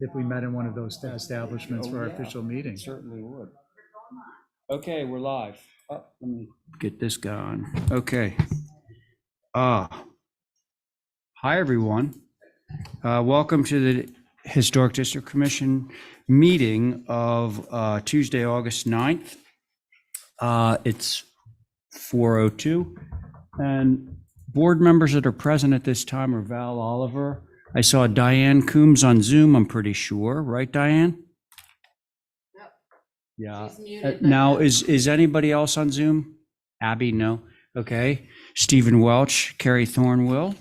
if we met in one of those establishments for our yeah. official meeting. Certainly would. Okay, we're live. Oh, let me get this going. Okay. Hi, everyone. Welcome to the Historic District Commission meeting of Tuesday, August 9th. It's 4:02. And board members that are present at this time are Val Oliver. I saw Diane Coombs on Zoom, I'm pretty sure. Right, Diane? Yep. Yeah. She's muted, but Now, no. is anybody else on Zoom? Abby, no. Okay. Stephen Welch, Carrie Thornwell,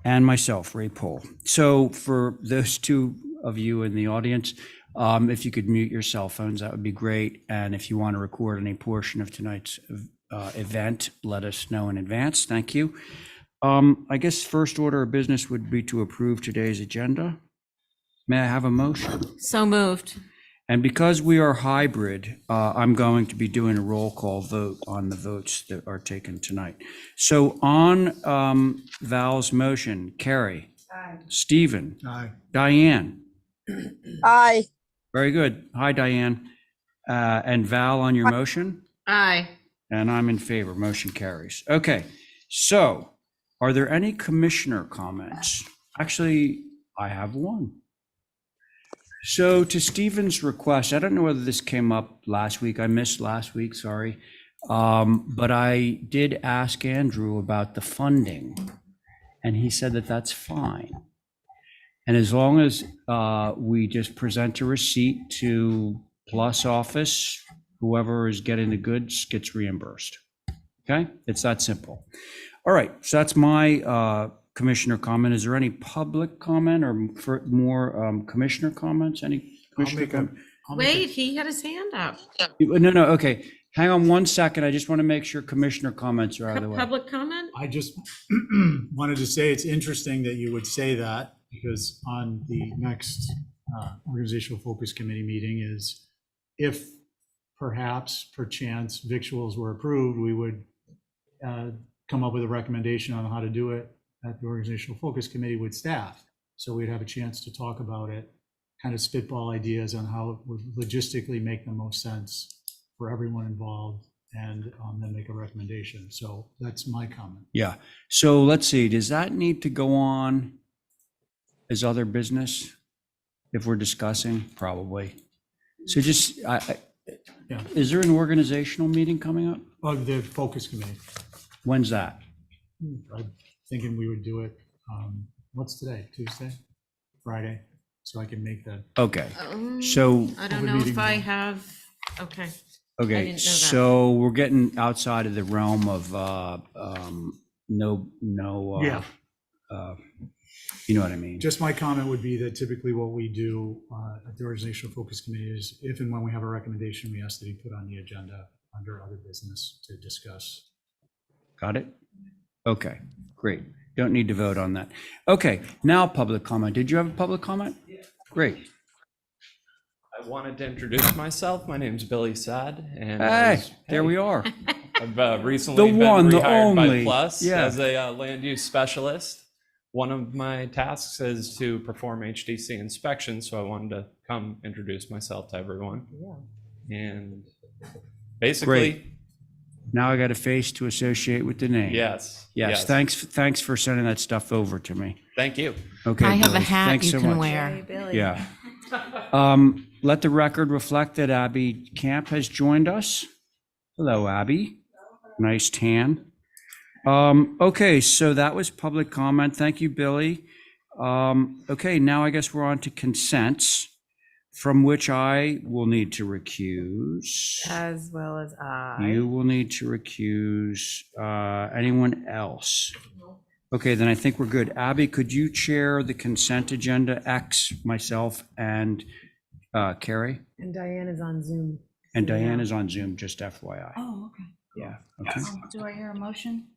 and myself, Ray Pohl. So for those two of you in the audience, if you could mute your cell phones, that would be great. And if you want to record any portion of tonight's event, let us know in advance. Thank you. I guess first order of business would be to approve today's agenda. May I have a motion? So moved. And because we are hybrid, I'm going to be doing a roll call vote on the votes that are taken tonight. So on Val's motion, Carrie, Aye. Stephen, Aye. Diane. Aye. Very good. Hi, Diane. And Val on your motion? Aye. And I'm in favor. Motion carries. Okay. So are there any commissioner comments? Actually, I have one. So to Stephen's request, I don't know whether this came up last week. I missed last week, sorry. But I did ask Andrew about the funding, and he said that that's fine. And as long as we just present a receipt to Plus Office, whoever is getting the goods gets reimbursed. Okay, it's that simple. All right, so that's my commissioner comment. Is there any public comment or for more commissioner comments? Any commissioner comment? Wait, he had his hand up. No, okay. Hang on one second. I just want to make sure commissioner comments are out of the way. Public comment? I just wanted to say it's interesting that you would say that, because on the next organizational focus committee meeting is if perchance victuals were approved, we would come up with a recommendation on how to do it at the organizational focus committee with staff. So we'd have a chance to talk about it, kind of spitball ideas on how it would logistically make the most sense for everyone involved, and then make a recommendation. So that's my comment. Yeah. So let's see. Does that need to go on as other business if we're discussing? Probably. So just, Yeah. is there an organizational meeting coming up? Oh, the focus committee. When's that? I'm thinking we would do it, what's today? Tuesday? Friday? So I can make that. Okay. So, I don't Open know meeting if I law. have, okay. I okay, didn't know that. so we're getting outside of the realm of no, Yeah. you know what I mean? Just my comment would be that typically what we do at the organizational focus committee is if and when we have a recommendation, we ask that he put on the agenda under other business to discuss. Got it? Okay, great. Don't need to vote on that. Okay, now public comment. Did you have a public comment? Yeah. Great. I wanted to introduce myself. My name's Billy Sad, and Hey, there we are. I've recently The been one, the rehired only. by Plus Yeah. as a land use specialist. One of my tasks is to perform HDC inspections, so I wanted to come introduce myself to everyone. And basically, Great. Now I got a face to associate with the name. yes. Yes, thanks for sending that stuff over to me. Thank you. Okay. I have a Billy, hat thanks you so can much. wear. Yeah. Let the record reflect that Abby Camp has joined us. Hello, Abby. Nice tan. Okay, so that was public comment. Thank you, Billy. Okay, now I guess we're on to consents, from which I will need to recuse. As well as I. You will need to recuse. Anyone else? Okay, then I think we're good. Abby, could you chair the consent agenda, X, myself, and Carrie? And Diane is on Zoom. And Diane is on Zoom, just FYI. Oh, okay. Yeah, okay. Do I hear a motion?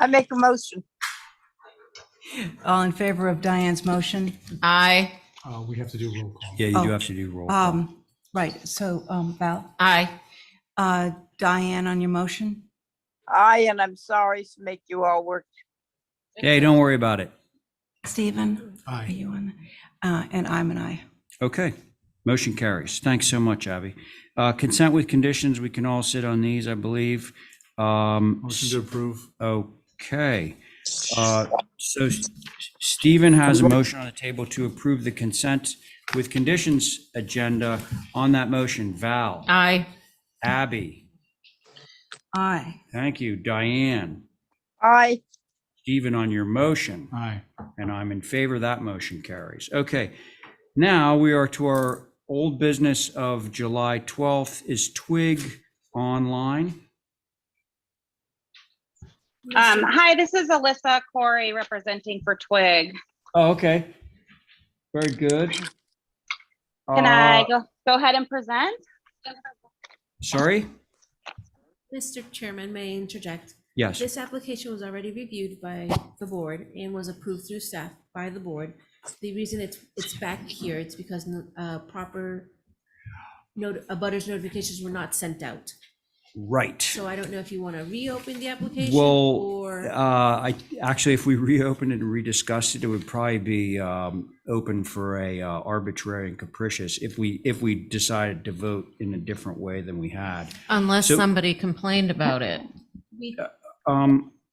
I make a motion. All in favor of Diane's motion? Aye. We have to do a roll call. Yeah, you do Oh, have to do roll call. Right, so Val, Aye. Diane on your motion? Aye, and I'm sorry to make you all work. Hey, don't worry about it. Stephen? Are Aye. you on? And I'm an aye. Okay, motion carries. Thanks so much, Abby. Consent with conditions, we can all sit on these, I believe. Motion to approve. Okay. So Stephen has a motion on the table to approve the consent with conditions agenda. On that motion, Val, Aye. Abby, Aye. thank you, Diane, Aye. Stephen on your motion, Aye. and I'm in favor. That motion carries. Okay, now we are to our old business of July 12th. Is Twig online? Hi, this is Alyssa Corey representing for Twig. Oh, okay. Very good. Can I go ahead and present? Sorry? Mr. Chairman, may I interject? Yes. This application was already reviewed by the board and was approved through staff by the board. The reason it's back here, it's because proper abutters notifications were not sent out. Right. So I don't know if you want to reopen the application Well, or. I actually, if we reopened it and rediscussed it, it would probably be open for a arbitrary and capricious if we decided to vote in a different way than we had. Unless So- somebody complained about it. we-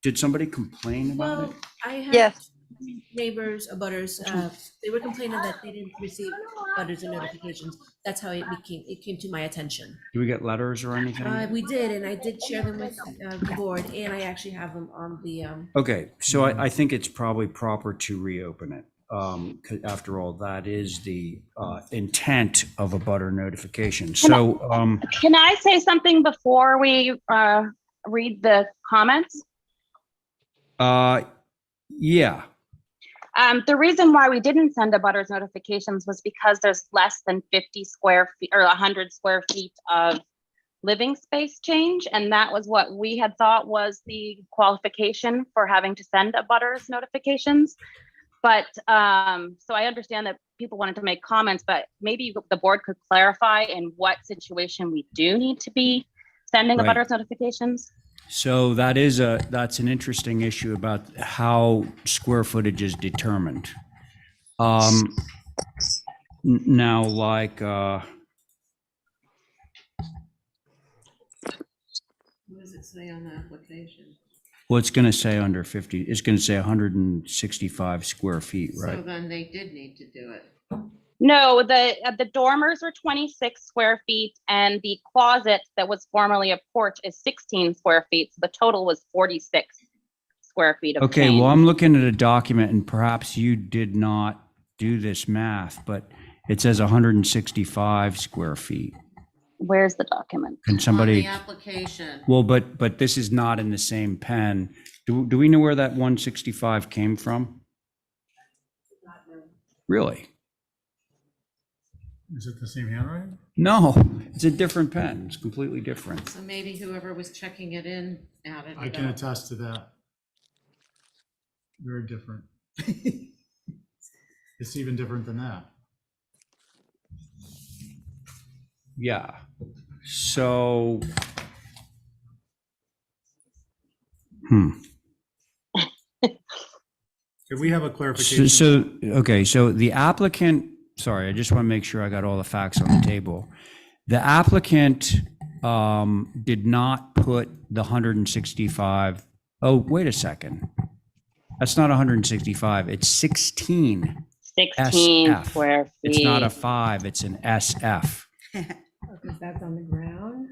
Did somebody complain about Well, it? I had Yes. neighbors, abutters, they were complaining that they didn't receive butters and notifications. That's how it came to my attention. Do we get letters or anything? We did, and I did share them with the board, and I actually have them on the, Okay, so I think it's probably proper to reopen it. 'Cause after all, that is the intent of a butter notification. So, Can I say something before we read the comments? yeah, The reason why we didn't send a butters notifications was because there's less than 50 square feet or 100 square feet of living space change. And that was what we had thought was the qualification for having to send a butters notifications. But so I understand that people wanted to make comments, but maybe the board could clarify in what situation we do need to be sending a Right. butters notifications. so that's an interesting issue about how square footage is determined. Now, like, What does it say on the application? well, it's going to say under 50, it's going to say 165 square feet, So right? then they did need to do it. No, the dormers were 26 square feet and the closet that was formerly a porch is 16 square feet. So the total was 46 square feet of Okay, change. well, I'm looking at a document and perhaps you did not do this math, but it says 165 square feet. Where's the document? Can On somebody, the application. well, but this is not in the same pen. Do we know where that 165 came from? Really? Is it the same handwriting? No, it's a different pen. It's completely different. So maybe whoever was checking it in added I it can up. attest to that. Very different. It's even different than that. Yeah. So. If we have a clarification. Okay, so the applicant, sorry, I just want to make sure I got all the facts on the table. The applicant did not put the 165, oh, wait a second. That's not 165, it's 16. 16 SF. square feet. It's not a 5, it's an SF. Because that's on the ground.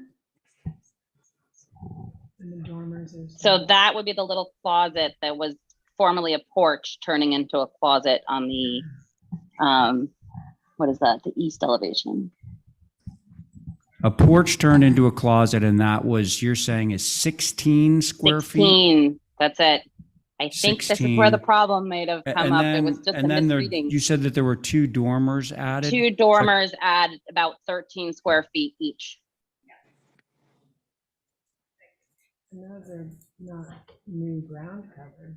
And the dormers is. So that would be the little closet that was formerly a porch turning into a closet on the, what is that? The east elevation. A porch turned into a closet, and that was, you're saying is 16 square feet? 16, that's it. I think this is where the 16. problem may have come up. It was just a And then misreading. you said that there were 2 dormers added? 2 dormers add about 13 square feet each. And those are not new ground cover.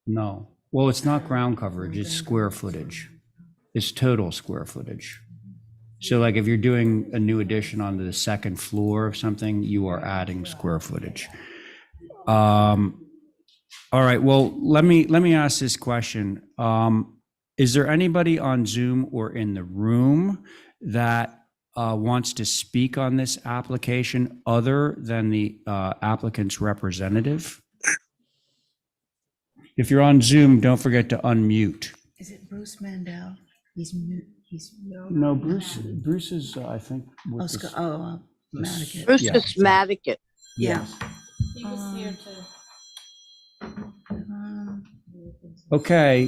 No. Well, it's not ground coverage, it's square footage. It's total square footage. So like if you're doing a new addition onto the second floor of something, you are adding square footage. All right, well, let me ask this question. Is there anybody on Zoom or in the room that wants to speak on this application other than the applicant's representative? If you're on Zoom, don't forget to unmute. Is it Bruce Mandel? He's mute. He's No, Bruce is, I think. with this- Connecticut. Bruce Yeah. is Connecticut. Yeah. He was here to. Okay,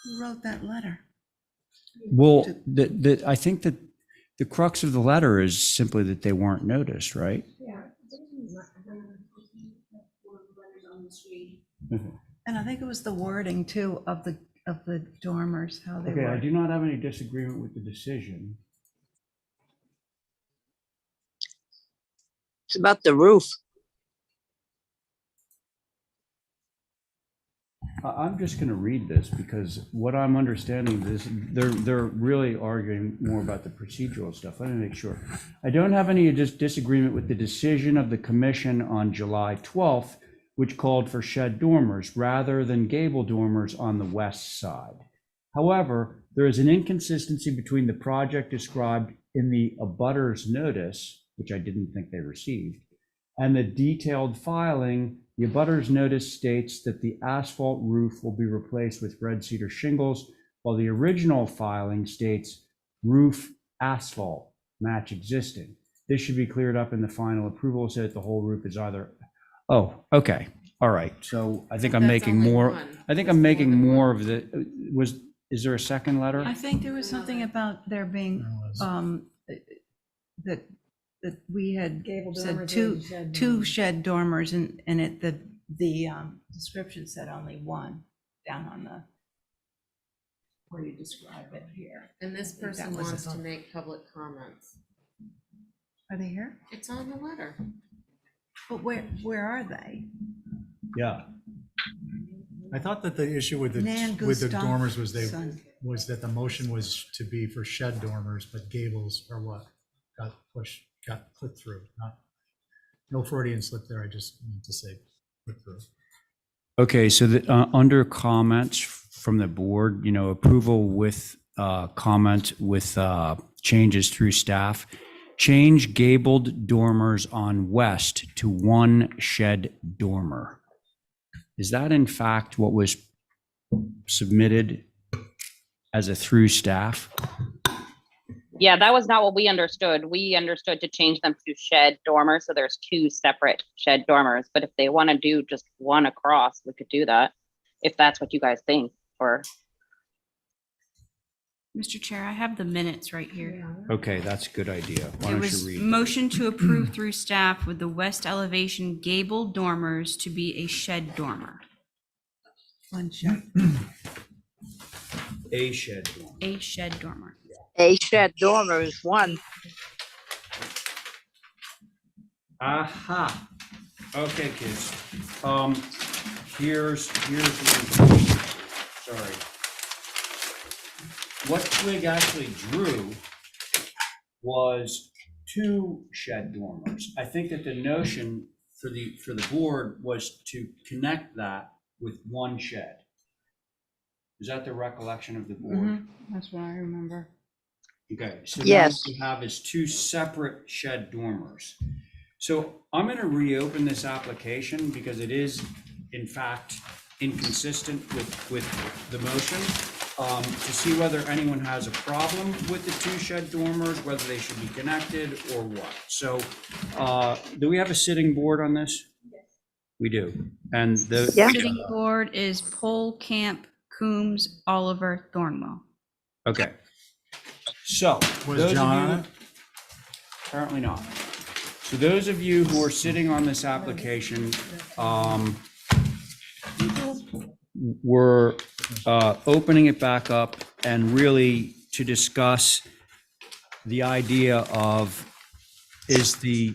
Who wrote that letter? well, I think that the crux of the letter is simply that they weren't noticed, right? Yeah. And I think it was the wording too of the dormers, how they Okay, I were. do not have any disagreement with the decision. It's about the roof. I'm just going to read this because what I'm understanding is they're really arguing more about the procedural stuff. Let me make sure. I don't have any disagreement with the decision of the commission on July 12th, which called for shed dormers rather than gable dormers on the west side. However, there is an inconsistency between the project described in the abutters notice, which I didn't think they received, and the detailed filing. The abutters notice states that the asphalt roof will be replaced with red cedar shingles, while the original filing states roof asphalt match existing. This should be cleared up in the final approval so that the whole roof is either, oh, okay, all right. So I think I'm That's making only one. one. I think There's I'm making than more one. of the, is there a second letter? I think there was something about there being, that we had Gable said dormers two, and shed two dormers. shed dormers and it, the description said only one down on the, where you describe it here. And this think that person was wants to above. make public comments. Are they here? It's on the letter. But where are they? Yeah. I thought that the issue with Nan with the dormers was Gustafson. was that the motion was to be for shed dormers, but gables are what got clicked through. No Freudian slip there. I just meant to say click through. Okay, so under comments from the board, approval with comment with changes through staff, change gabled dormers on west to one shed dormer. Is that in fact what was submitted as a through staff? Yeah, that was not what we understood. We understood to change them to shed dormers, so there's two separate shed dormers. But if they want to do just one across, we could do that, if that's what you guys think. Or Mr. Chair, I have the minutes right here. Okay, that's a good idea. Why It don't was you read? motion to approve through staff with the west elevation gable dormers to be a shed dormer. One shed. A shed dormer. A shed dormer. A shed dormer is one. Aha. Okay, kids. Here's sorry. What Twig actually drew was two shed dormers. I think that the notion for the board was to connect that with one shed. Is that the recollection of the board? That's what I remember. Okay, so now Yes. what we have is two separate shed dormers. So I'm going to reopen this application because it is in fact inconsistent with the motion, to see whether anyone has a problem with the two shed dormers, whether they should be connected or what. So do we have a sitting board on this? We do. And the Yeah. Sitting board is Pole, Camp, Coombs, Oliver, Thornwell. Okay. So Was those of John you- on it? Apparently not. So those of you who are sitting on this application, we're opening it back up and really to discuss the idea of is the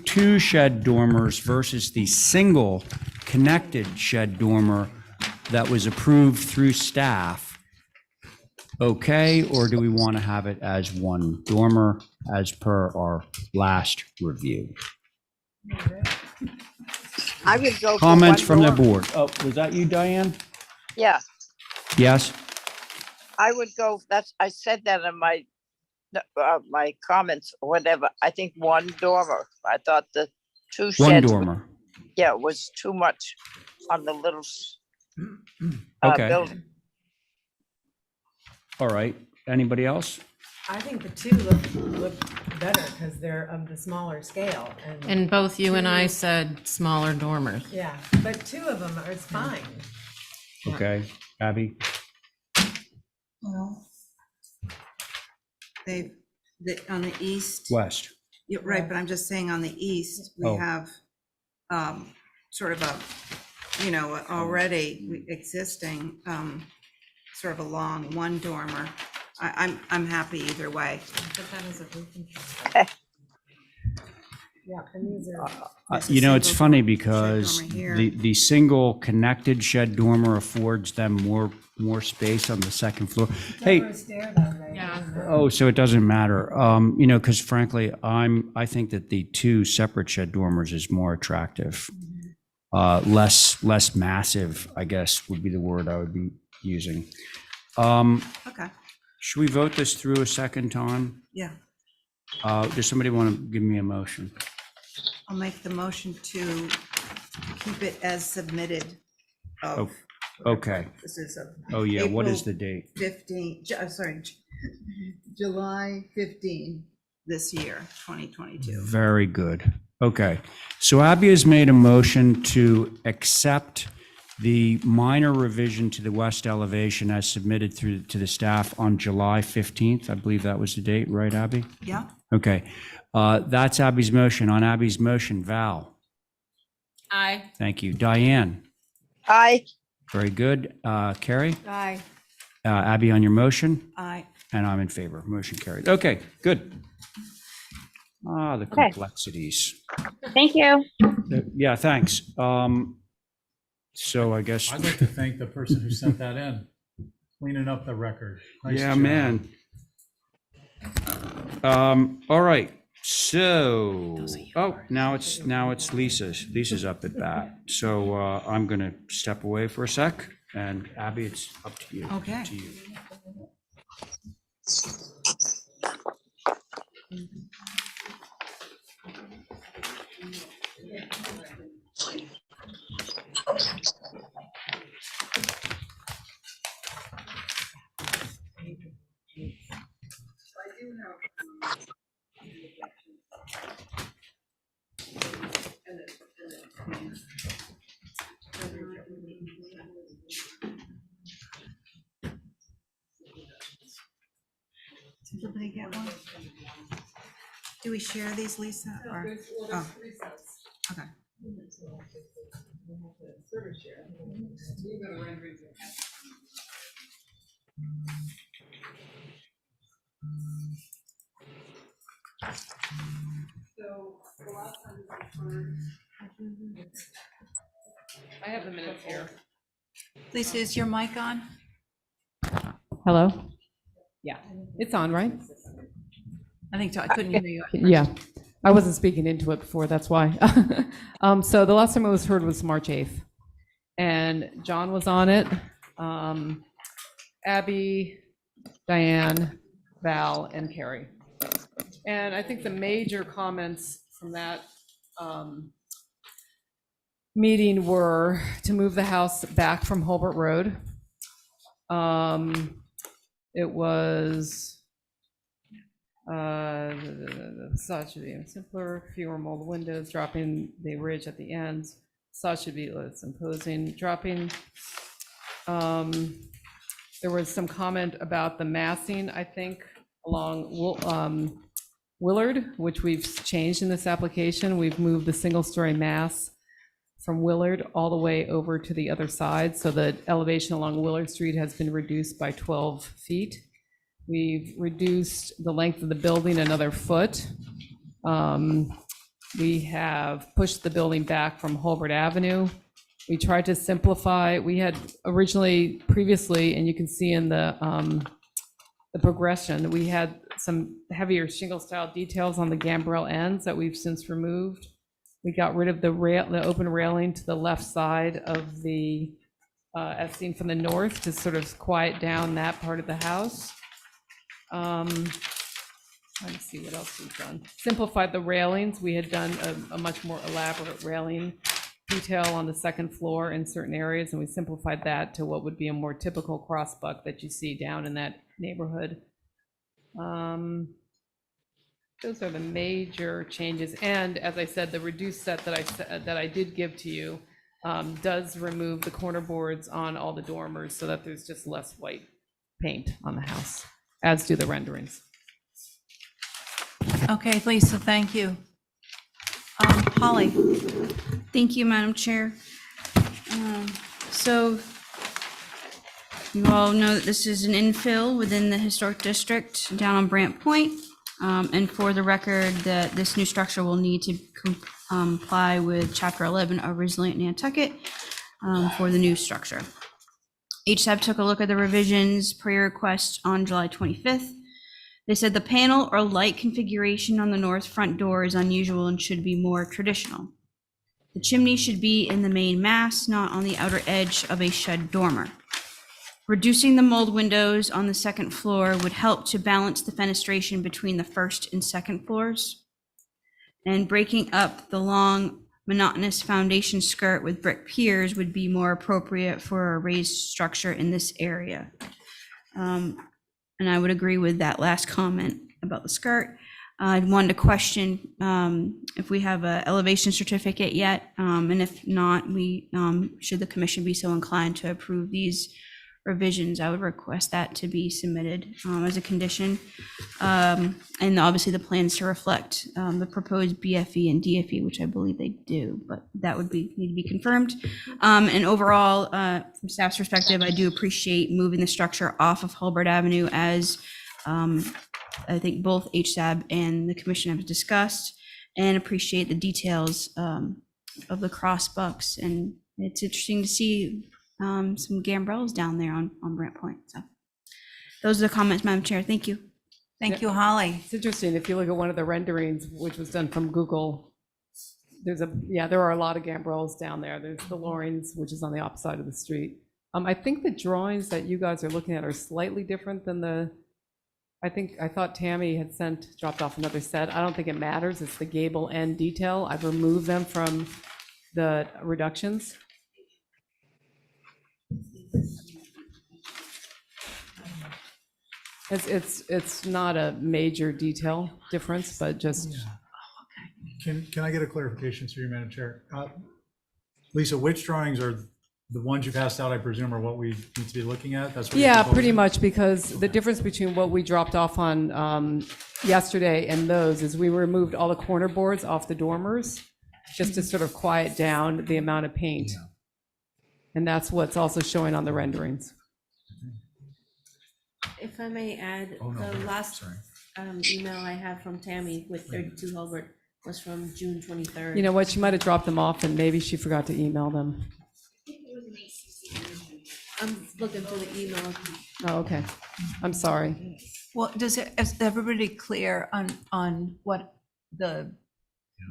two shed dormers versus the single connected shed dormer that was approved through staff okay, or do we want to have it as one dormer as per our last review? I would go for Comments one from the dormer. board. Oh, was that you, Diane? Yeah, Yes? I would go, I said that in my comments or whatever. I think one dormer. I thought the two One sheds, dormer. yeah, was too much on the little Okay. building. All right. Anybody else? I think the two look better because they're of the smaller scale and, And both you and I Two. said smaller dormers. yeah, but two of them are, it's fine. Okay. Abby? Well, on the east, West. you're right, but I'm just saying on the east, we Oh. have sort of already existing, sort of a long one dormer. I'm happy either way. But that is a roofing. Yeah, and these are, There's a It's single funny shed because dormer here. the single connected shed dormer affords them more space on the second floor. Hey, no stair though, right? Yeah. oh, so it doesn't matter. Because frankly, I think that the two separate shed dormers is more attractive. Less massive, I guess would be the word I would be using. Okay, Should we vote this through a second time? yeah. Does somebody want to give me a motion? I'll make the motion to keep it as submitted of. Okay. This is a Oh, yeah. What is April the date? 15, July 15 this year, 2022. Very good. Okay. So Abby has made a motion to accept the minor revision to the west elevation as submitted to the staff on July 15th. I believe that was the date, right, Abby? Yeah, Okay. That's Abby's motion. On Abby's motion, Val. Aye. Thank you. Diane. Aye. Very good. Carrie? Aye. Abby on your motion? I, And I'm in favor. Motion carried. Okay, good. The Okay. complexities. Thank you. Yeah, thanks. So I guess, I'd like to thank the person who sent that in, cleaning up the record. Nice yeah, job. man. All right. So, now it's Lisa's up at bat. So I'm going to step away for a sec, and Abby, it's up to you. Okay. To you. did everybody get one? Do we share these, Lisa, or? Oh, okay. I have the minutes here. Lisa, is your mic on? Hello? Yeah, it's on, right? I think so. I couldn't hear you. at first. Yeah, I wasn't speaking into it before, that's why. So the last time it was heard was March 8th, and John was on it, Abby, Diane, Val, and Carrie. And I think the major comments from that meeting were to move the house back from Holbert Road. It was facade should be simpler, fewer mold windows, dropping the ridge at the ends. Facade should be less imposing, dropping. There was some comment about the massing, I think, along Willard, which we've changed in this application. We've moved the single-story mass from Willard all the way over to the other side. So the elevation along Willard Street has been reduced by 12 feet. We've reduced the length of the building another foot. We have pushed the building back from Holbert Avenue. We tried to simplify. We had originally, previously, and you can see in the progression, we had some heavier shingle-style details on the gambrel ends that we've since removed. We got rid of the open railing to the left side of the as seen from the north, to sort of quiet down that part of the house. Trying to see what else we've done. Simplified the railings. We had done a much more elaborate railing detail on the second floor in certain areas, and we simplified that to what would be a more typical crossbuck that you see down in that neighborhood. Those are the major changes. And as I said, the reduced set that I did give to you does remove the corner boards on all the dormers so that there's just less white paint on the house, as do the renderings. Okay, Lisa, thank you. Holly? Thank you, Madam Chair. So you all know that this is an infill within the historic district down on Brant Point. And for the record, that this new structure will need to comply with Chapter 11 of Resilient Nantucket for the new structure. HSAB took a look at the revisions per your request on July 25th. They said the panel or light configuration on the north front door is unusual and should be more traditional. The chimney should be in the main mass, not on the outer edge of a shed dormer. Reducing the mold windows on the second floor would help to balance the fenestration between the first and second floors. And breaking up the long, monotonous foundation skirt with brick piers would be more appropriate for a raised structure in this area. And I would agree with that last comment about the skirt. I wanted to question if we have an elevation certificate yet, and if not, we should the commission be so inclined to approve these revisions, I would request that to be submitted as a condition. And obviously the plans to reflect the proposed BFE and DFE, which I believe they do, but that would need to be confirmed. And overall, from staff's perspective, I do appreciate moving the structure off of Hulbert Avenue, as I think both HSAB and the commission have discussed, and appreciate the details of the crossbucks. And it's interesting to see some gambrels down there on Brant Point. So those are the comments, Madam Chair. Thank you. Thank you, Holly. It's interesting, if you look at one of the renderings, which was done from Google, there are a lot of gambrels down there. There's the Loring's, which is on the opposite side of the street. I think the drawings that you guys are looking at are slightly different than I thought Tammy had dropped off another set. I don't think it matters. It's the gable end detail. I've removed them from the reductions. It's not a major detail difference, but just. Can I get a clarification through you, Madam Chair? Lisa, which drawings are the ones you passed out, I presume, are what we need to be looking at? That's what you're Yeah, proposing? pretty much, because the difference between what we dropped off on yesterday and those is we removed all the corner boards off the dormers just to sort of quiet down the amount of paint. And that's what's also showing on the renderings. If I may add, the last email I have from Tammy with 32 Hulbert was from June 23rd. You know what, she might have dropped them off and maybe she forgot to email them. I'm looking through the email. Oh, okay. I'm sorry. Well, is everybody clear on what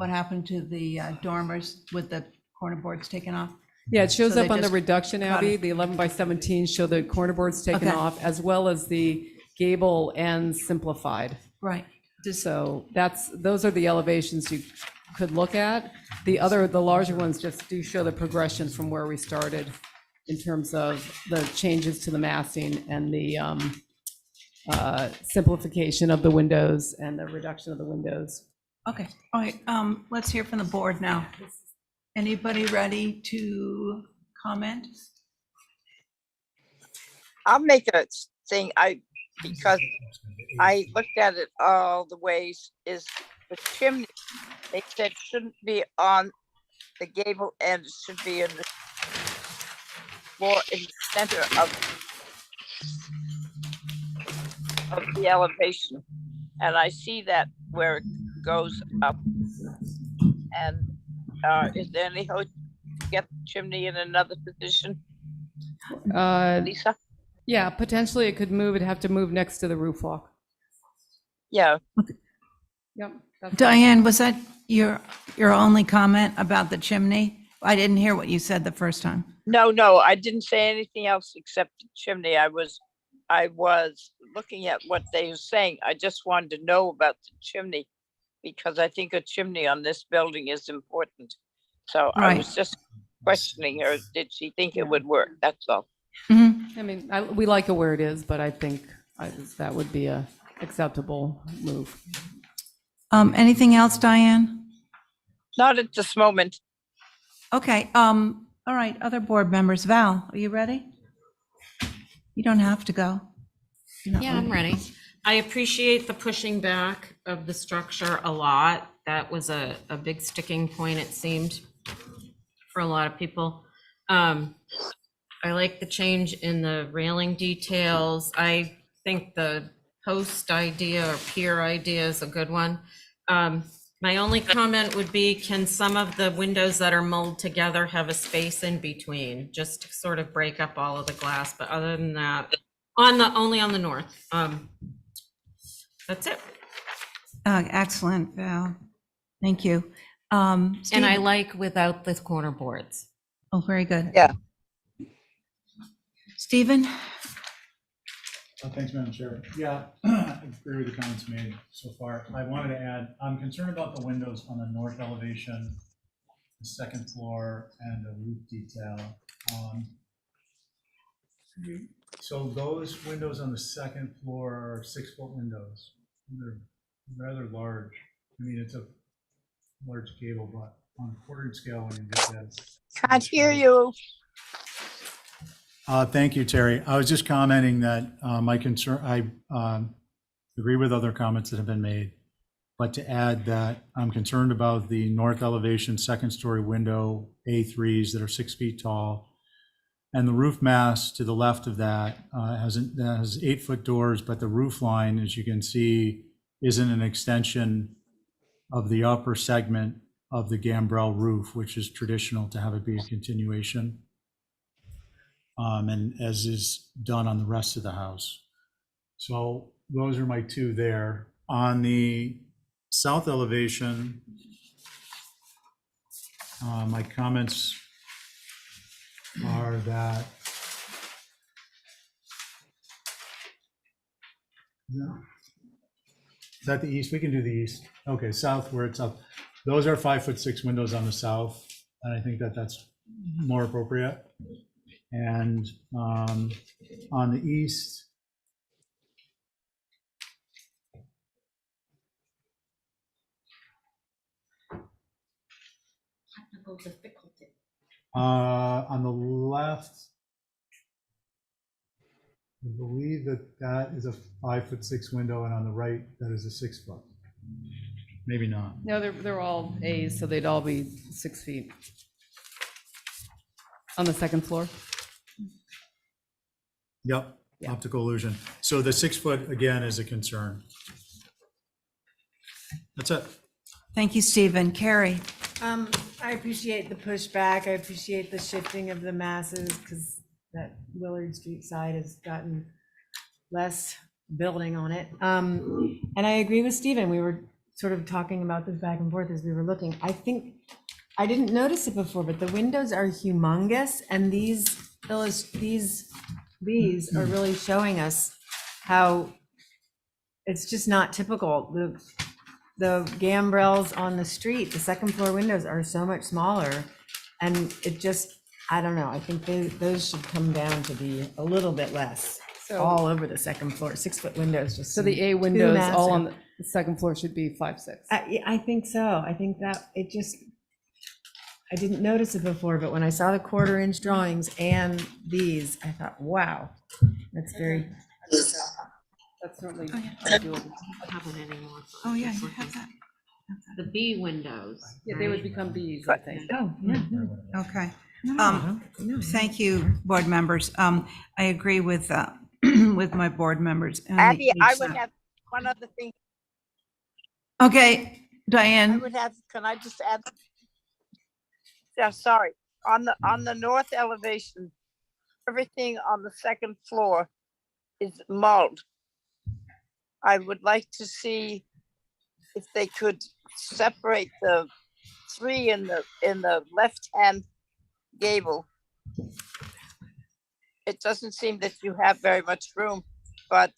happened to the dormers with the corner boards taken off? Yeah, it shows So up they on the just reduction, cut Abby. it. The 11 by 17 show the corner boards taken Okay. off, as well as the gable ends simplified. Right. So those are the elevations you could look at. The larger ones just do show the progression from where we started in terms of the changes to the massing and the simplification of the windows and the reduction of the windows. Okay, all right, let's hear from the board now. Anybody ready to comment? I'll make a thing, because I looked at it all the ways, is the chimney, they said shouldn't be on the gable end, it should be in the floor, in the center of the elevation. And I see that where it goes up. And is there any hope to get the chimney in another position, Lisa? Yeah, potentially it could move. It'd have to move next to the roof walk. Yeah. Yep. Diane, was that your only comment about the chimney? I didn't hear what you said the first time. No, I didn't say anything else except the chimney. I was looking at what they were saying. I just wanted to know about the chimney because I think a chimney on this building is important. So I Right. was just questioning her. Did she think it would work? That's all. Mhm. I mean, we like it where it is, but I think that would be a acceptable move. Anything else, Diane? Not at this moment. Okay, all right, other board members. Val, are you ready? You don't have to go. You're not Yeah, I'm ready. I appreciate the pushing back of the structure a lot. That was a big sticking point, it seemed, for a lot of people. I like the change in the railing details. I think the post idea or pier idea is a good one. My only comment would be, can some of the windows that are molded together have a space in between, just to sort of break up all of the glass? But other than that, only on the north. That's it. Excellent, Val. Thank you. And I Steve? like without the corner boards. Oh, very good. Yeah. Stephen? Thanks, Madam Chair. Yeah, I agree with the comments made so far. I wanted to add, I'm concerned about the windows on the north elevation, the second floor, and the roof detail. So those windows on the second floor are 6-foot windows. They're rather large. I mean, it's a large gable, but on a quartering scale, when you get that. Can't hear you. Thank you, Terry. I was just commenting that my concern, I agree with other comments that have been made, but to add that I'm concerned about the north elevation, second story window, A3s that are 6 feet tall. And the roof mass to the left of that has 8-foot doors, but the roof line, as you can see, isn't an extension of the upper segment of the gambrel roof, which is traditional to have it be a continuation. And as is done on the rest of the house. So those are my two there. On the south elevation, my comments are that is that the east? We can do the east. Okay, south where it's up. Those are 5'6" windows on the south, and I think that that's more appropriate. And on the east, Technical difficulty. on the left, I believe that is a 5'6" window, and on the right, that is a 6-foot. Maybe not. No, they're all A's, so they'd all be 6 feet. On the second floor? Yep, Yeah. optical illusion. So the 6-foot, again, is a concern. That's it. Thank you, Stephen. Carrie? I appreciate the pushback. I appreciate the shifting of the masses because that Willard Street side has gotten less building on it. And I agree with Stephen. We were sort of talking about this back and forth as we were looking. I think, I didn't notice it before, but the windows are humongous, and these are really showing us how it's just not typical. The gambrels on the street, the second floor windows are so much smaller, and it just, I don't know, I think those should come down to be a little bit less. So- All over the second floor, 6-foot windows just. So the A seem too windows all on massive. the second floor should be 5'6". I think so. I think that it just, I didn't notice it before, but when I saw the 1/4-inch drawings and these, I thought, wow, that's very. That's certainly Oh, yeah. doable. I don't have it anymore. Oh, yeah, you have that. The B windows. Yeah, they would become Bs, I think. Oh, yeah. Okay. No. Thank you, board members. I agree with, with my board members. on the Abby, I east would side. have one other thing. Okay, I Diane? would have, can I just add? Yeah, sorry. On the north elevation, everything on the second floor is mulled. I would like to see if they could separate the 3 in the left-hand gable, it doesn't seem that you have very much room, but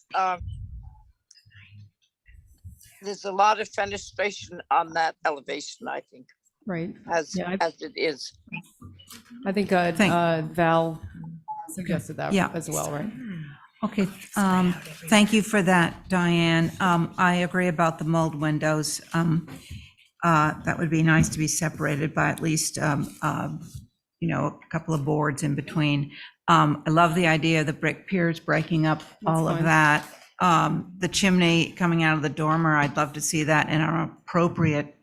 there's a lot of fenestration on that elevation, I think, Right. as Yeah, it is. I think Val suggested that Yeah. as well, right? Okay, thank you for that, Diane. I agree about the mold windows. That would be nice to be separated by at least, a couple of boards in between. I love the idea of the brick piers breaking up all of fine. that. The chimney coming out of the dormer, I'd love to see that in an appropriate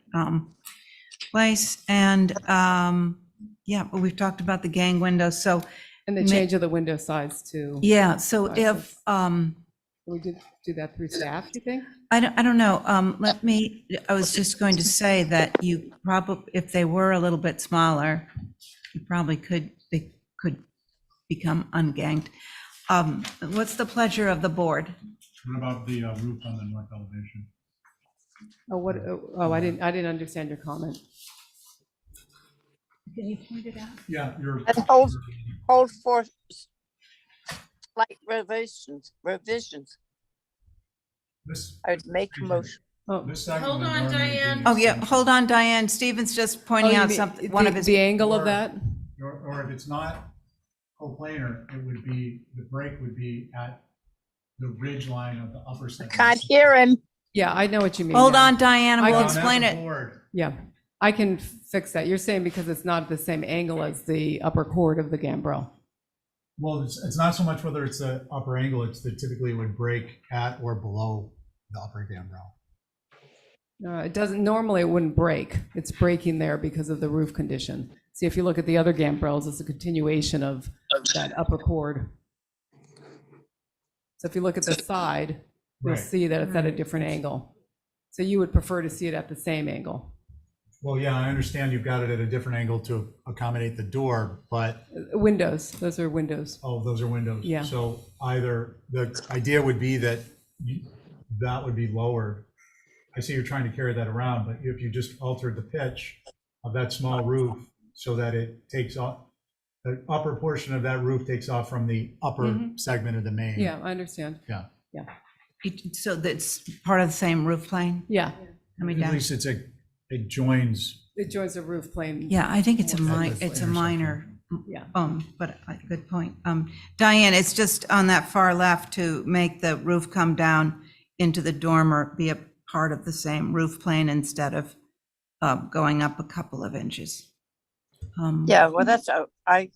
place. And, yeah, but we've talked about the gang windows, so, And the change of the window size too. yeah, so if, We did do that through staff, you think? I don't know, I was just going to say that you probably, if they were a little bit smaller, you probably they could become unganged. What's the pleasure of the board? What about the roof on the north elevation? I didn't understand your comment. Can you point it out? Yeah, you're. And hold for slight revisions. This, I'd make a motion. Oh, this segment Hold would on, normally Diane. be Oh, yeah, essential. hold on, Diane, Stephen's just pointing you out mean something, one of his. the angle of Or- that? Or if it's not coplanar, it would be, the break would be at the ridge line of the upper segment. Can't hear him. Yeah, I know what you mean. Hold now. on, Diane, I we'll can- explain it. Yeah, I can fix that. You're saying because it's not the same angle as the upper chord of the gambrel. Well, it's not so much whether it's the upper angle, it's that typically it would break at or below the upper gambrel. It doesn't, normally it wouldn't break. It's breaking there because of the roof condition. See, if you look at the other gambrels, it's a continuation of that upper chord. So if you look at the side, you'll Right. see that it's at a different angle. So you would prefer to see it at the same angle. Well, yeah, I understand you've got it at a different angle to accommodate the door, but, Windows, those are windows. oh, those are windows. Yeah. So either, the idea would be that that would be lowered. I see you're trying to carry that around, but if you just altered the pitch of that small roof so that it takes off, the upper portion of that roof takes off from the upper segment of the main. Yeah, I understand. Yeah. So that's part of the same roof plane Yeah, coming At down? least it joins. it joins the roof plane. Yeah, I think it's a More it's a minor, Yeah. but good point. Diane, it's just on that far left to make the roof come down into the dormer, be a part of the same roof plane instead of going up a couple of inches. Yeah, well, that's, I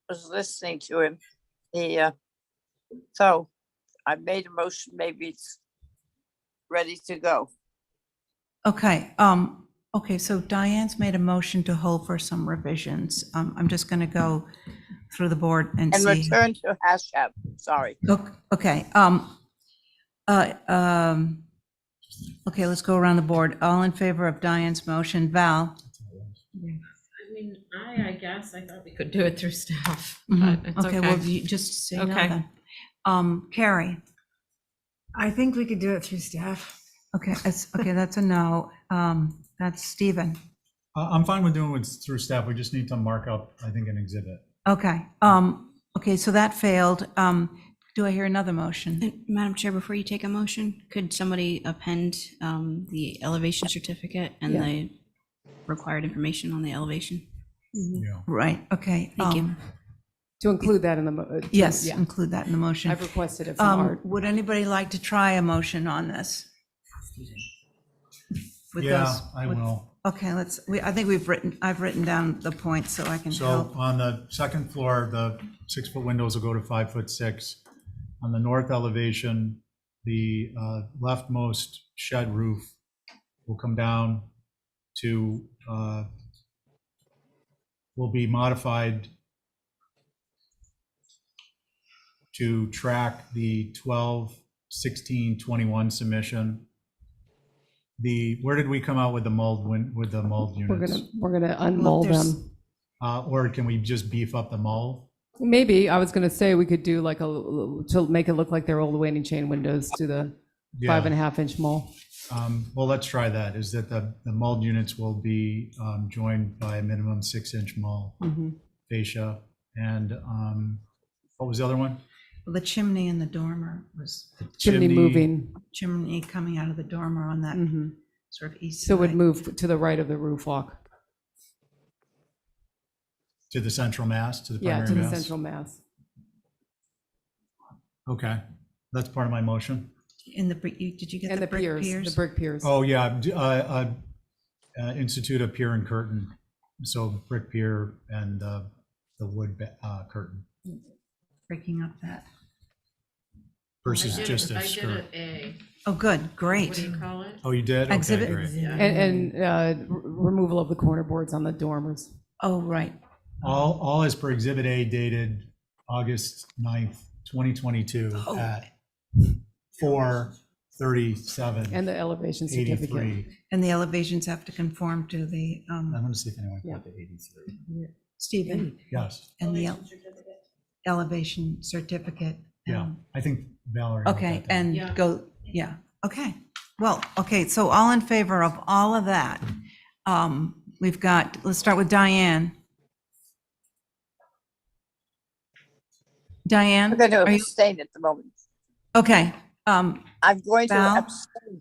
was listening to him. So I made a motion, maybe it's ready to go. Okay, okay, so Diane's made a motion to hold for some revisions. I'm just going to go through the board and And see. return to hashtag, sorry. Okay, okay, let's go around the board. All in favor of Diane's motion, Val? I mean, I guess, I thought we could do it through staff, Mhm. but it's Okay, well, okay. you just say no Okay. then. Carrie? I think we could do it through staff. Okay, that's a no. That's Stephen. I'm fine with doing it through staff. We just need to mark up, I think, an exhibit. Okay, okay, so that failed. Do I hear another motion? And Madam Chair, before you take a motion, could somebody append the elevation certificate and Yeah. the required information on the elevation? Yeah. Right, okay. Thank you. To include that in the. Yes, Yeah, include that in the motion. I've requested it from Art. Would anybody like to try a motion on this? With Yeah, those- I with- will. Okay, I think I've written down the points so I can So help. on the second floor, the 6-foot windows will go to 5'6". On the north elevation, the leftmost shed roof will come down to, will be modified to track the 12/16/21 submission. Where did we come out with the mold, with the mold units? We're gonna unmold there's- them. Or can we just beef up the mold? Maybe, I was gonna say we could do like to make it look like they're old waiting chain windows to the Yeah. 5.5-inch mole. Well, let's try that, is that the mold units will be joined by a minimum 6-inch mold. Mhm. fascia, and what was the other one? Well, the chimney in the dormer was, Chimney moving. chimney coming out of the dormer on that Mhm. sort of east So it would side. move to the right of the roof walk. To the central mass, to the Yeah, primary to the mass? central mass. Okay, that's part of my motion. In the, did you get And the the brick piers, the piers? brick piers. Oh, yeah, institute a pier and curtain, so brick pier and the wood curtain Breaking up that. versus just a I did skirt. an A. Oh, good, What great. do you call it? Oh, you did? Okay, Exhibit. great. And removal of the corner boards on the dormers. Oh, right. All as per Exhibit A dated August 9th, 2022 Oh. at 4:37:83. And the elevation certificate. And the elevations have to conform to the, I'm going to see if anyone Yeah. got the 83. Stephen, Yes, and the elevation certificate. yeah, I think Valerie. wrote Okay, that down. and go, yeah, okay. Well, okay, so all in favor of all of that. We've got, let's start with Diane. Diane? I'm going to are you- abstain at the moment. Okay, I'm going to Val? abstain.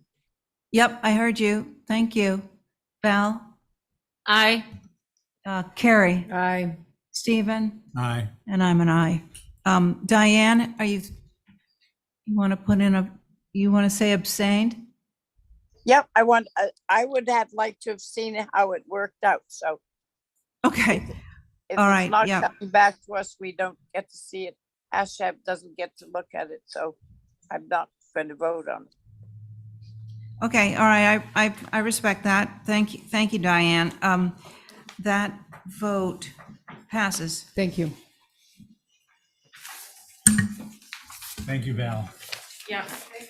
yep, I heard you. Thank you. Val? Aye. Carrie? Aye. Stephen? Aye. And I'm an aye. Diane, you want to put in you want to say abstained? Yep, I would have liked to have seen how it worked out, so Okay, if All it's right, not yeah. coming back to us, we don't get to see it. Ashab doesn't get to look at it, so I'm not going to vote on it. okay, all right, I respect that. Thank you, Diane. That vote passes. Thank you. Thank you, Val. Yeah.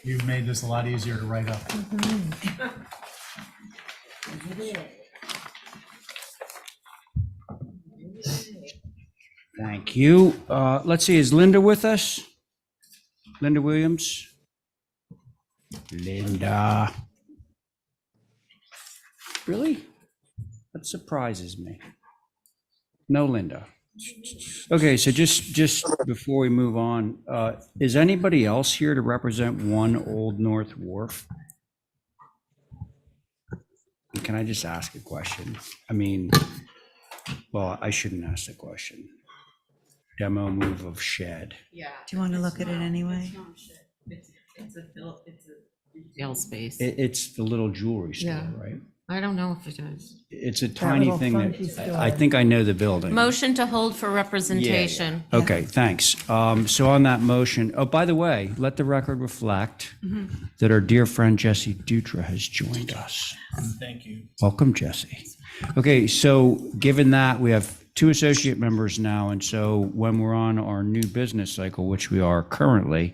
You've made this a lot easier to write up. Thank you. Let's see, is Linda with us? Linda Williams? Linda. Really? That surprises me. No Linda. Okay, so just before we move on, is anybody else here to represent One Old North Wharf? Can I just ask a question? I mean, well, I shouldn't ask the question. Demo move of shed. Yeah. Do you want to look at it anyway? It's a retail space. It's the little jewelry store, Yeah. right? I don't know if it is. It's a tiny little thing funky that, store. I think I know the building. Motion to hold for representation. Okay, thanks. So on that motion, oh, by the way, let the record reflect that our dear friend Jesse Dutra has joined us. Thank you. Welcome, Jesse. Okay, so given that, we have two associate members now, and so when we're on our new business cycle, which we are currently,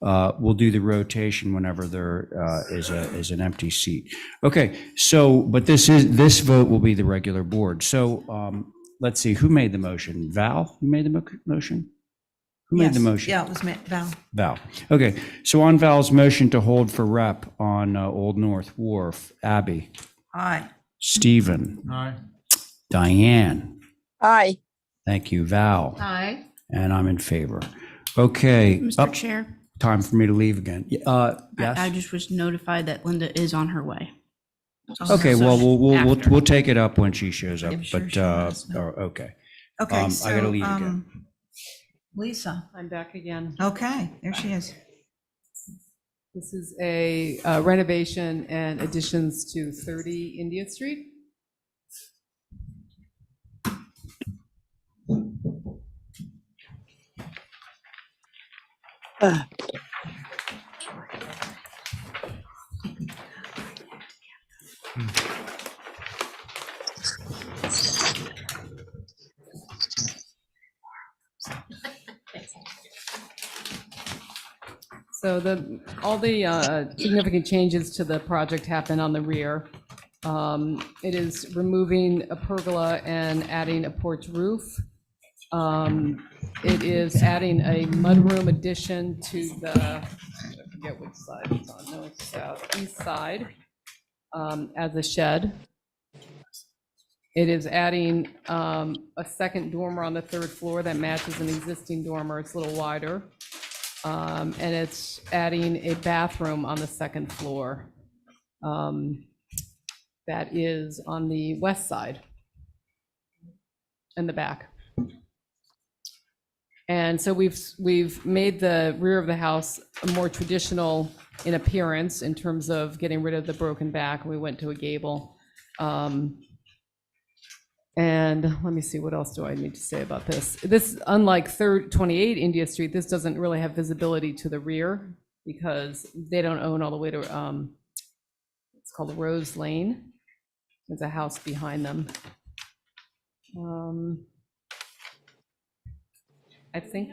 we'll do the rotation whenever there is an empty seat. Okay, so, but this vote will be the regular board. So let's see, who made the motion? Val, you made the motion? Who made the Yes. motion? Yeah, it was Val. Val. Okay, so on Val's motion to hold for rep on Old North Wharf, Abby, Aye. Stephen, Aye. Diane, Aye. thank you, Val, Aye. and I'm in favor. Okay, Mr. up, Chair, time for me to leave again. I Yes? just was notified that Linda is on her way. Okay, well, After. we'll take it up when she shows up, I'm sure but, she does. okay. Okay, I gotta so, leave again. Lisa, I'm back again. okay, there she is. This is a renovation and additions to 30 India Street. So all the significant changes to the project happen on the rear. It is removing a pergola and adding a porch roof. It is adding a mudroom addition to the, I forget which side it's on, north, south, east side, as a shed. It is adding a second dormer on the third floor that matches an existing dormer. It's a little wider. And it's adding a bathroom on the second floor. That is on the west side in the back. And so we've made the rear of the house more traditional in appearance in terms of getting rid of the broken back. We went to a gable. And let me see, what else do I need to say about this? This, unlike 28 India Street, this doesn't really have visibility to the rear because they don't own all the way to, it's called Rose Lane. There's a house behind them. I think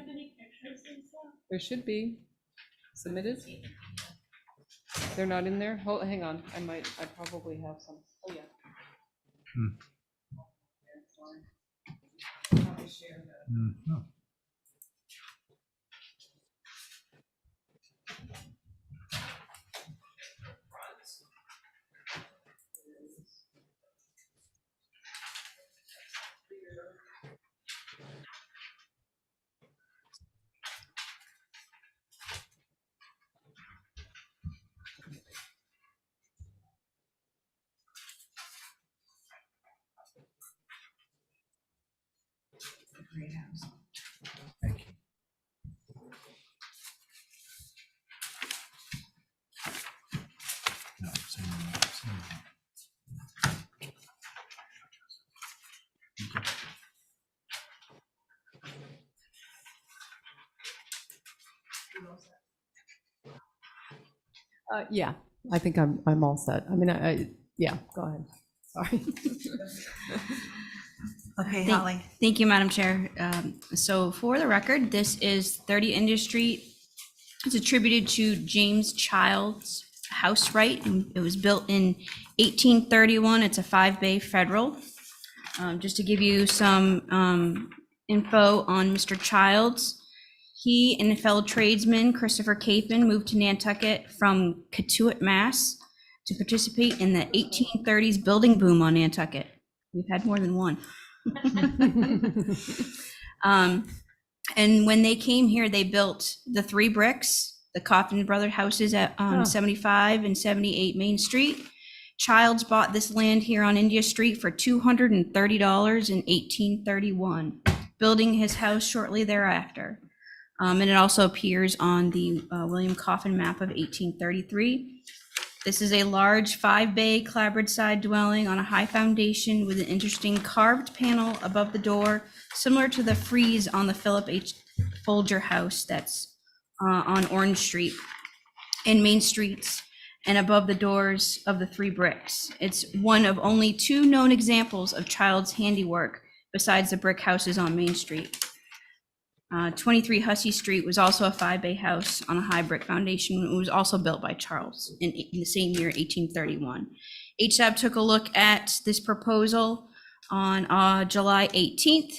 there should be submitted. They're not in there? Hold, hang on, I probably have some. Oh, yeah. Thank you. No, same one, same one. Yeah, I think I'm all set. I mean, yeah, go ahead. Sorry. Okay, Thank- Holly. Thank you, Madam Chair. So for the record, this is 30 India Street. It's attributed to James Child's house right, and it was built in 1831. It's a 5-bay federal. Just to give you some info on Mr. Childs, he and a fellow tradesman, Christopher Capon, moved to Nantucket from Katuitt, Mass. to participate in the 1830s building boom on Nantucket. We've had more than one. And when they came here, they built the 3 bricks, the Coffin Brother houses at 75 and 78 Main Street. Childs bought this land here on India Street for $230 in 1831, building his house shortly thereafter. And it also appears on the William Coffin map of 1833. This is a large 5-bay clapboard side dwelling on a high foundation with an interesting carved panel above the door, similar to the frieze on the Philip H. Folger house that's on Orange Street and Main Streets, and above the doors of the 3 bricks. It's one of only 2 known examples of Child's handiwork besides the brick houses on Main Street. 23 Hussey Street was also a 5-bay house on a high brick foundation. It was also built by Charles in the same year, 1831. HSAB took a look at this proposal on July 18th.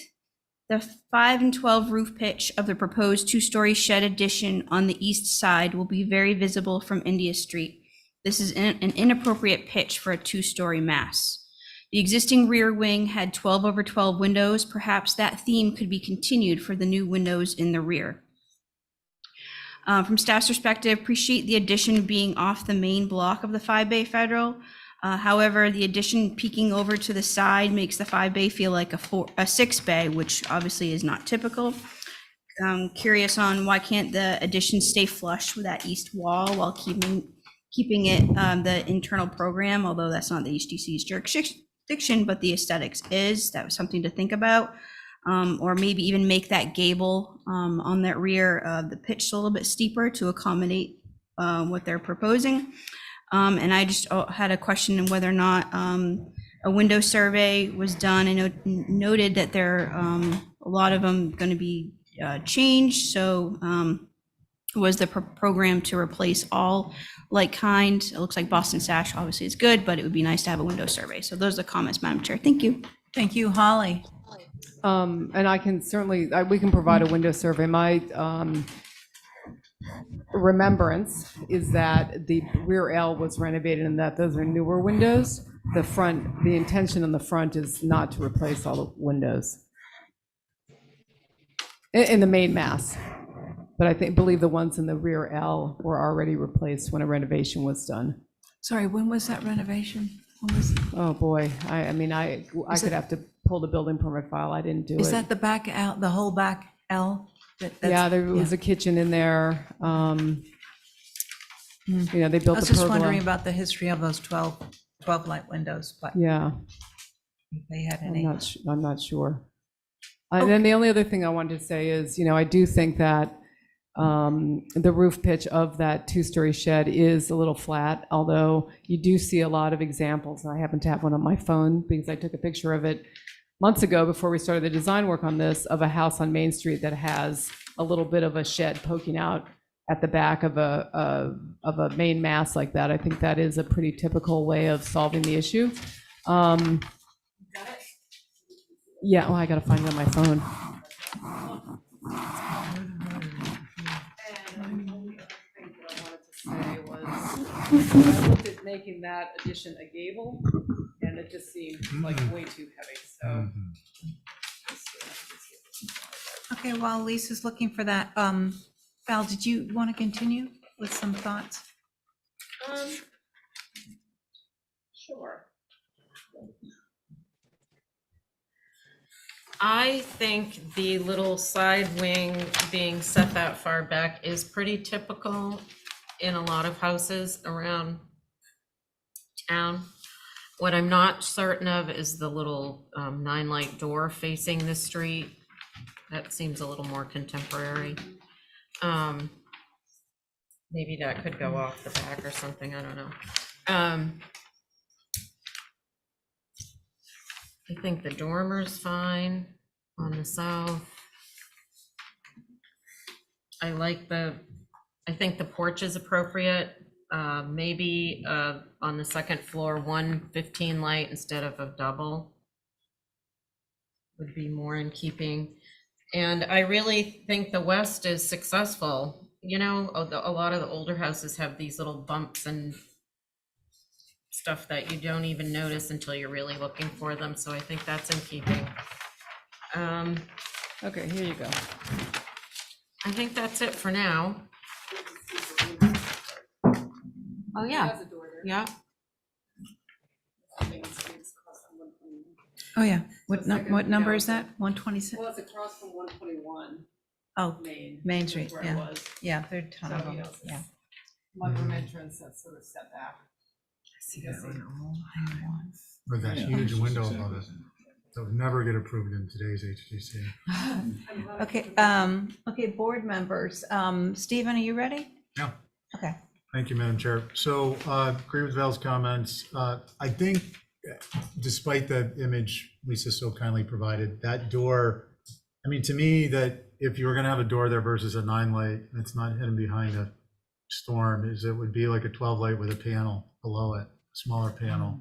The 5 and 12 roof pitch of the proposed 2-story shed addition on the east side will be very visible from India Street. This is an inappropriate pitch for a 2-story mass. The existing rear wing had 12/12 windows. Perhaps that theme could be continued for the new windows in the rear. From staff's perspective, appreciate the addition being off the main block of the 5-bay federal. However, the addition peeking over to the side makes the 5-bay feel like a 6-bay, which obviously is not typical. I'm curious on why can't the addition stay flush with that east wall while keeping it the internal program, although that's not the HDC's jurisdiction, but the aesthetics is. That was something to think about. Or maybe even make that gable on that rear, the pitch a little bit steeper to accommodate what they're proposing. And I just had a question on whether or not a window survey was done. I noted that there a lot of them going to be changed. So was the program to replace all like kind? It looks like Boston Sash obviously is good, but it would be nice to have a window survey. So those are the comments, Madam Chair. Thank you. Thank you, Holly. And I can certainly, we can provide a window survey. remembrance is that the rear L was renovated and that those are newer windows. The front, the intention on the front is not to replace all the windows in the main mass. But I believe the ones in the rear L were already replaced when a renovation was done. Sorry, when was that renovation? When was, Oh, boy. I mean, I could have to pull the building permit file. I didn't do it. is that the back L, the whole back L? Yeah, there was a kitchen in there. You know, they I built was the just wondering pergola. about the history of those 12 light windows, but Yeah, if they had I'm any. not sure. And then the only other thing I wanted to say is, you know, I do think that the roof pitch of that two-story shed is a little flat, although you do see a lot of examples. And I happen to have one on my phone because I took a picture of it months ago before we started the design work on this, of a house on Main Street that has a little bit of a shed poking out at the back of a main mass like that. I think that is a pretty typical way of solving the issue. Yeah, well, I gotta find it on my phone. I looked at making that addition a gable, and it just seemed like way too heavy, so. Okay, while Lisa's looking for that, Val, did you want to continue with some thoughts? Sure. I think the little side wing being set that far back is pretty typical in a lot of houses around town. What I'm not certain of is the little 9-light door facing the street. That seems a little more contemporary. Maybe that could go off the back or something, I don't know. I think the dormer's fine on the south. I think the porch is appropriate. Maybe on the second floor, 1 15 light instead of a double would be more in keeping. And I really think the west is successful. You know, a lot of the older houses have these little bumps and stuff that you don't even notice until you're really looking for them. So I think that's in keeping. Okay, here you go. I think that's it for now. Oh, yeah, yeah. Oh, yeah. What number is that? 126? Well, it's across from 121 Oh, Main. Main is Street, where it yeah. was. Yeah, there are a ton of So, them, you know, it's yeah. Mudroom entrance that's sort of set back. With that huge window above it. That would never get approved in today's HDC. Okay, okay, board members. Stephen, are you ready? Yeah. Okay. Thank you, Madam Chair. So agree with Val's comments. I think despite the image Lisa so kindly provided, that door, I mean, to me, that if you were going to have a door there versus a 9-light, it's not hidden behind a storm, is it would be like a 12-light with a panel below it, a smaller panel.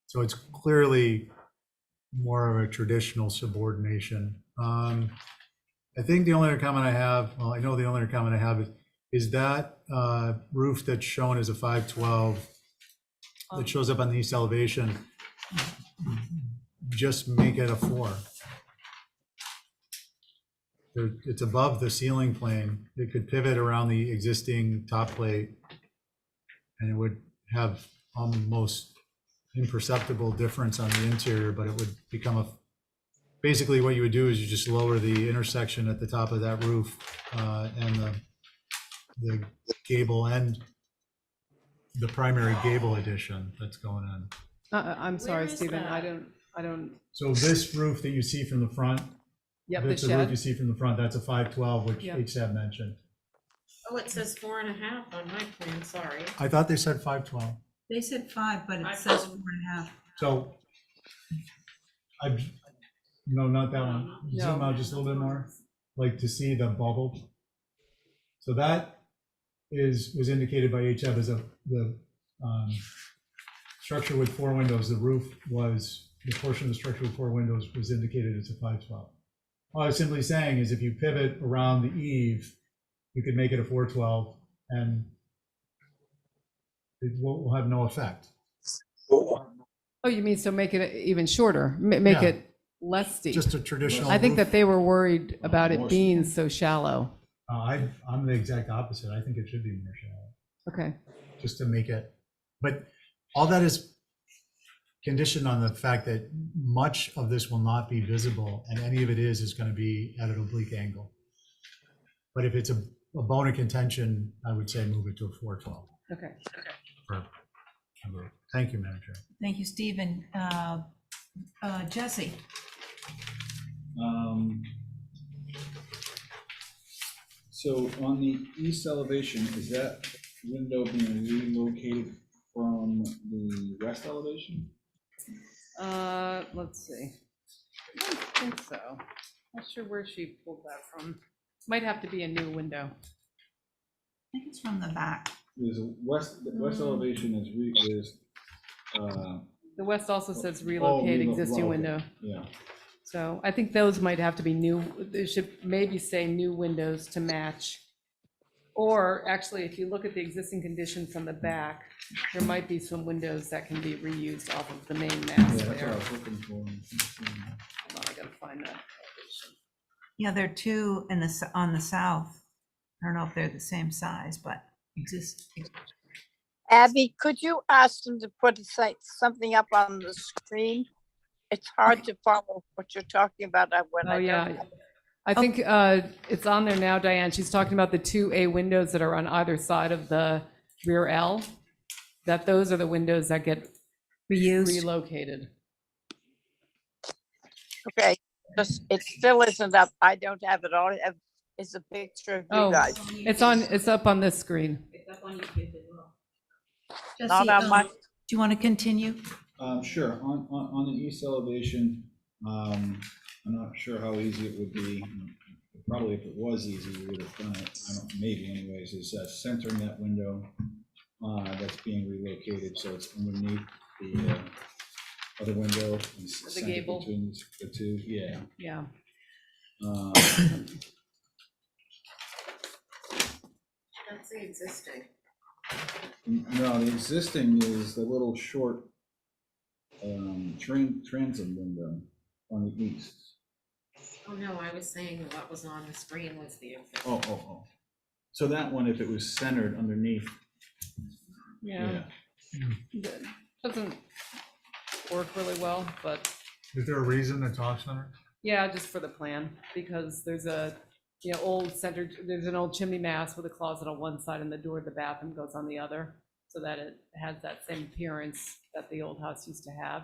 So it's clearly more of a traditional subordination. I think the only other comment I have, well, I know the only other comment I have is that roof that's shown as a 512 that shows up on the east elevation, just make it a 4. It's above the ceiling plane. It could pivot around the existing top plate, and it would have almost imperceptible difference on the interior, but it would become basically what you would do is you just lower the intersection at the top of that roof and the gable and the primary gable addition that's going in. I'm sorry, Where is Stephen, that? I don't, So this roof that you see from the front, yep, the that's the roof you shed. see from the front, that's a 512, which Yep. HSAB mentioned. Oh, it says 4.5 on my plan, sorry. I thought they said 512. They said 5, but I it says found- 4.5. So no, not that one. Zoom No. out just a little bit more, like to see the bubble. So that was indicated by HF as the structure with 4 windows. The roof was, the portion of the structure with 4 windows was indicated as a 512. All I was simply saying is if you pivot around the eave, we could make it a 412 and it will have no effect. Oh, you mean, so make it even shorter, make Yeah. it less steep? Just a traditional. I think roof. that they were worried about it being so shallow. I'm the exact opposite. I think it should be more shallow, Okay, just to make it, but all that is conditioned on the fact that much of this will not be visible, and any of it is going to be at an oblique angle. But if it's a bone of contention, I would say move it to a 412. okay. Thank you, Madam Chair. Thank you, Stephen. Jesse? So on the east elevation, is that window being relocated from the west elevation? Let's see. I don't think so. Not sure where she pulled that from. Might have to be a new window. I think it's from the back. There's the west elevation is The west also says relocate existing okay. window. Yeah, So I think those might have to be new. It should maybe say new windows to match. Or actually, if you look at the existing conditions on the back, there might be some windows that can be reused off of the main mass that's what I there. was looking for. Hold on, I gotta find that. Yeah, there are two in on the south. I don't know if they're the same size, but exist. Abby, could you ask them to put something up on the screen? It's hard to follow what you're talking about when Oh, I yeah. don't. I think it's on there now, Diane. She's talking about the 2A windows that are on either side of the rear L, that those are the windows that get Reused. relocated. Okay, it still isn't up. I don't have it. All I have is a picture of you Oh, guys. it's up on this screen. Jesse, Not on my, do you want to continue? Sure, on the east elevation, I'm not sure how easy it would be. Probably if it was easy, we would have done it. I don't, maybe anyways, is centering that window that's being relocated, so it's underneath the other window. And centered gable. Between the two, yeah. Yeah. That's the existing. No, the existing is the little short transom window on the east. Oh, no, I was saying what was on the screen was the existing. Oh. So that one, if it was centered underneath, Yeah. Doesn't work really well, but Is there a reason it's off center? yeah, just for the plan, because there's a, there's an old chimney mast with a closet on one side and the door to the bathroom goes on the other, so that it has that same appearance that the old house used to have.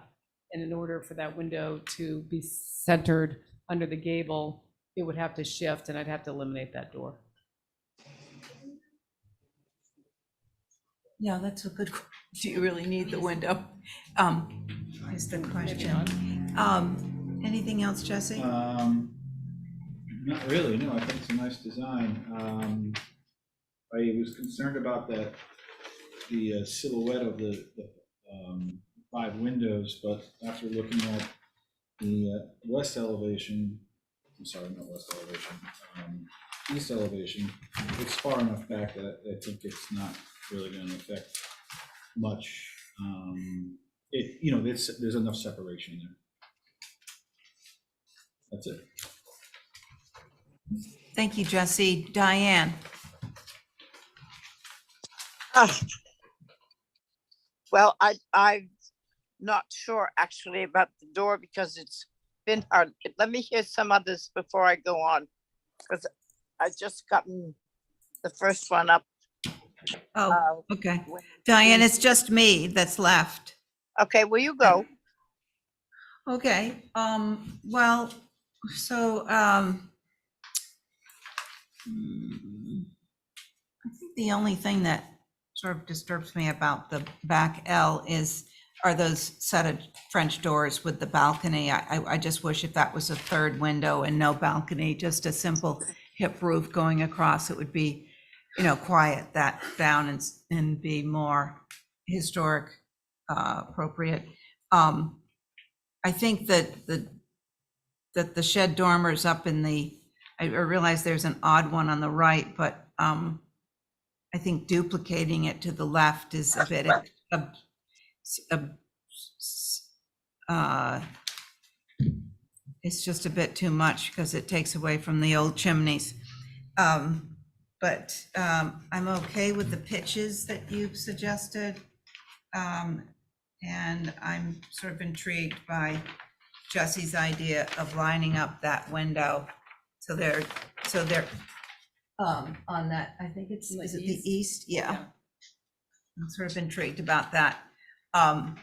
And in order for that window to be centered under the gable, it would have to shift and I'd have to eliminate that door. Yeah, that's a good, do you really need the window? Is the question. Anything else, Jesse? not really, no, I think it's a nice design. I was concerned about the silhouette of the 5 windows, but after looking at the west elevation, I'm sorry, not west elevation, east elevation, it's far enough back that I think it's not really going to affect much. There's enough separation there. That's it. Thank you, Jesse. Diane? Well, I'm not sure actually about the door because it's been hard. Let me hear some others before I go on, because I just gotten the first one up. Oh, okay. Diane, it's just me that's left. Okay, will you go? Okay, well, so, I think the only thing that sort of disturbs me about the back L are those set of French doors with the balcony. I just wish if that was a third window and no balcony, just a simple hip roof going across, it would be, quiet that down and be more historic, appropriate. I think that the shed dormers up in I realize there's an odd one on the right, but I think duplicating it to the left is a bit it's just a bit too much because it takes away from the old chimneys. But I'm okay with the pitches that you've suggested. And I'm sort of intrigued by Jesse's idea of lining up that window. So they're on that, I think it's, is it the east? Yeah. I'm sort of intrigued about that. I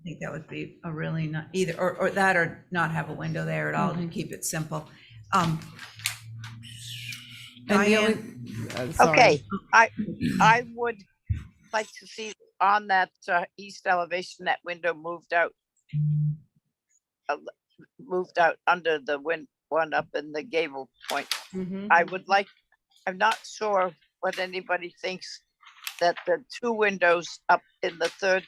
think that would be a really not either, or that, or not have a window there at all, to keep it simple. And the only, Diane? sorry. Okay, I would like to see on that east elevation, that window moved out under the one up in the gable point. Mhm. I would like, I'm not sure what anybody thinks that the two windows up in the third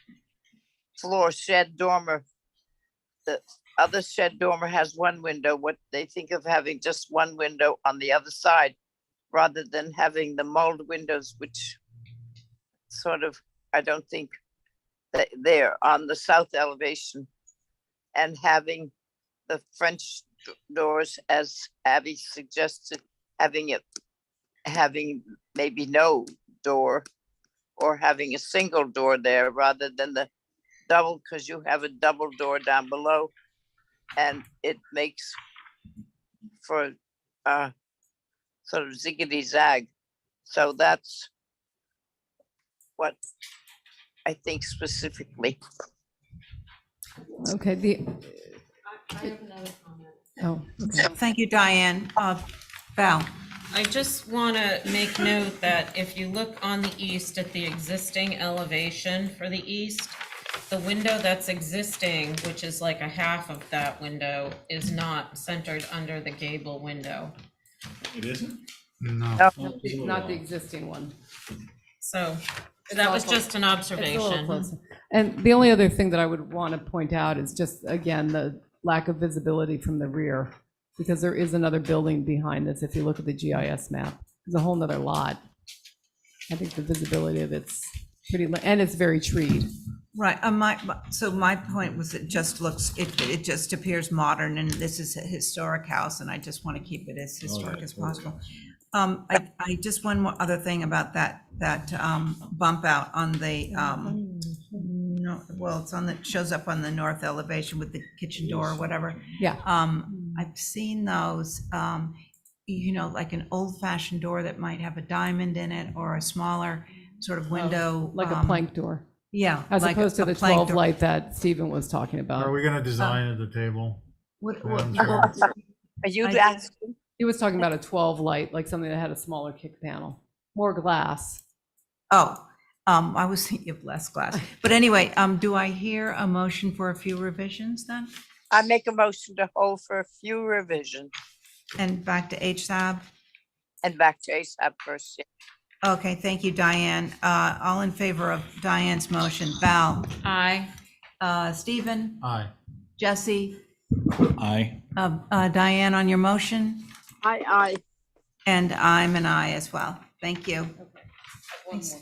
floor shed dormer, the other shed dormer has one window, what they think of having just one window on the other side, rather than having the mold windows, which sort of, I don't think that they're on the south elevation, and having the French doors, as Abby suggested, having maybe no door, or having a single door there rather than the double, because you have a double door down below, and it makes for sort of ziggity zag. So that's what I think specifically. Okay, oh, okay. Thank you, Diane. Val? I just want to make note that if you look on the east at the existing elevation for the east, the window that's existing, which is like a half of that window, is not centered under the gable window. It isn't? No. Not the existing one. So that was just an It's a little observation. closer. And the only other thing that I would want to point out is just, again, the lack of visibility from the rear, because there is another building behind this. If you look at the GIS map, there's a whole nother lot. I think the visibility of it's pretty, and it's very treed. Right, so my point was, it just looks, it just appears modern, and this is a historic house, and I just want to keep it as historic as possible. I just, one more other thing about that bump out on the, no, well, it's on the, shows up on the north elevation with the kitchen door or whatever. Yeah. I've seen those, like an old fashioned door that might have a diamond in it, or a smaller sort of window. Like a plank door, Yeah. as like opposed to a the plank 12 door. light that Stephen was talking about. Are we gonna design at the table? What- Madam what- Chair? Are you I- asking? He was talking about a 12 light, like something that had a smaller kick panel, more glass. Oh, I was thinking of less glass. But anyway, do I hear a motion for a few revisions then? I make a motion to hold for a few revisions And back to HSAB? and back to ASAP first. Yeah. Okay, thank you, Diane. All in favor of Diane's motion? Val? Aye. Stephen? Aye. Jesse? Aye. Diane on your motion? Aye. And I'm an aye as well. Thank you. Thanks.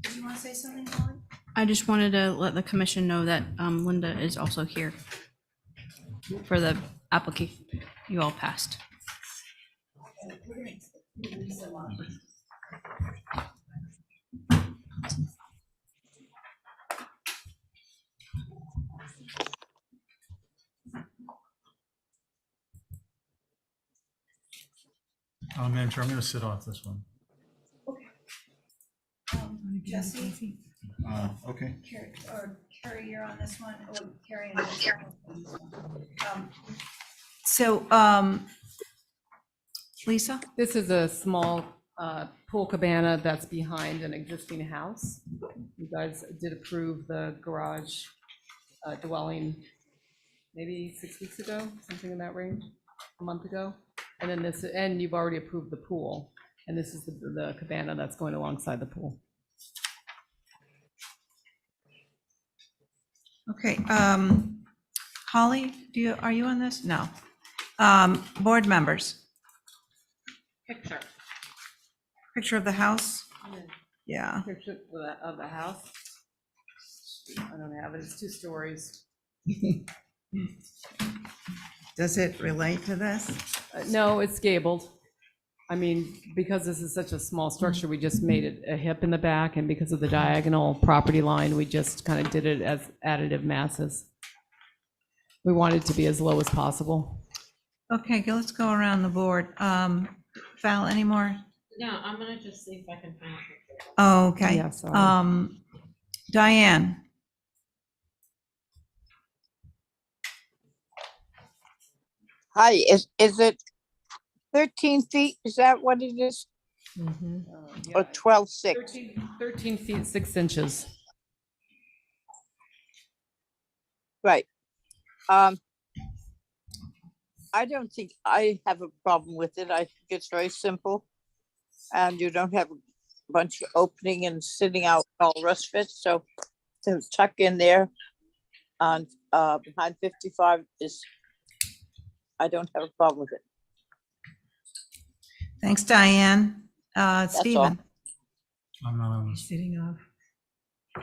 Do you want to say something, Holly? I just wanted to let the commission know that Linda is also here for the application you all passed. Madam Chair, I'm gonna sit off this one. Jesse? Okay. Carrie, you're on this one, or Carrie and So, Lisa? This is a small pool cabana that's behind an existing house. You guys did approve the garage dwelling maybe 6 weeks ago, something in that range, a month ago. And then this, and you've already approved the pool. And this is the cabana that's going alongside the pool. Okay, Holly, are you on this? No. Board members, Picture. picture of the house? Yeah. Picture of the house. I don't have it, it's 2 stories. Does it relate to this? No, it's gabled. I mean, because this is such a small structure, we just made it a hip in the back, and because of the diagonal property line, we just kind of did it as additive masses. We wanted to be as low as possible. Okay, let's go around the board. Val, any more? No, I'm gonna just see if I can find it. Oh, okay. Yeah, sorry. Diane? Hi, is it 13 feet? Is that what it is? Or 12.6? 13 feet, 6 inches. Right. I don't think I have a problem with it. I think it's very simple. And you don't have a bunch of opening and sitting out and all the rest of it. So to tuck in there on behind 55 is, I don't have a problem with it. Thanks, Diane. all. Stephen? I'm not on this. Sitting off.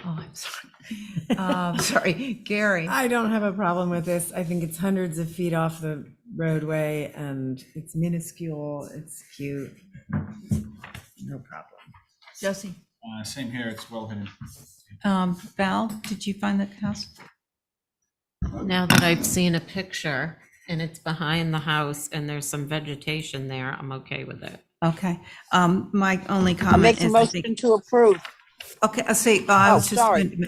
Oh, I'm sorry. Sorry, Gary? I don't have a problem with this. I think it's hundreds of feet off the roadway and it's minuscule, it's cute. No problem. Josie? Same here, it's well hidden. Val, did you find the house? Now that I've seen a picture and it's behind the house and there's some vegetation there, I'm okay with it. Okay. My only I'll comment make a is. I think- motion to approve. Okay, I'll say, I Oh, was just, sorry.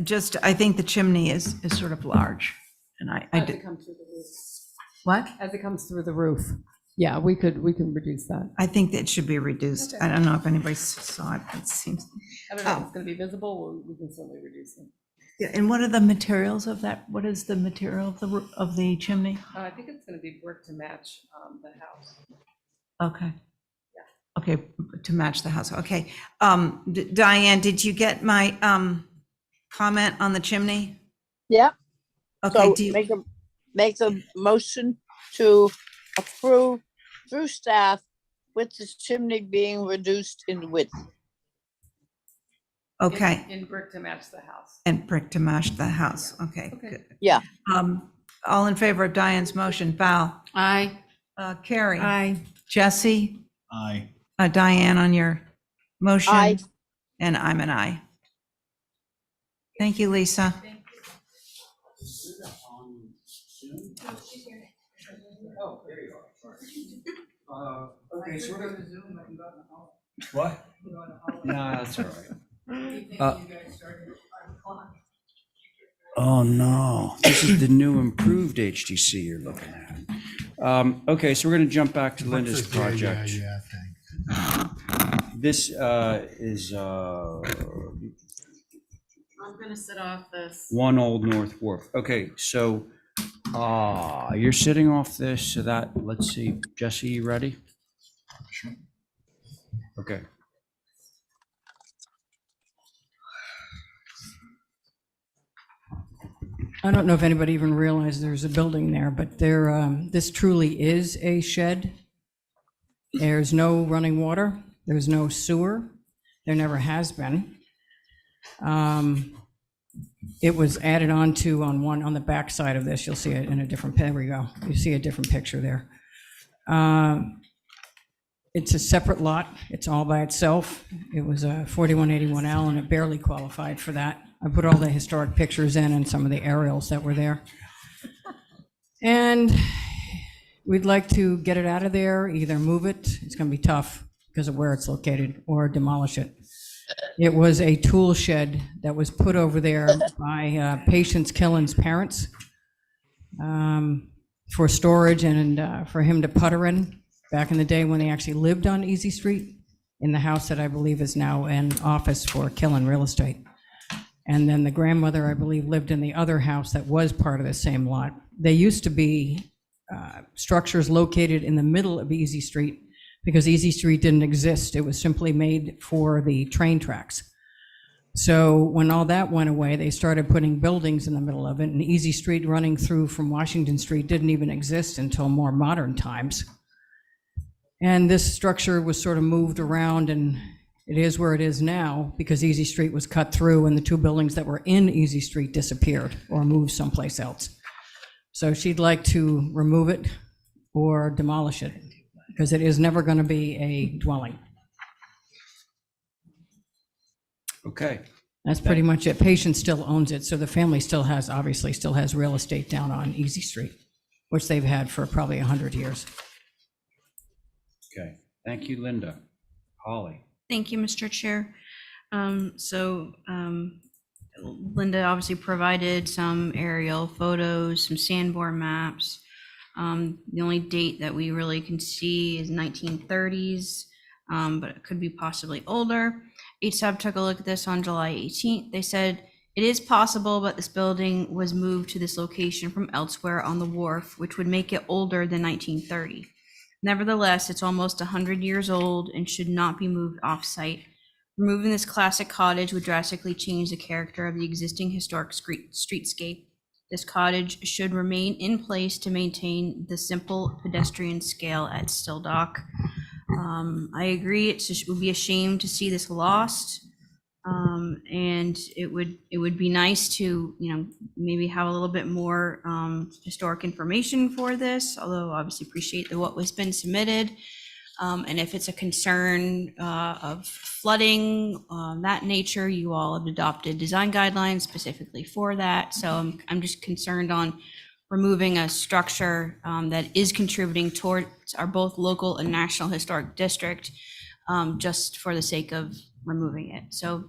just, I think the chimney is sort of large, and I As did, it comes through the roof. what? As it comes through the roof. Yeah, we can reduce that. I think that it should be reduced. I don't know if anybody saw it, but it seems. I don't know if it's going to be visible, we can certainly reduce it. Yeah, and what are the materials of that? What is the material of the chimney? I think it's going to be brick to match the house. Okay. Okay, to match the house, okay. Diane, did you get my comment on the chimney? Yeah. Okay, So do you, make a motion to approve through staff with the chimney being reduced in width. okay, In brick to match the house. and brick to match the house, okay, Okay. good. Yeah. All in favor of Diane's motion, Val? Aye. Carrie? Aye. Jesse? Aye. Diane on your motion? Aye. And I'm an aye. Thank you, Lisa. Okay, so we're gonna Zoom. What? No, that's all right. Oh, no, this is the new improved HTC you're looking at. Okay, so we're gonna jump back to Linda's project. Yeah, thanks. This is I'm gonna sit off this. 1 Old North Wharf. Okay, so you're sitting off this, so that, let's see, Jesse, you ready? Okay. I don't know if anybody even realized there's a building there, but this truly is a shed. There's no running water, there's no sewer, there never has been. It was added on the back side of this, you'll see it in a different, there we go, you see a different picture there. It's a separate lot, it's all by itself. It was a 4181L and it barely qualified for that. I put all the historic pictures in and some of the aerials that were there. And we'd like to get it out of there, either move it, it's gonna be tough because of where it's located, or demolish it. It was a tool shed that was put over there by Patience Killen's parents for storage and for him to putter in back in the day when they actually lived on Easy Street in the house that I believe is now an office for Killen Real Estate. And then the grandmother, I believe, lived in the other house that was part of the same lot. They used to be structures located in the middle of Easy Street because Easy Street didn't exist. It was simply made for the train tracks. So when all that went away, they started putting buildings in the middle of it, and Easy Street running through from Washington Street didn't even exist until more modern times. And this structure was sort of moved around, and it is where it is now because Easy Street was cut through and the two buildings that were in Easy Street disappeared or moved someplace else. So she'd like to remove it or demolish it because it is never going to be a dwelling. Okay, That's pretty much it. Patience still owns it, so the family still has, obviously, still has real estate down on Easy Street, which they've had for probably 100 years. okay. Thank you, Linda. Holly? Thank you, Mr. Chair. Linda obviously provided some aerial photos, some Sanborn maps. The only date that we really can see is 1930s, but it could be possibly older. HSAB took a look at this on July 18th. They said it is possible, but this building was moved to this location from elsewhere on the wharf, which would make it older than 1930. Nevertheless, it's almost 100 years old and should not be moved off-site. Removing this classic cottage would drastically change the character of the existing historic streetscape. This cottage should remain in place to maintain the simple pedestrian scale at Still Dock. I agree, it would be a shame to see this lost. And it would be nice to, maybe have a little bit more historic information for this, although obviously appreciate what was been submitted. And if it's a concern of flooding, that nature, you all have adopted design guidelines specifically for that. So I'm just concerned on removing a structure that is contributing towards our both local and national historic district, just for the sake of removing it. So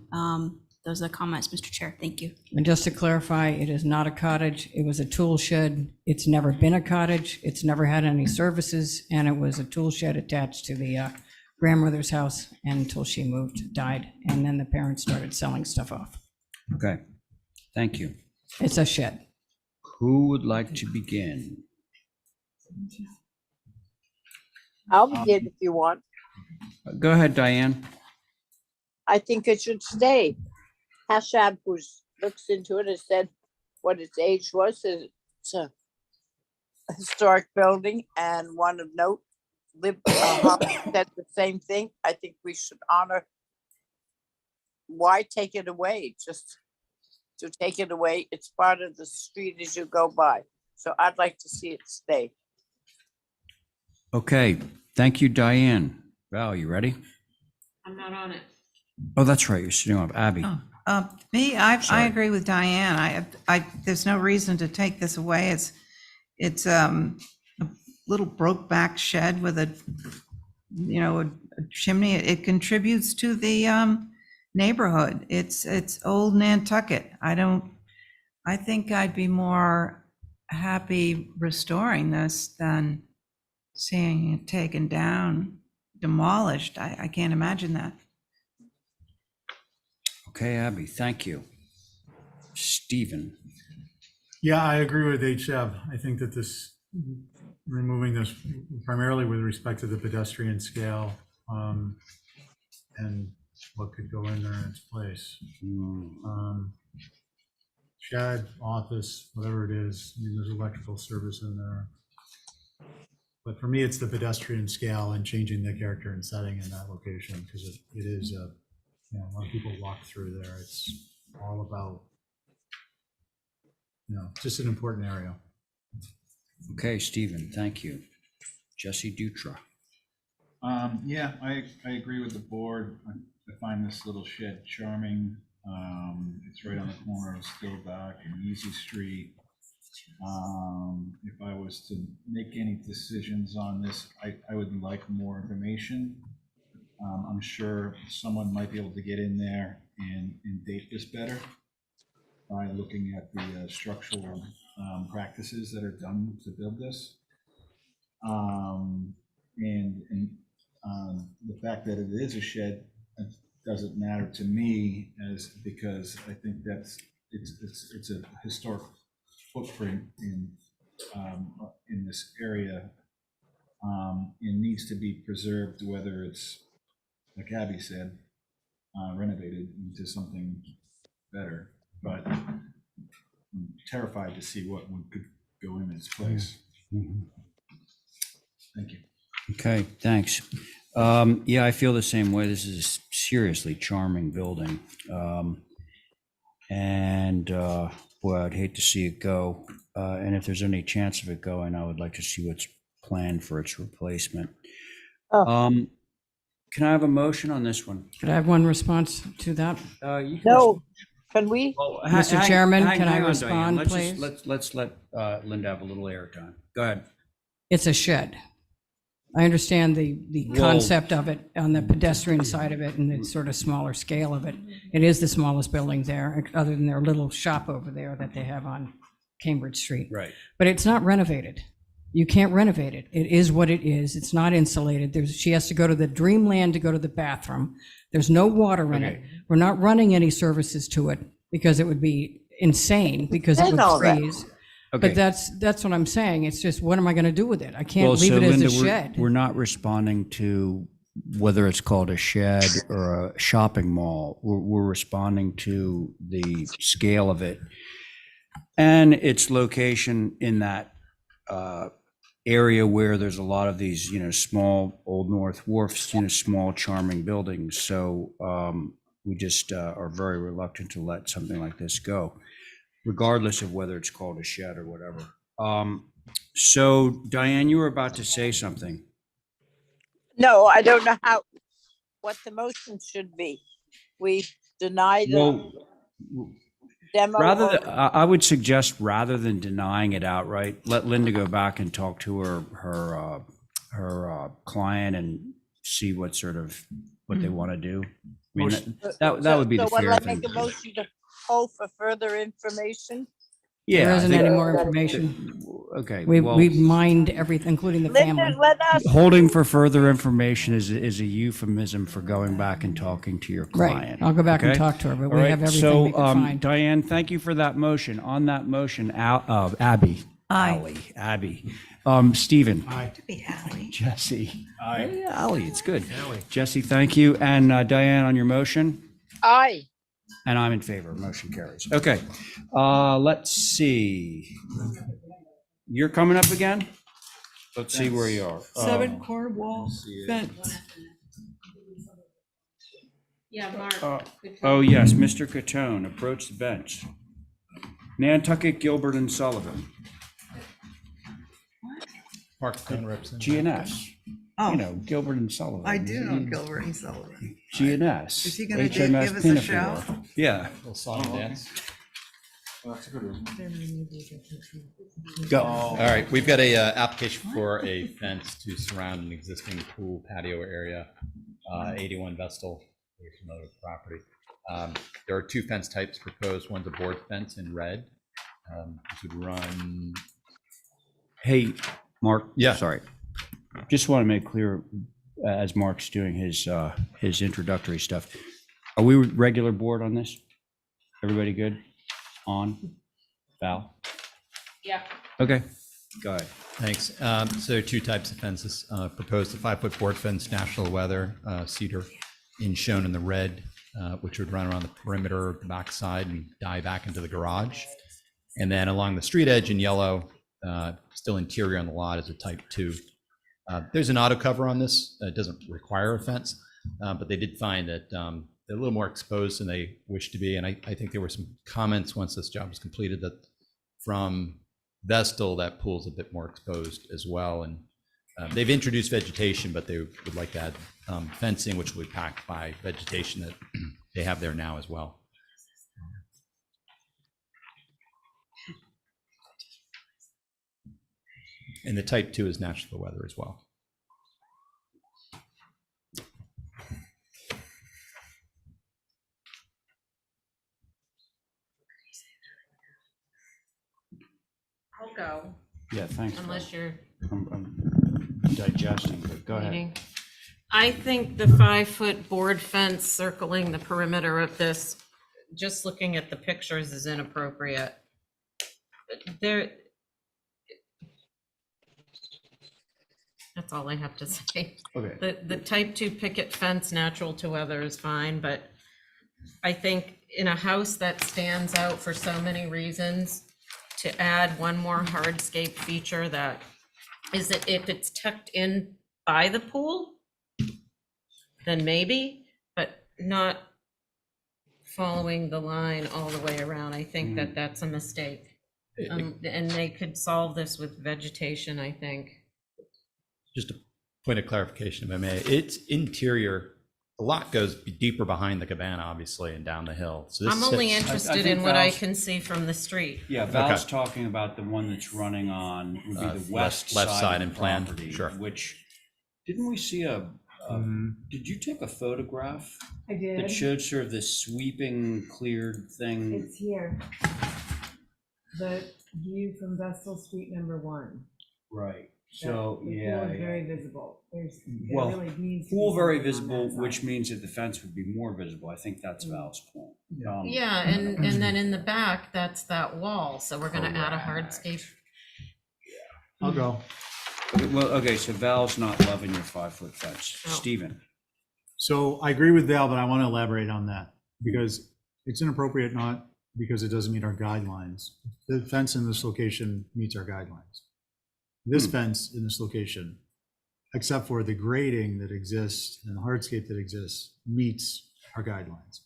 those are the comments, Mr. Chair. Thank you. And just to clarify, it is not a cottage. It was a tool shed. It's never been a cottage. It's never had any services, and it was a tool shed attached to the grandmother's house until she moved, died, and then the parents started selling stuff off. Okay, thank you. It's a shed. Who would like to begin? I'll begin if you want. Go ahead, Diane. I think it should stay. Hashab, who looks into it, has said what its age was. It's a historic building and one of note. Holly said the same thing. I think we should honor. Why take it away? Just to take it away. It's part of the street as you go by. So I'd like to see it stay. Okay, thank you, Diane. Val, you ready? I'm not on it. Oh, that's right, you're sitting up. Abby? I Sorry. agree with Diane. There's no reason to take this away. It's a little broke back shed with a chimney. It contributes to the neighborhood. It's old Nantucket. I think I'd be more happy restoring this than seeing it taken down, demolished. I can't imagine that. Okay, Abby, thank you. Stephen? Yeah, I agree with HF. I think that removing this primarily with respect to the pedestrian scale, and what could go in there in its place. Shed, office, whatever it is, there's electrical service in there. But for me, it's the pedestrian scale and changing the character and setting in that location, because it is when people walk through there, it's all about, just an important area. Okay, Stephen, thank you. Jesse Dutra? Yeah, I agree with the board. I find this little shed charming. It's right on the corner of Still Dock and Easy Street. If I was to make any decisions on this, I would like more information. I'm sure someone might be able to get in there and date this better by looking at the structural practices that are done to build this. The fact that it is a shed doesn't matter to me, because I think it's a historic footprint in this area. It needs to be preserved, whether it's, like Abby said, renovated into something better, but I'm terrified to see what could go in its place. Thank you. Okay, thanks. Yeah, I feel the same way. This is a seriously charming building. And boy, I'd hate to see it go. And if there's any chance of it going, I would like to see what's planned for its replacement. Oh. Can I have a motion on this one? Could I have one response to that? You can No, can we? Well, Mr. Chairman, can I hang on, respond, Diane. please? Let's let Linda have a little airtime. Go ahead. It's a shed. I understand the Well- concept of it on the pedestrian side of it and the sort of smaller scale of it. It is the smallest building there, other than their little shop over there that they have on Cambridge Street. Right. But it's not renovated. You can't renovate it. It is what it is. It's not insulated. She has to go to the Dreamland to go to the bathroom. There's no water in it. Okay. We're not running any services to it because it would be insane, because it I know would that. freeze. Okay. But that's what I'm saying. It's just, what am I going to do with it? I can't Well, leave so it as Linda, a shed. we're not responding to whether it's called a shed or a shopping mall. We're responding to the scale of it and its location in that area where there's a lot of these, small Old North Wharfs, small charming buildings. So we just are very reluctant to let something like this go, regardless of whether it's called a shed or whatever. So Diane, you were about to say something. No, I don't know what the motion should be. We deny the Well, demo. I would suggest, rather than denying it outright, let Linda go back and talk to her client and see what they want to do. I mean, that would be the So what, fair I thing. make a motion to hold for further information? Yeah, There I isn't think- any more information. Okay, well, We've mined everything, including the Linda, family. let us, holding for further information is a euphemism for going back and talking to your Right. client. I'll go back and okay? talk to her, but All we right, have everything we could so, find. Diane, thank you for that motion. On that motion, Abby. Aye. Abby. Stephen. Be Ally. Jesse. Hey, Ally, it's good. Jesse, thank you. And Diane, on your motion? aye. And I'm in favor. Motion carries. Okay. Let's see. You're coming up again? Let's see where you are. 7-car wall fence. Yeah, Mark. Oh, yes, Mr. Catone, approach the bench. Nantucket, Gilbert, and Sullivan. Mark Stone represents. GNS. Oh, Gilbert and Sullivan. I do know Gilbert and Sullivan. GNS. Is he gonna HMS give us a Pinafore. show? Yeah. Little song and dance. That's a good one. Go. All right, we've got a application for a fence to surround an existing pool patio area, 81 Vestal, another property. There are two fence types proposed. One's a board fence in red. This would run. Hey, Mark. Yeah. Sorry. Just want to make clear, as Mark's doing his introductory stuff, are we regular board on this? Everybody good? On? Val? Yeah. Okay, go ahead. Thanks. So there are two types of fences. Proposed a 5-foot board fence, national weather, cedar, shown in the red, which would run around the perimeter, the backside, and die back into the garage. And then along the street edge in yellow, still interior on the lot, is a type 2. There's an auto cover on this. It doesn't require a fence, but they did find that they're a little more exposed than they wish to be. And I think there were some comments once this job was completed that from Vestal, that pool's a bit more exposed as well. And they've introduced vegetation, but they would like to add fencing, which will be packed by vegetation that they have there now as well. And the type 2 is natural weather as well. I'll go, Yeah, thanks. unless you're I'm digesting, but go ahead. meeting. I think the 5-foot board fence circling the perimeter of this, just looking at the pictures, is inappropriate. There. That's all I have to say. Okay. The type 2 picket fence, natural to weather, is fine, but I think in a house that stands out for so many reasons, to add one more hardscape feature that is that if it's tucked in by the pool, then maybe, but not following the line all the way around. I think that that's a mistake. And they could solve this with vegetation, I think. Just a point of clarification, if I may, it's interior. A lot goes deeper behind the cabana, obviously, and down the hill. So this I'm only sits- interested think in what I Val's- can see from the street. Yeah, Val's talking about the one that's running on, would be the west left side side of and the planned, property, sure. which, didn't we see did you take a photograph I that did. showed sort of this sweeping cleared thing? It's here. The view from Vestal Street #1. Right, so, The pool yeah, is very visible. There Well, really needs to be pool very something on visible, that which side. means that the fence would be more visible. I think that's Val's point. Yeah, and then in the back, that's that wall, so we're gonna add a hardscape. I'll go. Okay, well, okay, so Val's not loving your 5-foot fence. No. Stephen? So I agree with Val, but I want to elaborate on that because it's inappropriate, not because it doesn't meet our guidelines. The fence in this location meets our guidelines. This fence in this location, except for the grading that exists and the hardscape that exists, meets our guidelines.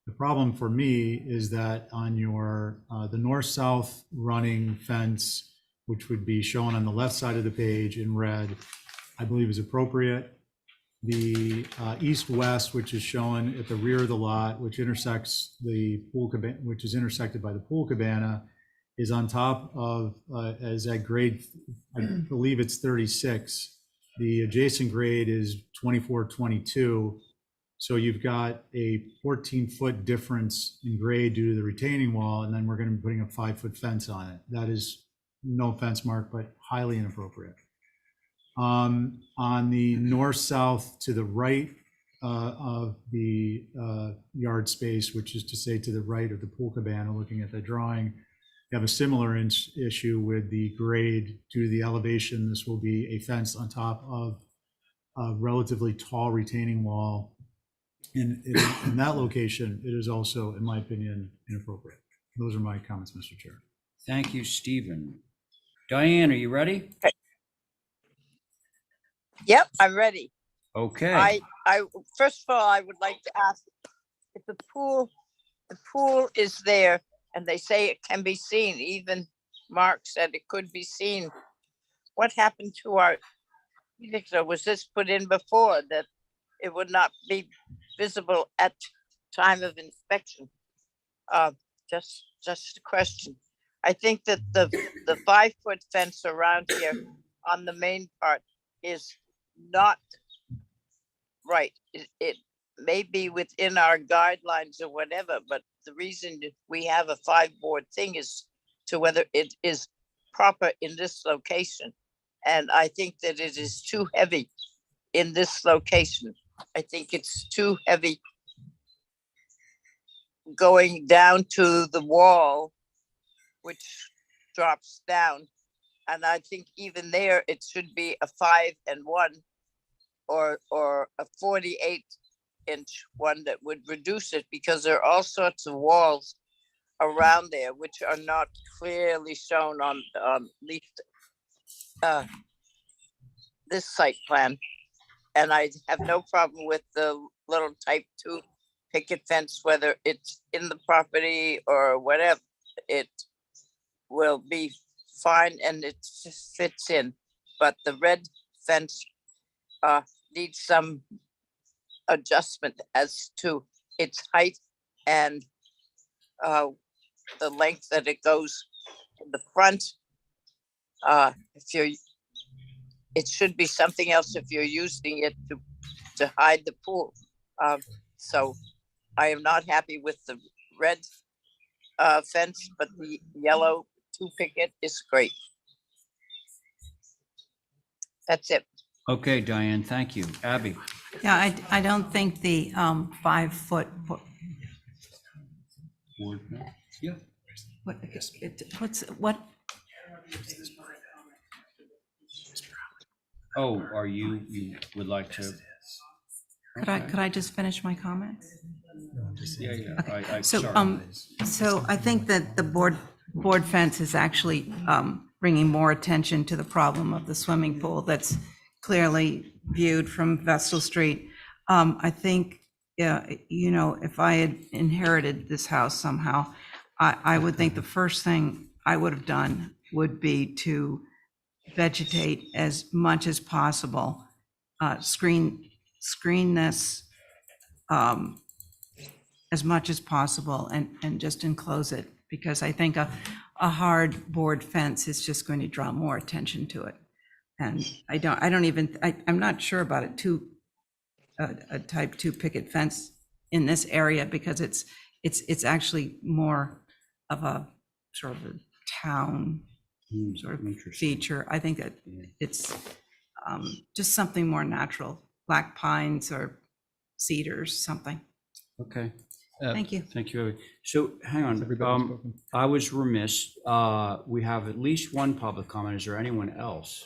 The problem for me is that on your, the north-south running fence, which would be shown on the left side of the page in red, I believe is appropriate. The east-west, which is shown at the rear of the lot, which intersects the pool cabana, which is intersected by the pool cabana, is on top of, as at grade, I believe it's 36. The adjacent grade is 24-22. So you've got a 14-foot difference in grade due to the retaining wall, and then we're going to be putting a 5-foot fence on it. That is, no offense, Mark, but highly inappropriate. On the north-south to the right of the yard space, which is to say to the right of the pool cabana, looking at the drawing, you have a similar issue with the grade due to the elevation. This will be a fence on top of a relatively tall retaining wall. In that location, it is also, in my opinion, inappropriate. Those are my comments, Mr. Chair. Thank you, Stephen. Diane, are you ready? Yep, I'm ready. Okay. I first of all, I would like to ask if the pool is there and they say it can be seen, even Mark said it could be seen. What happened to our, was this put in before that it would not be visible at time of inspection? Just a question. I think that the 5-foot fence around here on the main part is not right. It may be within our guidelines or whatever, but the reason that we have a 5-board thing is to whether it is proper in this location. And I think that it is too heavy in this location. I think it's too heavy going down to the wall, which drops down. And I think even there, it should be a 5 and 1 or a 48-inch one that would reduce it, because there are all sorts of walls around there which are not clearly shown on at least this site plan. And I have no problem with the little type 2 picket fence, whether it's in the property or whatever. It will be fine and it just fits in. But the red fence needs some adjustment as to its height and the length that it goes in the front. It should be something else if you're using it to hide the pool. So I am not happy with the red fence, but the yellow 2 picket is great. That's it. Okay, Diane, thank you. Abby? Yeah, I don't think the 5-foot, Yeah. what, Oh, are you would like to? could I just finish my comments? So I think that the board fence is actually bringing more attention to the problem of the swimming pool that's clearly viewed from Vestal Street. I think, you know, if I had inherited this house somehow, I would think the first thing I would have done would be to vegetate as much as possible, screen this as much as possible and just enclose it, because I think a hard board fence is just going to draw more attention to it. And I'm not sure about a type 2 picket fence in this area, because it's actually more of a sort of a town sort of feature. I think that it's just something more natural, black pines or cedars, something. Okay, Thank you. thank you. So hang on, I was remiss. We have at least one public comment. Is there anyone else?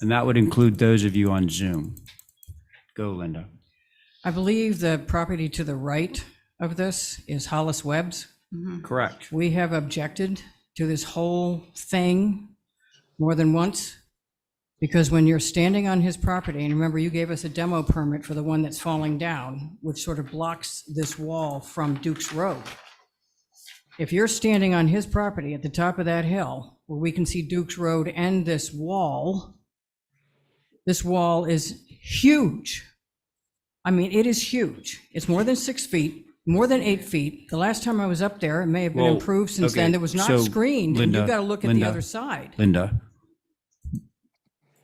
And that would include those of you on Zoom. Go, Linda. I believe the property to the right of this is Hollis Webb's. Correct. We have objected to this whole thing more than once, because when you're standing on his property, and remember, you gave us a demo permit for the one that's falling down, which sort of blocks this wall from Duke's Road. If you're standing on his property at the top of that hill, where we can see Duke's Road and this wall is huge. I mean, it is huge. It's more than 6 feet, more than 8 feet. The last time I was up there, it may have been Well, improved since okay, then. It was not so, screened, and Linda, you've got to look at the Linda, other side. Linda,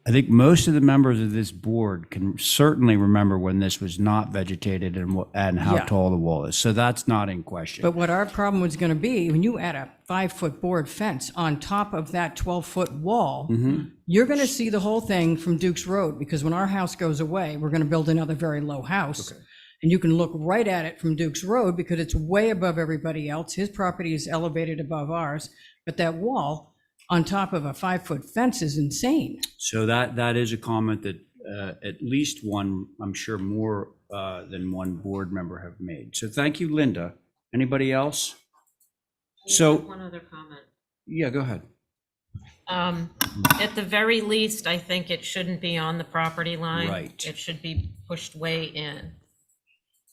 I think most of the members of this board can certainly remember when this was not vegetated and how Yeah. tall the wall is. So that's not in question. But what our problem was going to be, when you add a 5-foot board fence on top of that 12-foot wall, you're going to see the whole thing from Duke's Road, because when our house goes away, we're going to build another very low house. And you can look right at it from Duke's Road, because it's way above everybody else. His property is elevated above ours, but that wall on top of a 5-foot fence is insane. So that is a comment that at least one, I'm sure more than one board member have made. So thank you, Linda. Anybody else? So, One other comment. yeah, go ahead. At the very least, I think it shouldn't be on the property line. Right. It should be pushed way in.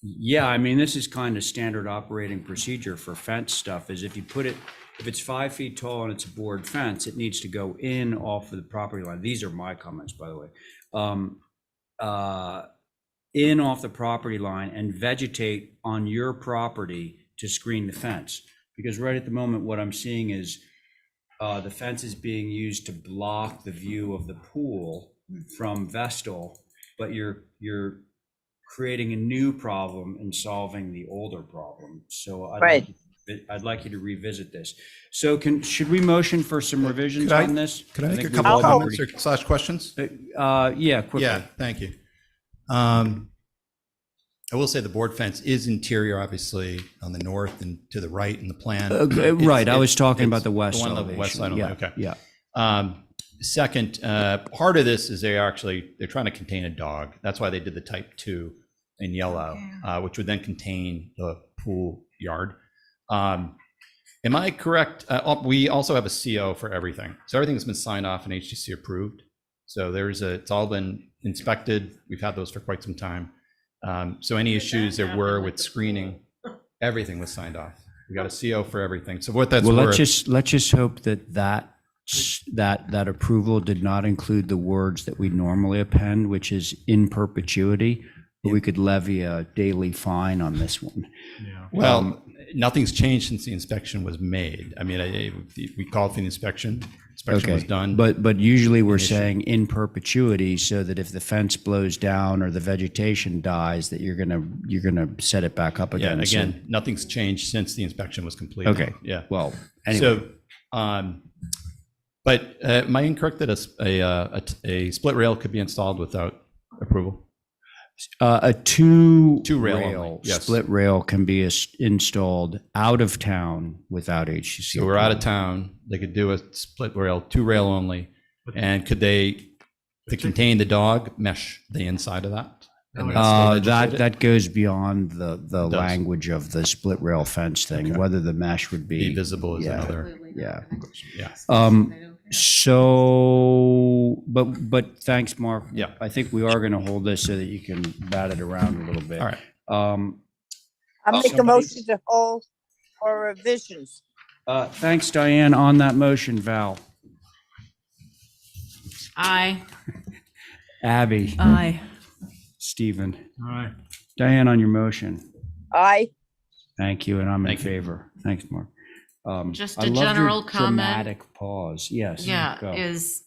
Yeah, I mean, this is kind of standard operating procedure for fence stuff, is if you put it, if it's 5 feet tall and it's a board fence, it needs to go in off of the property line. These are my comments, by the way. In off the property line and vegetate on your property to screen the fence. Because right at the moment, what I'm seeing is the fence is being used to block the view of the pool from Vestal, but you're creating a new problem and solving the older problem. So I'd like you to revisit this. So should we motion for some revisions Could I- on this? Could I make a think couple we've all comments or / questions? Yeah, quickly. Yeah, thank you. I will say the board fence is interior, obviously, on the north and to the right in the plan. Right, I was talking about it's the west one on the elevation. west side only, Yeah, okay. Yeah. Second, part of this is they're trying to contain a dog. That's why they did the type 2 in yellow, which would then contain the pool yard. Am I correct? We also have a CO for everything. So everything's been signed off and HTC approved. So it's all been inspected. We've had those for quite some time. So any issues there were with screening, everything was signed off. We got a CO for everything. So what that's Well, worth. let's just hope that approval did not include the words that we normally append, which is in perpetuity. We could levy a daily fine on this one. Yeah. Well, nothing's changed since the inspection was made. I mean, we called for the inspection. Inspection was done. But usually we're saying in perpetuity, so that if the fence blows down or the vegetation dies, that you're gonna set it back up again. Yeah, So- again, nothing's changed since the inspection was completed. Okay. Yeah. Well, anyway. So, but am I incorrect that a split rail could be installed without approval? A two rail rail only, yes. split rail can be installed out of town without HCC. So we're out of town. They could do a split rail, 2 rail only. And could they, to contain the dog, mesh the inside of that? And that's the legislative- That goes beyond the does. language of the split rail fence thing, Okay. whether the mesh would Be visible is yeah, another, Yeah. yeah. So, but thanks, Mark. Yeah. I think we are going to hold this so that you can bat it around a little bit. All right. I'll make a Somebody- motion to hold for revisions. Thanks, Diane. On that motion, Val, Aye. Abby, Aye. Stephen, All right. Diane on your motion. Aye. Thank you, and I'm in Thank you. favor. Thanks, Mark. Just I a loved your general comment. Dramatic pause. Yes. Yeah, go. is,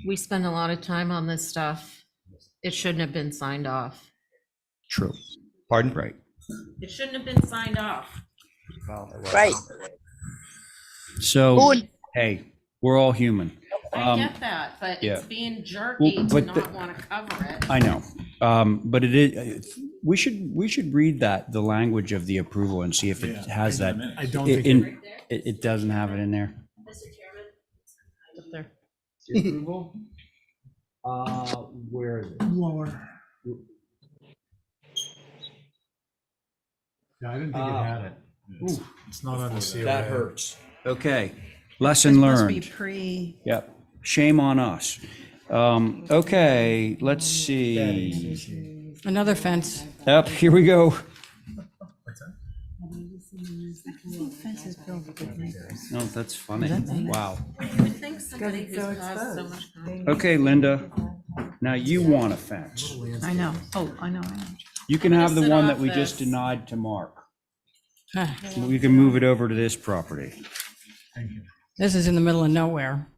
we spend a lot of time on this stuff. It shouldn't have been signed off. True. Pardon? Right. It shouldn't have been signed off. Right. So, Who- hey, we're all human. I get that, but yeah. it's being jerky Well, to but not want to cover it. I know, but it is, we should read the language of the approval and see if it Yeah, has that. I don't It, think it doesn't have it in there. Mr. Chairman? Up there. The approval? Where is it? Lower. Yeah, I didn't think it had it. It's not on the COA. That hurts. Okay, lesson This must be learned. pre, Yep, shame on us. Okay, let's see. Another fence. Up, here we go. fence is built with good neighbors. No, that's funny. Wow. You would think somebody who's caused so much harm. Okay, Linda, now you want a fence. I know. Oh, I know. You can have the sit one off that we just this. denied to Mark. Huh. We can move it over to this property, This is in the middle of nowhere,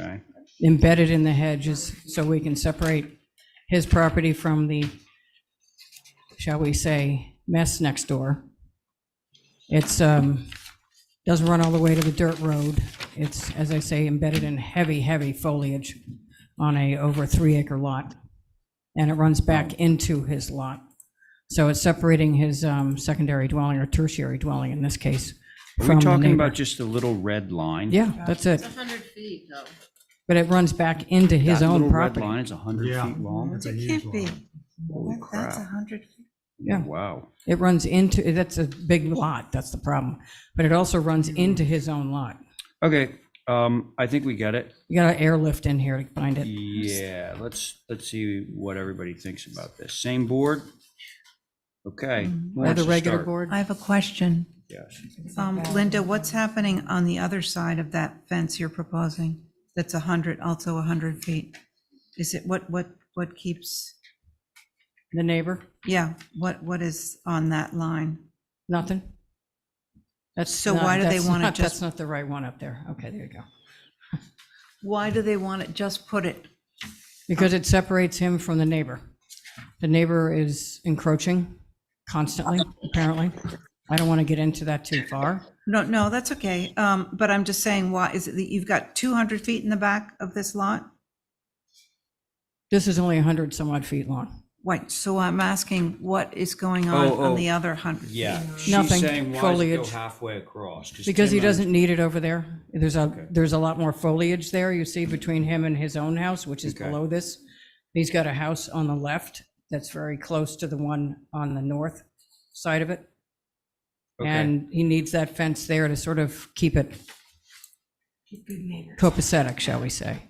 okay? embedded in the hedges, so we can separate his property from the, shall we say, mess next door. It's, doesn't run all the way to the dirt road. It's, as I say, embedded in heavy, heavy foliage on a over 3-acre lot. And it runs back into his lot. So it's separating his secondary dwelling, or tertiary dwelling in this case, Are from we the talking neighbor. about just a little red line? Yeah, that's it. It's 100 feet though. But it runs back into his That own little red property. line is 100 Yeah. feet long? It's a It huge can't be. one. Holy That's crap. 100. Yeah. Wow. It runs into, that's a big lot, that's the problem. But it also runs into his own lot. Okay, I think we get it. You got an airlift in here to find it. Yeah, let's see what everybody thinks about this. Same board? Okay. who Or wants the to regular start? board. I have a question. Yes. Linda, what's happening on the other side of that fence you're proposing? That's 100, also 100 feet? Is it, what keeps, The neighbor, yeah, what is on that line? nothing. That's So not- why do they that's wanna not- just- That's not the right one up there. Okay, there you go. Why do they want to just put it? Because it separates him from the neighbor. The neighbor is encroaching constantly, apparently. I don't want to get into that too far. No, that's okay. But I'm just saying, why is it that you've got 200 feet in the back of this lot? This is only 100 some odd feet long. Wait, so I'm asking what is going on Oh, the other 100? Yeah, she's Nothing, saying why does it go foliage. halfway across? Because he Tim doesn't need it over there. There's a lot more foliage there, you see, between him and his own house, which is Okay. below this. He's got a house on the left that's very close to the one on the north side of it. Okay. And he needs that fence there to sort of keep it copacetic, shall we say.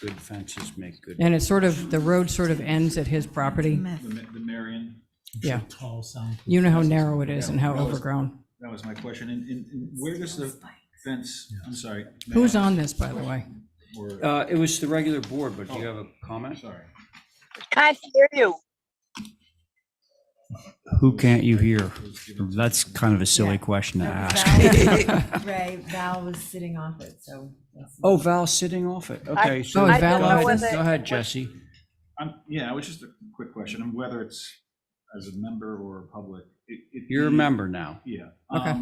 Good fences make good. And it's sort of, the road sort of ends at his property. The Marion, Yeah. Tall sound. You know how narrow it is and how overgrown. that was my question. And where does the fence, I'm sorry. Who's on this, by the way? Or, It was the regular board, but do you have a comment? sorry. Can't hear you. Who can't you hear? That's kind of a silly question to ask. Right, Val was sitting off it, so. Oh, Val's sitting off it. Okay, so Oh, go is Val on ahead, this? go ahead, Jesse. Yeah, it was just a quick question, and whether it's as a member or public. You're a member now. Yeah. Okay.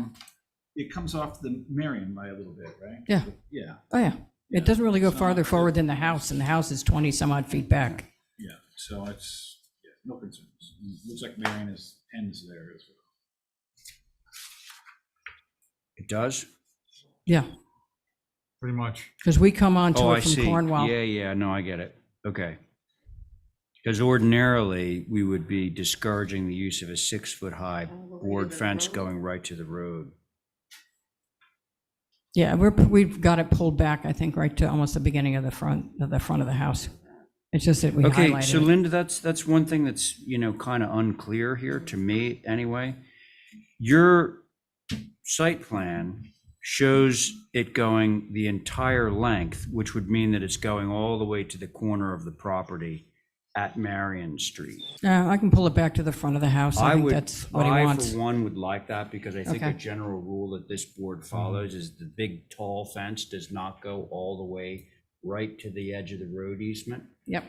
It comes off the Marion by a little bit, right? Yeah. Yeah, Oh, yeah. It doesn't really go farther forward than the house, and the house is 20 some odd feet back. yeah. So it's, yeah, no concerns. Looks like Marion ends there as well. It does? Yeah. pretty much. Because we come onto Oh, I it from see. Cornwall. Yeah, no, I get it. Okay. Because ordinarily, we would be discouraging the use of a 6-foot-high board fence going right to the road. Yeah, we've got it pulled back, I think, right to almost the beginning of the front of the house. It's just that we Okay, highlighted so it. Linda, that's one thing that's, kind of unclear here to me anyway. Your site plan shows it going the entire length, which would mean that it's going all the way to the corner of the property at Marion Street. I can pull it back to the front of the house. I think that's what he wants. I, for one, would like that because I think a Okay. general rule that this board follows is the big tall fence does not go all the way right to the edge of the road easement. Yep.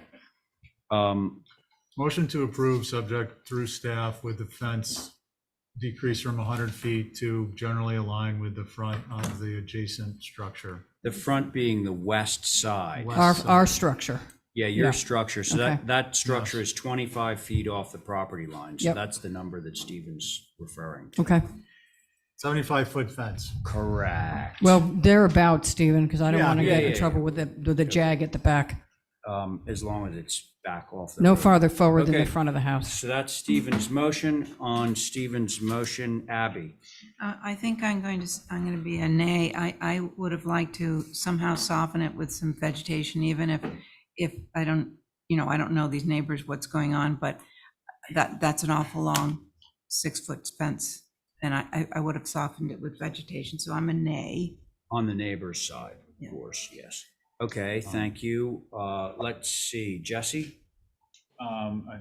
Motion to approve, subject through staff with the fence decrease from 100 feet to generally align with the front of the adjacent structure. The front being the west side. West Our side. structure. Yeah, your Yeah. structure. So Okay. that structure is 25 feet off the property line. So Yep. that's the number that Stephen's referring to. Okay. 75-foot fence. Correct. Well, thereabouts, Stephen, because I don't want to Yeah, get yeah, in trouble with the jag at the back. As long as it's back off the No road. farther forward than the Okay. front of the house. So that's Stephen's motion. On Stephen's motion, Abby. I think I'm going to be a nay. I would have liked to somehow soften it with some vegetation, even if I don't, I don't know these neighbors, what's going on, but that's an awful long 6-foot fence. And I would have softened it with vegetation, so I'm a nay. On the neighbor's side, Yeah. of course, yes. Okay, thank you. Let's see, Jesse?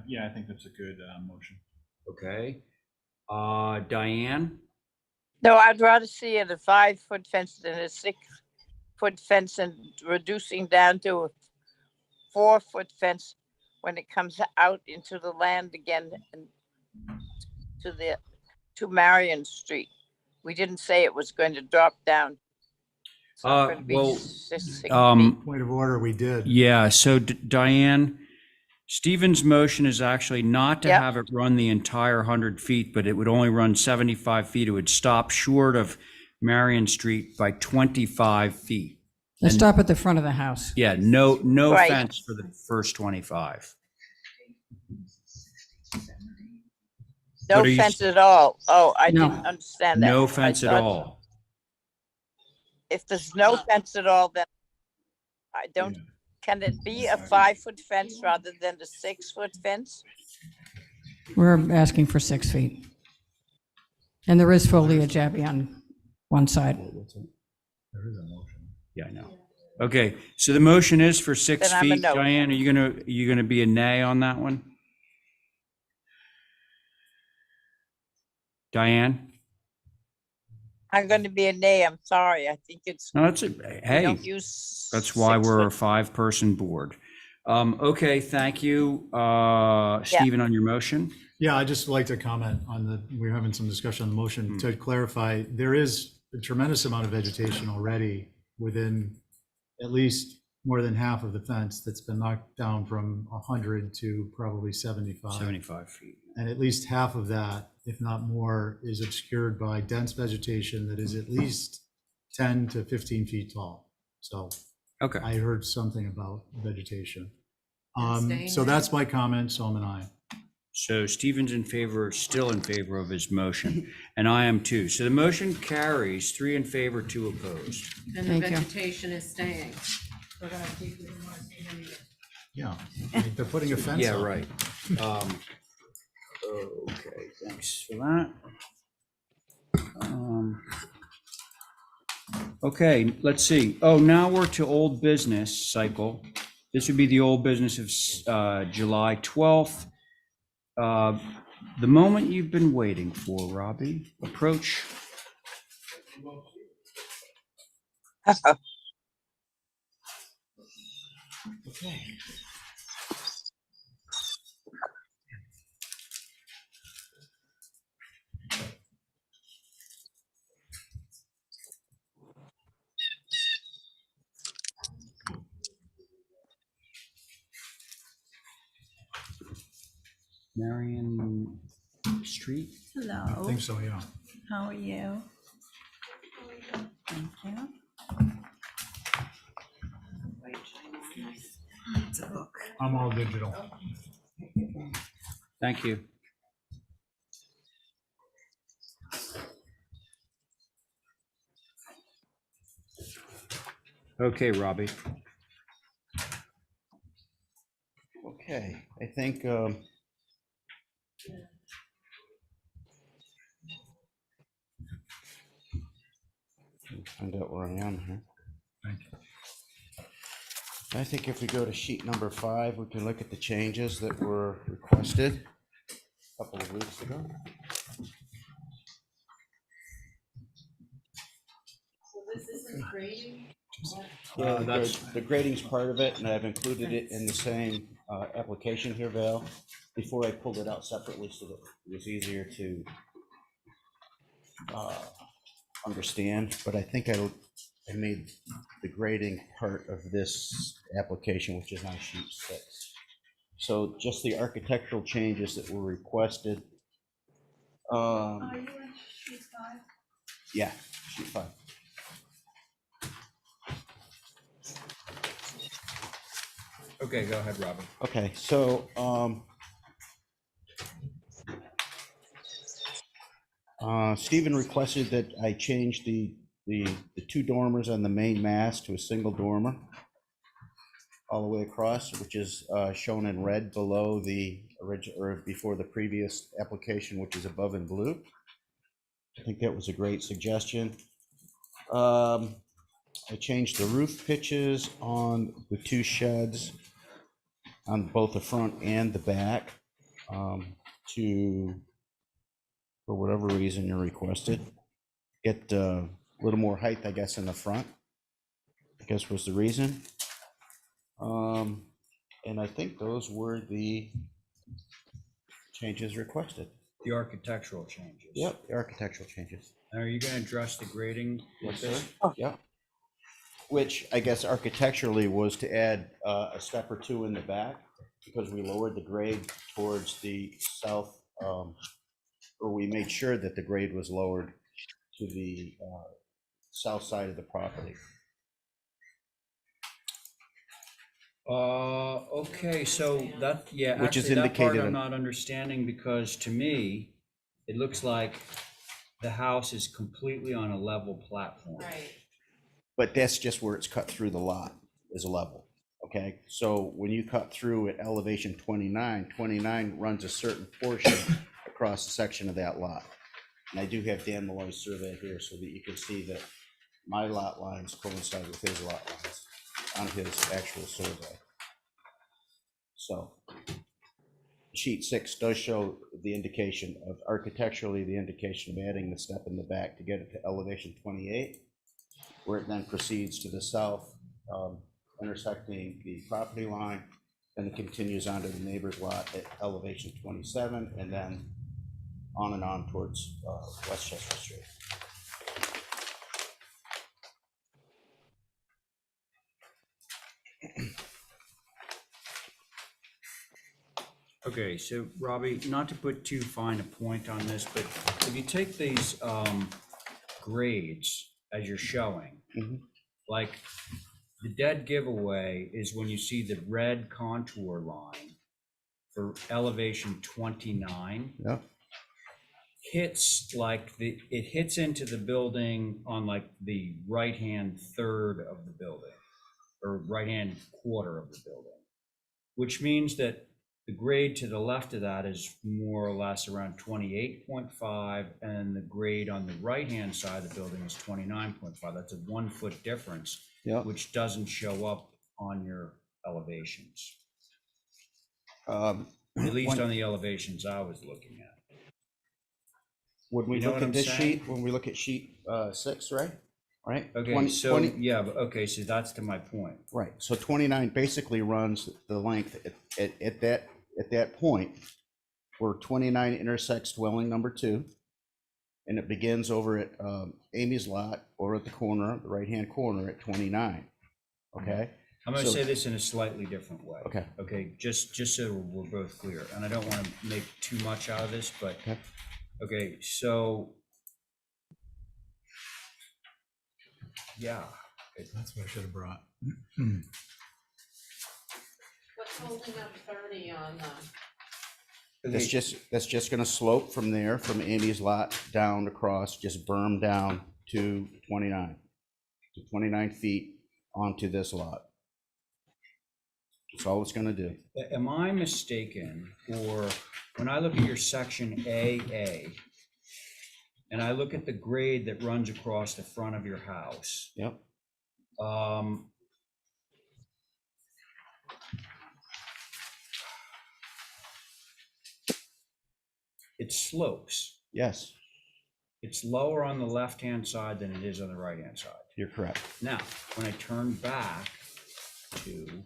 Yeah, I think that's a good motion. Okay. Diane? No, I'd rather see it a 5-foot fence than a 6-foot fence and reducing down to a 4-foot fence when it comes out into the land again and to Marion Street. We didn't say it was going to drop down. It's not going to be Well, 6 feet. Point of order, we did. Yeah, so Diane, Stephen's motion is actually not to Yep. have it run the entire 100 feet, but it would only run 75 feet. It would stop short of Marion Street by 25 feet. Let's And- stop at the front of the house. Yeah, no Right. fence for the first 25. No What are you- fence at all. Oh, I No. didn't understand that. No I fence at thought all. If there's no fence at all, then I don't, can it be a 5-foot fence rather than the 6-foot fence? We're asking for 6 feet. And there is foliage, Abby, on one side. There is a motion. Yeah, I know. Okay, so the motion is for 6 Then I'm a feet. no. Diane, are you gonna be a nay on that one? Diane? I'm going to be a nay. I'm sorry. I think it's, No, that's we hey, don't use. that's why we're a 6 foot. 5-person board. Okay, thank you. Stephen, on your motion? Yeah, I'd just like to comment on we're having some discussion on the motion. To clarify, there is a tremendous amount of vegetation already within at least more than half of the fence that's been knocked down from 100 to probably 75. 75 feet. And at least half of that, if not more, is obscured by dense vegetation that is at least 10 to 15 feet tall. So Okay. I heard something about vegetation. staying So there. that's my comment, so I'm an aye. So Stephen's still in favor of his motion, and I am too. So the motion carries 3 in favor, 2 opposed. And the Thank you. vegetation is staying. We're gonna keep it. Yeah, they're putting a fence Yeah, up. right. Okay, thanks for that. Okay, let's see. Oh, now we're to old business cycle. This would be the old business of July 12th. The moment you've been waiting for, Robbie. Approach. Okay. Marion Street? I Hello, think so, yeah. how are you? Thank you. What's it look? I'm all digital. Thank you. Okay, Robbie. Okay, I think, find out where I am here. Thank you. I think if we go to sheet number 5, we can look at the changes that were requested a couple of weeks ago. Yeah, the grading's part of it, and I've included it in the same application here, Val, before I pulled it out separately so that it was easier to understand, but I think I made the grading part of this application, which is on sheet 6. So just the architectural changes that were requested. Yeah, sheet 5. Okay, go ahead, Robbie. Okay, so Stephen requested that I change the 2 dormers on the main mast to a single dormer all the way across, which is shown in red below the original, or before the previous application, which is above in blue. I think that was a great suggestion. I changed the roof pitches on the 2 sheds on both the front and the back to, for whatever reason you requested, get a little more height, I guess, in the front, I guess was the reason. And I think those were the changes requested. The architectural changes. Yep, the architectural changes. Are you going to address the grading with this? Yeah. Which I guess architecturally was to add a step or 2 in the back, because we lowered the grade towards the south, or we made sure that the grade was lowered to the south side of the property. Okay, so that, yeah, Which is actually, that part indicated I'm in- not understanding, because to me, it looks like the house is completely on a level platform. Right. But that's just where it's cut through the lot, is a level, okay? So when you cut through at elevation 29, 29 runs a certain portion across a section of that lot. And I do have Dan Malloy's survey here so that you can see that my lot lines coincide with his lot lines on his actual survey. So sheet 6 does show the indication of architecturally, the indication of adding the step in the back to get it to elevation 28, where it then proceeds to the south, intersecting the property line, and it continues onto the neighbor's lot at elevation 27, and then on towards Westchester Street. Okay, so Robbie, not to put too fine a point on this, but if you take these grades as you're showing, Mhm. like the dead giveaway is when you see the red contour line for elevation 29 Yeah. hits like it hits into the building on like the right-hand third of the building, or right-hand quarter of the building, which means that the grade to the left of that is more or less around 28.5, and the grade on the right-hand side of the building is 29.5. That's a 1 foot difference, Yeah. which doesn't show up on your elevations, Um, at least when- on the elevations I was looking at. When we You know look what at I'm this saying? sheet, when we look at sheet 6, right? Right? Okay, 20 so, 20 yeah, but okay, so that's to my point. Right, so 29 basically runs the length at that point where 29 intersects dwelling number 2, and it begins over at Amy's lot, or at the corner, the right-hand corner at 29, okay? I'm gonna So- say this in a slightly different way. Okay. Okay, just so we're both clear, and I don't want to make too much out of this, but, Okay. okay, so. Yeah, That's what I should have brought. holding up 30 on the? That's just gonna slope from there, from Amy's lot down across, just berm down to 29. To 29 feet onto this lot. That's all it's gonna do. Am I mistaken, or when I look at your section AA, and I look at the grade that runs across the front of your house, Yep. it slopes. Yes, It's lower on the left-hand side than it is on the right-hand side. you're correct. Now, when I turn back to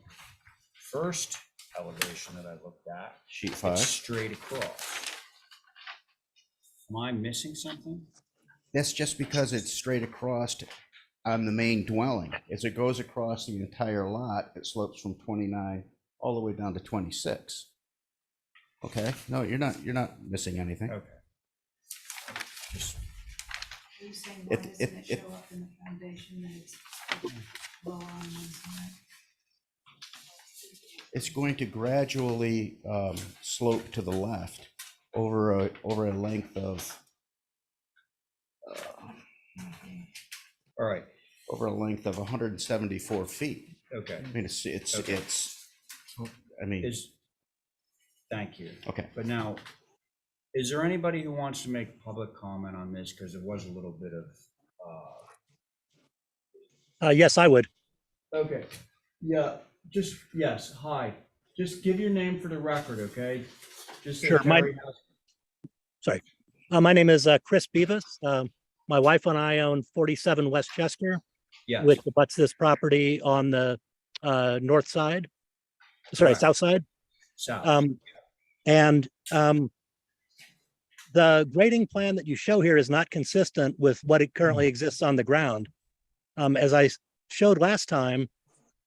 first elevation that I looked at, Sheet it's 5. straight across. Am I missing something? That's just because it's straight across on the main dwelling. As it goes across the entire lot, it slopes from 29 all the way down to 26. Okay, no, you're not missing anything. Okay. Just, Are you saying It- why doesn't it- it it- show up in the foundation that it's lower on one side? It's going to gradually slope to the left over a length of all right, over a length of 174 feet. okay. I mean, it's Okay. I mean, Thank you. okay. But now, is there anybody who wants to make public comment on this? Because there was a little bit of, Yes, I would. okay, yeah, just, yes, hi. Just give your name for the record, okay? Just say Sure, Terry House- My name is Chris Beavis. My wife and I own 47 West Chester, Yes, which abuts this property on the north side. Sorry, Correct. south side. south. And the grading plan that you show here is not consistent with what it currently exists on the ground. As I showed last time,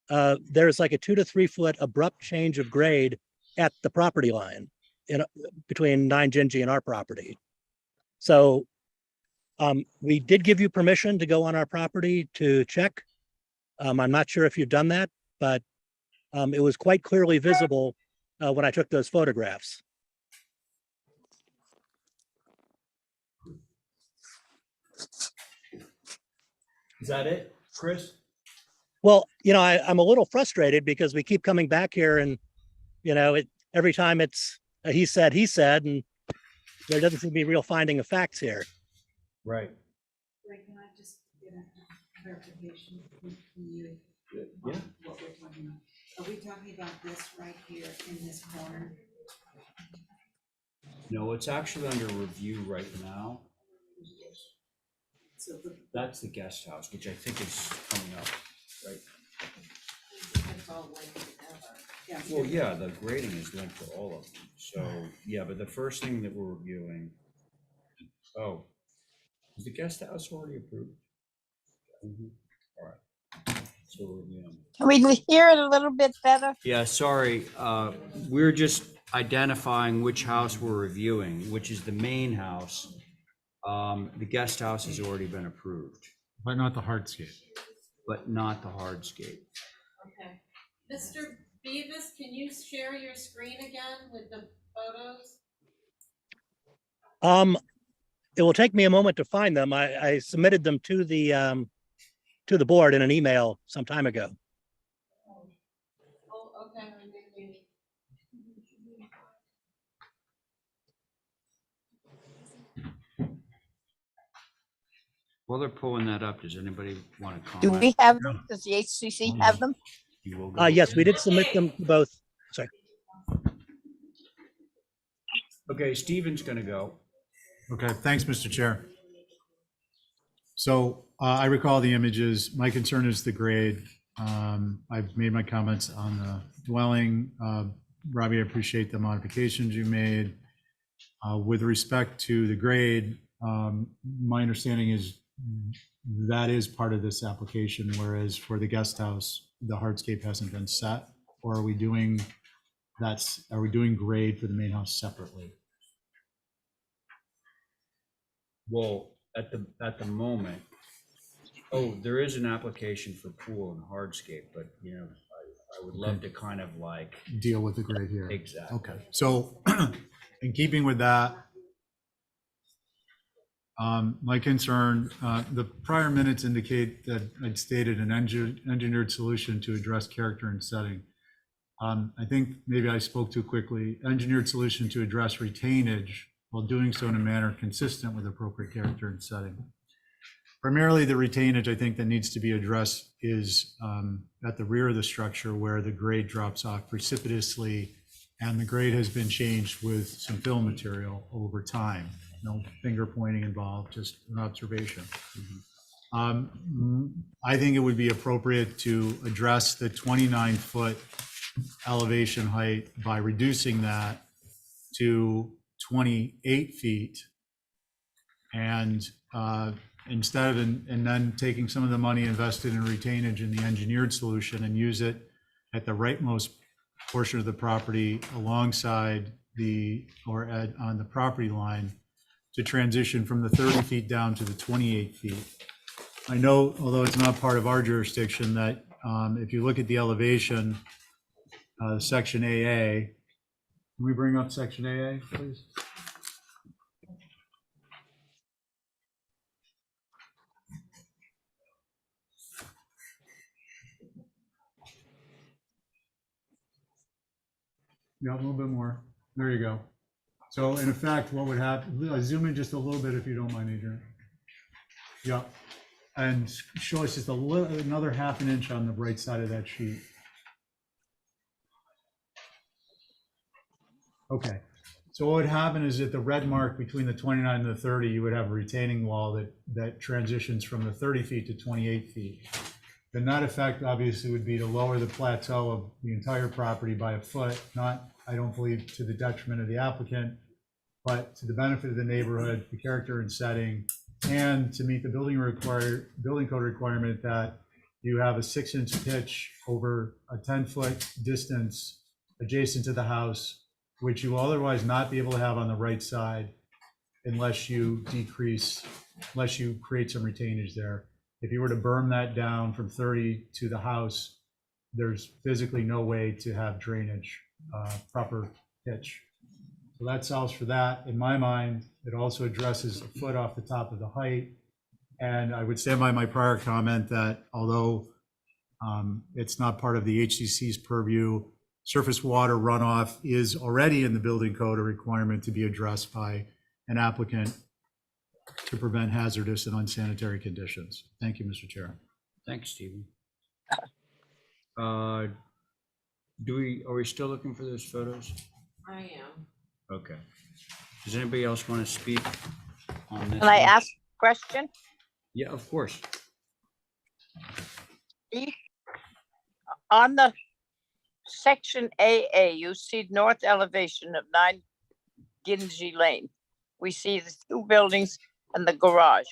there's like a 2 to 3 foot abrupt change of grade at the property line between 9 Gingy and our property. So we did give you permission to go on our property to check. I'm not sure if you've done that, but it was quite clearly visible when I took those photographs. Is that it, Chris? Well, I'm a little frustrated because we keep coming back here and, every time it's he said, and there doesn't seem to be real finding of facts here. Right. Wait, can I just get a clarification from you? Yeah. What we're talking about? Are we talking about this right here in this corner? No, it's actually under review right now. So the, That's the guest house, which I think is coming up, right? it's all linked together. Yeah. Well, yeah, the grading is linked to all of them. So, yeah, but the first thing that we're reviewing, oh, is the guest house already approved? All right. So we're reviewing. Can we hear it a little bit better? Yeah, sorry, we're just identifying which house we're reviewing, which is the main house. The guest house has already been approved, But not the hardscape. but not the hardscape. Okay. Mr. Beavis, can you share your screen again with the photos? It will take me a moment to find them. I submitted them to the board in an email some time ago. Oh, okay. While they're pulling that up, does anybody want to Do comment? we have them? Does the HCC have them? You will go. Yes, we did submit them to both. Sorry. Okay, Stephen's gonna go. Okay, thanks, Mr. Chair. So I recall the images. My concern is the grade. I've made my comments on the dwelling. Robbie, I appreciate the modifications you made. With respect to the grade, my understanding is that is part of this application, whereas for the guest house, the hardscape hasn't been set. Or are we doing grade for the main house separately? Well, at the moment, there is an application for pool and hardscape, but I would love to kind of like, Deal with the grade here. exactly. Okay, so in keeping with that, my concern, the prior minutes indicate that I'd stated an engineered solution to address character and setting. I think maybe I spoke too quickly. Engineered solution to address retainage while doing so in a manner consistent with appropriate character and setting. Primarily, the retainage I think that needs to be addressed is at the rear of the structure where the grade drops off precipitously, and the grade has been changed with some fill material over time. No finger pointing involved, just an observation. I think it would be appropriate to address the 29-foot elevation height by reducing that to 28 feet. And instead of, and then taking some of the money invested in retainage in the engineered solution and use it at the rightmost portion of the property alongside the, or on the property line to transition from the 30 feet down to the 28 feet. I know, although it's not part of our jurisdiction, that if you look at the elevation, section AA, can we bring up section AA, please? Yeah, a little bit more. There you go. So in effect, what would happen, zoom in just a little bit if you don't mind, Adrian. Yeah, and show us just a little, another half an inch on the right side of that sheet. Okay, so what would happen is at the red mark between the 29 and the 30, you would have a retaining wall that transitions from the 30 feet to 28 feet. The net effect obviously would be to lower the plateau of the entire property by a foot, not, I don't believe, to the detriment of the applicant, but to the benefit of the neighborhood, the character and setting, and to meet the building code requirement that you have a 6-inch pitch over a 10-foot distance adjacent to the house, which you will otherwise not be able to have on the right side unless you unless you create some retainage there. If you were to berm that down from 30 to the house, there's physically no way to have drainage, proper pitch. So that solves for that. In my mind, it also addresses a foot off the top of the height. And I would stand by my prior comment that although it's not part of the HCC's purview, surface water runoff is already in the building code a requirement to be addressed by an applicant to prevent hazardous and unsanitary conditions. Thank you, Mr. Chair. Thanks, Stephen. Are we still looking for those photos? I am. Okay. Does anybody else want to speak on this? Can I one? ask a question? Yeah, of course. On the section AA, you see north elevation of 9 Ginsey Lane. We see the 2 buildings and the garage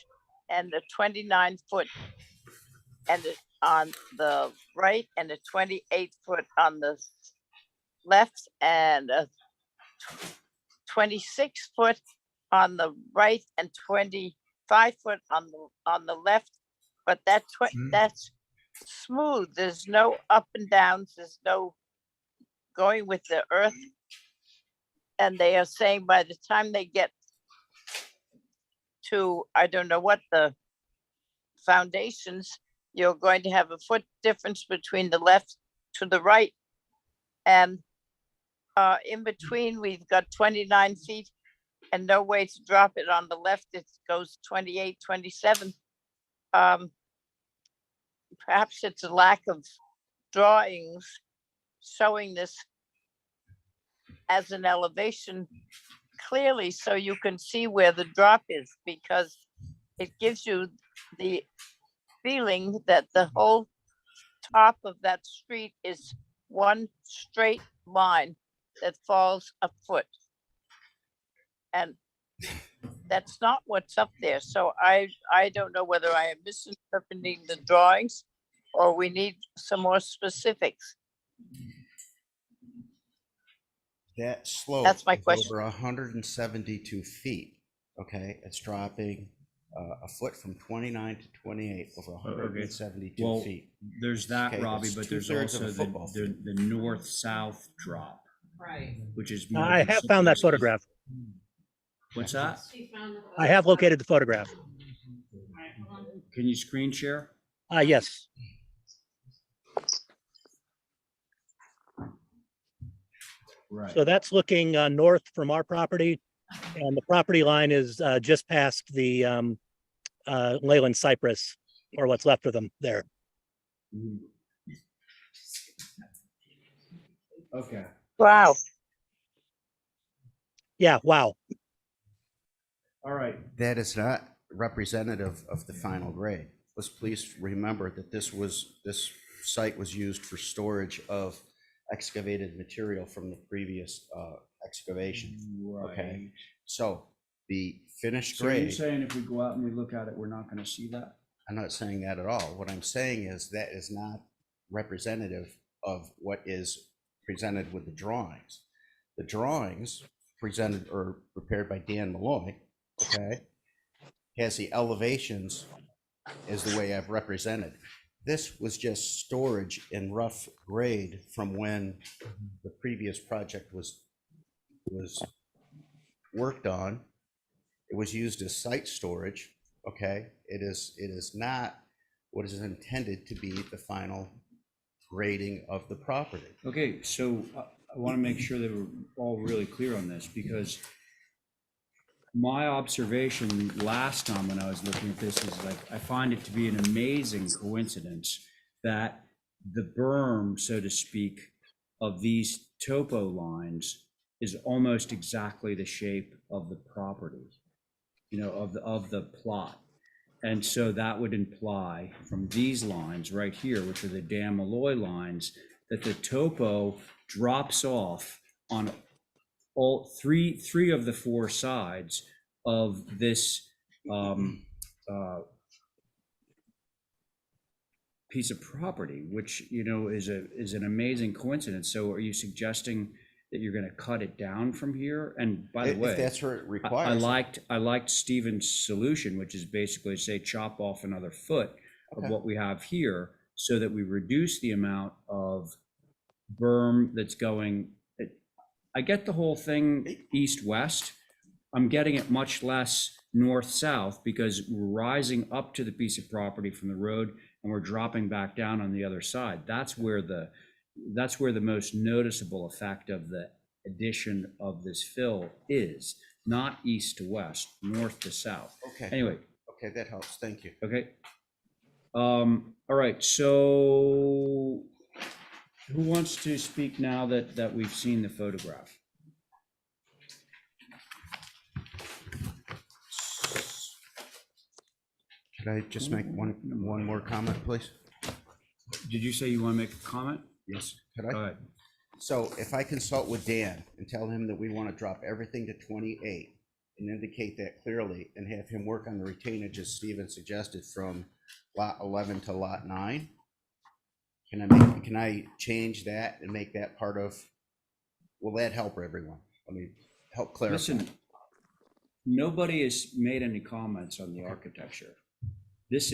and the 29-foot and on the right and the 28-foot on the left and a 26-foot on the right and 25-foot on the left. But that's smooth. There's no up and downs. There's no going with the earth. And they are saying by the time they get to, I don't know what the foundations, you're going to have a foot difference between the left to the right. And in between, we've got 29 feet and no way to drop it on the left. It goes 28, 27. Perhaps it's a lack of drawings showing this as an elevation clearly so you can see where the drop is, because it gives you the feeling that the whole top of that street is one straight line that falls a foot. And that's not what's up there. So I don't know whether I am misinterpreting the drawings or we need some more specifics. That slope That's my is question. over 172 feet. Okay, it's dropping a foot from 29 to 28 over 172 Well, feet. there's that, Okay, Robbie, that's but there's 2/3 of a also football the north-south drop, Right. which is more I have found that precipitous. photograph. What's that? I have located the photograph. Can you screen share? Yes. Right. So that's looking north from our property, and the property line is just past the Leyland cypress, or what's left of them there. Okay. Wow. Yeah, wow. All right. That is not representative of the final grade. Let's please remember that this site was used for storage of excavated material from the previous excavation. Okay, Right. so the finished So you're grade, saying if we go out and we look at it, we're not going to see that? I'm not saying that at all. What I'm saying is that is not representative of what is presented with the drawings. The drawings presented or prepared by Dan Malloy, okay, has the elevations as the way I've represented. This was just storage in rough grade from when the previous project was worked on. It was used as site storage, okay? It is not what is intended to be the final grading of the property. Okay, so I want to make sure that we're all really clear on this, because my observation last time when I was looking at this is like, I find it to be an amazing coincidence that the berm, so to speak, of these topo lines is almost exactly the shape of the property, you know, of the plot. And so that would imply from these lines right here, which are the Dan Malloy lines, that the topo drops off on all three of the four sides of this piece of property, which, you know, is an amazing coincidence. So are you suggesting that you're going to cut it down from here? And by the way, If that's what it I requires. liked Stephen's solution, which is basically say chop off another foot of Okay. what we have here, so that we reduce the amount of berm that's going. I get the whole thing east-west. I'm getting it much less north-south because we're rising up to the piece of property from the road and we're dropping back down on the other side. That's where the most noticeable effect of the addition of this fill is, not east to west, north to south. Okay. Anyway. Okay, that helps. Thank you. Okay. All right, so who wants to speak now that we've seen the photograph? Could I just make one more comment, please? Did you say you want to make a comment? Yes. Could Go I? ahead. So if I consult with Dan and tell him that we want to drop everything to 28 and indicate that clearly and have him work on the retainage as Stephen suggested from lot 11 to lot 9, can I change that and make that part of, will that help everyone? Let me help clarify. Listen, nobody has made any comments on the architecture. This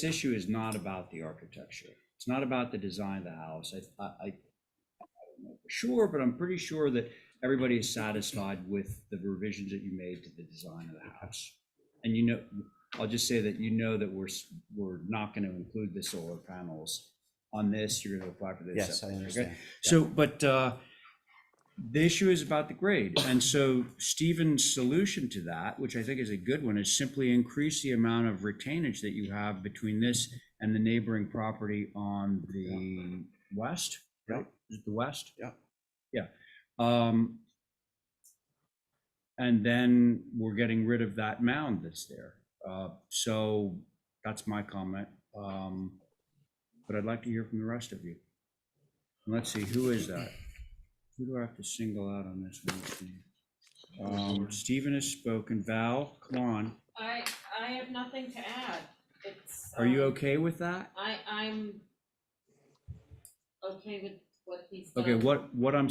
issue is not about the architecture. It's not about the design of the house. I don't know for sure, but I'm pretty sure that everybody is satisfied with the revisions that you made to the design of the house. And you know, I'll just say that you know that we're not going to include the solar panels on this. You're going to apply for this. Yes, I understand. Okay? So, but the issue is about the grade. And so Stephen's solution to that, which I think is a good one, is simply increase the amount of retainage that you have between this and the neighboring property on the west, right? Is it the west? Yeah. Yeah. And then we're getting rid of that mound that's there. So that's my comment. But I'd like to hear from the rest of you. Let's see, who is that? Who do I have to single out on this one? Stephen has spoken. Val, come on. I have nothing to add. It's. Are you okay with that? I'm okay with what he's done. Okay, what I'm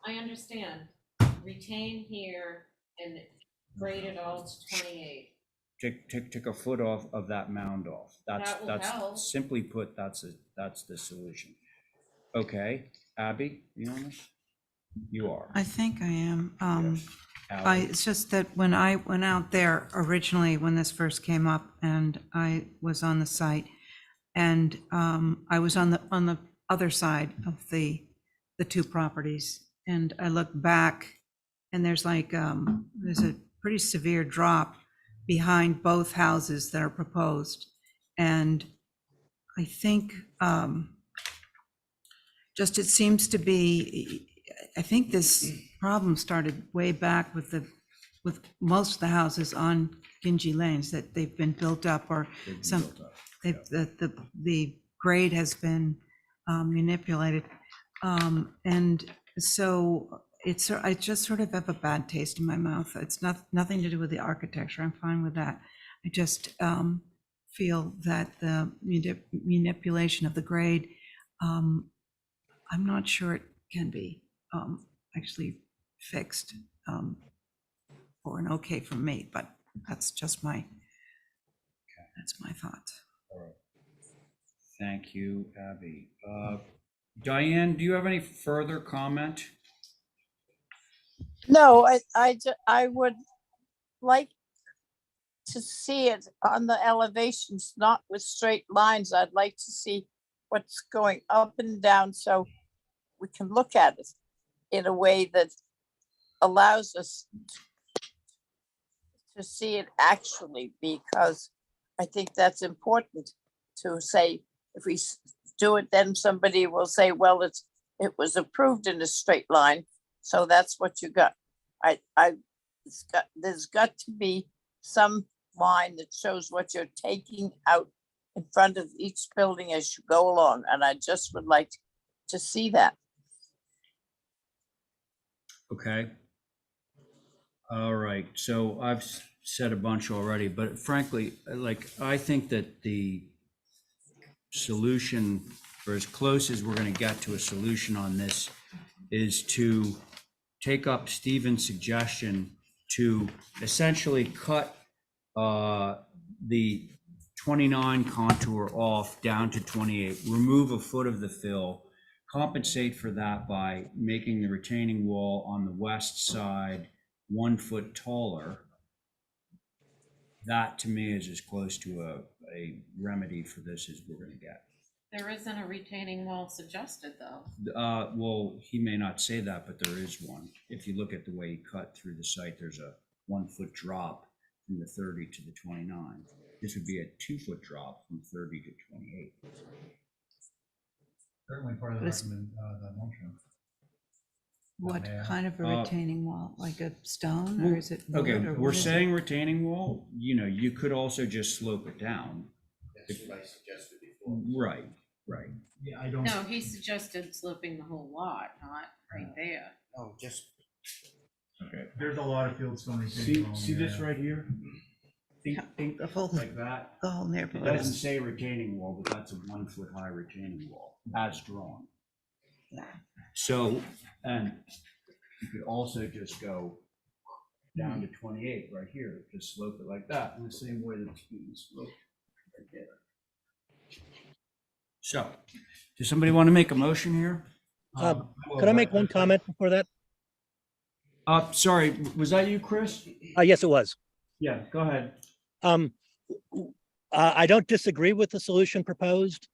I understand. Retain here and grade it all to 28. take a foot off of that mound off. That will help. Simply put, that's the solution. Okay, Abby, you on this? You are. I think I am. Ally? It's just that when I went out there originally, when this first came up, and I was on the site, and I was on the other side of the two properties, and I look back, and there's like there's a pretty severe drop behind both houses that are proposed, and I think just it seems to be. I think this problem started way back with most of the houses on Gingy Lanes, that they've been built up, or the grade has been manipulated. And so I just sort of have a bad taste in my mouth. It's nothing to do with the architecture. I'm fine with that. I just feel that the manipulation of the grade, I'm not sure it can be actually fixed for an okay from me, but that's just my thoughts. All right. Thank you, Abby. Diane, do you have any further comment? No, I would like to see it on the elevations, not with straight lines. I'd like to see what's going up and down so we can look at it in a way that allows us to see it actually, because I think that's important to say. If we do it, then somebody will say, well, it was approved in a straight line, so that's what you got. There's got to be some line that shows what you're taking out in front of each building as you go along, and I just would like to see that. Okay. All right, so I've said a bunch already, but frankly, like, I think that the solution, or as close as we're going to get to a solution on this, is to take up Stephen's suggestion to essentially cut the 29 contour off down to 28, remove a foot of the fill, compensate for that by making the retaining wall on the west side 1 foot taller. That to me is as close to a remedy for this as we're going to get. There isn't a retaining wall suggested, though. Well, he may not say that, but there is one. If you look at the way he cut through the site, there's a 1 foot drop from the 30 to the 29. This would be a 2 foot drop from 30 to 28. Certainly part of the motion. What Yeah. kind of a retaining wall? Like a stone, or is it? Okay, wood, or we're what is it? saying retaining wall, you could also just slope it down. That's what I suggested before. Right. Yeah, I don't. No, he suggested sloping the whole lot, not right there. No, just Okay. There's a lot of field stone. See this right here? Think The whole, like that. the whole It neighborhood. doesn't say retaining wall, but that's a 1 foot high retaining wall as drawn. So, and you could also just go down to 28 right here, just slope it like that in the same way that it's being sloped right there. So, does somebody want to make a motion here? Could I make one comment before that? Sorry, was that you, Chris? Yes, it was. Yeah, go ahead. I don't disagree with the solution proposed,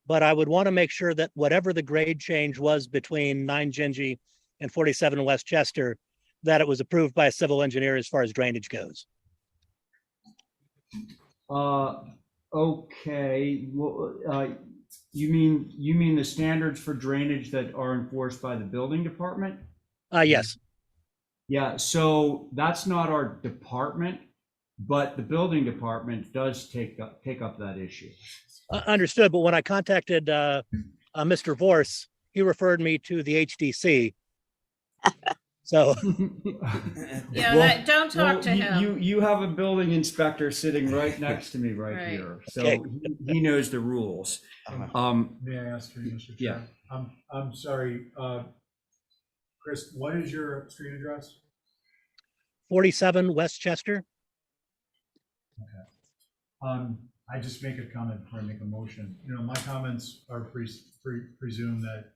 but I would want to make sure that whatever the grade change was between 9 Gingy and 47 West Chester, that it was approved by a civil engineer as far as drainage goes. Okay, well, you mean the standards for drainage that are enforced by the building department? Yes. Yeah, so that's not our department, but the building department does take up that issue. Understood, but when I contacted Mr. Vorse, he referred me to the HDC. So Yeah, Well- don't talk to him. You have a building inspector sitting right next to me right Right. here, so Okay. he knows the rules. May I ask you, Mr. Yeah. Chair? I'm sorry, Chris, what is your street address? 47 West Chester. I just make a comment before I make a motion. You know, my comments are presume that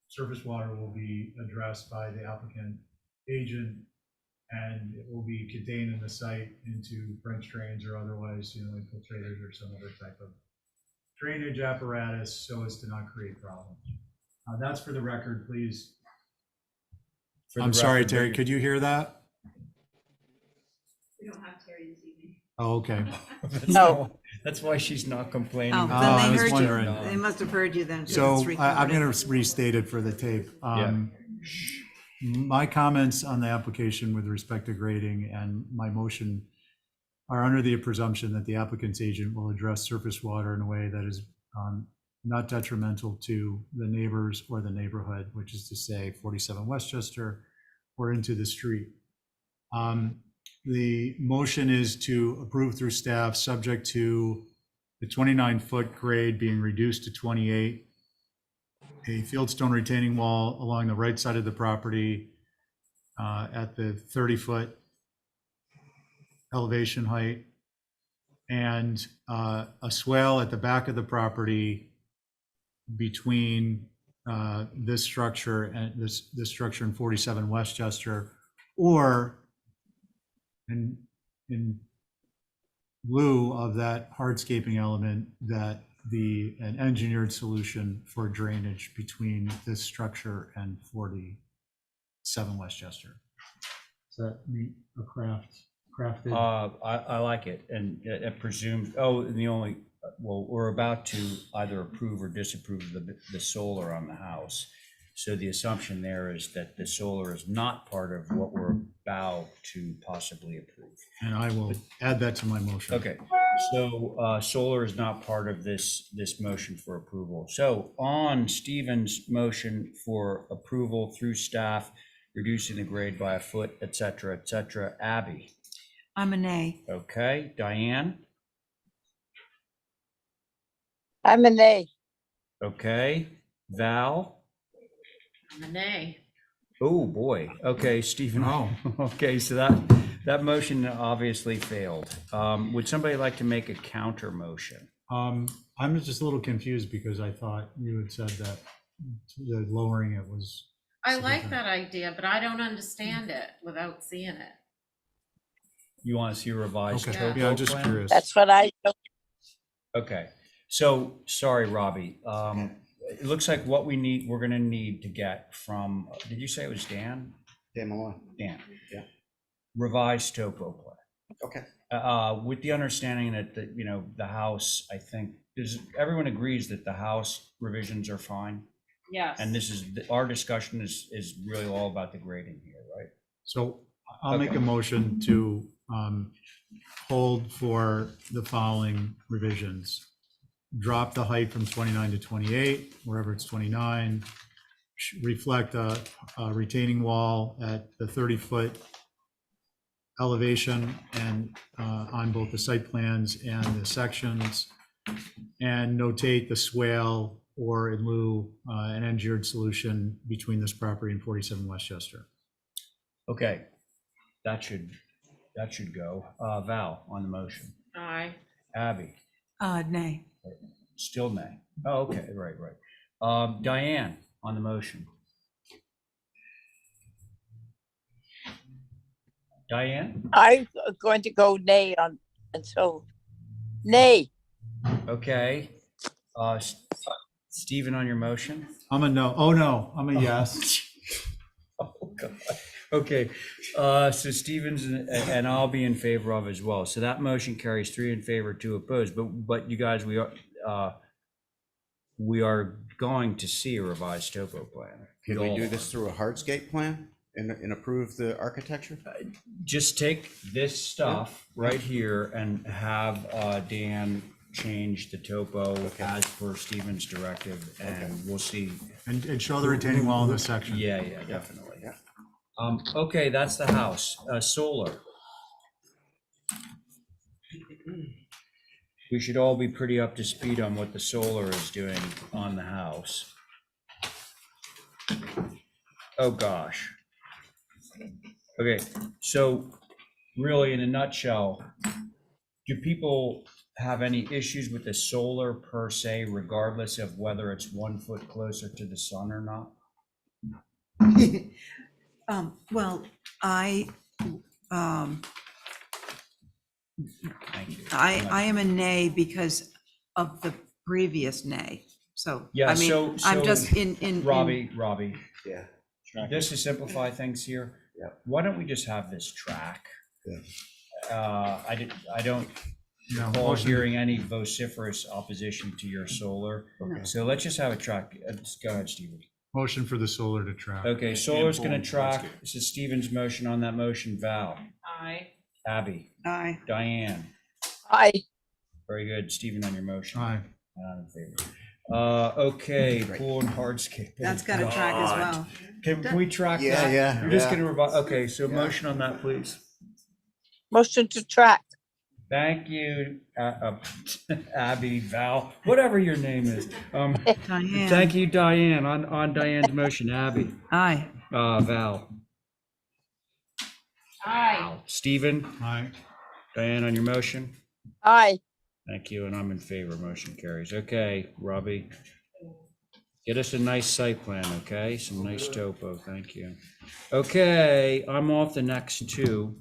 surface water will be addressed by the applicant agent, and it will be contained in the site into French drains or otherwise, you know, infiltrators or some other type of drainage apparatus so as to not create problems. That's for the record, please. I'm sorry, Terry, could you hear that? We don't have Terry this evening. Oh, okay. No. That's why she's not complaining. Oh, I then they was heard you. wondering. They must have heard you then. 'cause So it's I'm recorded. going to restate it for the tape. My comments on the application with respect to grading and my motion are under the presumption that the applicant's agent will address surface water in a way that is not detrimental to the neighbors or the neighborhood, which is to say 47 Westchester or into the street. The motion is to approve through staff, subject to the 29-foot grade being reduced to 28, a fieldstone retaining wall along the right side of the property at the 30-foot elevation height, and a swale at the back of the property between this structure and this structure in 47 Westchester, or in lieu of that hardscaping element, that an engineered solution for drainage between this structure and 47 Westchester. Does that meet a crafted? I like it, and it presumes, and the only, well, we're about to either approve or disapprove the solar on the house. So the assumption there is that the solar is not part of what we're about to possibly approve. And I will add that to my motion. Okay, so solar is not part of this motion for approval. So on Stephen's motion for approval through staff, reducing the grade by a foot, et cetera, Abby? I'm a nay. Okay, Diane? I'm a nay. Okay, Val? I'm a nay. Oh, boy. Okay, Stephen. Oh. Okay, so that motion obviously failed. Would somebody like to make a counter motion? I'm just a little confused because I thought you had said that the lowering it was. I like that idea, but I don't understand it without seeing it. You want to see a revised Okay, topo yeah, I'm just plan? curious. That's what I, Okay, so, sorry, Robbie. It looks like what we're gonna need to get from, did you say it was Dan? Dan Malone. Dan. Yeah. Revised topo plan. Okay. With the understanding that the house, I think, everyone agrees that the house revisions are fine? Yes. And this is, our discussion is really all about the grading here, right? So I'll make a motion to hold for the following revisions. Drop the height from 29 to 28, wherever it's 29. Reflect a retaining wall at the 30-foot elevation and on both the site plans and the sections. And notate the swale or in lieu, an engineered solution between this property and 47 Westchester. Okay, that should go. Val, on the motion. Aye. Abby, Nay. still nay. Oh, okay, right. Diane, on the motion. Diane? I'm going to go nay on until nay. Okay. Stephen, on your motion? I'm a no. Oh, no, I'm a yes. Oh, God. Okay, so Stevens and I'll be in favor of as well. So that motion carries 3 in favor, 2 opposed. But you guys, we are going to see a revised topo plan. Can we do this through a hardscape plan and approve the architecture? Just take this stuff right here and have Dan change the topo as per Stephen's directive, and we'll see. And show the retaining wall in this section. Yeah, definitely. Okay, that's the house. Solar. We should all be pretty up to speed on what the solar is doing on the house. Oh, gosh. Okay, so really, in a nutshell, do people have any issues with the solar per se, regardless of whether it's 1 foot closer to the sun or not? Well, I, Thank you. I am a nay because of the previous nay. So, Yeah, I mean, so I'm just in. Robbie, Yeah. just to simplify things here, Yeah. why don't we just have this track? Yeah. I don't No, recall motion- hearing any vociferous opposition to your solar. Okay. So let's just have a track. Go ahead, Stephen. Motion for the solar to track. Okay, solar's gonna track. This is Stephen's motion. On that motion, Val, Aye. Abby, Aye. Diane. I, Very good. Stephen on your motion. Aye. And I'm in favor. Okay, pool and hardscape. That's got to track as well. Can we track Yeah, that? yeah, You're just yeah. gonna revi, okay, so motion on that, please. motion to track. Thank you, Abby, Val, whatever your name is. Diane. Thank you, Diane, on Diane's motion, Abby, Aye. Val. Aye. Stephen, Aye. Diane on your motion. I, Thank you, and I'm in favor. Motion carries. Okay, Robbie. Get us a nice site plan, okay? Some nice topo, thank you. Okay, I'm off the next two.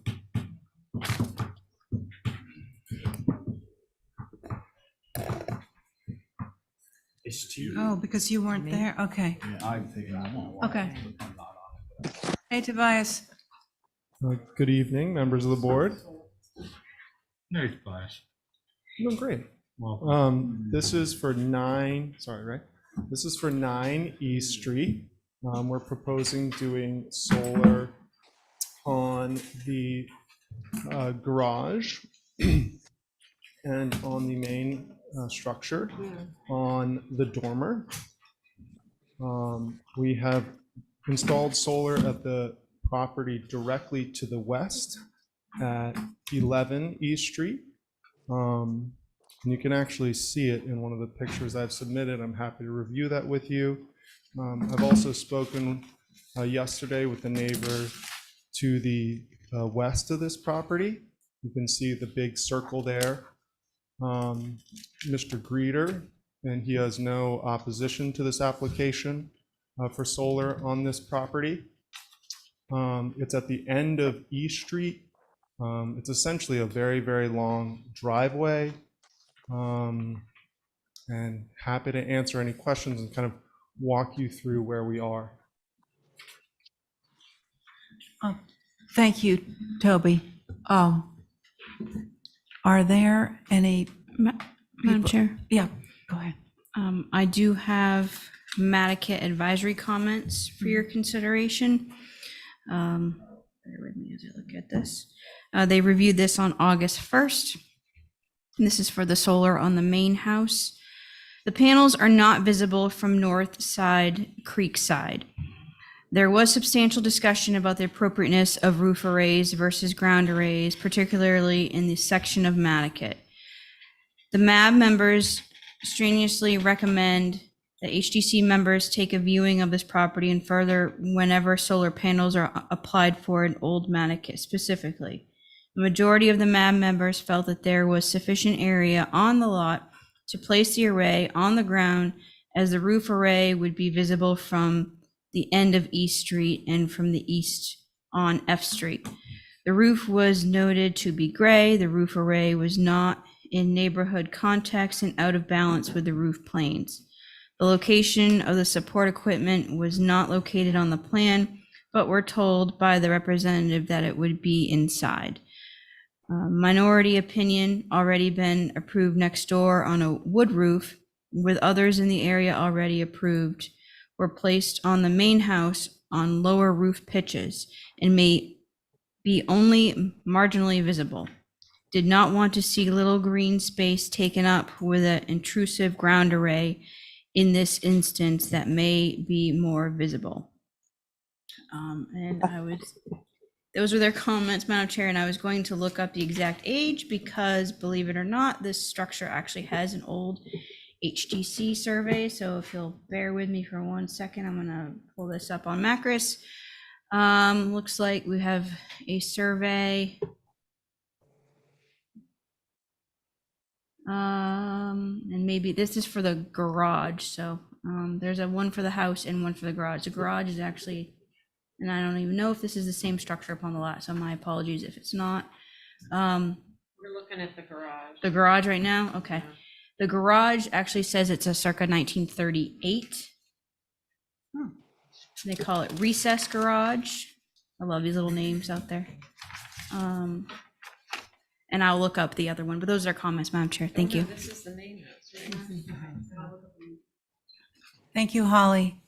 It's two. Oh, because you weren't there? Okay. I'm thinking I'm on. Okay. Hey, Tobias. Good evening, members of the board. Nice, Tobias. No, great. Well, This is for 9, sorry, right? This is for 9 East Street. We're proposing doing solar on the garage and on the main structure on the dormer. We have installed solar at the property directly to the west at 11 East Street. And you can actually see it in one of the pictures I've submitted. I'm happy to review that with you. I've also spoken yesterday with the neighbor to the west of this property. You can see the big circle there. Mr. Greeter, and he has no opposition to this application for solar on this property. It's at the end of East Street. It's essentially a very, very long driveway. And happy to answer any questions and kind of walk you through where we are. Thank you, Toby. Are there any? Madam Chair, Yeah, go ahead. I do have Nantucket advisory comments for your consideration. Bear with me as I look at this. They reviewed this on August 1st. This is for the solar on the main house. The panels are not visible from north side, creek side. There was substantial discussion about the appropriateness of roof arrays versus ground arrays, particularly in the section of Nantucket. The MAB members strenuously recommend that HDC members take a viewing of this property and further whenever solar panels are applied for in Old Nantucket specifically. The majority of the MAB members felt that there was sufficient area on the lot to place the array on the ground, as the roof array would be visible from the end of East Street and from the east on F Street. The roof was noted to be gray. The roof array was not in neighborhood context and out of balance with the roof planes. The location of the support equipment was not located on the plan, but we're told by the representative that it would be inside. Minority opinion already been approved next door on a wood roof, with others in the area already approved, were placed on the main house on lower roof pitches and may be only marginally visible. Did not want to see little green space taken up with an intrusive ground array in this instance that may be more visible. And those were their comments, Madam Chair, and I was going to look up the exact age because, believe it or not, this structure actually has an old HDC survey. So if you'll bear with me for 1 second, I'm gonna pull this up on Macris. Looks like we have a survey And maybe this is for the garage, so, there's a one for the house and one for the garage. The garage is actually, and I don't even know if this is the same structure upon the lot, so my apologies if it's not. We're looking at the garage. The garage right now, okay. The garage actually says it's a circa 1938. They call it recess garage. I love these little names out there. And I'll look up the other one, but those are comments, Madam Chair. Thank you. This is the main house, right? Thank you, Holly.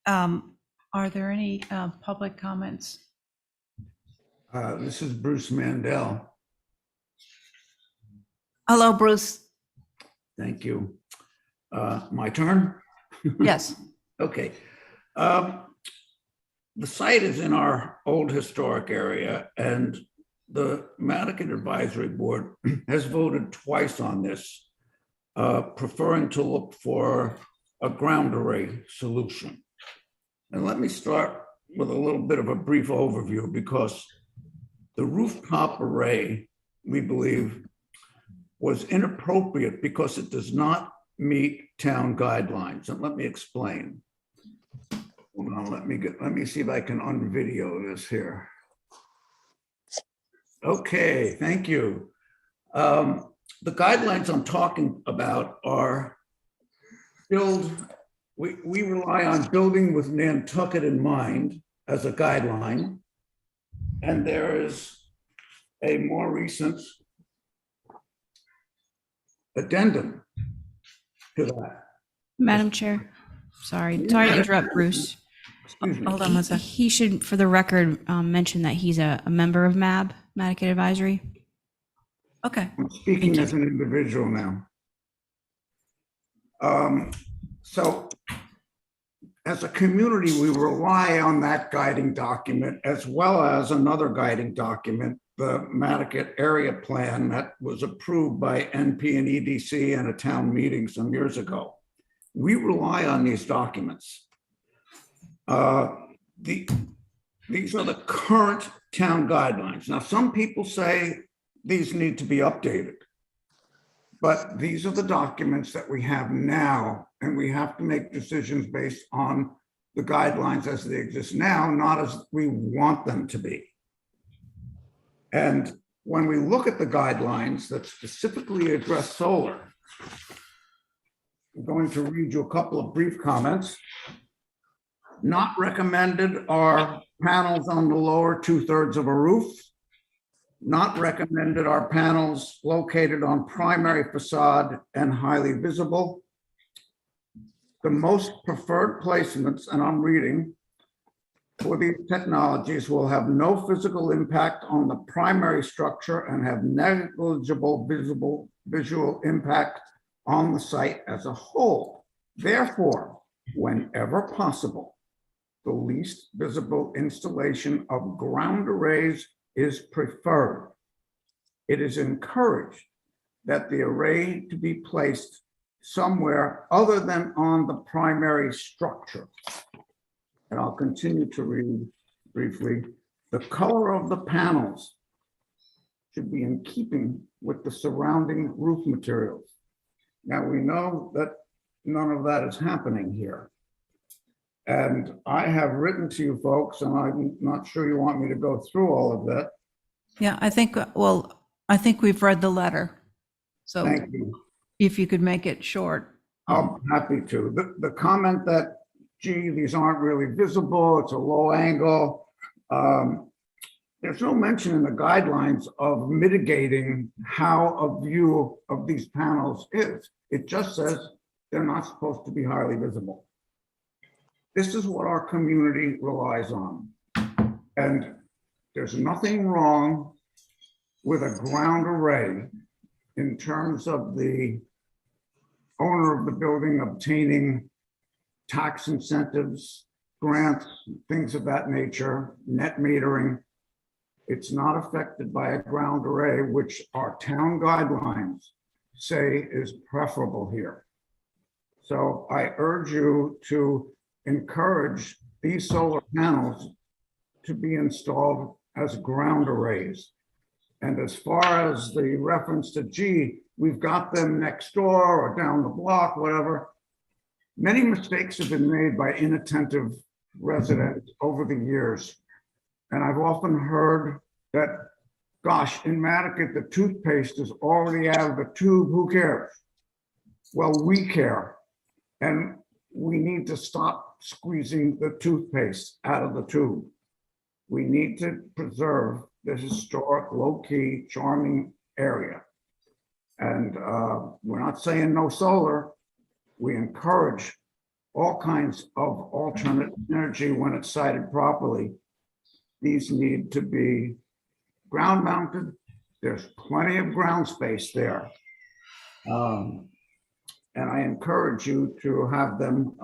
Are there any public comments? This is Bruce Mandel. Hello, Bruce. Thank you. My turn? Yes. Okay. The site is in our old historic area, and the Nantucket Advisory Board has voted twice on this, preferring to look for a ground array solution. And let me start with a little bit of a brief overview, because the rooftop array, we believe, was inappropriate because it does not meet town guidelines. And let me explain. Hold on, let me see if I can unvideo this here. Okay, thank you. The guidelines I'm talking about are we rely on building with Nantucket in mind as a guideline. And there is a more recent addendum to that. Madam Chair, sorry to interrupt, Bruce. Excuse me. Hold on one second. He should, for the record, mention that he's a member of MAB, Nantucket Advisory. Okay. I'm speaking as an individual now. So as a community, we rely on that guiding document as well as another guiding document, the Nantucket Area Plan that was approved by NP and EDC in a town meeting some years ago. We rely on these documents. These are the current town guidelines. Now, some people say these need to be updated, but these are the documents that we have now, and we have to make decisions based on the guidelines as they exist now, not as we want them to be. And when we look at the guidelines that specifically address solar, I'm going to read you a couple of brief comments. Not recommended are panels on the lower 2/3 of a roof. Not recommended are panels located on primary facade and highly visible. The most preferred placements, and I'm reading, for these technologies will have no physical impact on the primary structure and have negligible visual impact on the site as a whole. Therefore, whenever possible, the least visible installation of ground arrays is preferred. It is encouraged that the array to be placed somewhere other than on the primary structure. And I'll continue to read briefly. The color of the panels should be in keeping with the surrounding roof materials. Now, we know that none of that is happening here. And I have written to you folks, and I'm not sure you want me to go through all of that. Yeah, I think we've read the letter. So Thank you. if you could make it short. I'm happy to. The comment that, gee, these aren't really visible, it's a low angle. There's no mention in the guidelines of mitigating how a view of these panels is. It just says they're not supposed to be highly visible. This is what our community relies on. And there's nothing wrong with a ground array in terms of the owner of the building obtaining tax incentives, grants, things of that nature, net metering. It's not affected by a ground array, which our town guidelines say is preferable here. So I urge you to encourage these solar panels to be installed as ground arrays. And as far as the reference to, gee, we've got them next door or down the block, whatever. Many mistakes have been made by inattentive residents over the years. And I've often heard that, gosh, in Nantucket, the toothpaste is already out of the tube, who cares? Well, we care. And we need to stop squeezing the toothpaste out of the tube. We need to preserve the historic, low-key, charming area. And we're not saying no solar. We encourage all kinds of alternate energy when it's sited properly. These need to be ground mounted. There's plenty of ground space there. And I encourage you to have them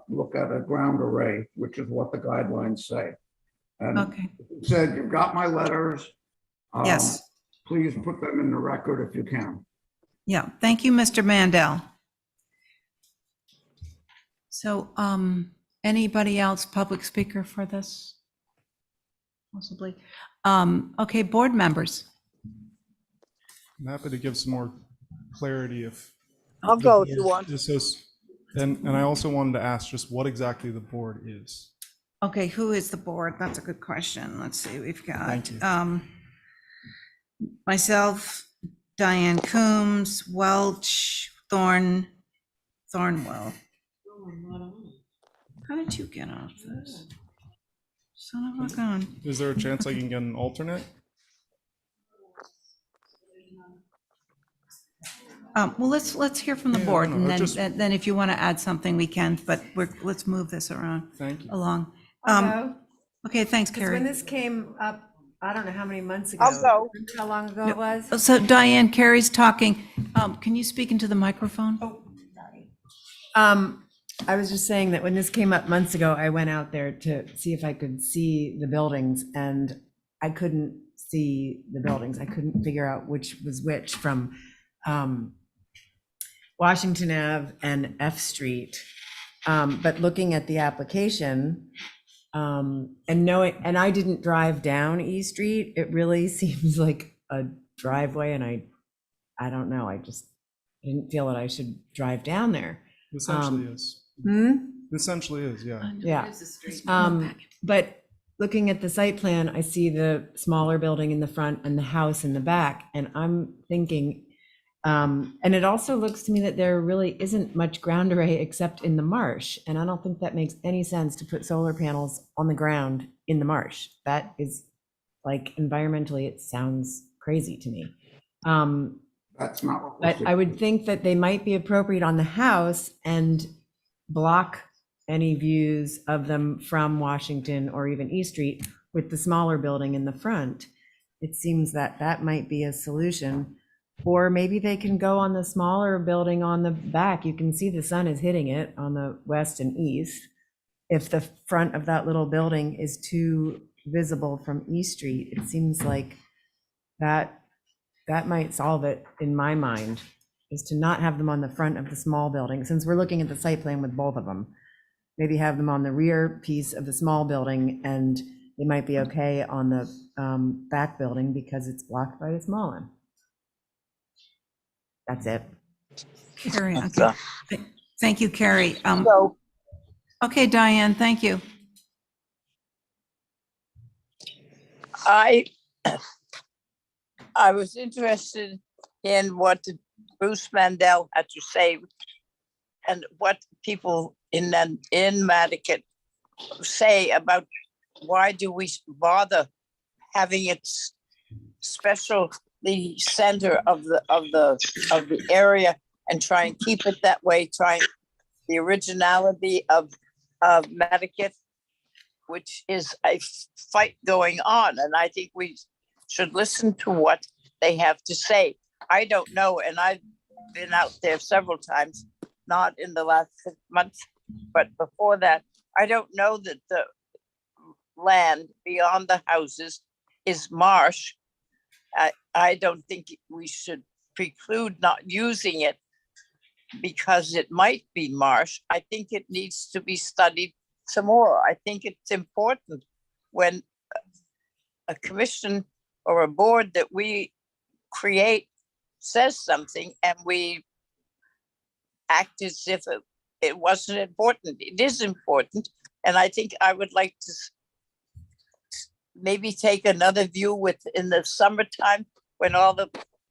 look at a ground array, which is what the guidelines say. And Okay. you said, you've got my letters. Yes. Please put them in the record if you can. Yeah, thank you, Mr. Mandel. So, anybody else public speaker for this? Possibly. Okay, board members. I'm happy to give some more clarity if. I'll go if you want. This is, and I also wanted to ask just what exactly the board is. Okay, who is the board? That's a good question. Let's see, we've got, myself, Diane Coombs, Welch, Thornwell. How did you get off this? Son of a gun. Is there a chance I can get an alternate? Well, let's hear from the Yeah, board, no, and I just- then if you want to add something, we can, but let's move this around. Thank you. Along. I'll go. Okay, thanks, 'Cause when Carrie. this came up, I don't know how many months ago. I'll go. How long ago it was? So Diane, Carrie's talking. Can you speak into the microphone? Oh, sorry. I was just saying that when this came up months ago, I went out there to see if I could see the buildings, and I couldn't see the buildings. I couldn't figure out which was which from Washington Ave and F Street. But looking at the application, and knowing, and I didn't drive down E Street, it really seems like a driveway, and I don't know, I just didn't feel that I should drive down there. Essentially is. Hmm? Essentially is, yeah. Yeah. But looking at the site plan, I see the smaller building in the front and the house in the back, and I'm thinking, and it also looks to me that there really isn't much ground array except in the marsh, and I don't think that makes any sense to put solar panels on the ground in the marsh. That is, like, environmentally, it sounds crazy to me. That's not what we're But I would think that they might be appropriate on the house and block any views of them from Washington or even East Street with the smaller building in the front. It seems that that might be a solution. Or maybe they can go on the smaller building on the back. You can see the sun is hitting it on the west and east. If the front of that little building is too visible from East Street, it seems like that might solve it in my mind, is to not have them on the front of the small building, since we're looking at the site plan with both of them. Maybe have them on the rear piece of the small building, and they might be okay on the back building because it's blocked by the small one. That's it. Carrie, okay. Thank you, Carrie. So, Okay, Diane, thank you. I was interested in what Bruce Mandel had to say and what people in Nantucket say about why do we bother having it special, the center of the area, and try and keep it that way, trying the originality of Nantucket, which is a fight going on, and I think we should listen to what they have to say. I don't know, and I've been out there several times, not in the last 6 months, but before that. I don't know that the land beyond the houses is marsh. I don't think we should preclude not using it because it might be marsh. I think it needs to be studied some more. I think it's important when a commission or a board that we create says something and we act as if it wasn't important. It is important. And I think I would like to maybe take another view in the summertime when all the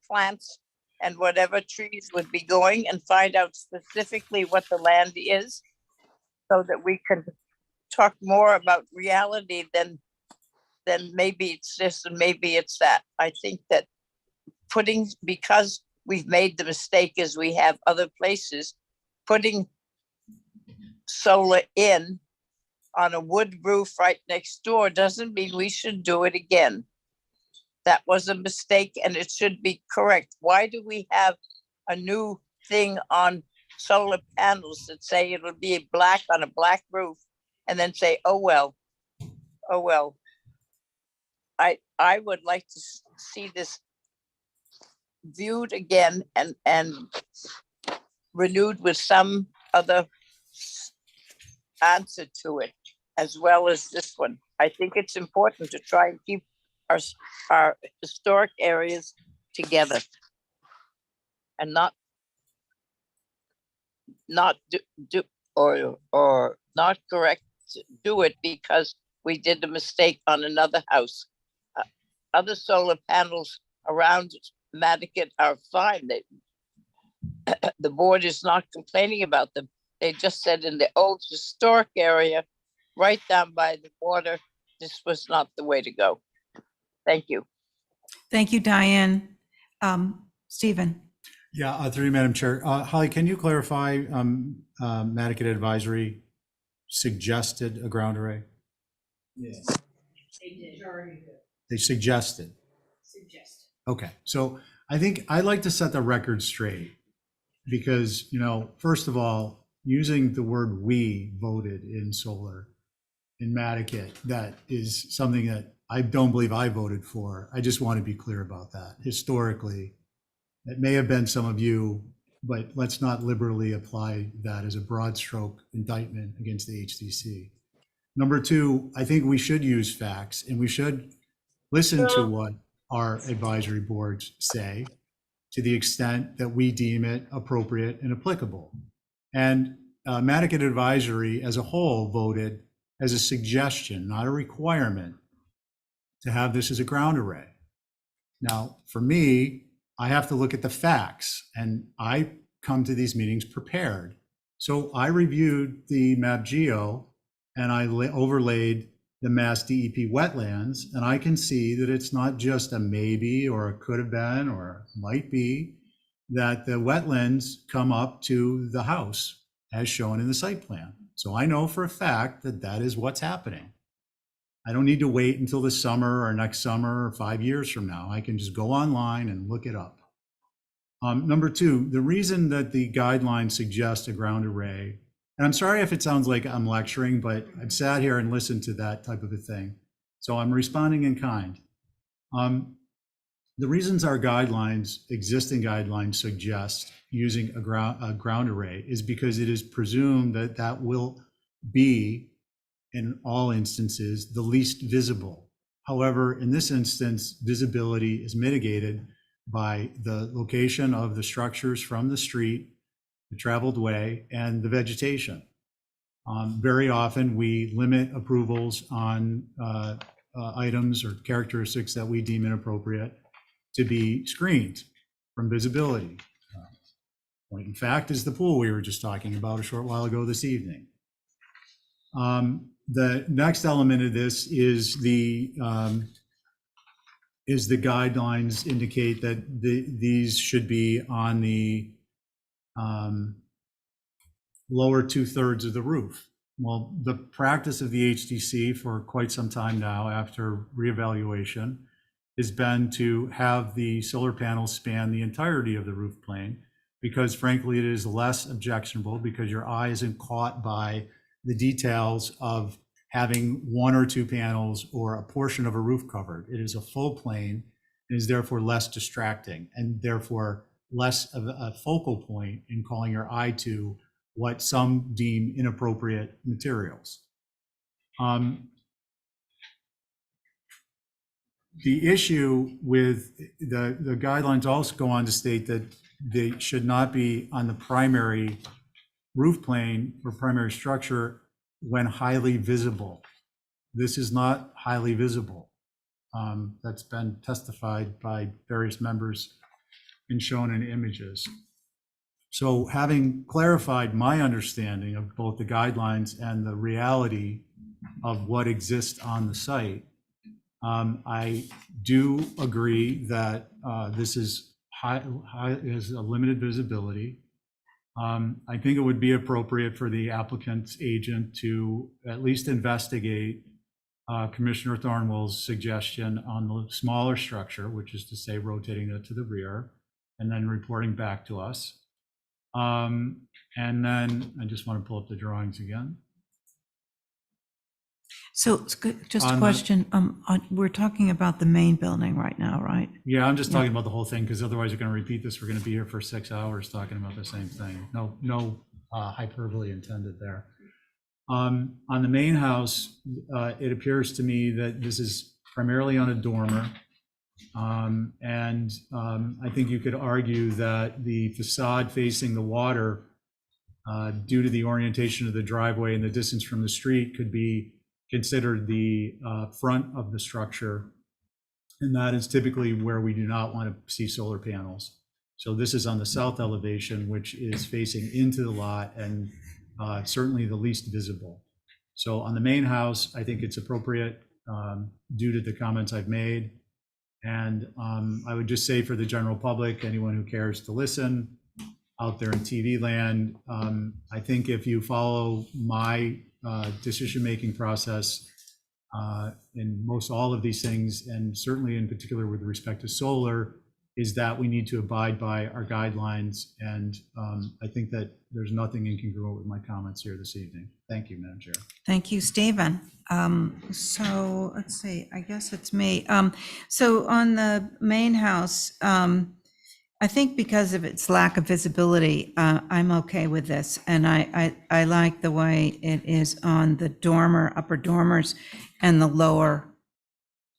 plants and whatever trees would be going, and find out specifically what the land is so that we can talk more about reality than maybe it's this and maybe it's that. I think that because we've made the mistake as we have other places, putting solar in on a wood roof right next door doesn't mean we should do it again. That was a mistake and it should be correct. Why do we have a new thing on solar panels that say it'll be black on a black roof and then say, oh, well. I would like to see this viewed again and renewed with some other answer to it, as well as this one. I think it's important to try and keep our historic areas together and not do or not correct, do it because we did a mistake on another house. Other solar panels around Nantucket are fine. The board is not complaining about them. They just said in the old historic area, right down by the water, this was not the way to go. Thank you. Thank you, Diane. Stephen? Yeah, through you, Madam Chair. Holly, can you clarify, Nantucket Advisory suggested a ground array? Yeah. They suggested. Okay, so I think I'd like to set the record straight because, first of all, using the word "we" voted in solar in Nantucket, that is something that I don't believe I voted for. I just want to be clear about that. Historically, it may have been some of you, but let's not liberally apply that as a broad stroke indictment against the HDC. Number two, I think we should use facts and we should listen to what our advisory boards say to the extent that we deem it appropriate and applicable. And Nantucket Advisory as a whole voted as a suggestion, not a requirement, to have this as a ground array. Now, for me, I have to look at the facts, and I come to these meetings prepared. So I reviewed the MapGeo and I overlaid the Mass DEP wetlands, and I can see that it's not just a maybe or a could have been or might be, that the wetlands come up to the house as shown in the site plan. So I know for a fact that that is what's happening. I don't need to wait until the summer or next summer or 5 years from now. I can just go online and look it up. Number two, the reason that the guidelines suggest a ground array, and I'm sorry if it sounds like I'm lecturing, but I've sat here and listened to that type of a thing. So I'm responding in kind. The reasons our guidelines, existing guidelines, suggest using a ground array is because it is presumed that that will be, in all instances, the least visible. However, in this instance, visibility is mitigated by the location of the structures from the street, the traveled way, and the vegetation. Very often we limit approvals on items or characteristics that we deem inappropriate to be screened from visibility. Point in fact is the pool we were just talking about a short while ago this evening. The next element of this is the guidelines indicate that these should be on the lower 2/3 of the roof. Well, the practice of the HDC for quite some time now, after reevaluation, has been to have the solar panels span the entirety of the roof plane, because frankly, it is less objectionable because your eye isn't caught by the details of having one or two panels or a portion of a roof covered. It is a full plane and is therefore less distracting and therefore less of a focal point in calling your eye to what some deem inappropriate The issue with the guidelines also go on to state that they should not be on the primary roof plane or primary structure when highly visible. This is not highly visible. That's been testified by various members and shown in images. So having clarified my understanding of both the guidelines and the reality of what exists on the site, I do agree that this is is a limited visibility. I think it would be appropriate for the applicant's agent to at least investigate Commissioner Thornwell's suggestion on the smaller structure, which is to say rotating it to the rear and then reporting back to us. And then I just want to pull up the drawings again. So just On a the- question, we're talking about the main building right now, right? Yeah, I'm just talking about the whole thing because otherwise we're going to repeat this. We're going to be here for 6 hours talking about the same thing. No hyperbole intended there. On the main house, it appears to me that this is primarily on a dormer. And I think you could argue that the facade facing the water, due to the orientation of the driveway and the distance from the street, could be considered the front of the structure. And that is typically where we do not want to see solar panels. So this is on the south elevation, which is facing into the lot and certainly the least visible. So on the main house, I think it's appropriate due to the comments I've made. And I would just say for the general public, anyone who cares to listen out there in TV land, I think if you follow my decision-making process in most all of these things, and certainly in particular with respect to solar, is that we need to abide by our guidelines. And I think that there's nothing incongruent with my comments here this evening. Thank you, Madam Chair. Thank you, Stephen. So let's see, I guess it's me. So on the main house, I think because of its lack of visibility, I'm okay with this. And I like the way it is on the dormer, upper dormers, and the lower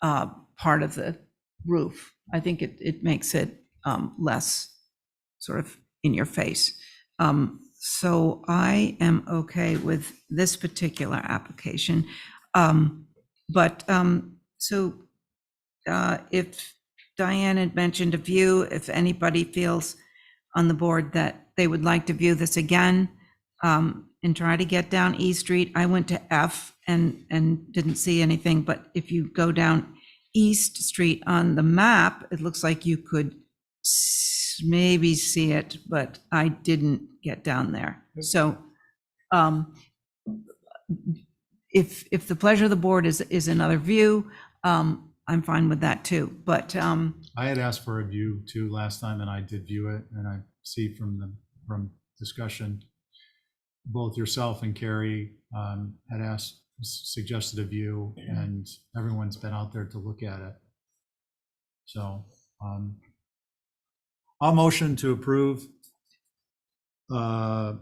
part of the roof. I think it makes it less sort of in your face. So I am okay with this particular application. But if Diane had mentioned a view, if anybody feels on the board that they would like to view this again and try to get down E Street, I went to F and didn't see anything, but if you go down East Street on the map, it looks like you could maybe see it, but I didn't get down there. So if the pleasure of the board is another view, I'm fine with that too, but I had asked for a view too last time, and I did view it, and I see from discussion, both yourself and Carrie had suggested a view, and everyone's been out there to look at it. So I'll motion to approve as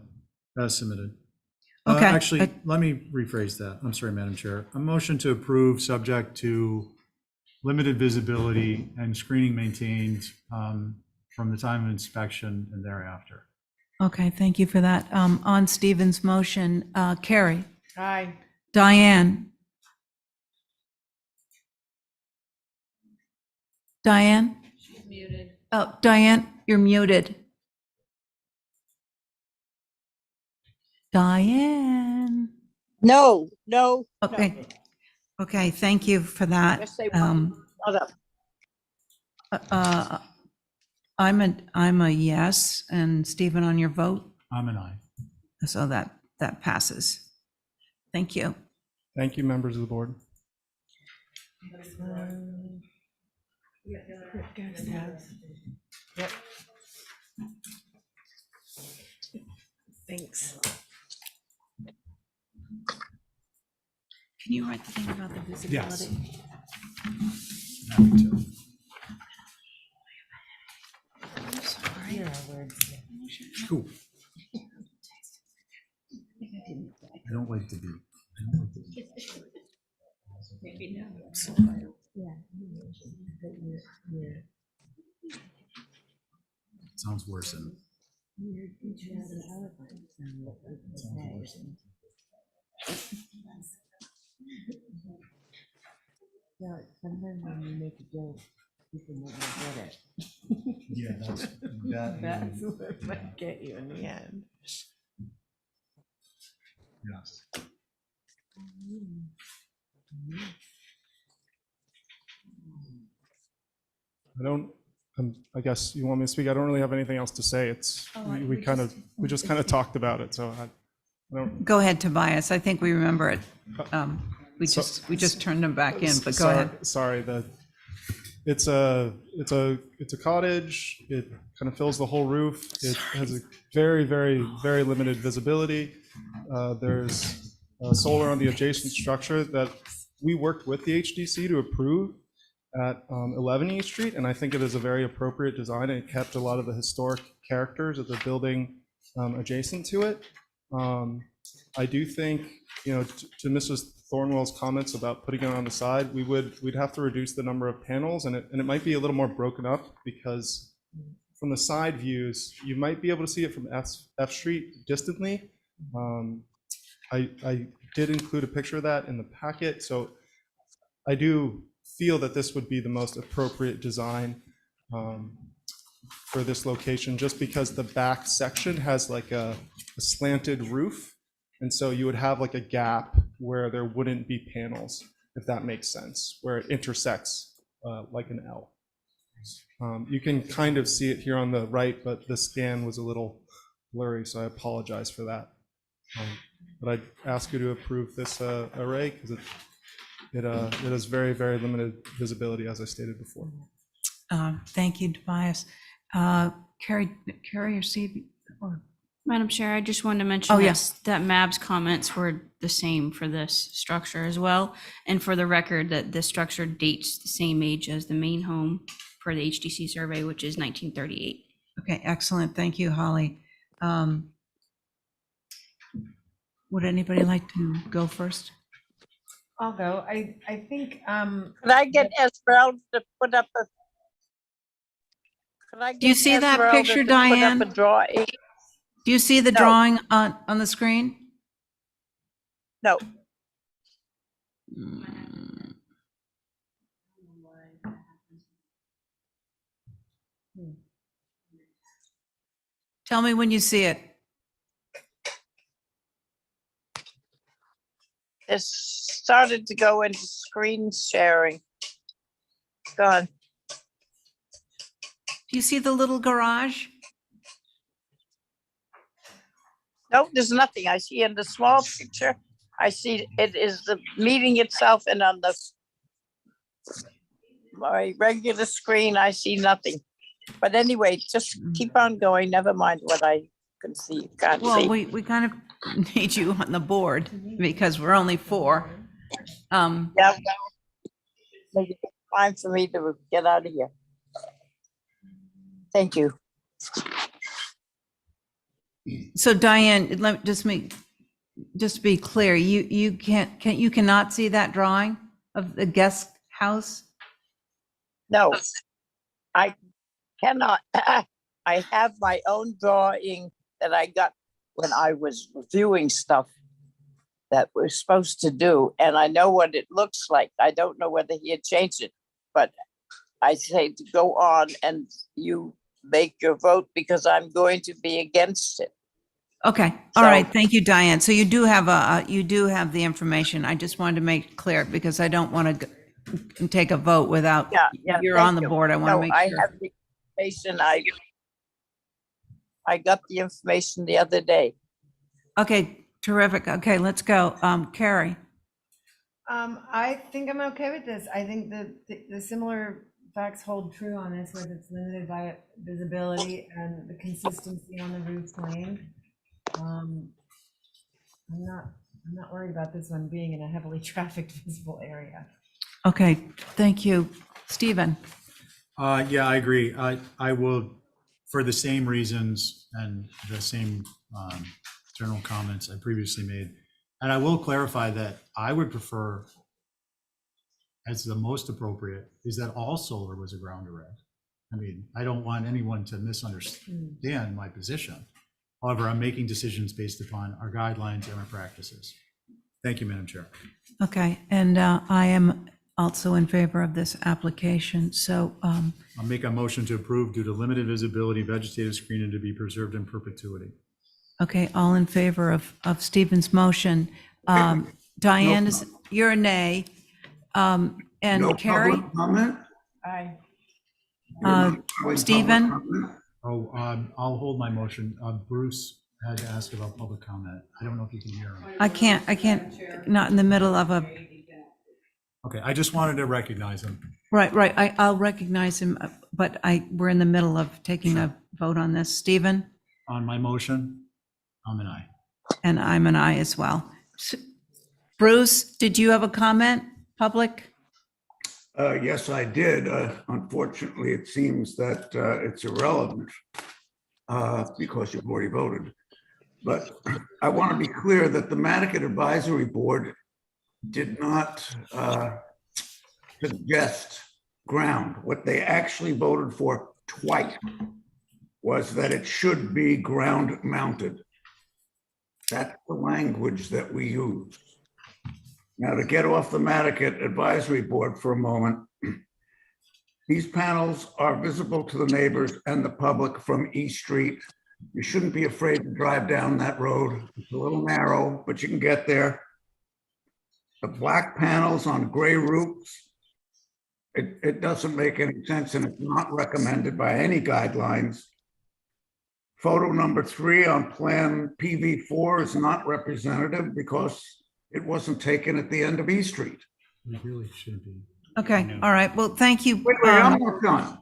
submitted. Okay. Actually, let me rephrase that. I'm sorry, Madam Chair. A motion to approve subject to limited visibility and screening maintained from the time of inspection and thereafter. okay, thank you for that. On Stephen's motion, Carrie, Aye. Diane. Diane? She's muted. Oh, Diane, you're muted. Diane. No. Okay. Okay, thank you for that. Yes, they want. Shut up. I'm a yes, and Stephen, on your vote, I'm an aye. so that passes. Thank you. Thank you, members of the board. Yep. Thanks. Can you write the thing about the visibility? Happy to. I'm sorry. Here are words. Cool. I don't like to be. Maybe no. Yeah. Sounds worse than. Yeah, sometimes when you make a joke, people might not get it. Yeah, that's, That's what might get you in the end. yes. I don't, I guess you want me to speak? I don't really have anything else to say. It's, we just kind of talked about it, so I don't. Go ahead, Tobias. I think we remember it. We So- just turned them back in, but go ahead. Sorry, it's a cottage. It kind of fills the whole roof. It has a very, very, very limited visibility. There's solar on the adjacent structure that we worked with the HDC to approve at 11 East Street, and I think it is a very appropriate design, and it kept a lot of the historic characters of the building adjacent to it. I do think, to Mrs. Thornwell's comments about putting it on the side, we'd have to reduce the number of panels, and it might be a little more broken up, because from the side views, you might be able to see it from F Street distantly. I did include a picture of that in the packet, so I do feel that this would be the most appropriate design for this location, just because the back section has like a slanted roof, and so you would have like a gap where there wouldn't be panels, if that makes sense, where it intersects like an L. You can kind of see it here on the right, but the scan was a little blurry, so I apologize for that. But I'd ask you to approve this array, because it has very, very limited visibility, as I stated before. Thank you, Tobias. Carrie or Steve? Or Madam Chair, I just wanted to mention Oh, that, yes. that MAB's comments were the same for this structure as well. And for the record, that this structure dates the same age as the main home for the HDC survey, which is 1938. Okay, excellent. Thank you, Holly. Would anybody like to go first? I'll go. I think, Could I get Esmeralda to put up a? Could I Do you get see that Esmeralda picture, to put up Diane? a drawing? Do you see the No. drawing on the screen? No, Tell me when you see it. it started to go into screen sharing. Gone. Do you see the little garage? Nope, there's nothing. I see in the small picture, I see it is the meeting itself, and on my regular screen, I see nothing. But anyway, just keep on going. Never mind what I can see, can't Well, see. we kind of need you on the board because we're only 4. Yeah, make it time for me to get out of here. Thank you. So Diane, let just to be clear, you cannot see that drawing of the guest house? No, I cannot. I have my own drawing that I got when I was reviewing stuff that we're supposed to do, and I know what it looks like. I don't know whether he had changed it, but I say to go on and you make your vote, because I'm going to be against it. Okay, all So- right, thank you, Diane. So you do have the information. I just wanted to make it clear because I don't want to take a vote without, Yeah, you're thank on the you. board. I want to No, make I sure. have the information. I got the information the other day. Okay, terrific. Okay, let's go. Carrie? I think I'm okay with this. I think that the similar facts hold true on this, where it's limited by visibility and the consistency on the roof plane. I'm not worried about this one being in a heavily trafficked visible area. Okay, thank you. Stephen? Yeah, I agree. I will, for the same reasons and the same general comments I previously made. And I will clarify that I would prefer as the most appropriate is that all solar was a ground array. I mean, I don't want anyone to misunderstand my position. However, I'm making decisions based upon our guidelines and our practices. Thank you, Madam Chair. Okay, and I am also in favor of this application, so, I'll make a motion to approve due to limited visibility, vegetative screening to be preserved in perpetuity. okay, all in favor of Stephen's motion. Diane, you're a nay. No And Carrie? public comment? Aye. You're not showing public Stephen? comment? Oh, I'll hold my motion. Bruce had to ask about public comment. I don't know if you can hear him. I can't, not in the middle of a, Okay, I just wanted to recognize him. right, I'll recognize him, but we're in the middle of taking a vote on this. Stephen? On my motion, I'm an aye. And I'm an aye as well. Bruce, did you have a comment, public? Yes, I did. Unfortunately, it seems that it's irrelevant because you've already voted. But I want to be clear that the Nantucket Advisory Board did not suggest ground. What they actually voted for twice was that it should be ground mounted. That's the language that we use. Now, to get off the Nantucket Advisory Board for a moment, these panels are visible to the neighbors and the public from East Street. You shouldn't be afraid to drive down that road. It's a little narrow, but you can get there. The black panels on gray roofs, it doesn't make any sense, and it's not recommended by any guidelines. Photo number 3 on plan PV4 is not representative because it wasn't taken at the end of E Street. You really should be. Okay, all right, well, thank you. Wait, I'm not done.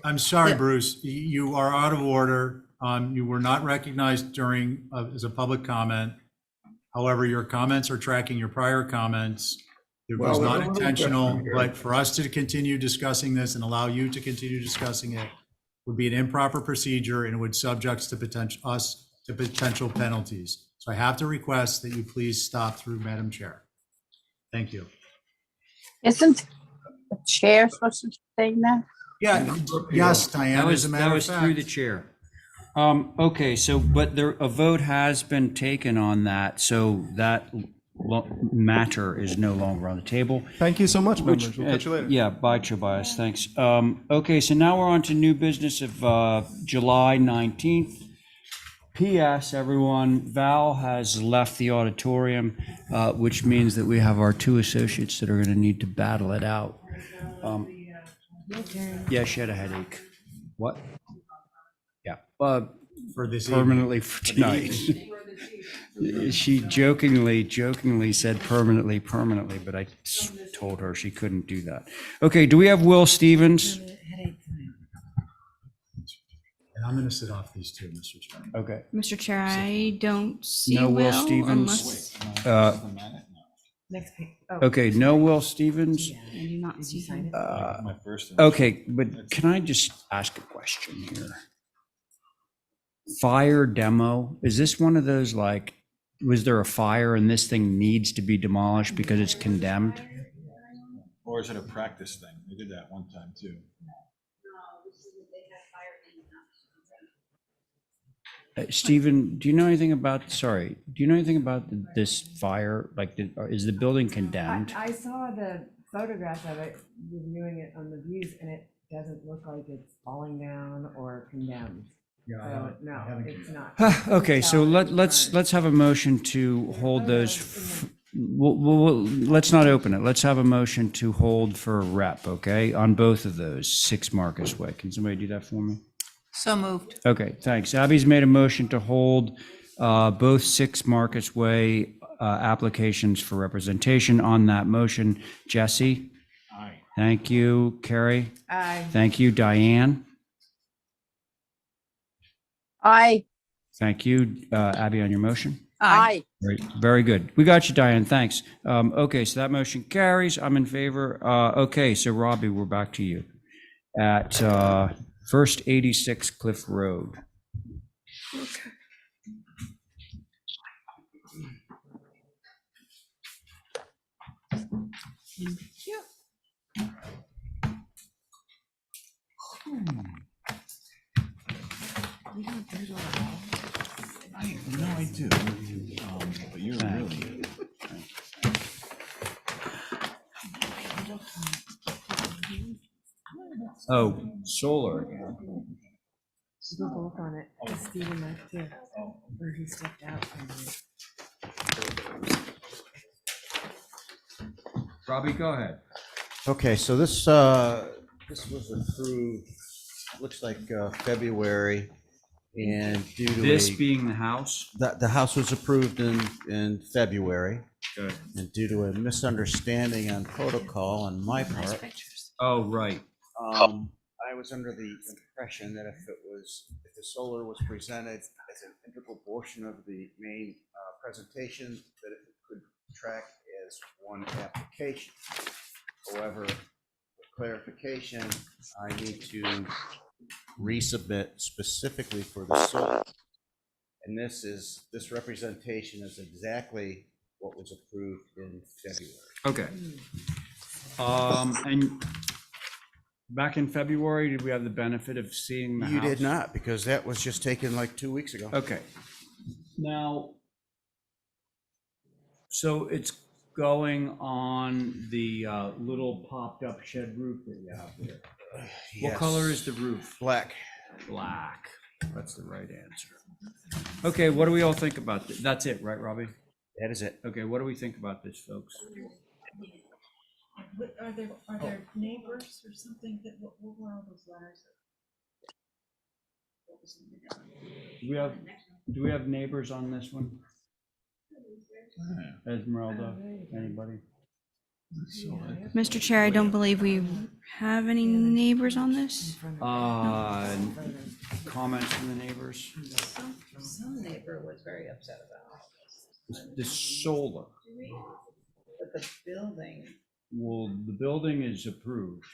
I'm sorry, Yeah. Bruce, you are out of order. You were not recognized during, as a public comment. However, your comments are tracking your prior comments. It was Well, not there's a little intentional, different here. but for us to continue discussing this and allow you to continue discussing it would be an improper procedure and it would subject to potential penalties. So I have to request that you please stop through Madam Chair. Thank you. Isn't the chair supposed to say that? Yeah, yes, Diane, That as a matter of was through the fact. chair. Okay, so, but a vote has been taken on that, so that matter is no longer on the table. Thank you so much, Which, members. We'll catch you later. yeah, bye, Tobias, thanks. Okay, so now we're on to new business of July 19th. P.S. Everyone, Val has left the auditorium, which means that we have our 2 associates that are going to need to battle it out. Yeah, she had a headache. What? Yeah, For this evening. permanently for tonight. She jokingly said permanently, but I told her she couldn't do that. Okay, do we have Will Stevens? And I'm going to sit off these 2, Mr. Chairman. Okay. Mr. Chair, I don't see No Will Will Stevens. unless Next page. Oh, Okay, no Will Stevens. I do not see him. My first. Okay, but can I just ask a question here? Fire demo, is this one of those like, was there a fire and this thing needs to be demolished because it's condemned? Or is it a practice thing? They did that one time too. Stephen, do you know anything about, this fire? Like, is the building condemned? I saw the photographs of it, reviewing it on the views, and it doesn't look like it's falling down or condemned. So, no, it's not. Okay, so let's have a motion to hold those. Let's not open it. Let's have a motion to hold for rep, okay, on both of those, 6 Marcus Way. Can somebody do that for me? So moved. Okay, thanks. Abby's made a motion to hold both 6 Marcus Way applications for representation. On that motion, Jesse? Aye. Thank you. Carrie? Aye. Thank you. Diane? Aye. Thank you. Abby, on your motion? Aye. Very good. We got you, Diane. Thanks. Okay, so that motion carries. I'm in favor. Okay, so Robbie, we're back to you at First 86 Cliff Road. I do. But you're really. Oh, solar again. We'll go look on it. Stephen left too, or he stepped out. Robbie, go ahead. Okay, so this was approved, looks like February, and due to This being the house? the house was approved in February, Good. and due to a misunderstanding on protocol on my part, Oh, right. I was under the impression that if the solar was presented as an integral portion of the main presentation, that it could track as one application. However, for clarification, I need to resubmit specifically for the solar. And this representation is exactly what was approved in February. Okay. And back in February, did we have the benefit of seeing the house? You did not, because that was just taken like 2 weeks ago. Okay. Now, so it's going on the little popped up shed roof that you have there. What Yes. color is the roof? Black. Black. That's the right answer. Okay, what do we all think about this? That's it, right, Robbie? That is it. Okay, what do we think about this, folks? Are there neighbors or something that, what were all those letters? Do we have neighbors on this one? Esmeralda, anybody? Mr. Chair, I don't believe we have any neighbors on this. Comments from the neighbors? Some neighbor was very upset about The solar. but the building. Well, the building is approved.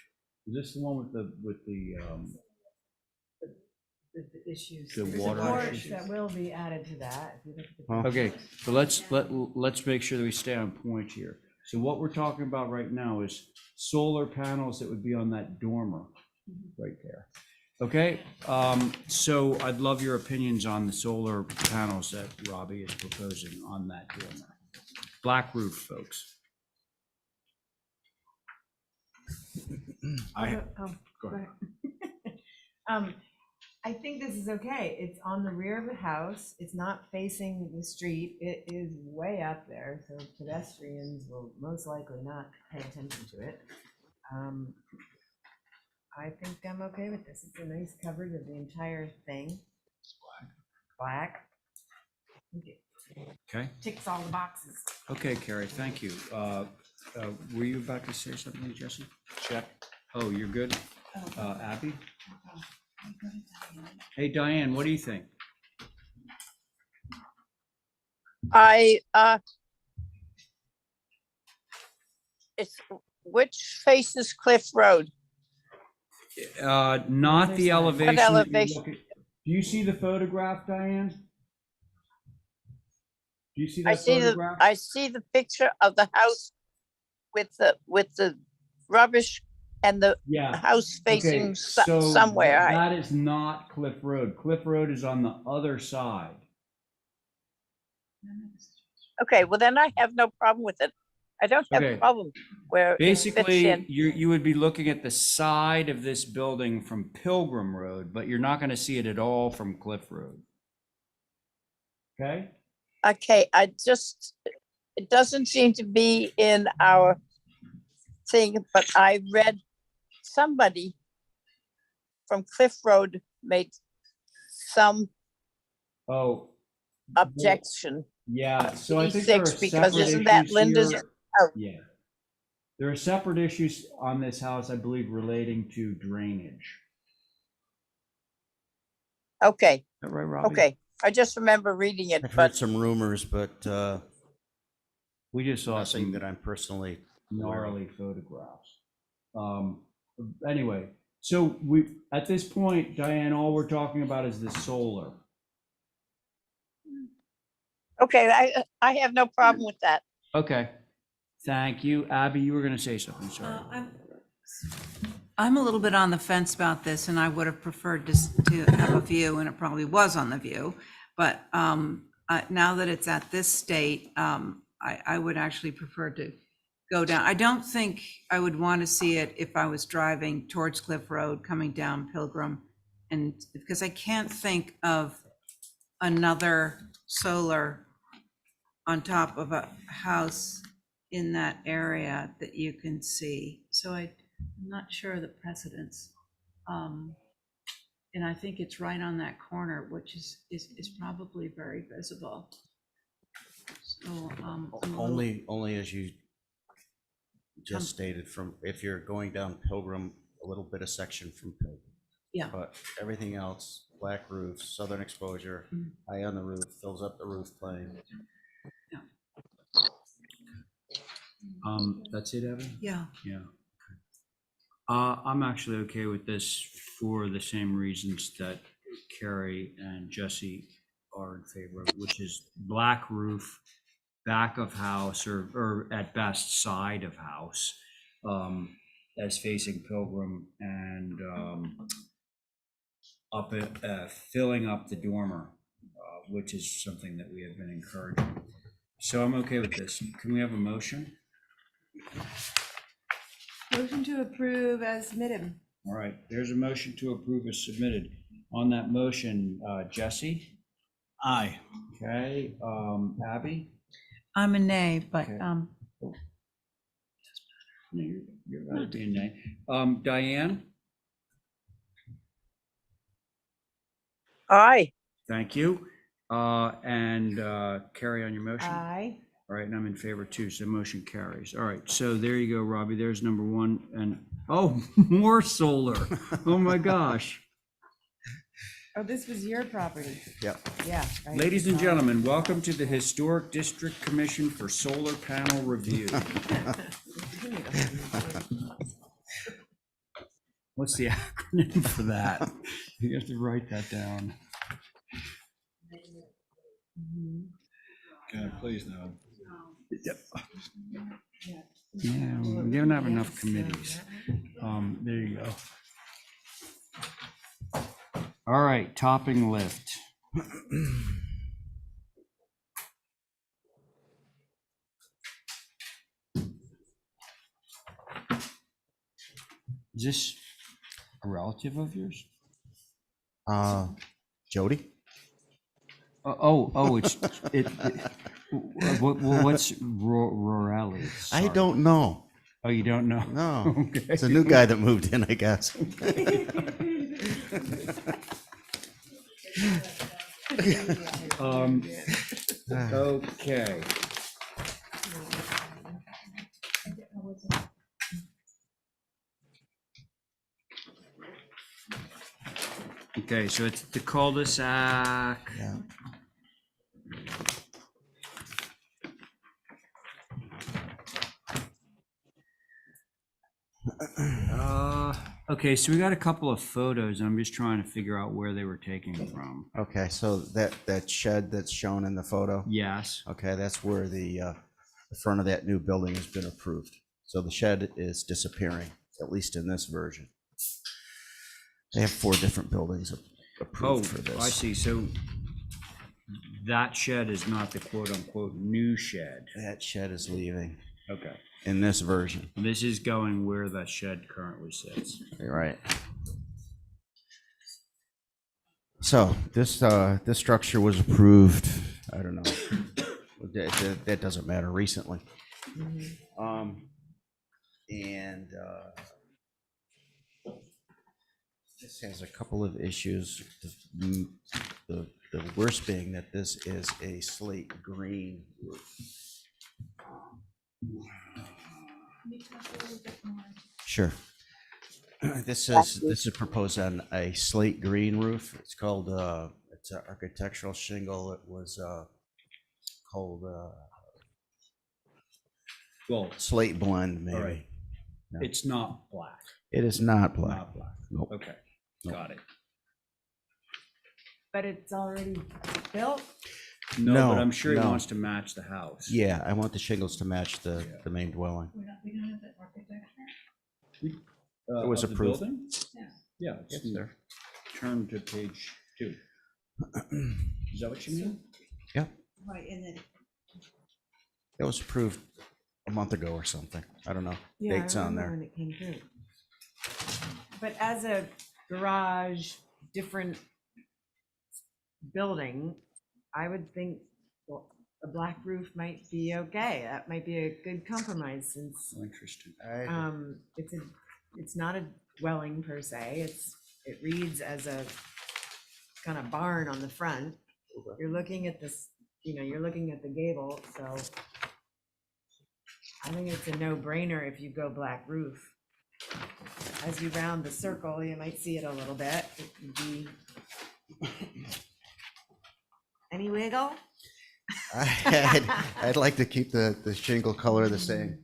Is this the one with the The issues. The There's a water porch issues. that will be added to that. If you look at the Okay, so let's make sure that we stay on point here. So what we're talking about right now is solar panels that would be on that dormer right there. Okay, so I'd love your opinions on the solar panels that Robbie is proposing on that dormer. Black roof, folks. Go ahead. I think this is okay. It's on the rear of the house. It's not facing the street. It is way up there, so pedestrians will most likely not pay attention to it. I think I'm okay with this. It's a nice coverage of the entire thing. Black. Okay. Ticks all the boxes. Okay, Carrie, thank you. Were you about to say something, Jesse? Check. Oh, you're good? Abby? Hey, Diane, what do you think? It's which faces Cliff Road? Not the elevation. What that you're elevation? looking- Do you see the photograph, Diane? Do you see I that see photograph? I see the picture of the house with the rubbish and the Yeah. house facing Okay, so somewhere. that is not Cliff Road. Cliff Road is on the other side. Okay, well then I have no problem with it. I don't have Okay. a problem where it fits Basically, in. you would be looking at the side of this building from Pilgrim Road, but you're not going to see it at all from Cliff Road. Okay? Okay, it doesn't seem to be in our thing, but I read somebody from Cliff Road made some Oh, objection. yeah, so I think there are 86, because separate isn't that issues Linda's here. house? Yeah. There are separate issues on this house, I believe, relating to drainage. Okay, Is that right, Robbie? okay. I just remember reading it, I've heard but some rumors, but We just saw nothing some that I'm personally aware of. gnarly photographs. Anyway, so at this point, Diane, all we're talking about is the solar. okay, I have no problem with that. Okay. Thank you. Abby, you were going to say something, sorry. I'm a little bit on the fence about this, and I would have preferred to have a view, and it probably was on the view. But now that it's at this state, I would actually prefer to go down. I don't think I would want to see it if I was driving towards Cliff Road, coming down Pilgrim, and because I can't think of another solar on top of a house in that area that you can see. So I'm not sure of the precedence. And I think it's right on that corner, which is probably very visible. So I'm a little- Only as you just stated, from, if you're going down Pilgrim, a little bit of section from Pilgrim. Yeah. But everything else, black roof, southern exposure, high on the roof, fills up the roof plane. That's it, Evan? Yeah. Yeah. I'm actually okay with this for the same reasons that Carrie and Jesse are in favor of, which is black roof, back of house, or at best side of house, as facing Pilgrim, and up filling up the dormer, which is something that we have been encouraging. So I'm okay with this. Can we have a motion? Motion to approve as submitted. All right, there's a motion to approve as submitted. On that motion, Jesse? Aye. Okay, Abby? I'm a nay, but Okay. No, you're going to be a nay. Diane? Aye. Thank you. And Carrie on your motion? Aye. All right, and I'm in favor too, so motion carries. All right, so there you go, Robbie. There's number one. And, oh, more solar. Oh, my gosh. Oh, this was your property. Yep. Yeah. right. Ladies and gentlemen, welcome to the Historic District Commission for Solar Panel Review. What's the acronym for that? You have to write that down. God, please no. Yeah, we don't have enough committees. There you go. All right, topping lift. Is this a relative of yours? Jody? It's what's Rorelli? I don't know. Oh, you don't know? No. Okay. It's a new guy that moved in, I guess. Okay. Okay, so it's the cul-de-sac. Yeah. Okay, so we got a couple of photos. I'm just trying to figure out where they were taken from. Okay, so that shed that's shown in the photo? Yes. Okay, that's where the front of that new building has been approved. So the shed is disappearing, at least in this version. They have 4 different buildings approved for this. I see. So that shed is not the quote-unquote new shed. That shed is leaving Okay. in this version. This is going where that shed currently sits. You're right. So this structure was approved, I don't know, that doesn't matter, recently. And this has a couple of issues. The worst being that this is a slate green roof. Sure. This is proposed on a slate green roof. It's called it's an architectural shingle. It was called Well, slate blend, maybe. all right. No. It's not black. It is not black. Not black. Nope. Okay, Nope. got it. But it's already built? No, but I'm sure he no. wants to match the house. Yeah, I want the shingles to match the main dwelling. It was of the approved. building? Yeah, it's there. Turn to page 2. Is that what you mean? Yep, Right, and then. it was approved a month ago or something. I don't know. Yeah, Dates I on remember there. when it came through. But as a garage, different building, I would think well, a black roof might be okay. That might be a good compromise since Interesting. it's not a dwelling per se. It reads as a kind of barn on the front. You're looking at this, you're looking at the gable, so I think it's a no-brainer if you go black roof. As you round the circle, you might see it a little bit. It would be any wiggle? I'd like to keep the shingle color the same.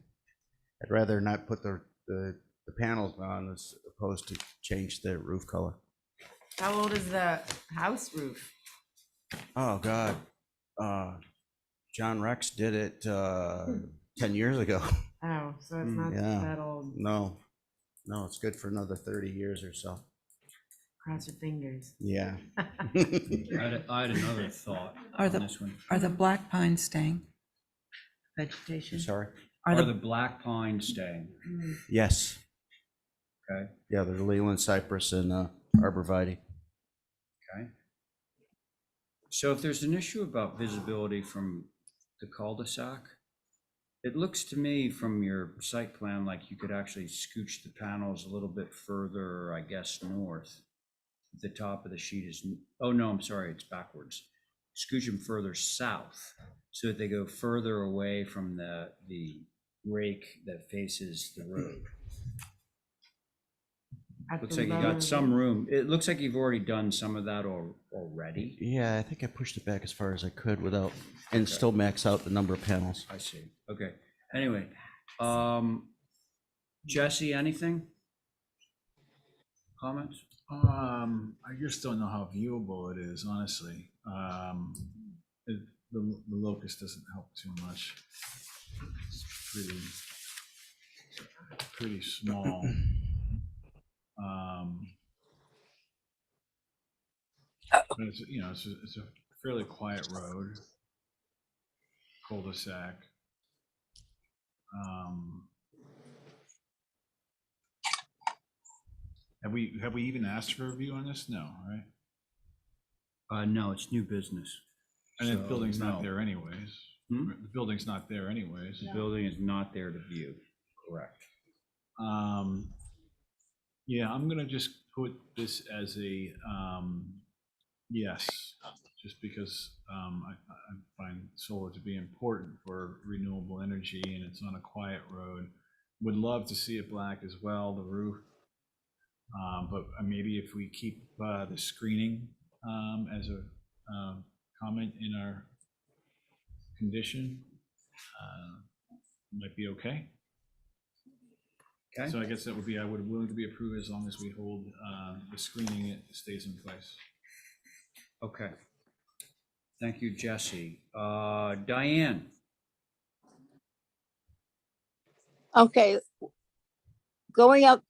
I'd rather not put the panels on as opposed to change the roof color. How old is the house roof? Oh, God. John Rex did it 10 years ago. Oh, so it's not Yeah. that old. No, it's good for another 30 years or so. Cross your fingers. Yeah. I had another thought Are on the, this one. are the black pines staying? Vegetation? Sorry? Are the black pines staying? Yes. Okay. Yeah, there's Leland cypress and arborvitae. Okay. So if there's an issue about visibility from the cul-de-sac, it looks to me from your site plan like you could actually scooch the panels a little bit further, I guess, north. The top of the sheet is, oh no, I'm sorry, it's backwards. Scooch them further south so that they go further away from the rake that faces the road. Looks like you got some room. It looks like you've already done some of that already. Yeah, I think I pushed it back as far as I could without, and still max out the number of panels. I see. Okay. Anyway, Jesse, anything? Comments? I just don't know how viewable it is, honestly. The locus doesn't help too much. It's pretty small. But it's a fairly quiet road, cul-de-sac. Have we even asked for a review on this? No, right? No, it's new business. And the So, building's not no. there anyways. Hmm? The building's not there anyways. The building is not there to view. Correct. Yeah, I'm gonna just put this as a yes, just because I find solar to be important for renewable energy, and it's on a quiet road. Would love to see it black as well, the roof. But maybe if we keep the screening as a comment in our condition, might be okay. Okay. So I guess that would be, I would willing to be approved as long as we hold the screening, it stays in place. Okay. Thank you, Jesse. Diane? Okay. Going up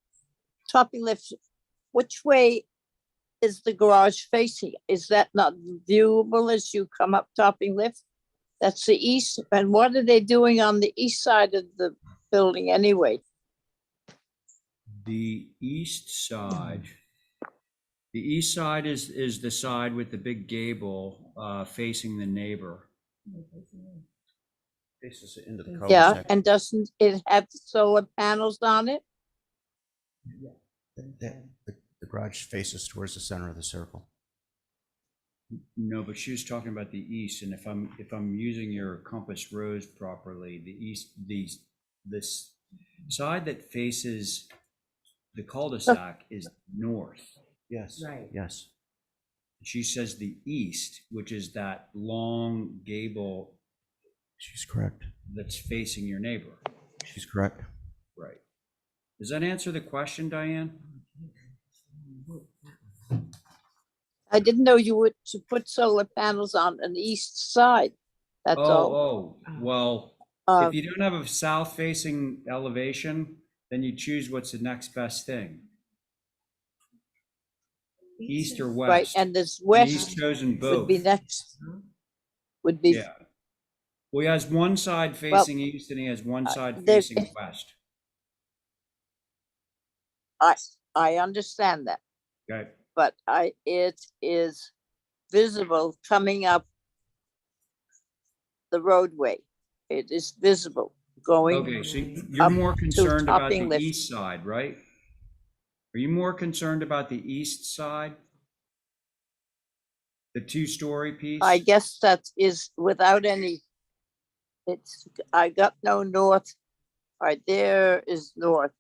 Topping Lift, which way is the garage facing? Is that not viewable as you come up Topping Lift? That's the east. And what are they doing on the east side of the building anyway? The east side. The east side is the side with the big gable facing the neighbor. Faces it into the Yeah, cul-de-sac. and doesn't it have solar panels on it? The garage faces towards the center of the circle. No, but she was talking about the east, and if I'm using your compass rose properly, the east, this side that faces the cul-de-sac is north. Yes. Right. Yes. She says the east, which is that long gable She's correct. that's facing your neighbor. She's correct. Right. Does that answer the question, Diane? I didn't know you would to put solar panels on an east side. That's all. Well, Uh, if you don't have a south-facing elevation, then you choose what's the next best thing. East or Right, west. and this And west he's chosen would both. be next. Would be, Yeah. Well, he has one side facing east and he has one side there- facing west. I understand that, Okay. but it is visible coming up the roadway. It is visible going. Okay, so you're up more to concerned about topping the lift. east side, right? Are you more concerned about the east side? The two-story piece? I guess that is without any, I got no north. All right, there is north,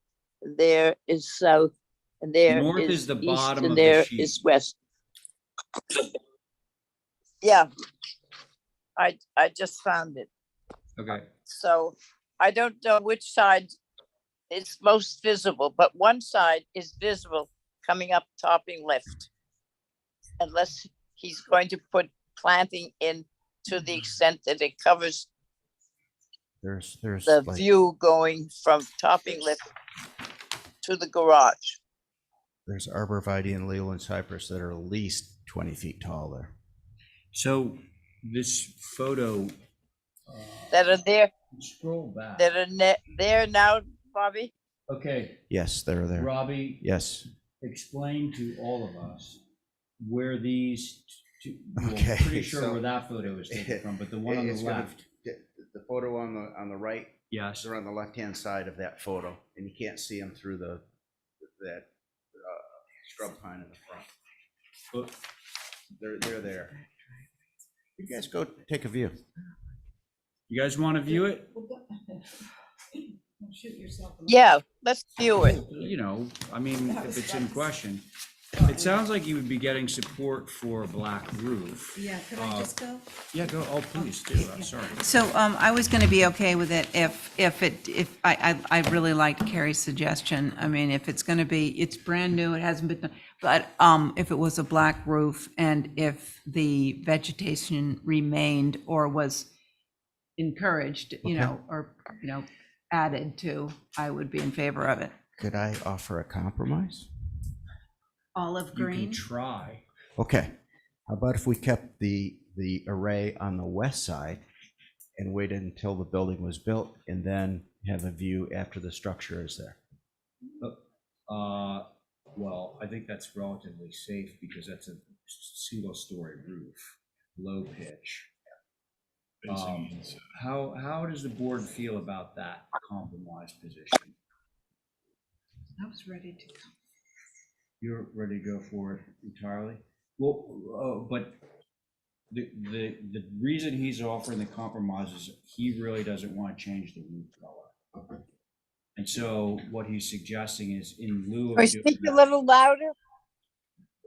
and there is south, and there North is is the east, bottom and of the there sheet. is west. Yeah. I just found it. Okay. So I don't know which side is most visible, but one side is visible coming up topping left. Unless he's going to put planting in to the extent that it covers There's the like, view going from topping left to the garage. there's arborvitae and Leland cypress that are at least 20 feet tall there. So this photo, That are there, scroll back. that are there now, Bobby? Okay, Yes, they're there. Robbie, Yes. explain to all of us where these two, well, Okay, pretty sure so- where that photo is taken from, but the one on the It's gonna- left. The photo on the right, Yes. they're on the left-hand side of that photo, and you can't see them through that scrub pine in the front. But They're there. You guys go take a view. you guys want to view it? Yeah, let's view it. You know, I mean, if it's in question. It sounds like you would be getting support for a black roof. Yeah, could I just go? Yeah, go, oh, please do, I'm sorry. So I was going to be okay with it if I really liked Carrie's suggestion. I mean, if it's going to be, it's brand new, it hasn't been, but if it was a black roof and if the vegetation remained or was encouraged, you know, or, you know, added to, I would be in favor of it. Could I offer a compromise? Olive You green? can try. Okay, how about if we kept the array on the west side and waited until the building was built and then have a view after the structure is there? Well, I think that's relatively safe because that's a single-story roof, low pitch. How does the board feel about that compromise position? I was ready to go. You're ready to go for it entirely? Well, but the reason he's offering the compromise is he really doesn't want to change the roof color. And so what he's suggesting is in lieu of Or doing speak a that. little louder.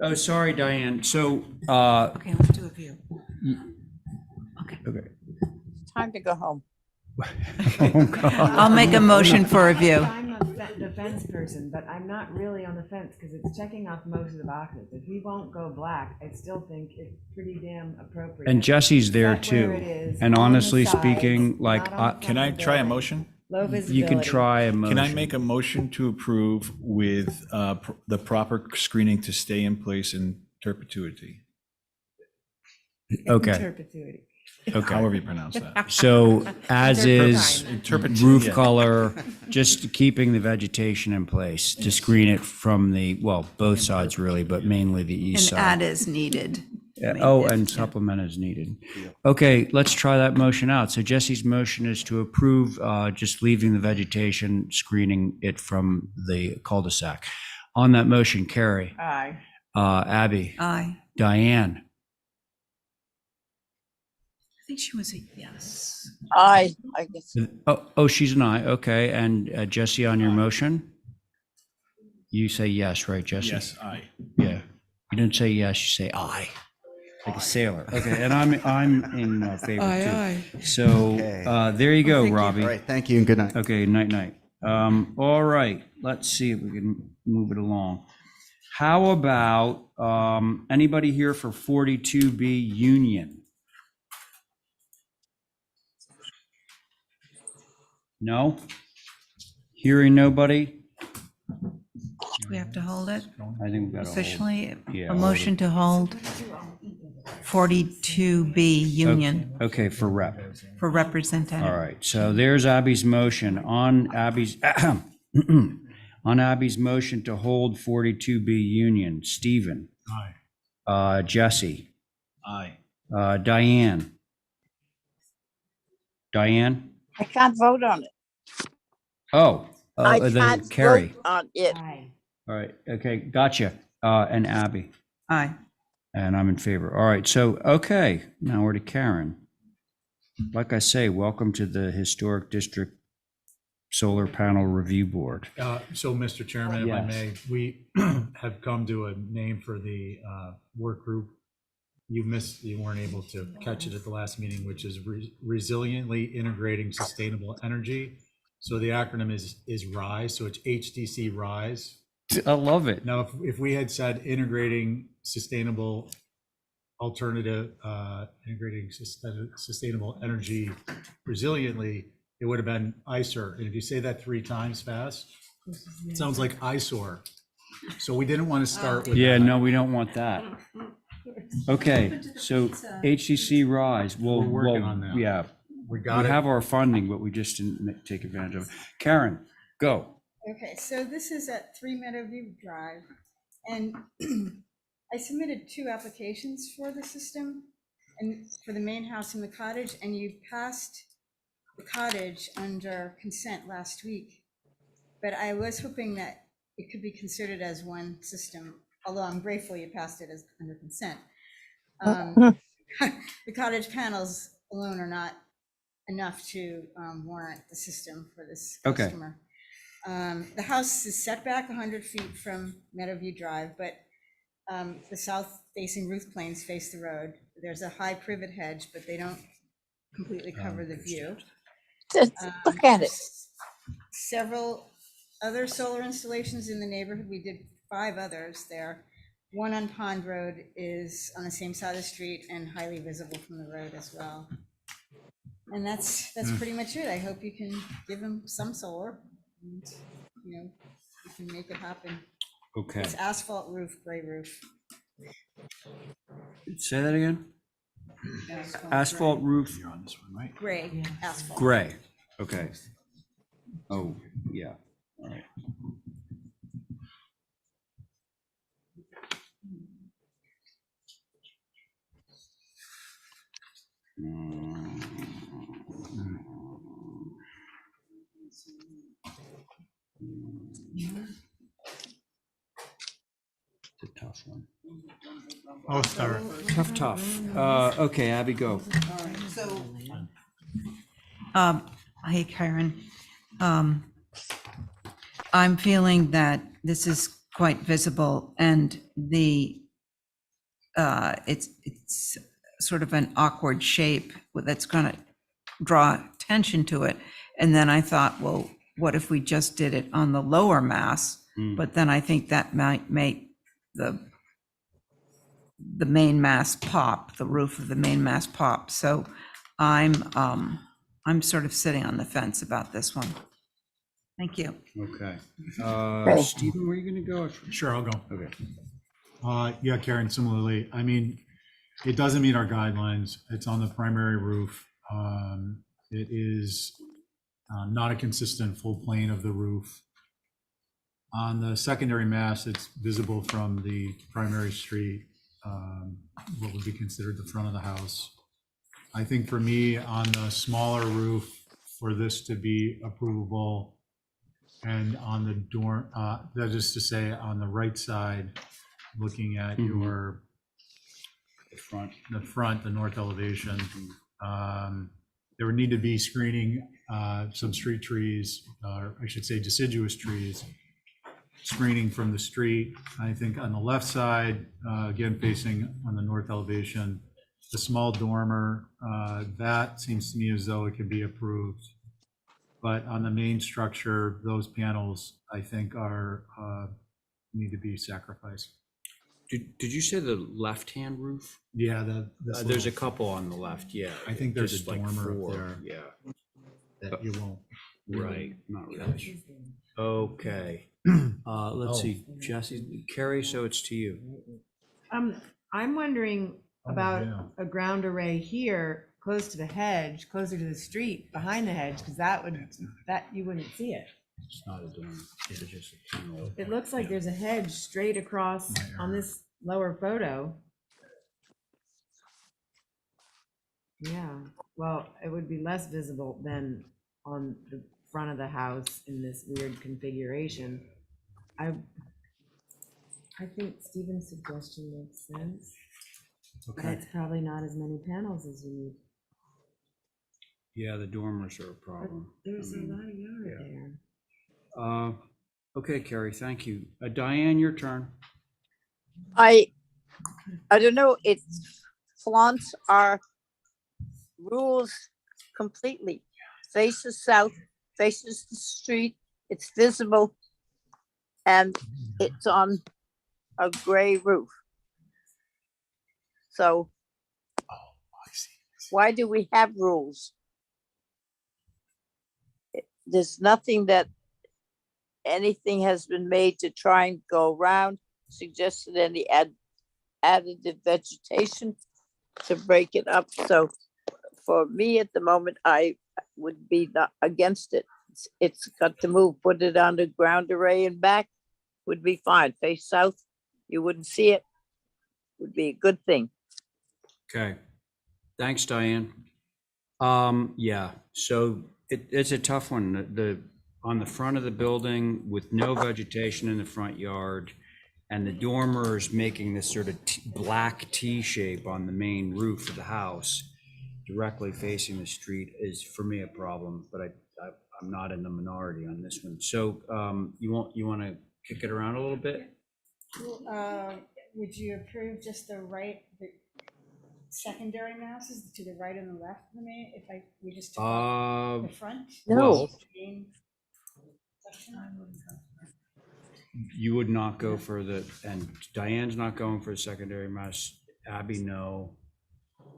Oh, sorry, Diane. So, Okay, let's do a view. okay. Time to go home. I'll make a motion for a view. I'm the fence person, but I'm not really on the fence because it's checking off most of the boxes. If we won't go black, I still think it's pretty damn appropriate. And Jesse's there Exactly where too. it is, And on the honestly sides, speaking, like, not on the front Can I of the try a building. motion? Low you visibility. can try a motion. Can I make a motion to approve with the proper screening to stay in place in perpetuity? Okay. Perpetuity. Okay. However you pronounce that. So as is, Interpretive, roof yeah. color, just keeping the vegetation in place to screen it from the, well, both sides really, but mainly the east And add side. as needed. Yeah, I mean, oh, if- and supplement as needed. Okay, let's try that motion out. So Jesse's motion is to approve just leaving the vegetation, screening it from the cul-de-sac. On that motion, Carrie, Aye. Abby, Aye. Diane, I think she was a yes. I guess. oh, she's an aye, okay, and Jesse on your motion? You say yes, right, Jesse? Yes, aye. Yeah, you didn't say yes, you say aye, like a sailor. Okay, and I'm in favor too. So, Okay. there you go, Robbie. All right, thank you and good night. Okay, night, night. All right, let's see if we can move it along. How about anybody here for 42B Union? No? Hearing nobody? We have to hold it I think we've got to hold. officially. Yeah, A hold motion it. to hold 42B Union Okay, for rep. for representative. All right, so there's Abby's motion. On Abby's, on Abby's motion to hold 42B Union, Stephen, Aye. Jesse, Aye. Diane. Diane? I can't vote on it. Oh, I then can't Carrie. vote on it. All right, okay, gotcha. And Abby, Aye. and I'm in favor. All right, so, okay, now we're to Karen. Like I say, welcome to the Historic District Solar Panel Review Board. So, Mr. Chairman, if I Yes. may, we have come to a name for the work group. You weren't able to catch it at the last meeting, which is Resiliently Integrating Sustainable Energy. So the acronym is RISE, so it's HDC RISE. I love it. Now, if we had said integrating sustainable alternative, integrating sustainable energy resiliently, it would have been ISER. And if you say that 3 times fast, it sounds like eyesore. So we didn't want to start with Yeah, that. no, we don't want that. Okay, so HCC Rise, We're working on that. Yeah, We we got it. have our funding, but we just didn't take advantage of it. Karen, go. Okay, so this is at 3 Meadowview Drive, and I submitted 2 applications for the system, and for the main house and the cottage, and you passed the cottage under consent last week. But I was hoping that it could be considered as one system, although I'm grateful you passed it as under consent. The cottage panels alone are not enough to warrant the system for this Okay. customer. The house is set back 100 feet from Meadowview Drive, but the south-facing roof planes face the road. There's a high privet hedge, but they don't completely cover the view. Look at it. Several other solar installations in the neighborhood. We did 5 others there. One on Pond Road is on the same side of the street and highly visible from the road as well. And that's pretty much it. I hope you can give them some solar. And, you know, you can make it happen. Okay, It's asphalt roof, gray roof. say that again? Asphalt roof, You're on this one, right? Gray asphalt. gray, okay. Oh, yeah, all right. It's a tough one. Oh, start. Tough. Okay, Abby, go. Hey, Karen. I'm feeling that this is quite visible and it's sort of an awkward shape that's going to draw attention to it. And then I thought, well, what if we just did it on the lower mass? But then I think that might make the main mass pop, the roof of the main mass pop. So I'm sort of sitting on the fence about this one. Thank you. Okay. Stephen, were you gonna go? Sure, I'll go. Okay. Yeah, Karen, similarly, I mean, it doesn't meet our guidelines. It's on the primary roof. It is not a consistent full plane of the roof. On the secondary mass, it's visible from the primary street, what would be considered the front of the house. I think for me, on the smaller roof, for this to be approvable, and on the door, that is to say, on the right side, looking at your the north elevation, there would need to be screening, some street trees, or I should say deciduous trees, screening from the street. I think on the left side, again, facing on the north elevation, the small dormer, that seems to me as though it could be approved. But on the main structure, those panels, I think, are need to be sacrificed. Did you say the left-hand roof? Yeah, There's a couple on the left, yeah. I think there's Just a like dormer up 4, there. yeah. that you won't. Right, not really. Okay. Let's Oh. see, Jesse, Carrie, so it's to you. I'm wondering about yeah. a ground array here, close to the hedge, closer to the street, behind the hedge, because that you wouldn't see it. It's not a dormer, it's just a panel. It looks like there's a hedge straight across on this lower photo. Yeah, well, it would be less visible than on the front of the house in this weird configuration. I think Stephen's suggestion makes sense. But Okay. it's probably not as many panels as you need. Yeah, the dormers are a problem. There's I mean, a lot of yard yeah. there. Okay, Carrie, thank you. Diane, your turn. I don't know, it flaunts our rules completely. Faces south, faces the street, it's visible, and it's on a gray roof. So why do we have rules? There's nothing that anything has been made to try and go around, suggested any additive vegetation to break it up. So for me at the moment, I would be not against it. It's got to move, put it on the ground array and back would be fine. Face south, you wouldn't see it, would be a good thing. Okay. Thanks, Diane. Yeah, so it's a tough one. On the front of the building with no vegetation in the front yard and the dormers making this sort of black T shape on the main roof of the house directly facing the street is for me a problem, but I'm not in the minority on this one. So you want to kick it around a little bit? Would you approve just the secondary masses to the right and the left of the main, if we just took out the front? Well, Main section? you would not go for and Diane's not going for a secondary mass. Abby, no.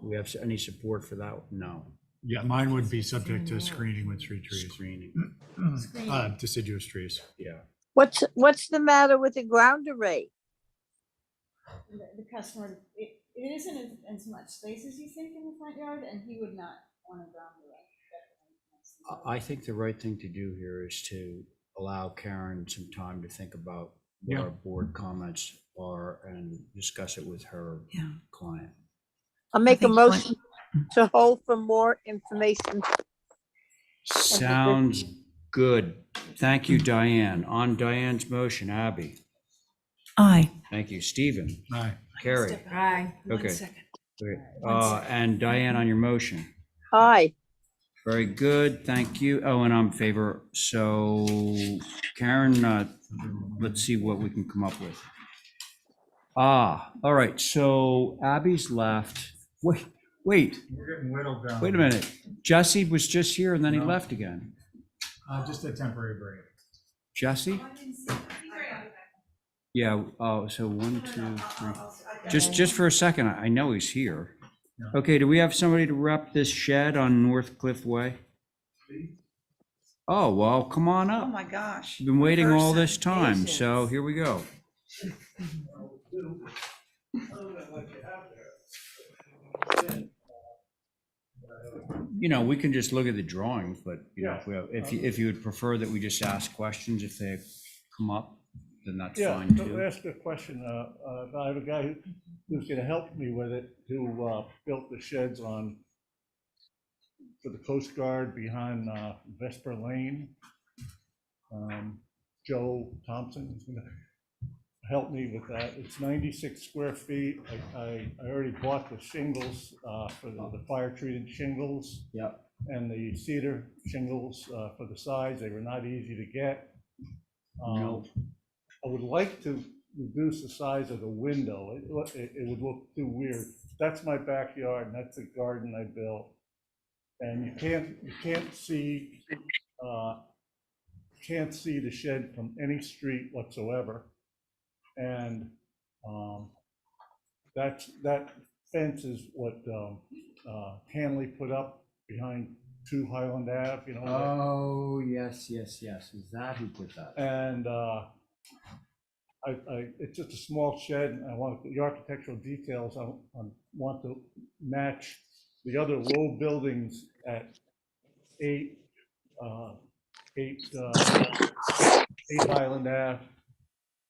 We have any support for that? No. Yeah, mine would be subject to screening with street trees. Screening. Deciduous trees. Yeah. What's the matter with the ground array? The customer, it isn't as much space as you think in the front yard, and he would not want a ground array. I think the right thing to do here is to allow Karen some time to think about what Yeah. our board comments are and discuss it with her client. I'll make a think motion to hold for more information. Sounds good. Thank you, Diane. On Diane's motion, Abby. Aye. Thank you, Stephen. Aye. Carrie. Aye. Okay. Great. And Diane on your motion. Hi. Very good, thank you. Oh, and I'm in favor. So Karen, let's see what we can come up with. All right, so Abby's left. Wait, We're getting whittled down. wait a minute. Jesse was just here and then he No. left again. Just a temporary break. Jesse? Yeah, so 1, 2, 3. Just for a second, I know he's here. Okay, do we have somebody to rep this shed on North Cliff Way? Oh, well, come on Oh, up. my gosh. Been waiting all this Person, time, patience. so here we go. We can just look at the drawings, but if you would prefer that we just ask questions if they come up, then that's fine too. Ask a question. I have a guy who's gonna help me with it, who built the sheds for the Coast Guard behind Vesper Lane. Joe Thompson is gonna help me with that. It's 96 square feet. I already bought the shingles for the fire treated shingles. Yep. And the cedar shingles for the sides. They were not easy to get. No. I would like to reduce the size of the window. It would look too weird. That's my backyard, and that's a garden I built. And you can't see the shed from any street whatsoever. And that fence is what Hanley put up behind 2 Highland Ave, you know. Oh, yes. Is that who put that? And it's just a small shed, and I want the architectural details, I want to match the other low buildings at 8 Highland Ave,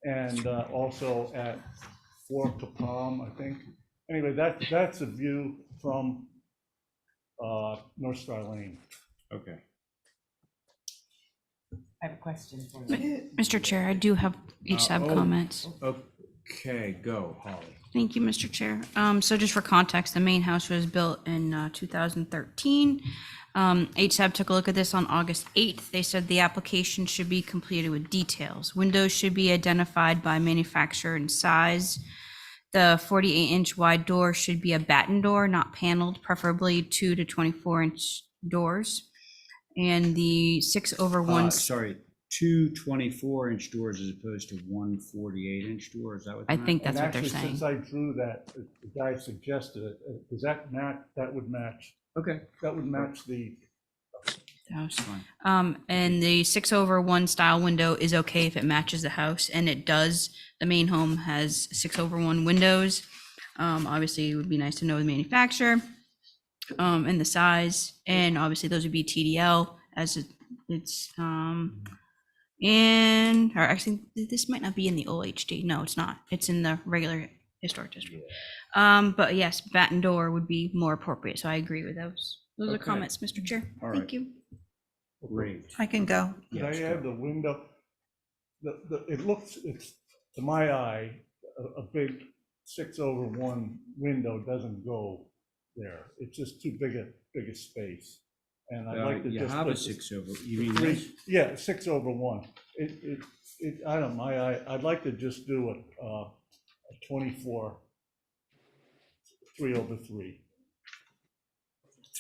and also at 4 Capam, I think. Anyway, that's a view from North Star Lane. Okay. I have a question for you. Mr. Chair, I do each have comments. Okay, go, Holly. Thank you, Mr. Chair. So just for context, the main house was built in 2013. HSAB took a look at this on August 8th. They said the application should be completed with details. Windows should be identified by manufacturer and size. The 48-inch wide door should be a batten door, not paneled, preferably 2 to 24-inch doors. And the 6/1. Sorry, 2 24-inch doors as opposed to 1 48-inch door. Is that what? I think that's And what they're actually, saying. since I drew that, the guy suggested it, does that match, that would match? Okay. That would match the, House. Fine. And the 6/1 style window is okay if it matches the house, and it does. The main home has 6/1 windows. Obviously, it would be nice to know the manufacturer, and the size, and obviously those would be TDL as it's, and, or actually, this might not be in the OHD. No, it's not. It's in the regular historic district. But yes, batten door would be more appropriate, so I agree with those. Those are Okay. comments, Mr. Chair. All Thank right. you. Great. I can go. could I Yes, add the window? It looks, it's, to my eye, a big 6/1 window doesn't go there. It's just too big a space. And I'd like to You just have a put 6 over, you mean three, this? yeah, 6/1. I don't, I'd like to just do a 24, 3/3.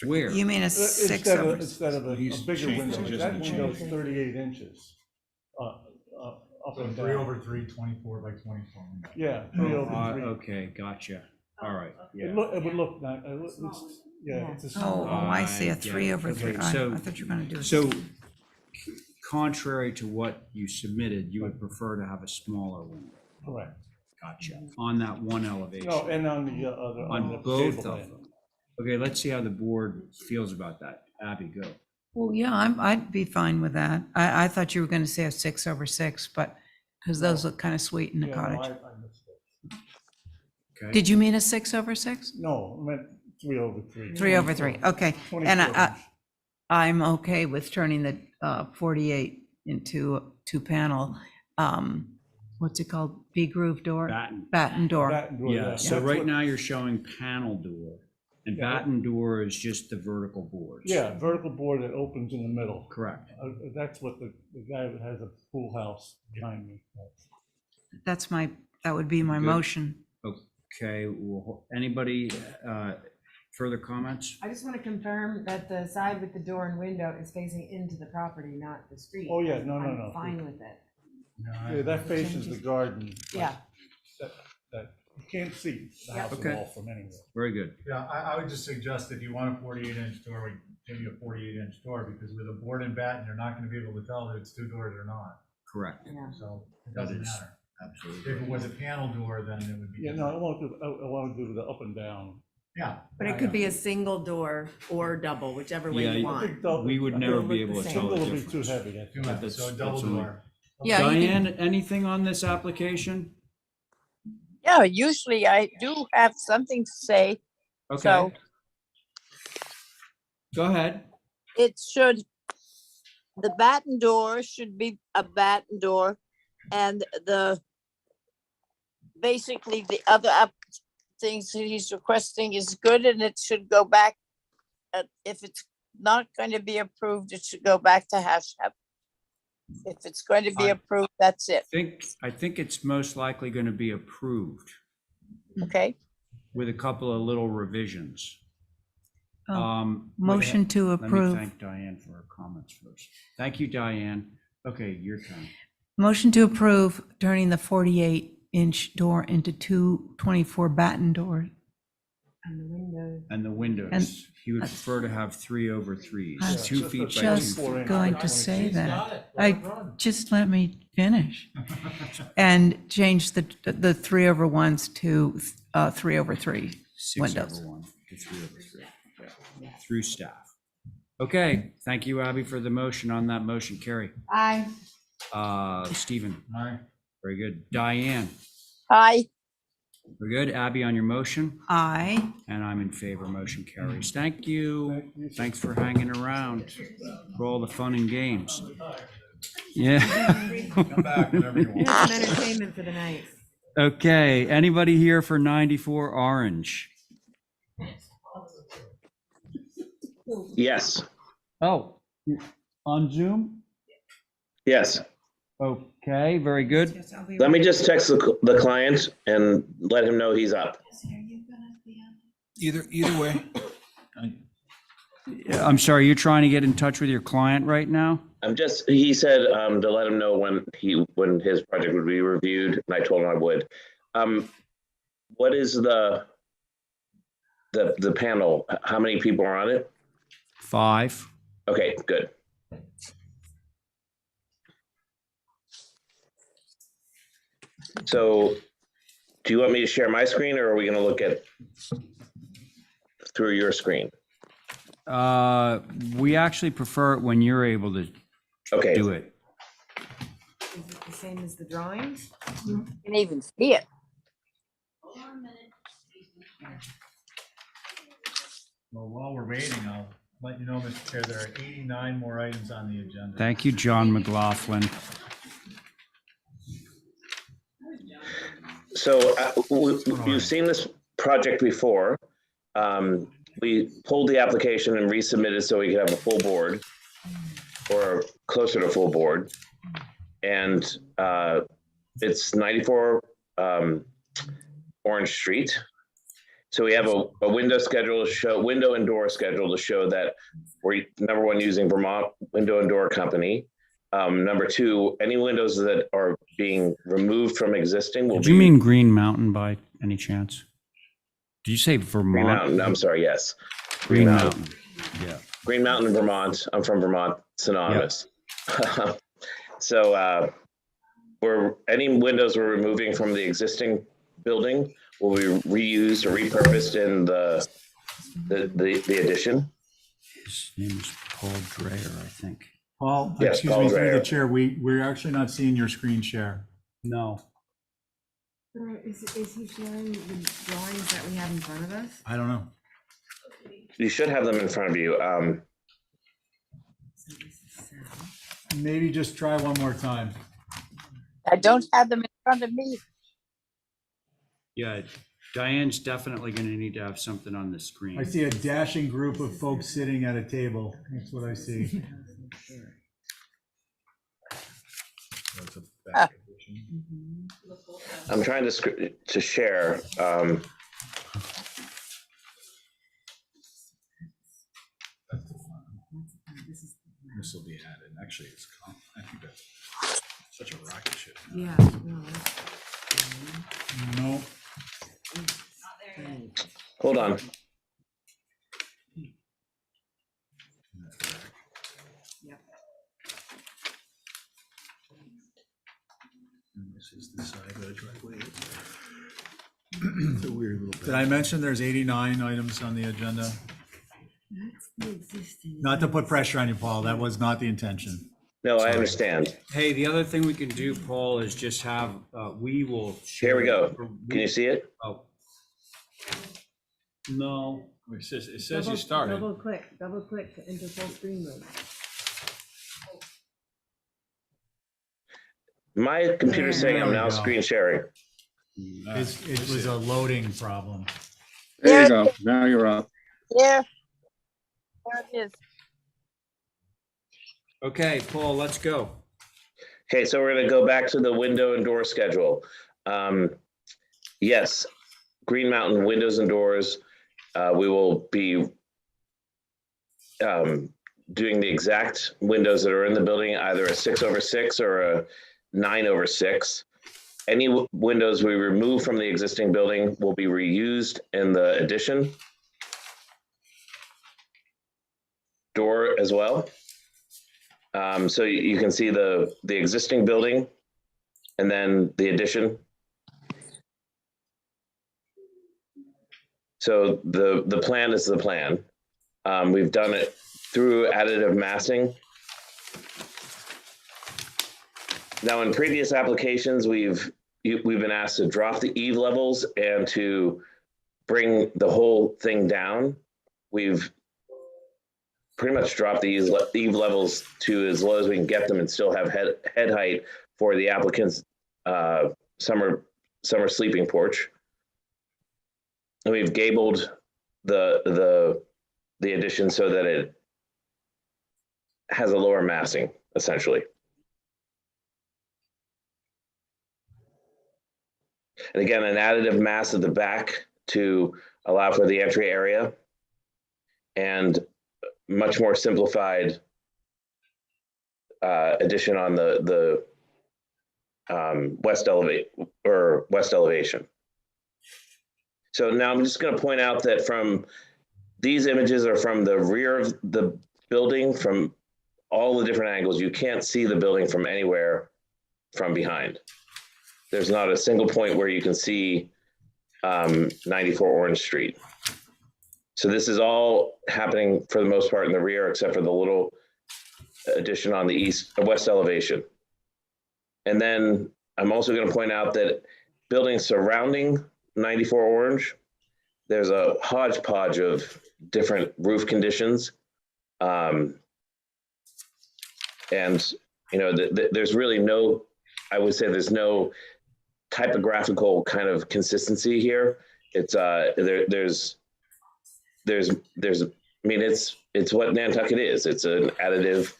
Where? You mean a 6 Instead over? of a He's bigger changed- window, just that changed. window's 38 inches. Up and down. 3/3, 24 by 24. Yeah, Oh, 3/3. okay, gotcha. All right, yeah. It would look nice, yeah, it's a Oh, small. I see, a get it. 3/3. Okay, I so- thought you were gonna do it. So contrary to what you submitted, you would prefer to have a smaller window. Correct. Gotcha. On that one elevation. No, and on the other, on the On both gable of end. them. Okay, let's see how the board feels about that. Abby, go. Well, yeah, I'd be fine with that. I thought you were gonna say a 6/6, but, because those look kind of sweet in the Yeah, no, cottage. I missed it. Okay. Did you mean a 6/6? No, I meant 3/3. 3/3, okay. 24 And inch. I'm okay with turning the 48 into a 2-panel, what's it called? B-groove door? Batten. Batten door. Batten door, Yeah, so That's right what- now you're showing panel door, and Yeah. batten door is just the vertical boards. Yeah, vertical board that opens in the middle. Correct. That's what the guy that has a pool house behind me. That would be my Good. motion. Okay, well, anybody, further comments? I just want to confirm that the side with the door and window is facing into the property, not the street. Oh, yeah, no. I'm fine with it. Yeah, that faces the garden. Yeah. That, you can't see the house at Okay. all from anywhere. Very good. Yeah, I would just suggest if you want a 48-inch door, we give you a 48-inch door, because with a board and batten, you're not gonna be able to tell that it's 2 doors or not. Correct. Yeah. So it That doesn't is matter. Absolutely. If it was a panel door, then it would be. Yeah, no, I want to do the up and down. Yeah. But it could be a single door or double, whichever way Yeah, you you- want. We would never be able to tell Single the would be too difference. heavy. I Too think. heavy, That's- so a that's double only- door. Yeah, you can- Diane, anything on this application? Yeah, usually I do have something to say. Okay. So Go ahead. it should, the batten door should be a batten door, and basically the other things that he's requesting is good, and it should go back. If it's not going to be approved, it should go back to HACCP. If it's going to be approved, that's it. I think it's most likely going to be approved Okay? with a couple of little revisions. Motion to Let me approve. thank Diane for her comments first. Thank you, Diane. Okay, your turn. Motion to approve turning the 48 inch door into two 24 batten doors. And the windows. And the windows, And- he would prefer to have 3/3s, I 2 just feet a by 2 Just feet. 24 inch. going to say He's got that. it. Let it I, run. just let me finish. And change the 3/1s to 3/3 windows. 6/1 to 3/3. Yeah. Through staff. Okay, thank you, Abby, for the motion on that motion. Carrie. Aye. Stephen. Aye. Very good. Diane. Aye. Very good. Abby on your motion, Aye. and I'm in favor. Motion carries. Thank you. Thanks for hanging around for all the fun and games. Yeah. Come back whenever you And want. some entertainment for the night. Okay, anybody here for 94 Orange? Yes, Oh, on Zoom? yes. Okay, very good. Let me just text the client and let him know he's up. Either way. I'm sorry, you're trying to get in touch with your client right now? He said to let him know when his project would be reviewed, and I told him I would. What is the panel? How many people are on it? 5. Okay, good. So do you want me to share my screen, or are we gonna look at through your screen? We actually prefer it when you're able to Okay. do it. Is it the same as the drawings? You can even see it. Well, while we're waiting, I'll let you know, Mr. Chair, there are 89 more items on the agenda. Thank you, John McLaughlin. So you've seen this project before. We pulled the application and resubmitted so we could have a full board or closer to full board. And it's 94 Orange Street. So we have a window and door schedule to show that we're, number one, using Vermont Window and Door Company. Number two, any windows that are being removed from existing will be. Did you mean Green Mountain by any chance? Did you say Vermont? Green Mountain, I'm sorry, yes. Green Mountain, yeah. Green Mountain in Vermont. I'm from Vermont, synonymous. So any windows we're removing from the existing building will be reused or repurposed in the addition. His name is Paul Dreyer, I think. Paul, Yes, excuse Paul me, through the Dreyer. chair, we're actually not seeing your screen share. No. Is he sharing the drawings that we have in front of us? I don't know. You should have them in front of you. Maybe just try one more time. I don't have them in front of me. Yeah, Diane's definitely going to need to have something on the screen. I see a dashing group of folks sitting at a table. That's what I see. I'm trying to share. This will be added. Actually, I think that's such a rocket ship. Yeah. No. No. Hold on. And this is the side of the driveway. It's a weird little. Did I mention there's 89 items on the agenda? That's the existing. Not to put pressure on you, Paul. That was not the intention. No, I understand. Hey, the other thing we can do, Paul, is just have, we will. Here we go. Can you see it? Oh. No. It says you Double started. click into full screen mode. My computer's saying I'm There now we go. screen sharing. It was a loading problem. There you go. Now you're up. There. There it is. Okay, Paul, let's go. Okay, so we're going to go back to the window and door schedule. Yes, Green Mountain windows and doors. We will be doing the exact windows that are in the building, either a 6/6 or a 9/6. Any windows we remove from the existing building will be reused in the addition. Door as well. So you can see the existing building and then the addition. So the plan is the plan. We've done it through additive massing. Now, in previous applications, we've been asked to drop the eave levels and to bring the whole thing down. We've pretty much dropped the eave levels to as low as we can get them and still have head height for the applicant's summer sleeping porch. And we've gabled the addition so that it has a lower massing, essentially. And again, an additive mass at the back to allow for the entry area, and much more simplified addition on the west elevation. So now I'm just going to point out that from these images are from the rear of the building, from all the different angles. You can't see the building from anywhere from behind. There's not a single point where you can see 94 Orange Street. So this is all happening for the most part in the rear, except for the little addition on the west elevation. And then I'm also going to point out that buildings surrounding 94 Orange, there's a hodgepodge of different roof conditions. And, you know, there's really no, I would say there's no typographical kind of consistency here. It's there's I mean, it's what Nantucket is. It's an additive.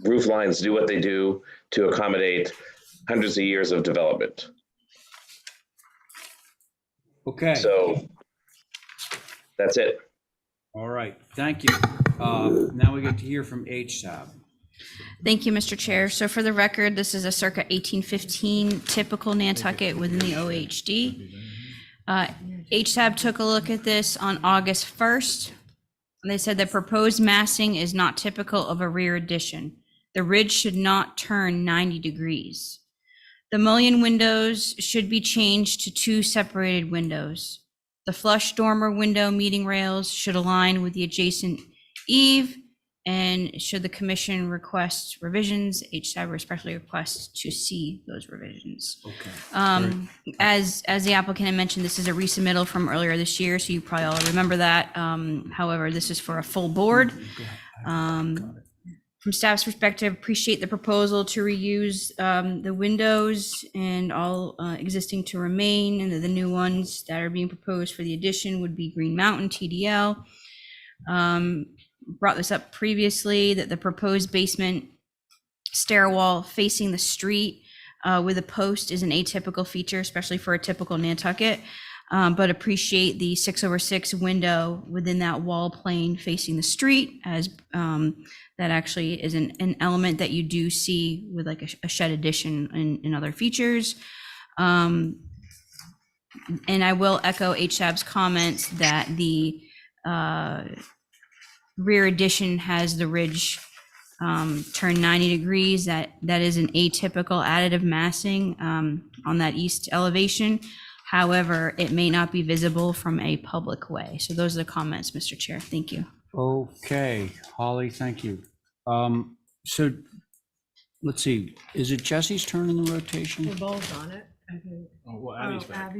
Roof lines do what they do to accommodate hundreds of years of development. Okay. So that's it. All right, thank you. Now we get to hear from HSAB. Thank you, Mr. Chair. So for the record, this is a circa 1815 typical Nantucket within the OHD. HSAB took a look at this on August 1st. And they said the proposed massing is not typical of a rear addition. The ridge should not turn 90 degrees. The mullion windows should be changed to 2 separated windows. The flush dormer window meeting rails should align with the adjacent eave, and should the commission request revisions, HSAB respectfully requests to see those revisions. Okay. As the applicant had mentioned, this is a resubmittal from earlier this year, so you probably all remember that. However, this is for a full board. From staff's perspective, appreciate the proposal to reuse the windows and all existing to remain, and the new ones that are being proposed for the addition would be Green Mountain TDL. Brought this up previously, that the proposed basement stairwell facing the street with a post is an atypical feature, especially for a typical Nantucket, but appreciate the 6/6 window within that wall plane facing the street, as that actually is an element that you do see with like a shed addition in other features. And I will echo HSAB's comments that the rear addition has the ridge turn 90 degrees. That is an atypical additive massing on that east elevation. However, it may not be visible from a public way. So those are the comments, Mr. Chair. Thank you. Okay, Holly, thank you. So let's see, is it Jesse's turn in the rotation? We're both on it, I think. Oh, well, Abby's back.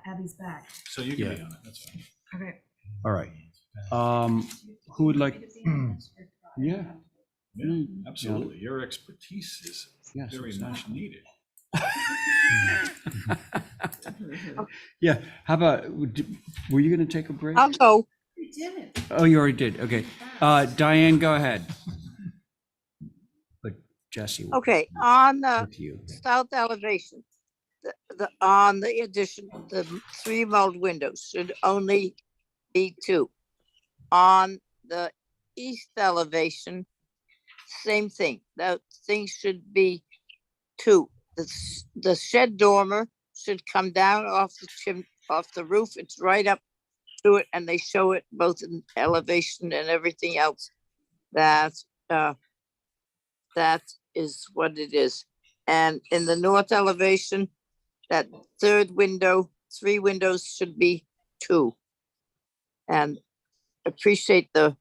Abby's back. So you can Yeah. be on it, that's fine. Okay. All right. Who would like? Yeah. Yeah, absolutely. Your expertise is Yes, very exactly. much needed. Yeah, how about, were you going to take a break? I'll go. You did it. Oh, you already did, okay. Diane, go ahead. But Jesse. Okay, on the With you. south elevation, on the addition, the 3 mulled windows should only be 2. On the east elevation, same thing. That thing should be two. The shed dormer should come down off off the roof. It's right up to it, and they show it both in elevation and everything else. That is what it is. And in the north elevation, that third window, 3 windows should be 2. And appreciate the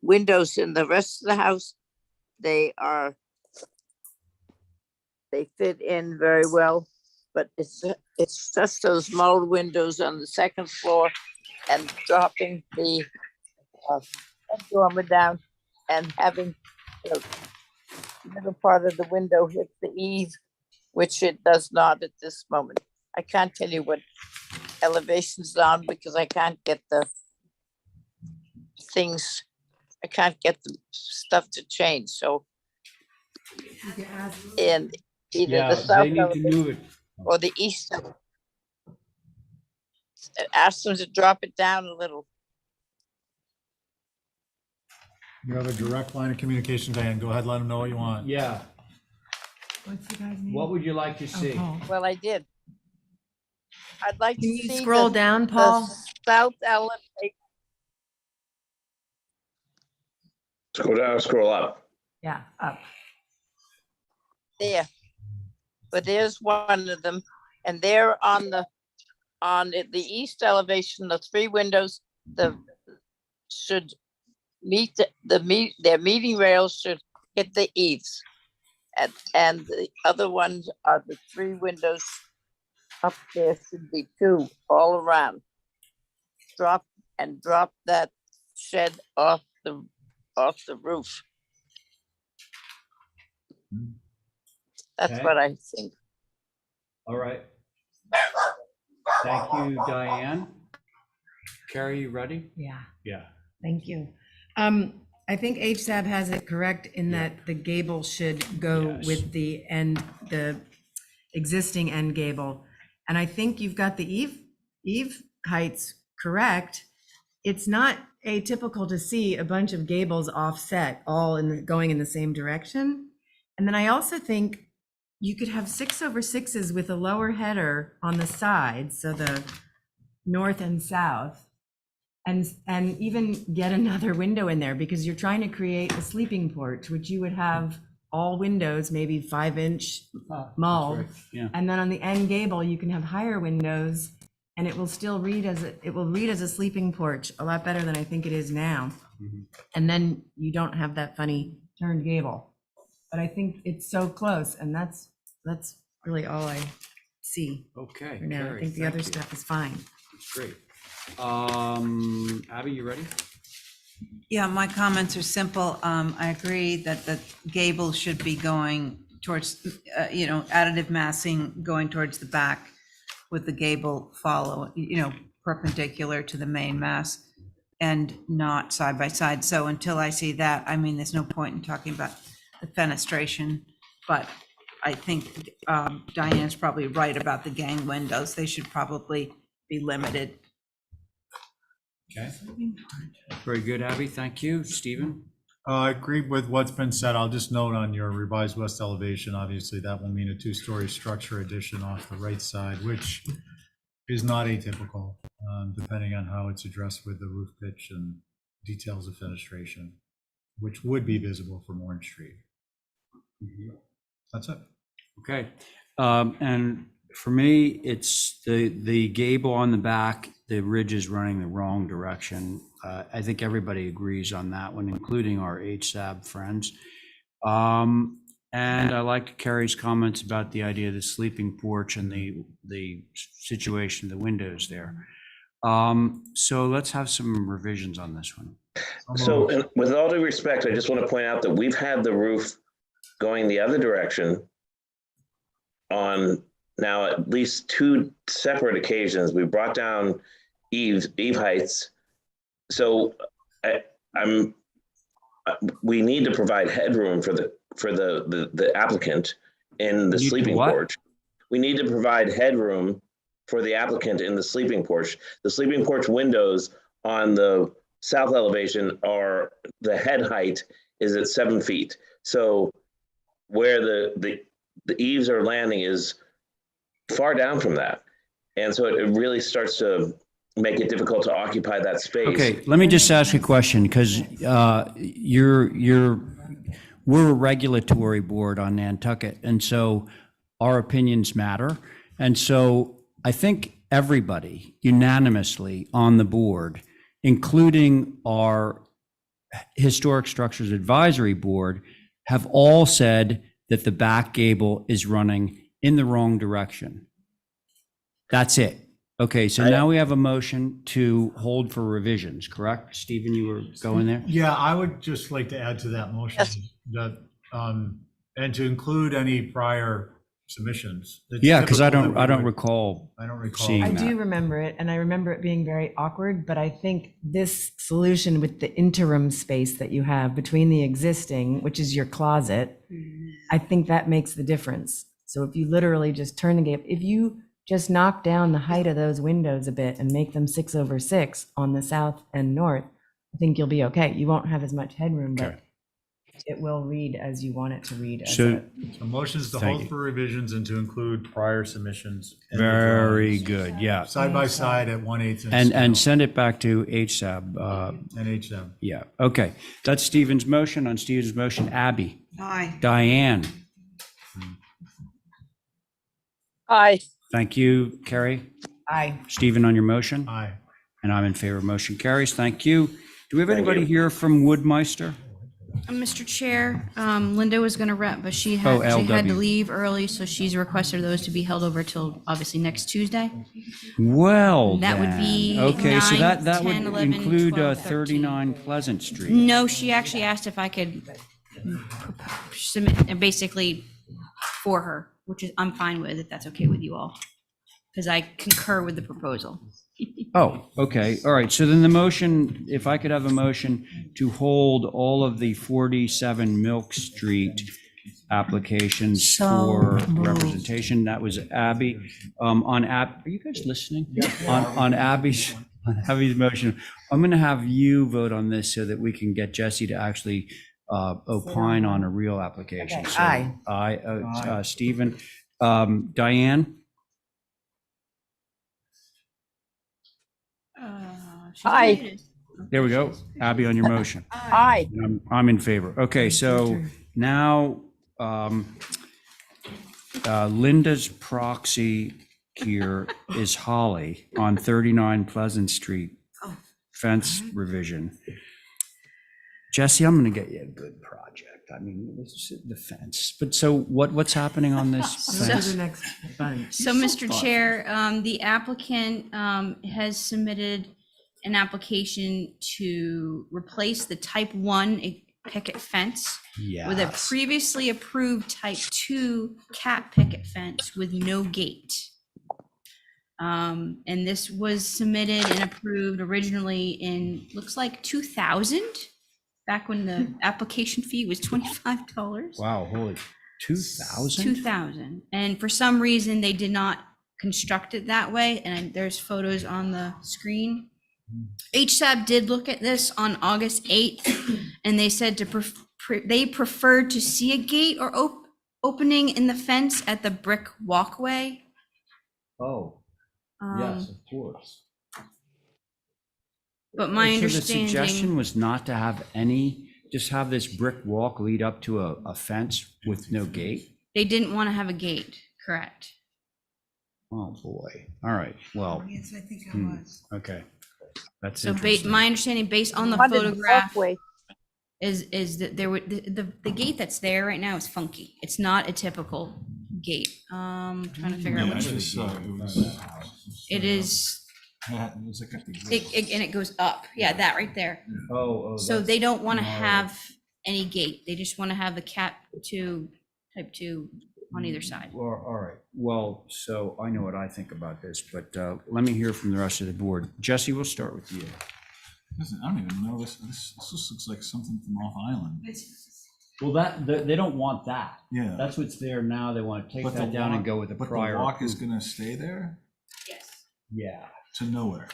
windows in the rest of the house. They fit in very well, but it's just those mold windows on the second floor and dropping the dormer down and having the middle part of the window hit the eave, which it does not at this moment. I can't tell you what elevation's on because I can't get the things, I can't get the stuff to change. So in either Yeah, the south they need to move it. or the east, ask them to drop it down a little. You have a direct line of communication, Diane. Go ahead, let them know what you want. Yeah. What's the guy's name? What would you like to see? Paul. Well, I did. I'd like Can to you see scroll down, Paul? the south elevation. Scroll down, scroll up. Yeah, up. There. But there's one of them, and they're on the east elevation, the 3 windows, should meet their meeting rails should hit the eaves. And the other ones are the 3 windows up there should be 2 all around. Drop that shed off the roof. That's Okay. what I think. All right. Thank you, Diane. Carrie, you ready? Yeah. Yeah. Thank you. I think HSAB has it correct in that the gable should go Yes. with the existing end gable. And I think you've got the eave heights correct. It's not atypical to see a bunch of gables offset, all going in the same direction. And then I also think you could have 6/6s with a lower header on the sides, so the north and south. And even get another window in there because you're trying to create a sleeping porch, which you would have all windows, maybe 5-inch mull. right, yeah. And then on the end gable, you can have higher windows and it will still read as a sleeping porch a lot better than I think it is now. Mhm. And then you don't have that funny turned gable. But I think it's so close, and that's really all I see Okay. for now. I Carrie, think the thank other you. stuff is fine. Great. Abby, you ready? Yeah, my comments are simple. I agree that the gable should be going towards, additive massing going towards the back with the gable perpendicular to the main mass and not side by side. So until I see that, I mean, there's no point in talking about the fenestration, but I think Diane's probably right about the gang windows. They should probably be limited. Okay. Very good, Abby. Thank you. Stephen? I agree with what's been said. I'll just note on your revised west elevation, obviously that will mean a 2-story structure addition off the right side, which is not atypical, depending on how it's addressed with the roof pitch and details of fenestration, which would be visible from Orange Street. That's it. Okay. And for me, it's the gable on the back, the ridge is running the wrong direction. I think everybody agrees on that one, including our HSAB friends. And I liked Carrie's comments about the idea of the sleeping porch and the situation of the windows there. So let's have some revisions on this one. So and with all due respect, I just want to point out that we've had the roof going the other direction on now at least 2 separate occasions. We brought down eve heights. So we need to provide headroom for the applicant in the sleeping porch. We need to provide headroom for the applicant in the sleeping porch. The sleeping porch windows on the south elevation are, the head height is at 7 feet. So where the the eaves or landing is far down from that. And so it really starts to make it difficult to occupy that space. Okay, let me just ask a question, because we're a regulatory board on Nantucket, and so our opinions matter. And so I think everybody unanimously on the board, including our Historic Structures Advisory Board, have all said that the back gable is running in the wrong direction. That's it. Okay, so now we have a motion to hold for revisions, correct? Stephen, you were going there? Yeah, I would just like to add to that motion that, and to include any prior submissions. It's Yeah, because I typical that we don't would- recall I don't recall. seeing I that. do remember it, and I remember it being very awkward, but I think this solution with the interim space that you have between the existing, which is your closet, I think that makes the difference. So if you literally just turn the gate, if you just knock down the height of those windows a bit and make them 6/6 on the south and north, I think you'll be okay. You won't have as much headroom, but it will read as you want it to read. So, So motions to Thank hold you. for revisions and to include prior submissions. in the very drawings, good, yeah. Side by side at 1/8 inch And scale. send it back to HSAB. And HM. Yeah, okay. That's Stephen's motion. On Stephen's motion, Abby, Aye. Diane, Aye. thank you, Carrie. Aye. Stephen on your motion? Aye. And I'm in favor. Motion carries. Thank you. Do we have Thank anybody you. here from Woodmeister? Mr. Chair, Linda was gonna rep, but she Oh, had to LW. leave early, so she's requested those to be held over till obviously next Tuesday. Well, That would then. be Okay, so 9, that would 10, 11, include 12, 13. 39 Pleasant Street. No, she actually asked if I could submit, and basically for her, which is, I'm fine with, if that's okay with you all. Because I concur with the proposal. Oh, okay, all right, so then the motion, if I could have a motion to hold all of the 47 Milk Street applications So for moved. representation, that was Abby. Are you guys listening? On Abby's motion, I'm gonna have you vote on this so that we can get Jesse to actually opine on a real application. Okay, So, aye. Aye, Stephen. Diane? She's Aye. muted. There we go. Abby on your motion. Aye. I'm in favor. Okay, so now Linda's proxy here is Holly on 39 Pleasant Street, fence revision. Jesse, I'm gonna get you a good project. I mean, this is the fence. But so what's happening on this So- fence? The next bunch. So, Mr. Chair, the applicant has submitted an application to replace the type 1 picket fence with a Yes. previously approved type 2 cat picket fence with no gate. And this was submitted and approved originally in, looks like 2000, back when the application fee was $25. Wow, holy, 2,000? 2000. And for some reason, they did not construct it that way. And there's photos on the screen. HSAB did look at this on August 8th, and they said they preferred to see a gate or opening in the fence at the brick walkway. Oh, Um, of course. But my So the suggestion understanding, was not to have just have this brick walk lead up to a fence with no gate? they didn't want to have a gate, correct? Oh, boy. All right, well, Yes, I think I hmm, was. okay. That's So interesting. my understanding, based on the Funded photograph, walkway. is that there would, the gate that's there right now is funky. It's not a typical gate. Trying to figure out which. It is, and it goes up. Yeah, that right there. Oh, So they don't want to have any gate. They just want to have the type 2 on either side. Well, all right. Well, so I know what I think about this, but let me hear from the rest of the board. Jesse, we'll start with you. Listen, I don't even know this. This just looks like something from off island. Well, they don't want that. Yeah. That's what's there now. They want to take But that the down and walk- go with the But prior. the walk is gonna stay there Yes. Yeah. to nowhere.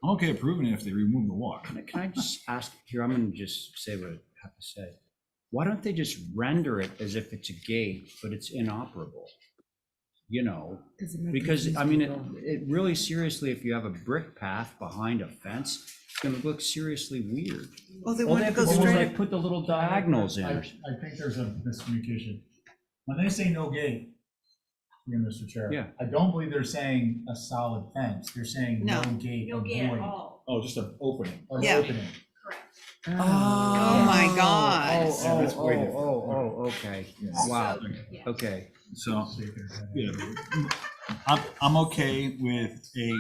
I'm okay approving it if they remove the walk. Can I just ask here? I'm going to just say what I have to say. why don't they just render it as if it's a gate, but it's inoperable? You know, because I mean, it really seriously, if you have a brick path behind a fence, it's gonna look seriously weird. Well, they All want they to have go to do is straight. like put the little diagonals in. I think there's a miscommunication. When they say no gate, here, Mr. Chair. Yeah. I don't believe they're saying a solid fence. They're saying no No. gate. No or gate at void. all. Oh, just an opening. An Yeah. opening. Oh, my God. Oh, that's way different. okay. Wow, okay. So, yeah, I'm okay with a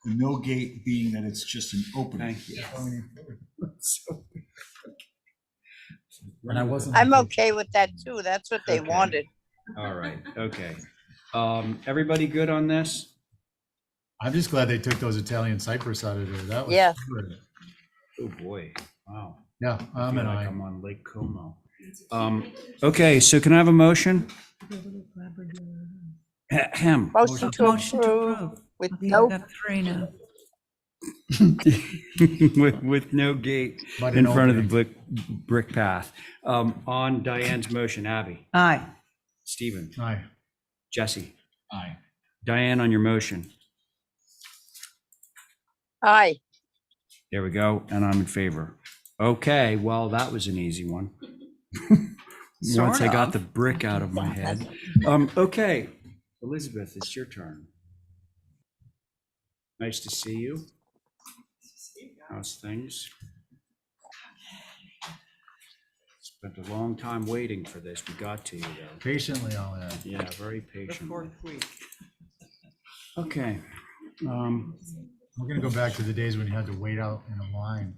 no gate being that it's just an opening. Thank you. And I wasn't. I'm okay with that too. That's what they Okay. wanted. All right, okay. Everybody good on this? I'm just glad they took those Italian cypress out of there. That was. Yeah. good. Oh, boy, wow. Yeah, I I'm feel an like aye. I'm on Lake Como. Okay, so can I have a motion? Ahem. Motion to Motion to approve approve. with Okay, no, I've got 3 now. With no gate But in an front of the opening. brick path. On Diane's motion, Abby, Aye. Stephen, Aye. Jesse, Aye. Diane on your motion. aye. There we go, and I'm in favor. Okay, well, that was an easy one. Once I got the brick out of my head. Okay, Elizabeth, it's your turn. Nice to see you. How's things? Spent a long time waiting for this. We got to you though. Patiently, all that. Yeah, very patient. week. Okay. We're gonna go back to the days when you had to wait out in a line.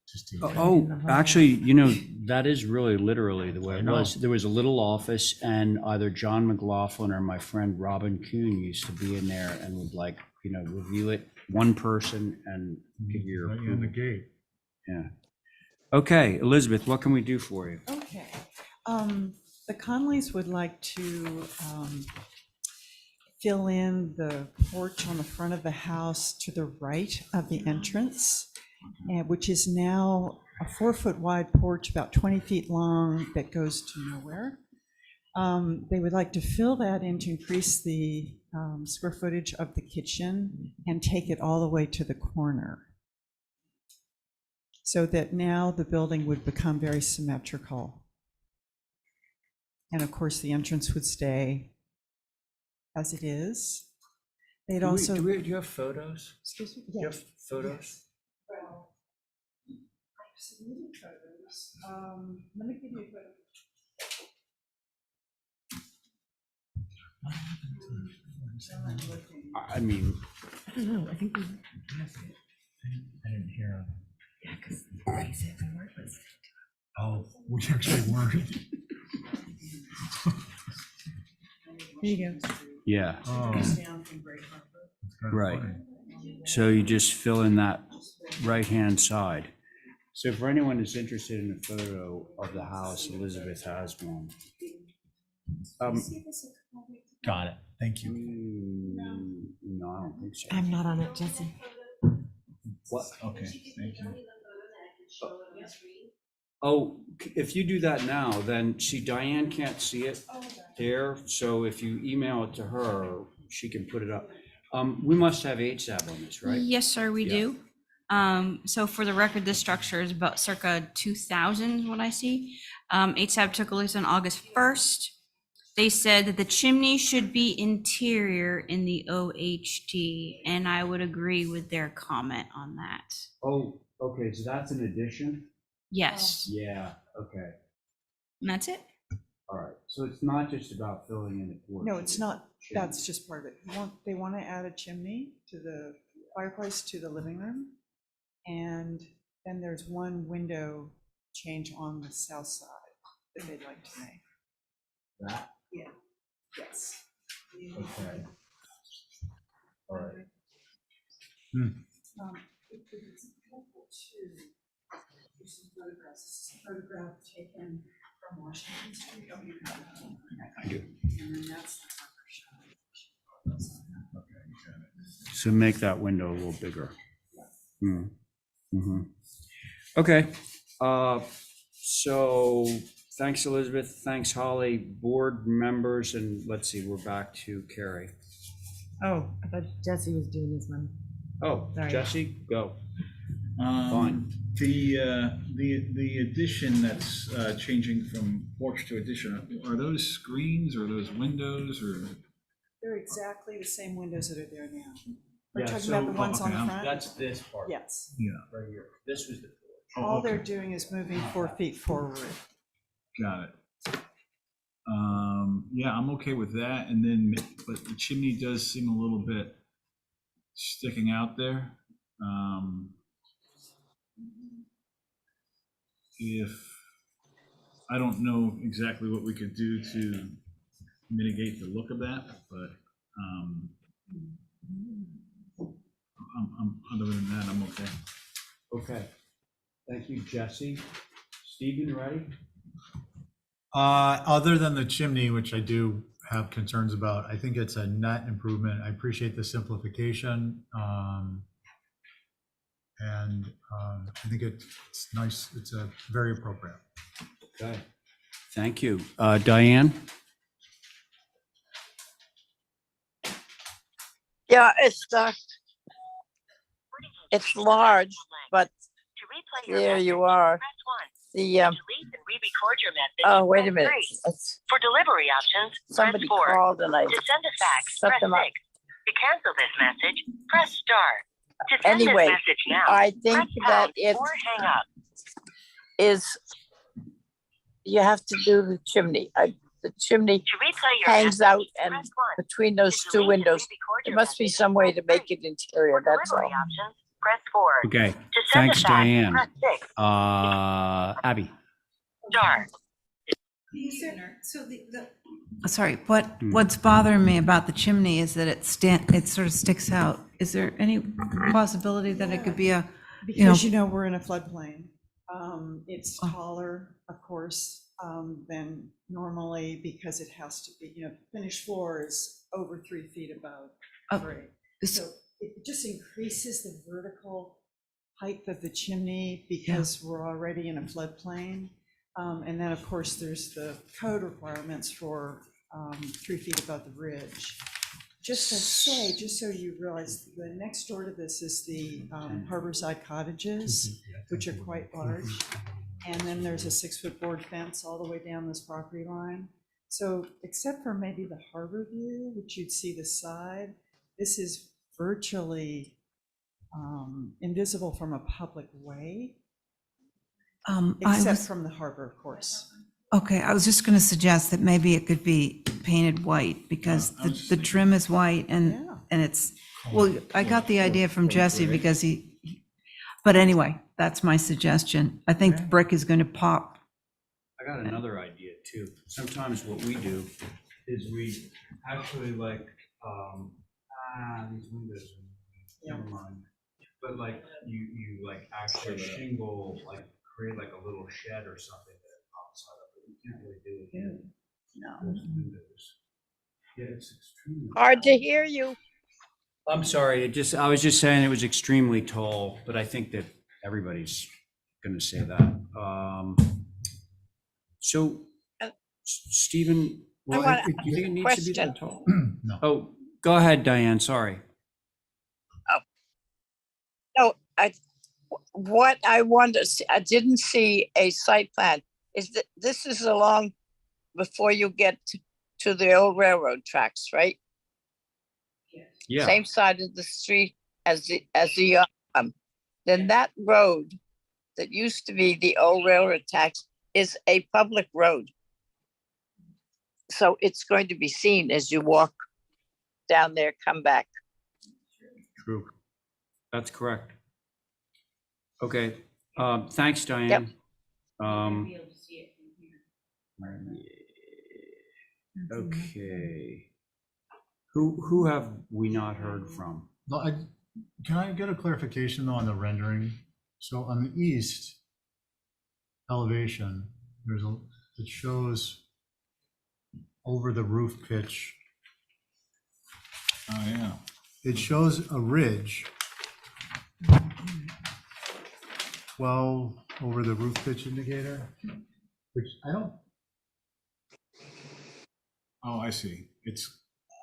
Just to. Oh, actually, you know, that is really literally the way it was. There was a little office and either John McLaughlin or my friend Robin Kuhn used to be in there and would like, you know, review it, one person and give you your Let you in the approval. gate. Yeah. Okay, Elizabeth, what can we do for you? Okay. The Conleys would like to fill in the porch on the front of the house to the right of the entrance, which is now a 4-foot wide porch, about 20 feet long, that goes to nowhere. They would like to fill that in to increase the square footage of the kitchen and take it all the way to the corner, so that now the building would become very symmetrical. And of course, the entrance would stay as it is. They'd also. Do you have photos? Excuse me? Do you have Yes. photos? Well, I've submitted photos. Let me give you a photo. I mean, I don't know, I think we. I didn't hear him. Yeah, because they said we weren't listening. Oh, we actually weren't. Here you go. yeah, Oh, Down from Great Harbor. that's kind of right. funny. So you just fill in that right-hand side. So for anyone who's interested in a photo of the house, Elizabeth has one. Got it. Thank you. No, I don't think so. I'm not on it, Jesse. What? Okay, thank you. Oh, if you do that now, then see, Diane can't see it there, so if you email it to her, she can put it up. We must have HSAB on this, right? Yes, sir, we Yeah. do. So for the record, this structure is about circa 2000, what I see. HSAB took a look on August 1st. They said that the chimney should be interior in the OHD, and I would agree with their comment on that. Oh, okay, so that's an addition? Yes, Yeah, okay, and that's it. all right. So it's not just about filling in the porch. No, it's not. That's just part of it. They want to add a chimney to the fireplace to the living room. And then there's one window change on the south side that they'd like to make. That, Yeah. Yes. okay. All right. It's helpful to do some photographs. This is a photograph taken from Washington Street. Oh, you have it. I do. And then that's the front shot. So make that window a little bigger. Mm-hmm. Okay, So thanks, Elizabeth. Thanks, Holly. Board members, and let's see, we're back to Carrie. Oh, I thought Jesse was doing this one. Oh, Sorry. Jesse, go. Fine. The addition that's changing from porch to addition, are those screens or those windows or? They're exactly the same windows that are there now. We're Yeah, talking so- about the ones on the okay, front? That's this part. Yes. Yeah. Right here. This was the porch. All okay. they're doing is moving 4 feet forward. Got it. Yeah, I'm okay with that. And then, but the chimney does seem a little bit sticking out there. If, I don't know exactly what we could do to mitigate the look of that, but other than that, I'm okay. Okay. Thank you, Jesse. Stephen, you ready? Other than the chimney, which I do have concerns about, I think it's a net improvement. I appreciate the simplification. And I think it's nice. It's a very appropriate. Okay. Thank you. Diane? Yeah, it's large, but there you are. The oh, wait a minute. For delivery options, Somebody press 4. called and I To send a fax, set press them up. 6. To cancel this message, press star. To send Anyway, this message now, I think press that pound it or hang up. is, you have to do the chimney. The chimney To replay your hangs message, out and press 1. between those To two delete and windows, re-record there your must be message, some way to press make 3. it interior, For that's all. delivery options, press 4. Okay. To send Thanks, a fax, Diane. press 6. Abby? Star. So sorry, what's bothering me about the chimney is that it sort of sticks out. Is there any possibility that it could be a, Because we're in a floodplain. It's taller, of course, than normally because it has to be, finished floor is over 3 feet above grade. So it just increases the vertical height of the chimney because we're already in a floodplain. And then, of course, there's the code requirements for 3 feet above the ridge. Just to say, just so you realize, the next door to this is the Harborside Cottages, which are quite large. And then there's a 6-foot board fence all the way down this property line. So except for maybe the harbor view, which you'd see the side, this is virtually invisible from a public way. Except from the harbor, of course. okay, I was just going to suggest that maybe it could be painted white because the trim is white and it's, well, I got the idea from Jesse because but anyway, that's my suggestion. I think the brick is going to pop. I got another idea too. Sometimes what we do is we actually like, these windows, never mind. But like you like actually shingle, like create like a little shed or something that pops out of it. You can't really do it here. No. Those windows. Yeah, it's extremely Hard to hear you. I'm sorry, I was just saying it was extremely tall, but I think that everybody's gonna say that. So, Stephen, well, want do you think it needs to be that tall? No. Oh, go ahead, Diane, sorry. No, what I wanted to see, I didn't see a site plan, is that this is along before you get to the old railroad tracks, right? Yeah. Same side of the street as the then that road that used to be the old railroad tracks is a public road. So it's going to be seen as you walk down there, come back. True. That's correct. Okay, thanks, Diane. Okay. Who have we not heard from? Can I get a clarification though on the rendering? So on the east elevation, it shows over the roof pitch. Oh, yeah. It shows a ridge 12 over the roof pitch indicator, which I don't, Oh, I see. It's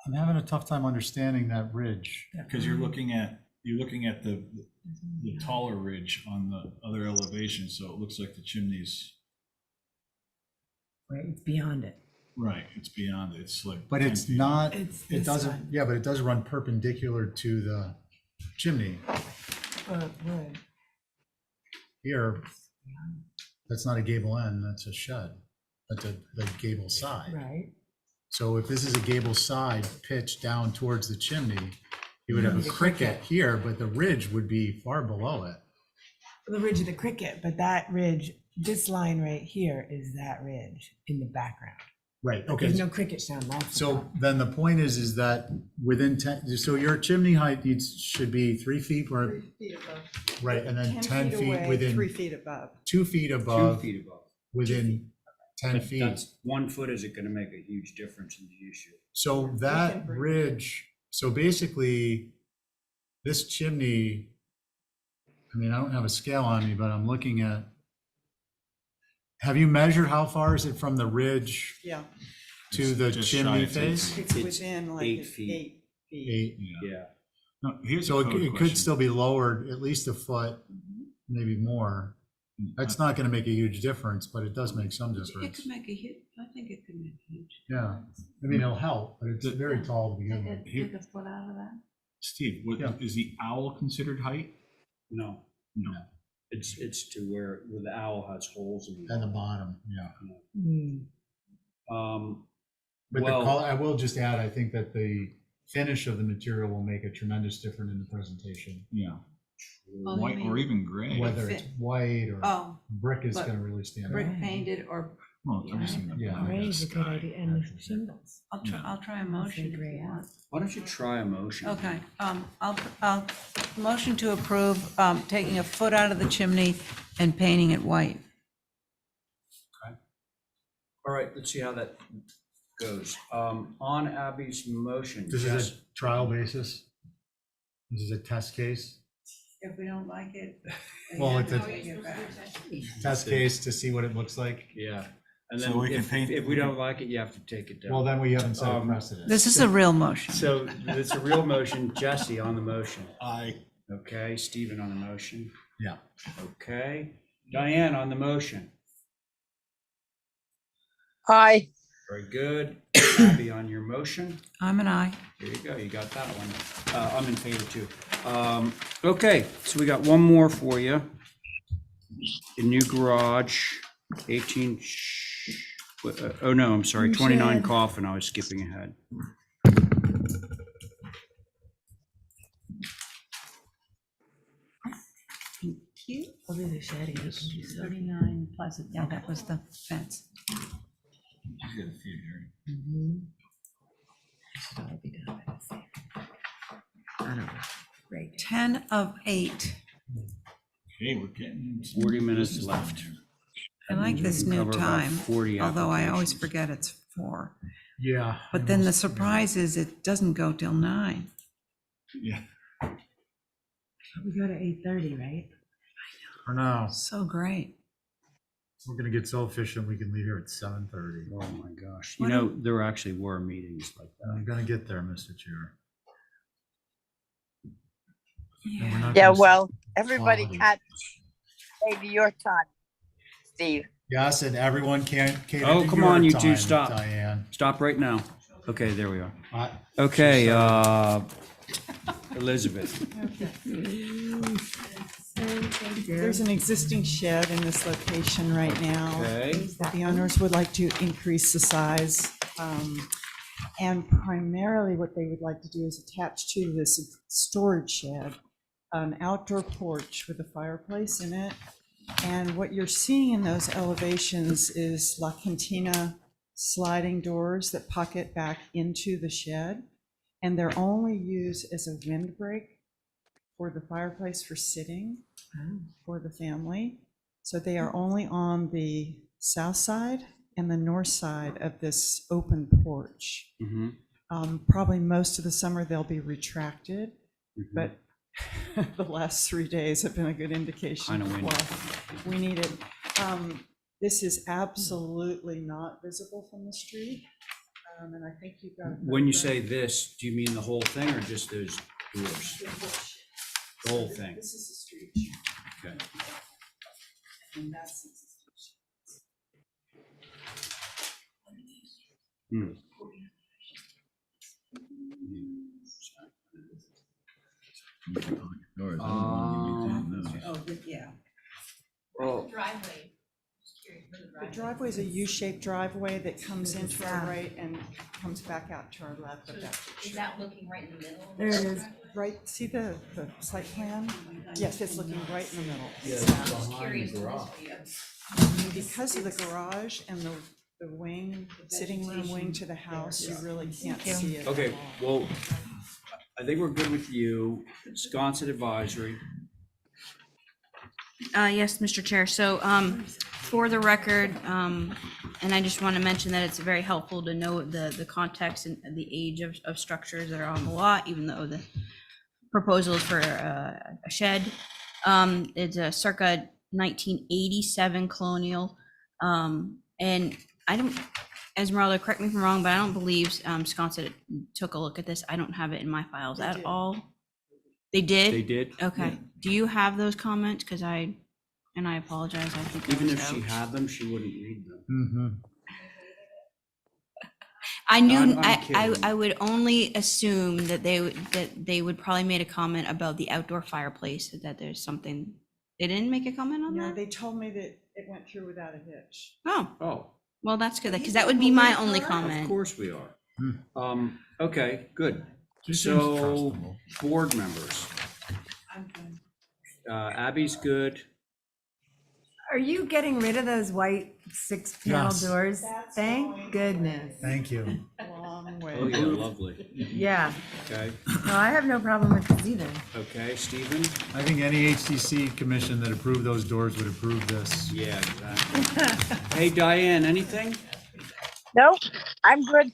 I'm having a tough time understanding that ridge. because you're looking at the taller ridge on the other elevation, so it looks like the chimney's Right, it's beyond it. right. It's beyond it. It's like, But 10 it's feet. not, It's it this doesn't, one. yeah, but it does run perpendicular to the chimney. Wood. Here, that's not a gable end, that's a shed. That's the gable side. Right. So if this is a gable side pitched down towards the chimney, you would have a The cricket cricket. here, but the ridge would be far below it. The ridge of the cricket, but that ridge, this line right here is that ridge in the background. Right, okay. There's no cricket sound left. So then the point is that within 10, so your chimney height should be 3 feet or, 3 feet above. right, and then 10 feet away, within, 3 feet above. 2 feet 2 above, feet above. within 10 But feet. that's 1 foot isn't going to make a huge difference in the issue. So that ridge, so basically, this chimney, I mean, I don't have a scale on me, but I'm looking at, have you measured how far is it from the ridge Yeah, to It's the just shy chimney of 10 face? it's It's within like 8 feet. 8 feet. 8. Yeah. No, here's So a code it could question. still be lowered at least a foot, maybe more. That's not gonna make a huge difference, but it does make some It difference. could make a huge, I think it could make a huge. Yeah, I mean, it'll help, but it's very tall to begin with. Here- a foot out of that. Steve, what Yeah. is the owl considered height? No, No. it's to where the owl has holes in At the it. bottom, yeah. But the Well- color, I will just add, I think that the finish of the material will make a tremendous difference in the presentation. Yeah. Oh, you White or mean- even gray. Whether it's white or Oh, brick is but gonna really stand brick out. painted or, Well, I'm just thinking Yeah. about Gray is a good sky. idea, and the shingles. I'll try a motion if you want. Why don't you try a motion? Okay, I'll motion to approve, taking a foot out of the chimney and painting it white. All right, let's see how that goes. On Abby's motion. This Jess- is a trial basis? This is a test case? If we don't like it. Well, it's a take it back. test case to see what it looks like. Yeah, and So then we can if, paint- if we don't like it, you have to take it down. Well, then we haven't set a precedent. This is a real motion. So it's a real motion. Jesse on the motion. Aye. Okay, Stephen on the motion. Yeah. Okay, Diane on the motion. Aye. Very good. Abby on your motion. I'm an aye. There you go, you got that one. I'm in favor too. Okay, so we got one more for you. The new garage, 18, oh no, I'm sorry, 29 Shed. Coffin, I was skipping ahead. Oh, there's a shed. 39 Pleasant, yeah, that was the fence. She's got a few here. Should all be done by this year. I don't know. Great. 10 of 8. Okay, we're getting. 40 minutes left. I like this new Cover about time, 40 although I always applications. forget it's 4. Yeah. But then the surprise is it doesn't go till 9. Yeah. We go to 8:30, right? For now, So great. we're gonna get so efficient, we can leave here at 7:30. Oh my gosh, you know, there actually were meetings like that. I'm gonna get there, Mr. Chair. And we're Yeah. not Yeah, gonna- well, everybody quality. can't maybe your time, Steve. Yes, and everyone can't cater Oh, to come your on, you two, time, stop. Diane. Stop right now. Okay, there we are. I- Okay, Elizabeth. There's an existing shed in this location right now. Okay. That the owners would like to increase the size. And primarily what they would like to do is attach to this storage shed, an outdoor porch with a fireplace in it. And what you're seeing in those elevations is La Cantina sliding doors that pocket back into the shed. And they're only used as a windbreak for the fireplace for sitting for the family. So they are only on the south side and the north side of this open porch. Mhm. Probably most of the summer they'll be retracted, but The last 3 days have been a good indication Kinda of windy. what we needed. This is absolutely not visible from the street. And I think you've got. When you say this, do you mean the whole thing or just those doors? The whole thing? This is the street. Okay. And that's. Hmm. Oh, yeah. Well, Driveway. The driveway is a U-shaped driveway that comes into our right and comes back out to our left of that. Is that looking right in the middle? There it is, right, see the site plan? Yes, it's looking right in the middle. And because of the garage and the wing, sitting room wing to the house, you really can't see it at okay, all. well, I think we're good with you. Sconset Advisory. Yes, Mr. Chair. So, for the record, and I just want to mention that it's very helpful to know the context and the age of structures that are on the lot, even though the proposal is for a shed. It's a circa 1987 colonial. And I don't, Esmeralda, correct me if I'm wrong, but I don't believe Sconset took a look at this. I don't have it in my files They at did. all. They did? They did? Okay. Do you have those comments? Because I apologize, I think I Even was if she out. had them, she wouldn't read them. Mm-hmm. I knew, I'm I kidding. would only assume that they would probably made a comment about the outdoor fireplace, that there's something, they didn't make a comment on Yeah, that? they told me that it went through without a hitch. Oh, Well, that's good, because that would be my only of comment. course we are. Okay, good. She seems So, trustable. board members. Abby's good. Are you getting rid of those white 6-panel Yes. doors? That's Thank going goodness. Thank you. Long way. Oh, yeah, lovely. Yeah, Okay, no, I have no problem with this either. okay, Stephen? I think any HTC commission that approved those doors would approve this. Yeah, exactly. Hey, Diane, anything? No, I'm good.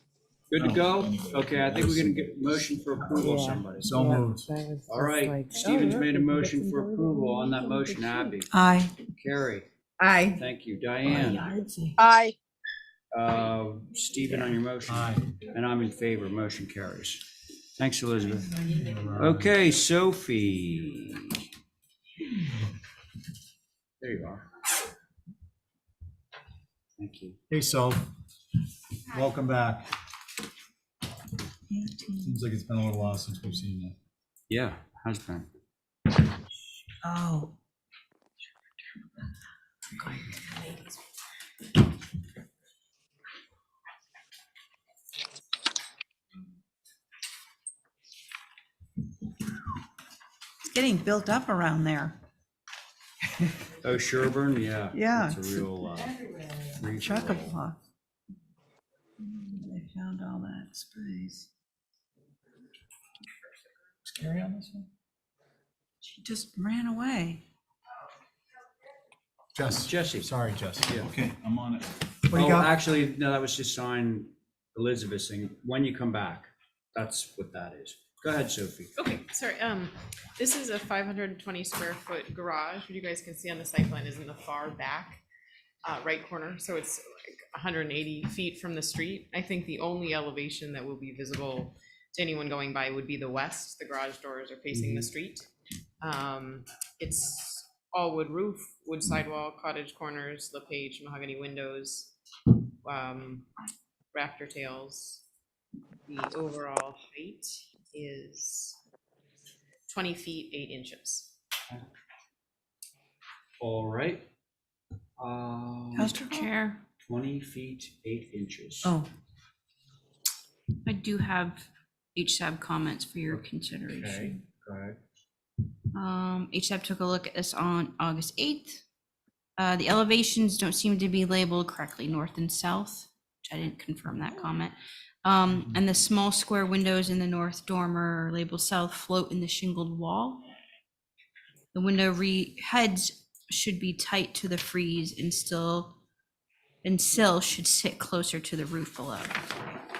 Good to go? Okay, I think we're gonna get motion for approval of somebody. So moved. All right, Stephen's made a motion for approval on that motion. Abby, Aye. Carrie, Aye. thank you. Diane, Aye. Stephen on your motion. Aye. And I'm in favor, motion carries. Thanks, Elizabeth. Okay, Sophie. There you are. Thank you. Hey, so, welcome back. Seems like it's been a little while since we've seen you. Yeah, has been. Oh. It's getting built up around there. Oh, Sherburne, yeah. Yeah. It's a real, Chock-a-block. They found all that space. Is Carrie on this one? She just ran away. Jesse. Sorry, Jess. Yeah. Okay, I'm on it. What do you Oh, got? actually, no, that was just sign Elizabeth's thing. When you come back, that's what that is. Go ahead, Sophie. Okay, sorry, this is a 520 square foot garage. What you guys can see on the site plan is in the far back, right corner. So it's like 180 feet from the street. I think the only elevation that will be visible to anyone going by would be the west. The garage doors are facing the street. It's all wood roof, wood sidewall, cottage corners, LePage mahogany windows, rafter tails. The overall height is 20 feet, 8 inches. All right. Mr. Chair, 20 feet, 8 inches. Oh, I do have HSAB comments for your Okay, consideration. go ahead. HSAB took a look at this on August 8th. The elevations don't seem to be labeled correctly, north and south, which I didn't confirm that comment. And the small square windows in the north dormer are labeled south float in the shingled wall. The window heads should be tight to the frieze and sill should sit closer to the roof below.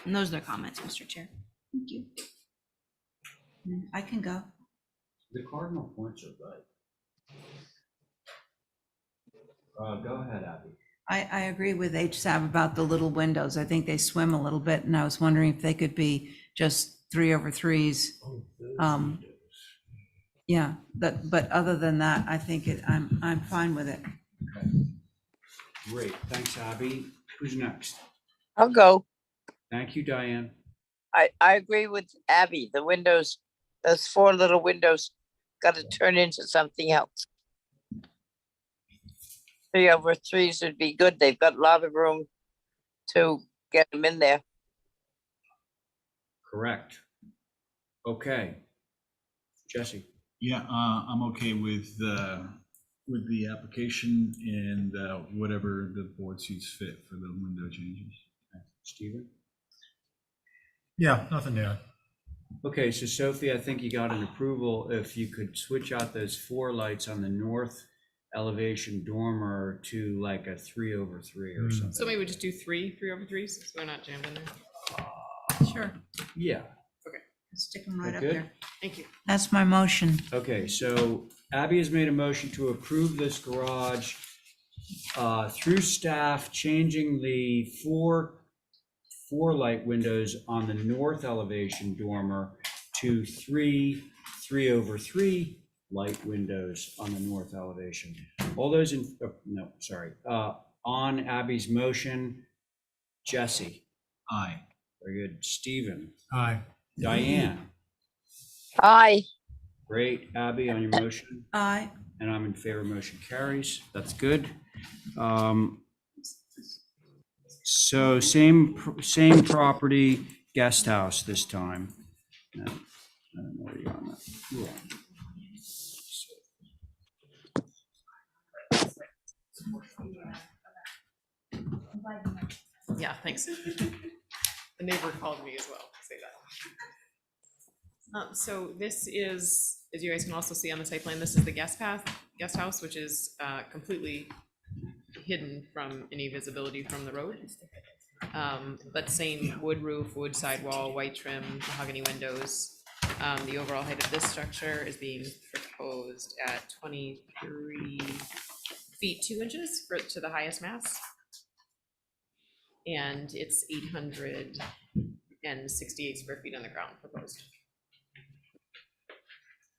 And those are the comments, Mr. Chair. Thank you. I can go. The cardinal points are right. Go ahead, Abby. I agree with HSAB about the little windows. I think they swim a little bit, and I was wondering if they could be just 3/3s. Yeah, but other than that, I think I'm fine with it. Okay. Great, thanks, Abby. Who's next? I'll go. Thank you, Diane. I agree with Abby. The windows, those 4 little windows, got to turn into something else. 3/3s would be good. They've got a lot of room to get them in there. Correct. Okay. Jesse. Yeah, I'm okay with the application and whatever the board sees fit for the window changes. Stephen? Yeah, nothing there. Okay, so Sophie, I think you got an approval if you could switch out those 4 lights on the north elevation dormer to like a 3/3 or something. So maybe we just do 3/3s, so they're not jammed in there. Sure. Yeah. Stick them right That up good? there. Thank you. That's my motion. Okay, so Abby has made a motion to approve this garage through staff, changing the four light windows on the north elevation dormer to 3/3 light windows on the north elevation. All those in, no, sorry, on Abby's motion, Jesse. Aye. Very good. Stephen. Aye. Diane. Aye. Great. Abby, on your motion? Aye. And I'm in favor, motion carries. That's good. So same property, guest house this time. No, I don't know where you're on that. You're on. Yeah, thanks. The neighbor called me as well to say that. So this is, as you guys can also see on the site plan, this is the guest house, which is completely hidden from any visibility from the road. But same wood roof, wood sidewall, white trim, mahogany windows. The overall height of this structure is being proposed at 23 feet 2 inches to the highest mass. And it's 868 square feet on the ground proposed.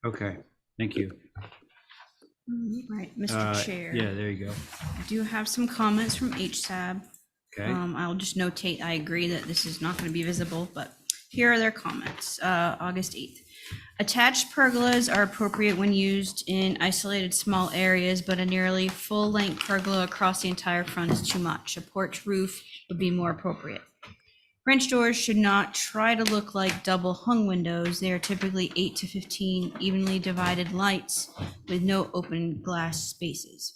Okay, thank you. Right, Mr. Chair. Yeah, there you go. I do have some comments from HSAB. Okay. I'll just notate, I agree that this is not going to be visible, but here are their comments. August 8th. Attached pergolas are appropriate when used in isolated small areas, but a nearly full-length pergola across the entire front is too much. A porch roof would be more appropriate. French doors should not try to look like double hung windows. They are typically 8 to 15 evenly divided lights with no open glass spaces.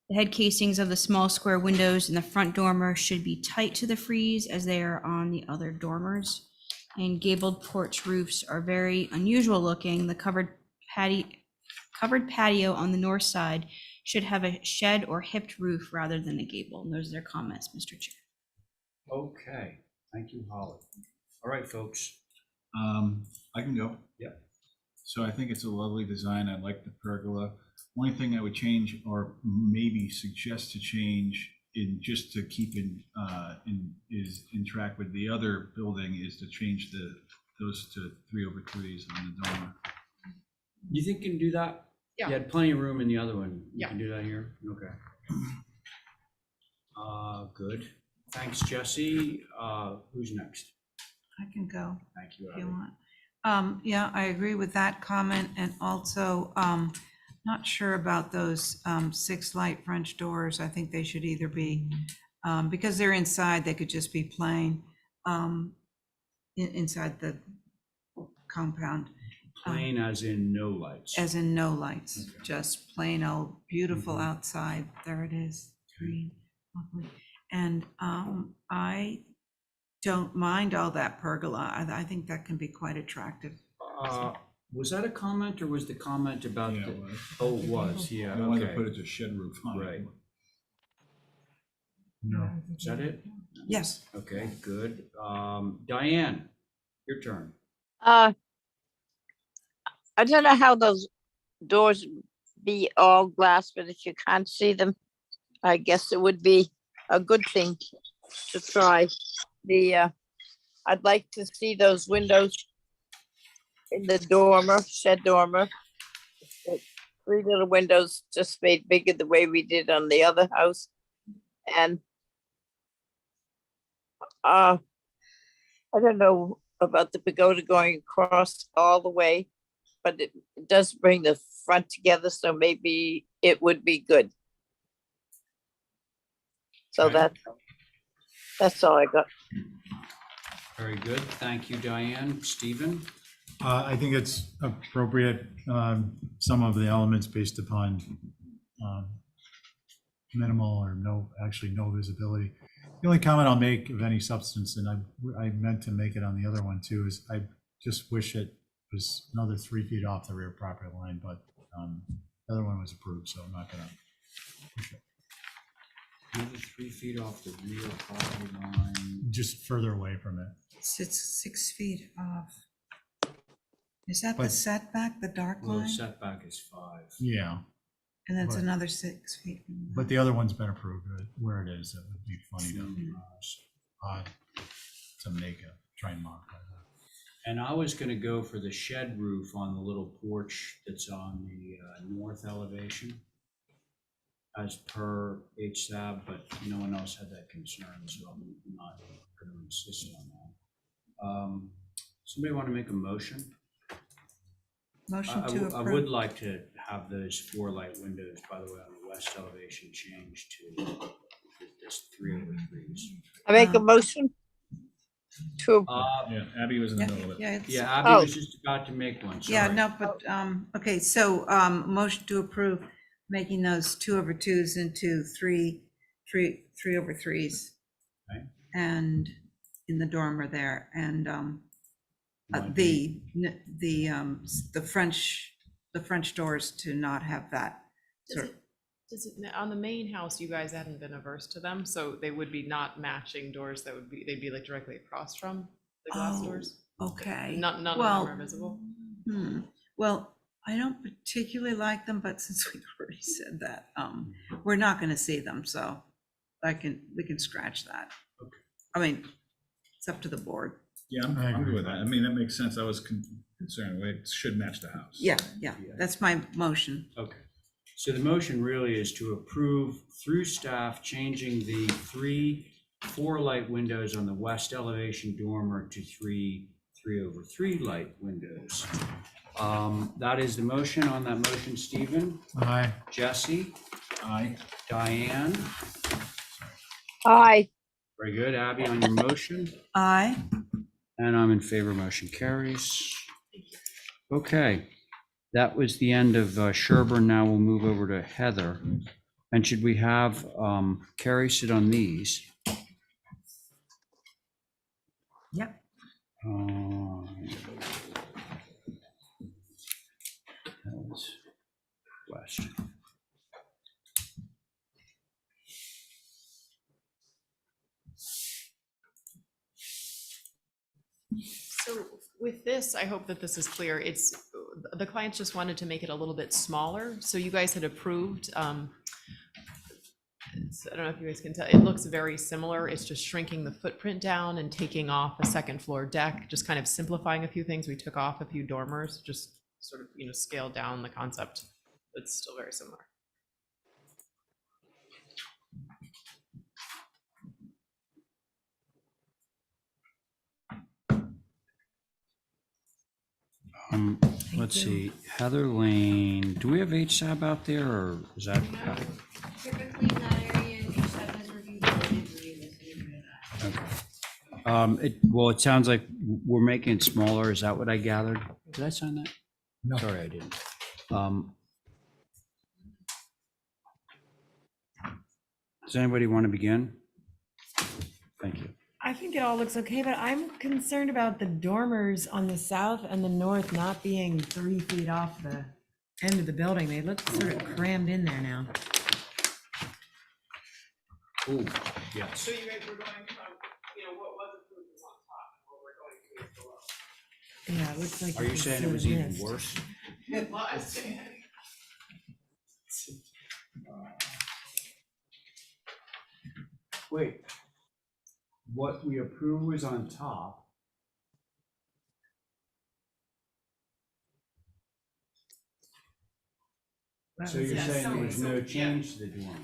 The head casings of the small square windows in the front dormer should be tight to the frieze as they are on the other dormers. And gabled porch roofs are very unusual looking. The covered patio on the north side should have a shed or hipped roof rather than a gable. And those are their comments, Mr. Chair. Okay, thank you, Holly. All right, folks. I can go. Yeah. So I think it's a lovely design. I like the pergola. Only thing I would change or maybe suggest to change in just to keep in track with the other building is to change those to 3/3s on the dormer. You think you can do that? Yeah. You had plenty of room in the other one. You Yeah. can do that here? Okay. Good. Thanks, Jesse. Who's next? I can go Thank you, if you Abby. want. Yeah, I agree with that comment, and also, not sure about those 6 light French doors. I think they should either be, because they're inside, they could just be plain, inside the compound. Plain as in no lights. As in no lights, just plain old beautiful outside. There it is, green, lovely. And I don't mind all that pergola. I think that can be quite attractive. Was that a comment or was the comment about Yeah, the? it was. Oh, it was, yeah, I wanted to okay. put it to shed roof on it. Right. No. Is that it? Yes. Okay, good. Diane, your turn. I don't know how those doors be all glass, but if you can't see them, I guess it would be a good thing to try. I'd like to see those windows in the dormer, shed dormer. The 3 little windows just made bigger the way we did on the other house. And I don't know about the pagoda going across all the way, but it does bring the front together, so maybe it would be good. So Okay. that's all I got. Very good. Thank you, Diane. Stephen? I think it's appropriate, some of the elements based upon minimal or actually no visibility. The only comment I'll make of any substance, and I meant to make it on the other one too, is I just wish it was another 3 feet off the rear property line, but the other one was approved, so I'm not gonna push it. Another 3 feet off the rear property line. Just further away from it. It's 6 feet off. Is that the But- setback, the dark Well, the line? setback is 5. Yeah, And that's but- another 6 feet. from but that. the other one's been approved where it is. It would be funny to try and modify that. And I was gonna go for the shed roof on the little porch that's on the north elevation as per HSAB, but no one else had that concern, so I'm not gonna insist on that. Somebody want to make a motion? Motion I to would approve. like to have those 4 light windows, by the way, on the west elevation changed to this 3/3s. I make a motion to, Yeah, Abby was in the Yeah, middle of it. yeah, it's- Yeah, Abby Oh. was just about to make one, sorry. Yeah, no, but, okay, so, motion to approve making those 2/2s into 3/3s. Okay. And in the dormer there, and, Might the French doors to not have that sort of. On the main house, you guys hadn't been averse to them, so they would be not matching doors that they'd be like directly across from the glass Oh, doors. Okay. None of Well, them are visible. Well, I don't particularly like them, but since we already said that, we're not gonna see them, so we can scratch that. Okay. I mean, it's up to the board. Yeah, I'm good with that. I mean, that makes sense. I was concerned, it should match the house. Yeah, that's my motion. Okay, so the motion really is to approve through staff changing the 4 light windows on the west elevation dormer to 3/3 light windows. That is the motion. On that motion, Stephen? Aye. Jesse? Aye. Diane? aye. Very good. Abby, on your motion? Aye. And I'm in favor, motion carries. Okay, that was the end of Sherburne. Now we'll move over to Heather. And should we have Carrie sit on these? Yep. That was west. So with this, I hope that this is clear. The clients just wanted to make it a little bit smaller. So you guys had approved, I don't know if you guys can tell, it looks very similar. It's just shrinking the footprint down and taking off a second floor deck, just kind of simplifying a few things. We took off a few dormers, just sort of, scaled down the concept. It's still very similar. Let's see, Heather Lane, do we have HSAB out there, or is that? Typically in that area, HSAB has reviewed Okay. Well, it sounds like we're making it smaller, is that what I gathered? Did I sign that? No. Sorry, I didn't. Does anybody want to begin? Thank you. I think it all looks okay, but I'm concerned about the dormers on the south and the north not being 3 feet off the end of the building. They look sort of crammed in there now. Oh, yes. So you guys were going from, what was approved is on top, and what we're going to is below. Yeah, it looks like. Are you saying it was even worse? Wait, what we approved was on top. So you're saying there was no change to the dormer?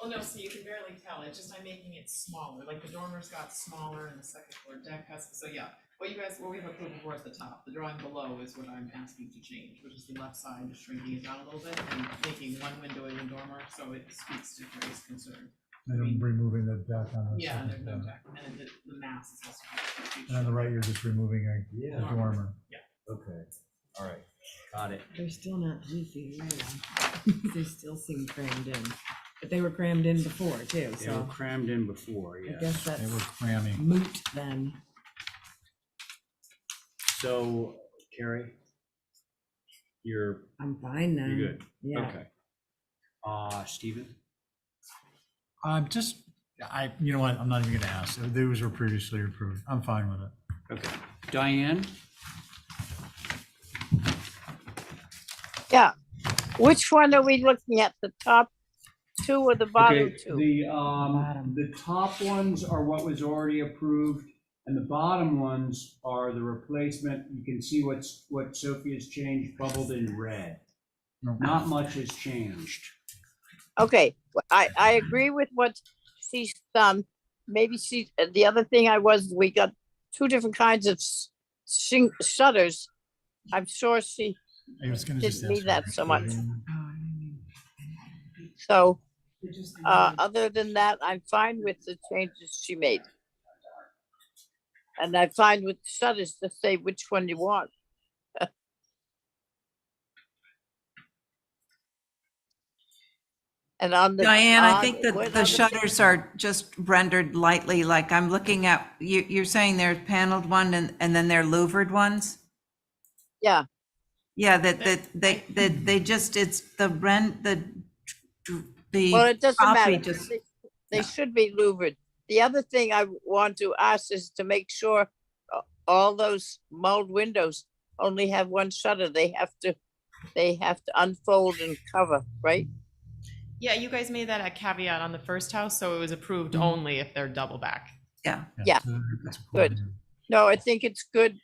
Well, no, so you can barely tell, it's just I'm making it smaller, like the dormers got smaller and the second floor deck has, so yeah. What we have approval for at the top, the drawing below is what I'm asking to change, which is the left side, just shrinking it down a little bit and making one window in the dormer, so it speaks to Grace's concern. And removing the deck on the Yeah, and there's second no floor. deck, and the mass is also. And on the right, you're just removing a dormer. Okay, all right, got it. They're still not leaking, they still seem crammed in, but they were crammed in before too, They were so crammed in before, I yes. guess that's They were cramming. moot then. So, Carrie, I'm fine then. you're good? Yeah. Okay. Stephen? You know what, I'm not even gonna ask. Those were previously approved. I'm fine with it. Okay. Diane? Yeah. Which one are we looking at? The top two or the bottom Okay, two? the top ones are what was already approved, and the bottom ones are the replacement. You can see what Sophie has changed, bubbled in red. Not much has changed. Okay, I agree with what she's done. Maybe the other thing we got two different kinds of shutters. I'm sure she I was gonna just didn't ask need that her. so much. So, other than that, I'm fine with the changes she made. And I'm fine with shutters to say which one you want. And on the. Diane, I on- think that what the other- shutters are just rendered lightly, like I'm looking at, you're saying they're paneled one and then they're louvered ones? Yeah, Yeah, they just, it's the well, it doesn't copy matter. just- They should be louvered. The other thing I want to ask is to make sure all those mulled windows only have one shutter. They have to unfold and cover, right? Yeah, you guys made that a caveat on the first house, so it was approved only if they're double back. Yeah. Yeah, good. No, I think it's good.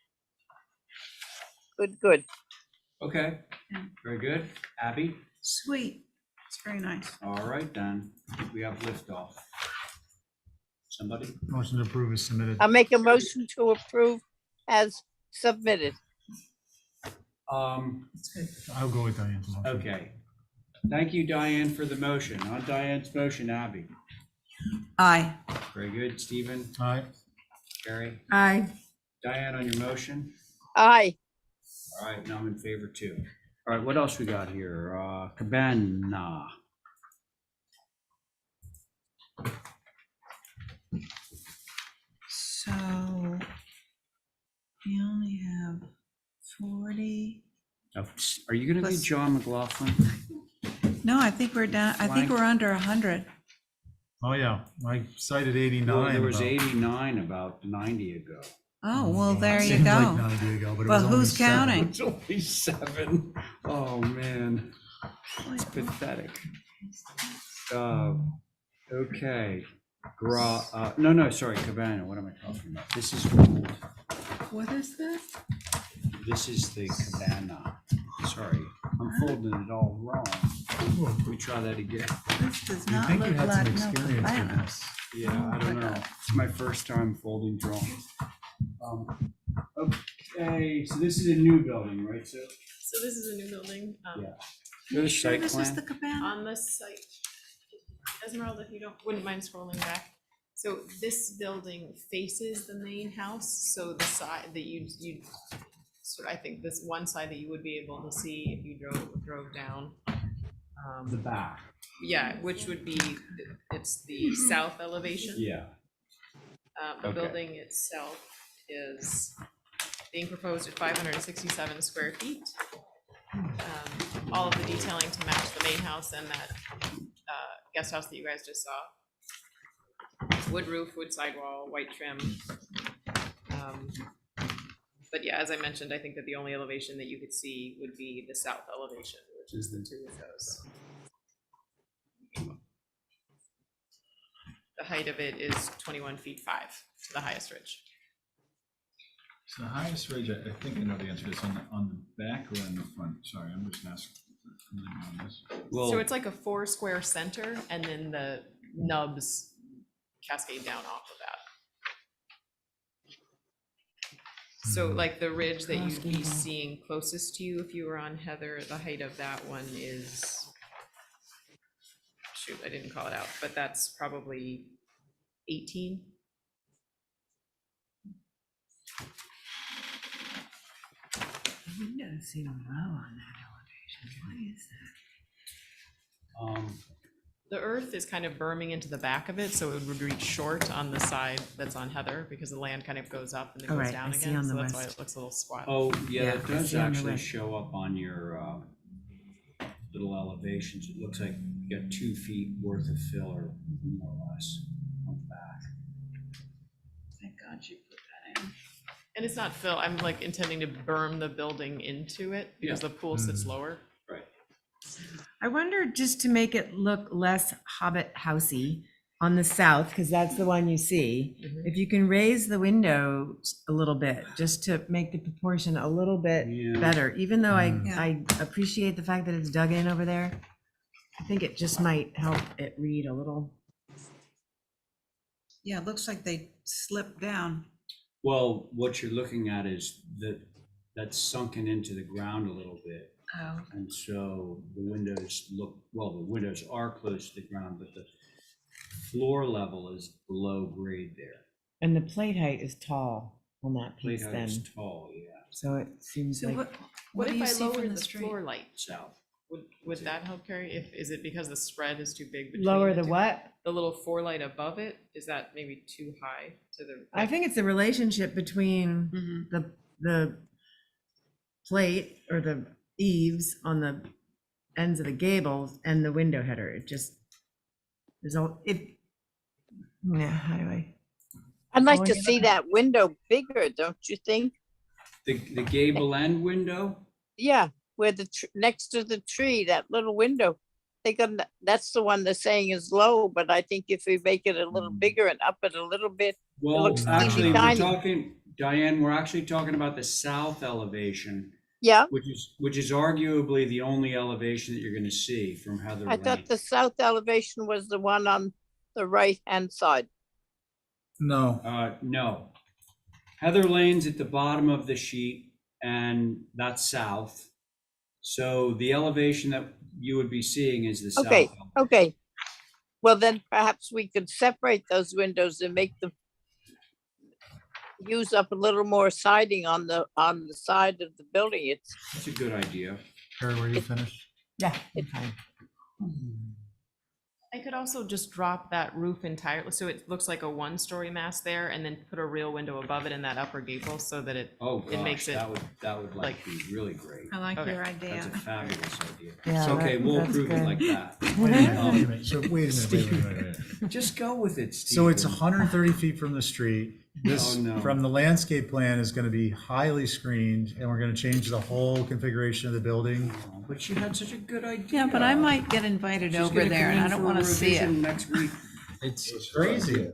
Good. Okay, very good. Abby? Sweet. It's very nice. All right, then. We have liftoff. Somebody? Motion to approve is submitted. I'll make a motion to approve as submitted. I'll go with Diane's motion. Okay. Thank you, Diane, for the motion. On Diane's motion, Abby? Aye. Very good. Stephen? Aye. Carrie? Aye. Diane, on your motion? Aye. All right, now I'm in favor too. All right, what else we got here? Cabana. So we only have 40. Oh, are you gonna be Plus- John McLaughlin? No, I think we're down, I think Blank. we're under 100. Oh, yeah, I cited 89. No, there was about- 89 about 90 ago. Oh, well, there you Seemed like go. 90 ago, but it Well, was only who's 7. counting? It's only 7. Oh, man. It's pathetic. Okay. Sorry, Cabana. What am I talking about? This is old. What is this? This is the Cabana. Sorry, I'm folding it all wrong. Let me try that again. This does You'd not think you look had like some no experience with cabana. this. Yeah, I don't know. It's my first time folding drawings. Okay, so this is a new building, right? So So this is a new building. Yeah. Go to Sure, site this is the plan. cabana? On the site, Esmeralda, if you wouldn't mind scrolling back. So this building faces the main house, so the side that you I think this one side that you would be able to see if you drove down. The back. Yeah, which would be, it's the south elevation. Yeah. The Okay. building itself is being proposed at 567 square feet. All of the detailing to match the main house and that guest house that you guys just saw. Wood roof, wood sidewall, white trim. But yeah, as I mentioned, I think that the only elevation that you could see would be the south elevation, which is the two windows. The height of it is 21 feet 5 to the highest ridge. So the highest ridge, I think I know the answer to this, on the back or in the front? Sorry, I'm just asking. On this. So it's like a 4 square center, and then the nubs cascade down off of that. So like the ridge that you'd be seeing closest to you if you were on Heather, the height of that one is, shoot, I didn't call it out, but that's probably 18. Windows seem low on that elevation. Why is that? The earth is kind of berming into the back of it, so it would reach short on the side that's on Heather, because the land kind of goes up and then Oh, goes right, down I see again, on so the that's why west. it looks a little squat. Oh, yeah, Yeah, it I does see on the actually west. show up on your little elevations. It looks like you got 2 feet worth of filler, more or less, on the back. Thank God you put that in. And it's not fill, I'm like intending to berm the building into it, because Yeah. the pool sits lower. Right. I wonder, just to make it look less Hobbit housey on the south, because that's the one you see, if you can raise the windows a little bit, just to make the proportion a little bit Yeah. better, even though Yeah. I appreciate the fact that it's dug in over there. I think it just might help it read a little. Yeah, it looks like they slipped down. Well, what you're looking at is that's sunken into the ground a little bit. Oh. And so the windows look, well, the windows are close to the ground, but the floor level is below grade there. And the plate height is tall on that Plate piece height then, is tall, yeah, so it seems So like. What do if you I see from lower the the street? floor light? south. Would that help, Carrie? Is it because the spread is too big between Lower the two? what? The little 4 light above it, is that maybe too high to the? I think it's the relationship between the plate or the eaves on the ends of the gables and the window header. It just, there's all, yeah, how do I? I'd like Oh, to yeah. see that window bigger, don't you think? The gable end window? Yeah, where next to the tree, that little window. That's the one they're saying is low, but I think if we make it a little bigger and up it a little bit, Well, looks actually, teeny we're tiny. talking, Diane, we're actually talking about the south elevation, yeah. which is arguably the only elevation that you're going to see from Heather I Lane. thought the south elevation was the one on the right-hand side. No. No. Heather Lane's at the bottom of the sheet, and that's south. So the elevation that you would be seeing is the south. Okay. Well, then perhaps we could separate those windows and make them use up a little more siding on the side of the building. That's a good idea. Carrie, were you finished? Yeah, it's fine. I could also just drop that roof entirely, so it looks like a 1-story mass there, and then put a real window above it in that upper gable, so that it makes it. That would like be really great. I like Okay. your idea. That's a fabulous idea. Yeah, So, okay, we'll that's approve it good. like that. Wait a minute. So wait a minute. Just go with it, Steve. So it's 130 feet from the street. This, Oh, no. from the landscape plan, is going to be highly screened, and we're going to change the whole configuration of the building. But you had such a good idea. Yeah, but I might get invited She's over gonna there come and in I don't for a want to see it. revision next week. It's crazy.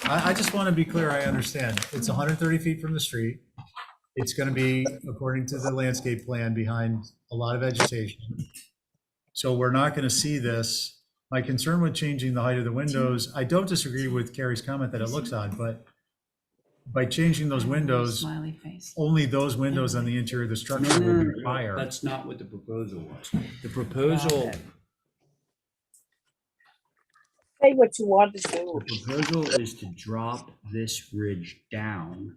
I just want to be clear, I understand. It's 130 feet from the street. It's going to be, according to the landscape plan, behind a lot of vegetation. So we're not going to see this. My concern with changing the height of the windows, I don't disagree with Carrie's comment that it looks odd, but by changing those windows, Smiley face. only those windows on the interior of the structure will be higher. That's not what the proposal was. The proposal, Say what you want to do. the proposal is to drop this ridge down.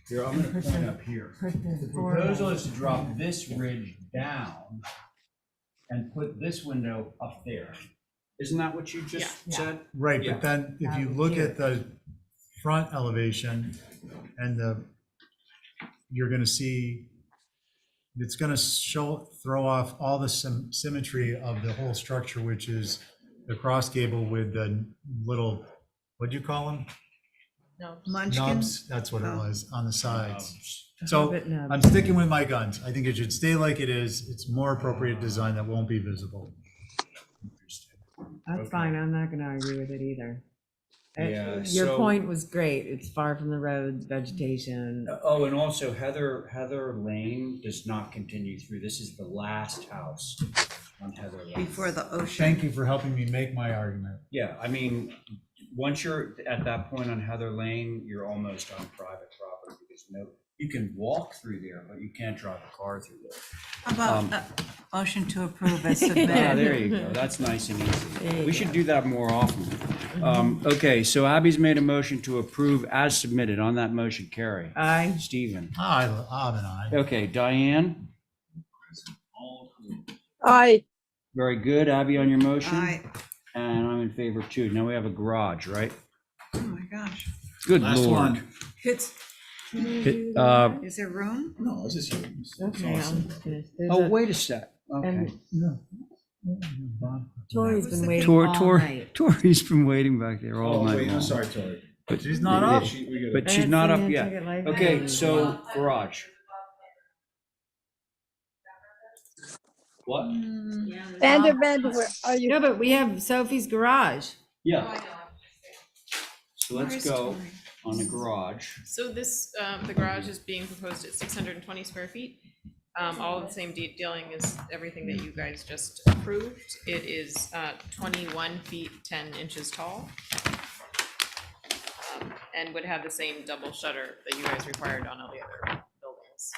Here, I'm gonna point up here. The proposal is to drop this ridge down and put this window up there. Isn't that what you just said? Right, Yeah. but then if you look at the front elevation and you're gonna see, it's gonna throw off all the symmetry of the whole structure, which is the cross gable with the little, what'd you call them? No. Munchkin? Nubs, that's what it Oh. was, on the sides. The So Hobbit nubs. I'm sticking with my guns. I think it should stay like it is. It's more appropriate design that won't be visible. That's fine, I'm not gonna argue with it either. Yeah, Your so- point was great, it's far from the roads, vegetation. Oh, and also Heather Lane does not continue through. This is the last house on Heather Lane. Before the ocean. Thank you for helping me make my argument. Yeah, I mean, once you're at that point on Heather Lane, you're almost on private property. Because you can walk through there, but you can't drive a car through there. How about motion to approve as Ah, submitted? there you go. That's nice and There easy. you We should go. do that more often. Okay, so Abby's made a motion to approve as submitted. On that motion, Carrie. Aye. Stephen. I. Okay, Diane. Aye. Very good. Abby on your motion. Aye. And I'm in favor too. Now we have a garage, right? Oh, my gosh. Good Last Lord. one. It's, It- is there room? No, this is yours. Okay, I'm finished. There's Oh, a- wait a sec. Okay. and No. Tori's been waiting Tor- all Tor- night. Tori's been waiting back there all Oh, night wait, long. I'm sorry, Tori. But She's not up. But she's not up yet. Nantucket Life Okay, Day. so garage. What? Vander, where are you? No, but we have Sophie's garage. Yeah. So let's go on the garage. So this, the garage is being proposed at 620 square feet. All of the same detailing as everything that you guys just approved. It is 21 feet 10 inches tall. And would have the same double shutter that you guys required on all the other buildings.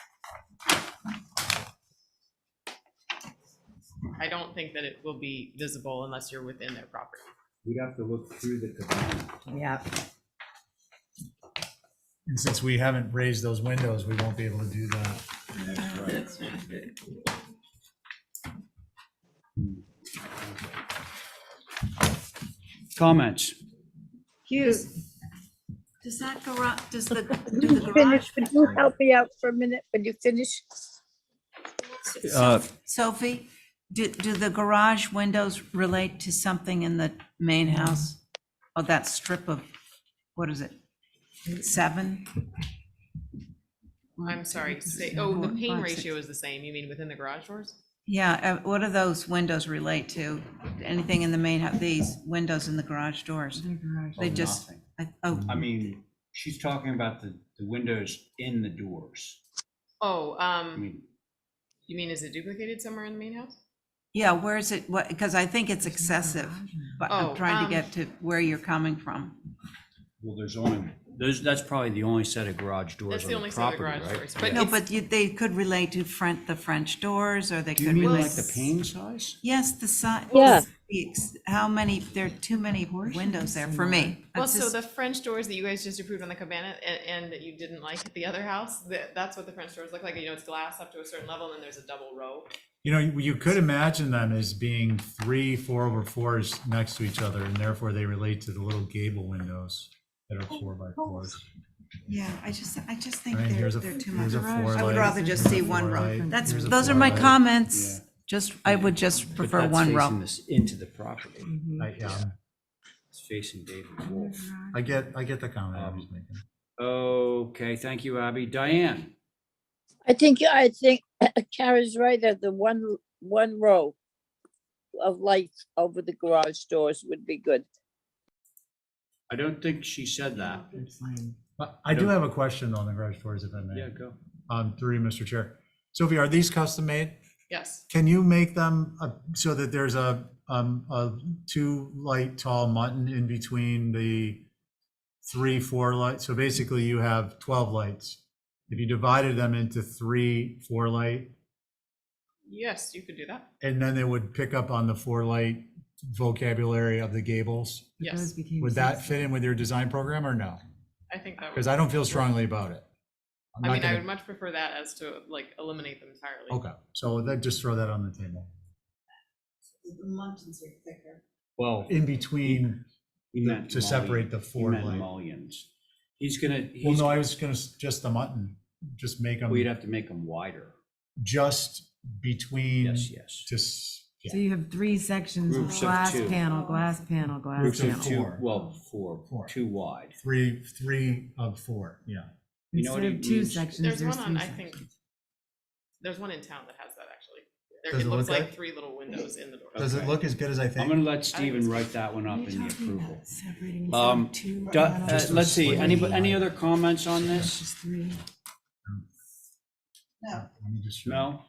I don't think that it will be visible unless you're within their property. We'd have to look through the cabana. Yeah. And since we haven't raised those windows, we won't be able to do that. Comments? Cute. Does that garage, do the garage, Finish, would you help me out for a minute when you finish? Sophie, do the garage windows relate to something in the main house? Oh, that strip of, what is it? 7? I'm sorry, say, oh, the pane ratio is the same. You mean within the garage doors? Yeah, what do those windows relate to? Anything in the main, these windows in the garage doors? They Oh, just, nothing. oh, I mean, she's talking about the windows in the doors. Oh, I mean, you mean is it duplicated somewhere in the main house? yeah, where is it? What, because I think it's excessive, but I'm Oh, trying to get to where you're coming from. well, that's probably the only set of garage doors That's on the the only set of property, garage right? doors, but No, it's- but they could relate to the French doors, or they Do you could mean relate. like the pane size? Yes, the size. Yeah. How many, there are too many windows there for me. Well, That's so just- the French doors that you guys just approved on the cabana and that you didn't like at the other house, that's what the French doors look like. You know, it's glass up to a certain level and then there's a double row. You know, you could imagine them as being 3 4x4s next to each other, and therefore they relate to the little gable windows that are 4x4s. Yeah, I just think I mean, here's a- they're too here's much. a I would four-light, rather just here's a see one row. four-light, That's, here's a those are my four-light. comments. I would just But prefer that's one facing row. this into the property. Yeah, It's facing David Wolf. I get the comment I was making. Okay, thank you, Abby. Diane? I think Kara's right that the one row of lights over the garage doors would be good. I don't think she said that. But I do have a question on the garage doors, if I may. Yeah, go. Through you, Mr. Chair. Sophie, are these custom made? Yes. Can you make them so that there's a 2 light tall mutton in between the 3 4 lights? So basically you have 12 lights. If you divided them into 3 4 light, Yes, you could do that. and then they would pick up on the 4 light vocabulary of the gables. Yes, Would that fit in with your design program or no? I think that would. Because I don't feel strongly about it. I'm I not mean, I gonna- would much prefer that as to like eliminate them entirely. Okay, so then just throw that on the table. The muntins are thicker. Well, In between, he meant to separate the mullions. 4 He meant light. mullions. He's gonna, Well, no, I was gonna, just the mutton, just make them we'd have to make them wider. just between. Yes, yes. Just So you have three sections, Groups of glass two. panel, glass panel, glass Groups panel. of two, Four. well, Four. two wide. Three of four, yeah. You know what Instead he of two means? sections, There's there's one three on, I think, sections. there's one in town that has that actually. Does It it looks look like good? 3 little windows in the door. Does it look as good as I I'm think? gonna let Stephen write that one up What are in you the talking approval. about? Separating two Let's see, any other comments on this? Just three. Let me just show you. No?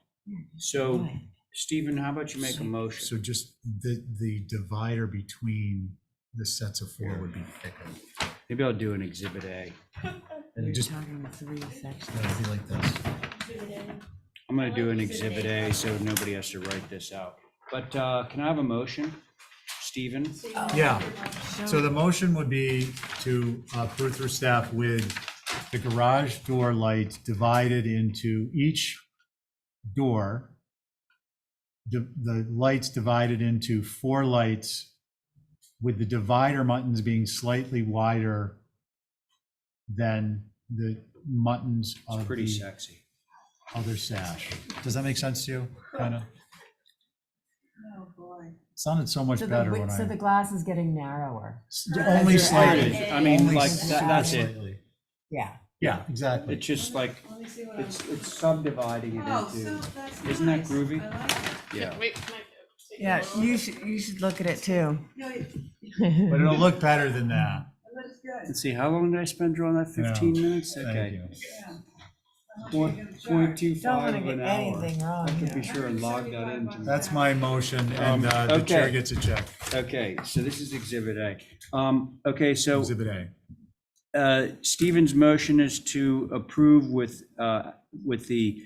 So, Stephen, how about you make a motion? So just the divider between the sets of four would be thicker. Maybe I'll do an exhibit A. And You're just, talking three sections. it'd be like this. I'm gonna do an exhibit A, so nobody has to write this out. But, can I have a motion? Stephen? Yeah, so the motion would be to approve through staff with the garage door lights divided into each door. The lights divided into 4 lights with the divider muttons being slightly wider than the muttons It's of pretty the sexy. other sash. Does that make sense to you? Kind of? Oh, boy. Sounded so much So better the, when so the glass is getting narrower. Only As you're slightly. adding. I mean, Only like, that's it. slightly. Yeah. Yeah, exactly. It's just like, it's subdividing it into, isn't that groovy? Yeah. Wait, can I? Yeah, you should look at it too. But it'll look better than that. Let's see, how long did I spend drawing that? 15 minutes? Thank Okay. you. 0.25 Don't want to of get an hour. anything wrong I could be here. sure and log that into. That's my motion, and the chair okay. gets a check. Okay, so this is exhibit A. Okay, so Exhibit A. Stephen's motion is to approve with the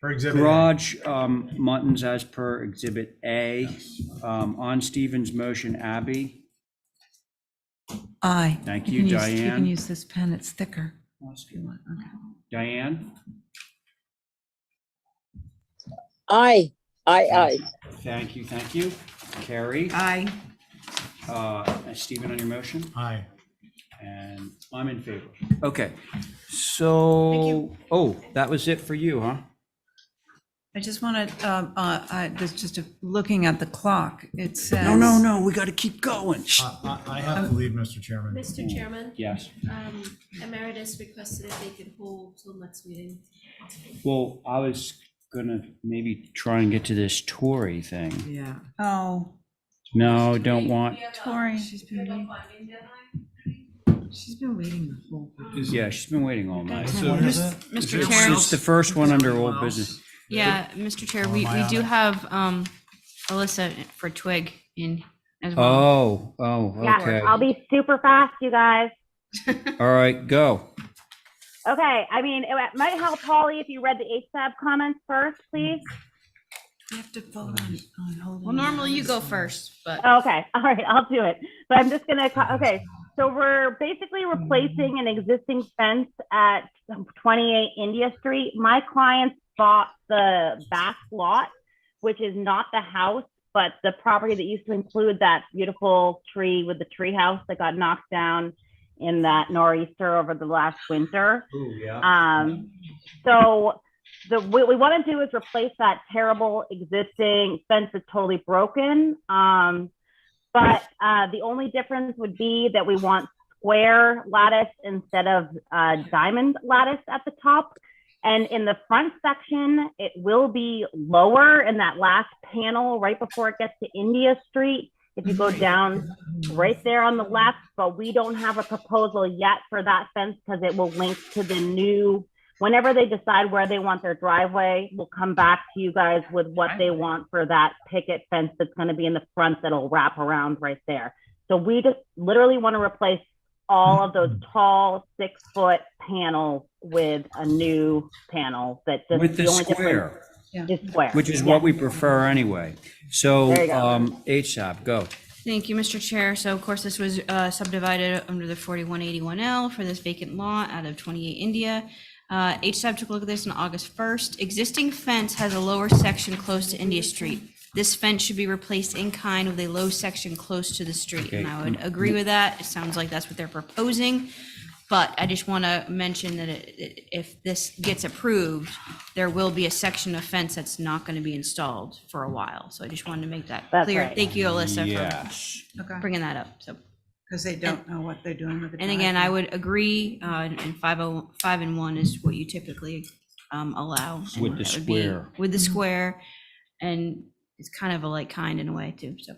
For exhibit A. garage muttons as per exhibit A. On Stephen's motion, Abby? Aye. Thank You you, can use- You can Diane. use this pen, it's thicker. If you want, okay. Diane? Aye. Thank you, thank you. Carrie? Aye. Stephen on your motion? Aye. And I'm in favor. Okay, so, oh, that was it for you, huh? I just wanted, there's just looking at the clock, it says. No, we gotta keep going. I have to leave, Mr. Chairman. Mr. Chairman? Yes. Emeritus requested if they could hold till next meeting. Well, I was gonna maybe try and get to this Tory thing. Yeah. Oh, No, don't want, Tori. She's been waiting the whole. yeah, she's been waiting all night. Mr. Chair, It's the first one under old business. yeah, Mr. Chair, we am I do on it? have Alyssa for Twig in as well. Oh, Yeah, okay. I'll be super fast, you guys. All right, go. Okay, I mean, it might help Holly if you read the HSAB comments first, please. We have to vote on holding. Well, normally you go first, but Okay, all right, I'll do it. But I'm just gonna, okay, so we're basically replacing an existing fence at 28 India Street. My clients bought the back lot, which is not the house, but the property that used to include that beautiful tree with the tree house that got knocked down in that nor'easter over the last winter. Ooh, yeah. So what we want to do is replace that terrible existing fence that's totally broken. But the only difference would be that we want square lattice instead of diamond lattice at the top. And in the front section, it will be lower in that last panel right before it gets to India Street. If you go down right there on the left, but we don't have a proposal yet for that fence because it will link to the new, whenever they decide where they want their driveway, we'll come back to you guys with what they want for that picket fence that's going to be in the front that'll wrap around right there. So we just literally want to replace all of those tall 6-foot panels with a new panel that just With the only square. difference is square. Which is what we prefer anyway. So, There you go. HSAP, go. thank you, Mr. Chair. So of course, this was subdivided under the 4181L for this vacant lot out of 28 India. HSAB took a look at this on August 1st. Existing fence has a lower section close to India Street. This fence should be replaced in kind with a low section close to the street. And I would agree with that. It sounds like that's what they're proposing. But I just want to mention that if this gets approved, there will be a section of fence that's not going to be installed for a while. So I just wanted to make that That's clear. right. Thank you, Alyssa, Yes. Okay, for bringing that up. So, because they don't know what they're doing with the. and again, I driveway. would agree, and 505 and 1 is what you typically allow. and With the that would be square. With the square, and it's kind of a like kind in a way too. So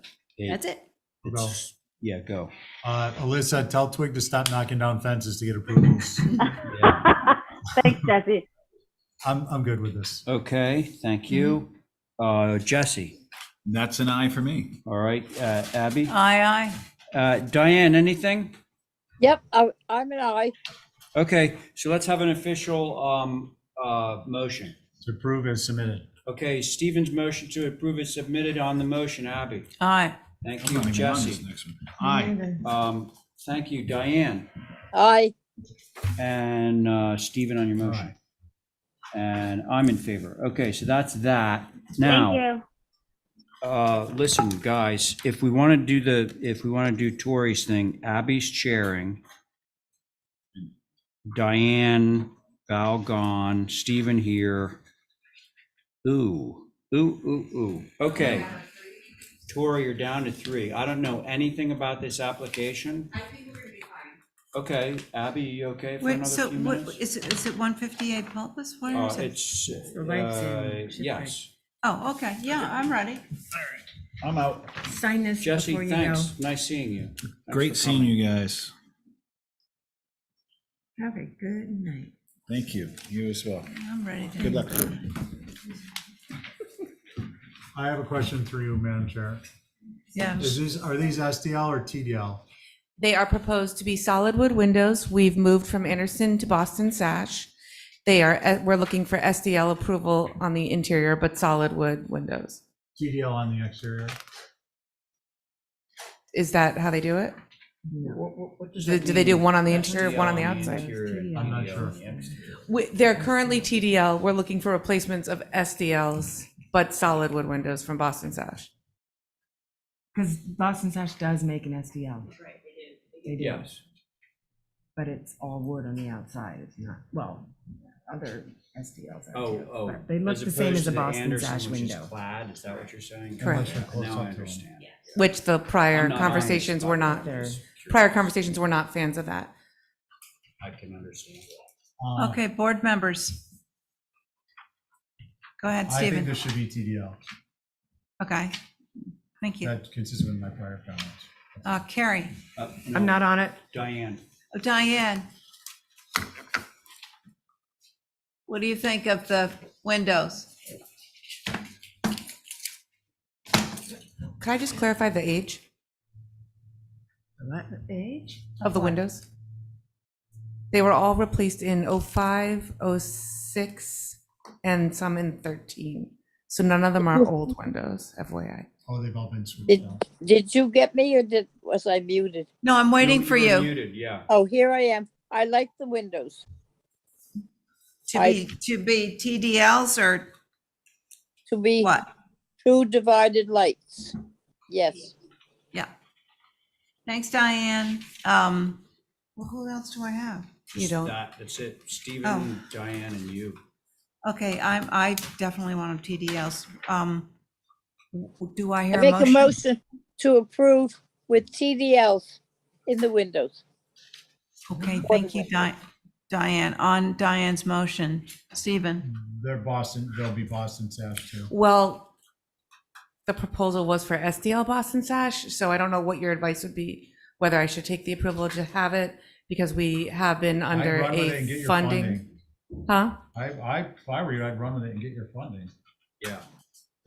that's it. It's- Yeah, go. Alyssa, tell Twig to stop knocking down fences to get approvals. Thanks, Jesse. I'm good with this. Okay, thank you. Jesse? That's an aye for me. All right, Abby? Aye, Diane, anything? Yep, I'm an aye. Okay, so let's have an official motion. To approve as submitted. Okay, Stephen's motion to approve is submitted on the motion. Abby? aye. Thank I'm you, not even on this Jesse. next one. Aye. Thank you, Diane. Aye. And Stephen on your motion. And I'm in favor. Okay, so that's that. Thank Now, you. listen, guys, if we want to do Tori's thing, Abby's chairing. Diane, Val gone, Stephen here. Ooh. Okay. Tori, you're down to 3. I don't know anything about this application. I think we're gonna be fine. Okay, Abby, you okay for Wait, another so few what, minutes? is it 158 Pulpus? What is it? It's, the rights in- yes. Oh, okay, yeah, I'm ready. I'm out. Sign this Jesse, before you go. thanks. Nice seeing you. Thanks Great for seeing coming. you guys. Have a good night. Thank you. You as well. I'm ready to. Good luck. I have a question for you, Madam Chair. Yeah. Are these SDL or TDL? They are proposed to be solid wood windows. We've moved from Anderson to Boston Sash. We're looking for SDL approval on the interior, but solid wood windows. TDL on the exterior? Is that how they do it? What does Do that they do mean? one on the interior, one on the TDL outside? interior, I'm not TDL sure. on the exterior. They're currently TDL. We're looking for replacements of SDLs, but solid wood windows from Boston Sash. Because Boston Sash does make an SDL. Right, They do. Yes. But it's all wood on the outside. It's not, well, other SDLs are too. Oh. But they look the same opposed as to a the Boston Anderson, Sash which is window. clad, is that what you're saying? Correct. Unless you're close Now up I to them. understand. Which the prior I'm not on conversations the were spot. not, Just prior conversations were not fans of that. I can understand. Okay, board members. Go ahead, I think Stephen. this should be TDL. Okay, thank you. That's consistent with my prior comments. Carrie. I'm not on it. Diane. Oh, Diane. What do you think of the windows? Could I just clarify the age What age? of the windows? They were all replaced in 05, 06, and some in 13. So none of them are old windows, FYI. Oh, they've all been switched out. Did you get me or was I muted? No, I'm waiting You for were you Muted, yeah. Oh, here I am. I like the windows. to be TDLs or To be what? true divided lights. Yes. Yeah. Thanks, Diane. Well, who else do I have? You don't. That's it. Stephen, Oh. Diane, and you. Okay, I definitely want them TDLs. Do I I hear make a a motion? motion to approve with TDLs in the windows. Okay, thank you, Diane. On Diane's motion, Stephen. They'll be Boston Sash too. Well, the proposal was for SDL Boston Sash, so I don't know what your advice would be, whether I should take the approval to have it, because we have been under I'd run with it and get a your funding. Huh? If I were you, I'd run with it and get your funding. Yeah.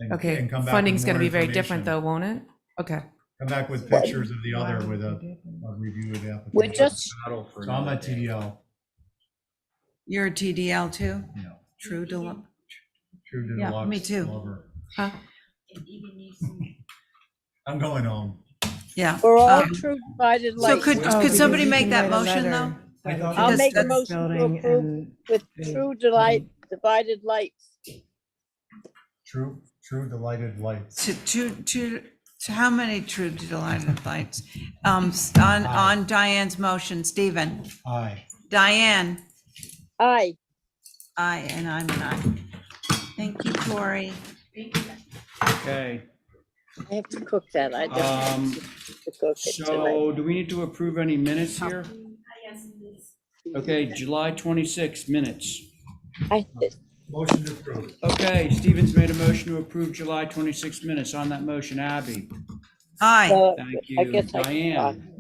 And- Okay, and come back with funding's gonna more be very different information. though, won't it? Okay. Come back with pictures of the other with a review of the application. We're just, Battle for So I'm another at day. TDL, You're a TDL too? No. True to look. true to Yeah, deluxe. me too. lover. Huh? I'm going home. Yeah. we're all Um, true divided So lights. could because somebody you make can that write a motion letter though? I'll Because make a that's motion to building approve and with they- true divided lights. True delighted lights. To how many true delighted lights? On Diane's motion, Stephen, Aye. Diane? Aye. Aye, and I'm an aye. Thank you, Tori. Okay. I have to cook that. I don't to cook it tonight. So do we need to approve any minutes here? Okay, July 26 minutes. Motion to approve. Okay, Stevens made a motion to approve July 26 minutes. On that motion, Abby. Aye. Thank I you. guess Diane.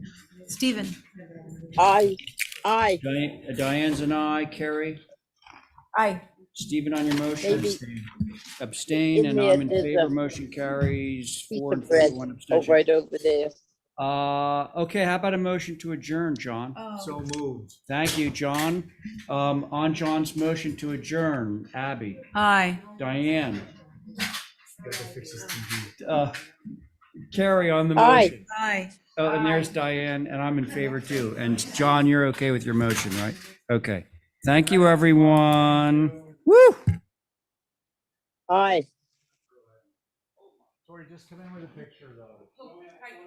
Stephen? Aye. Aye. Diane's an aye. Carrie? Aye. Stephen on your motion? Maybe Abstain, give and me I'm in there's favor. a Motion carries piece 4 in of bread favor, 1 oh, abstention. right over there. Okay, how about a motion to adjourn, John? So moved. Thank you, John. On John's motion to adjourn, Abby, Aye. Diane, Gotta fix this TV. Carrie on the Aye. motion. Aye. Oh, and there's Diane, and I'm in favor too. And John, you're okay with your motion, right? Okay. Thank you, everyone. Woo! Aye. Tori, just come in with a picture though.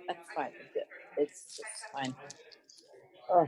That's fine. It's fine. Oh.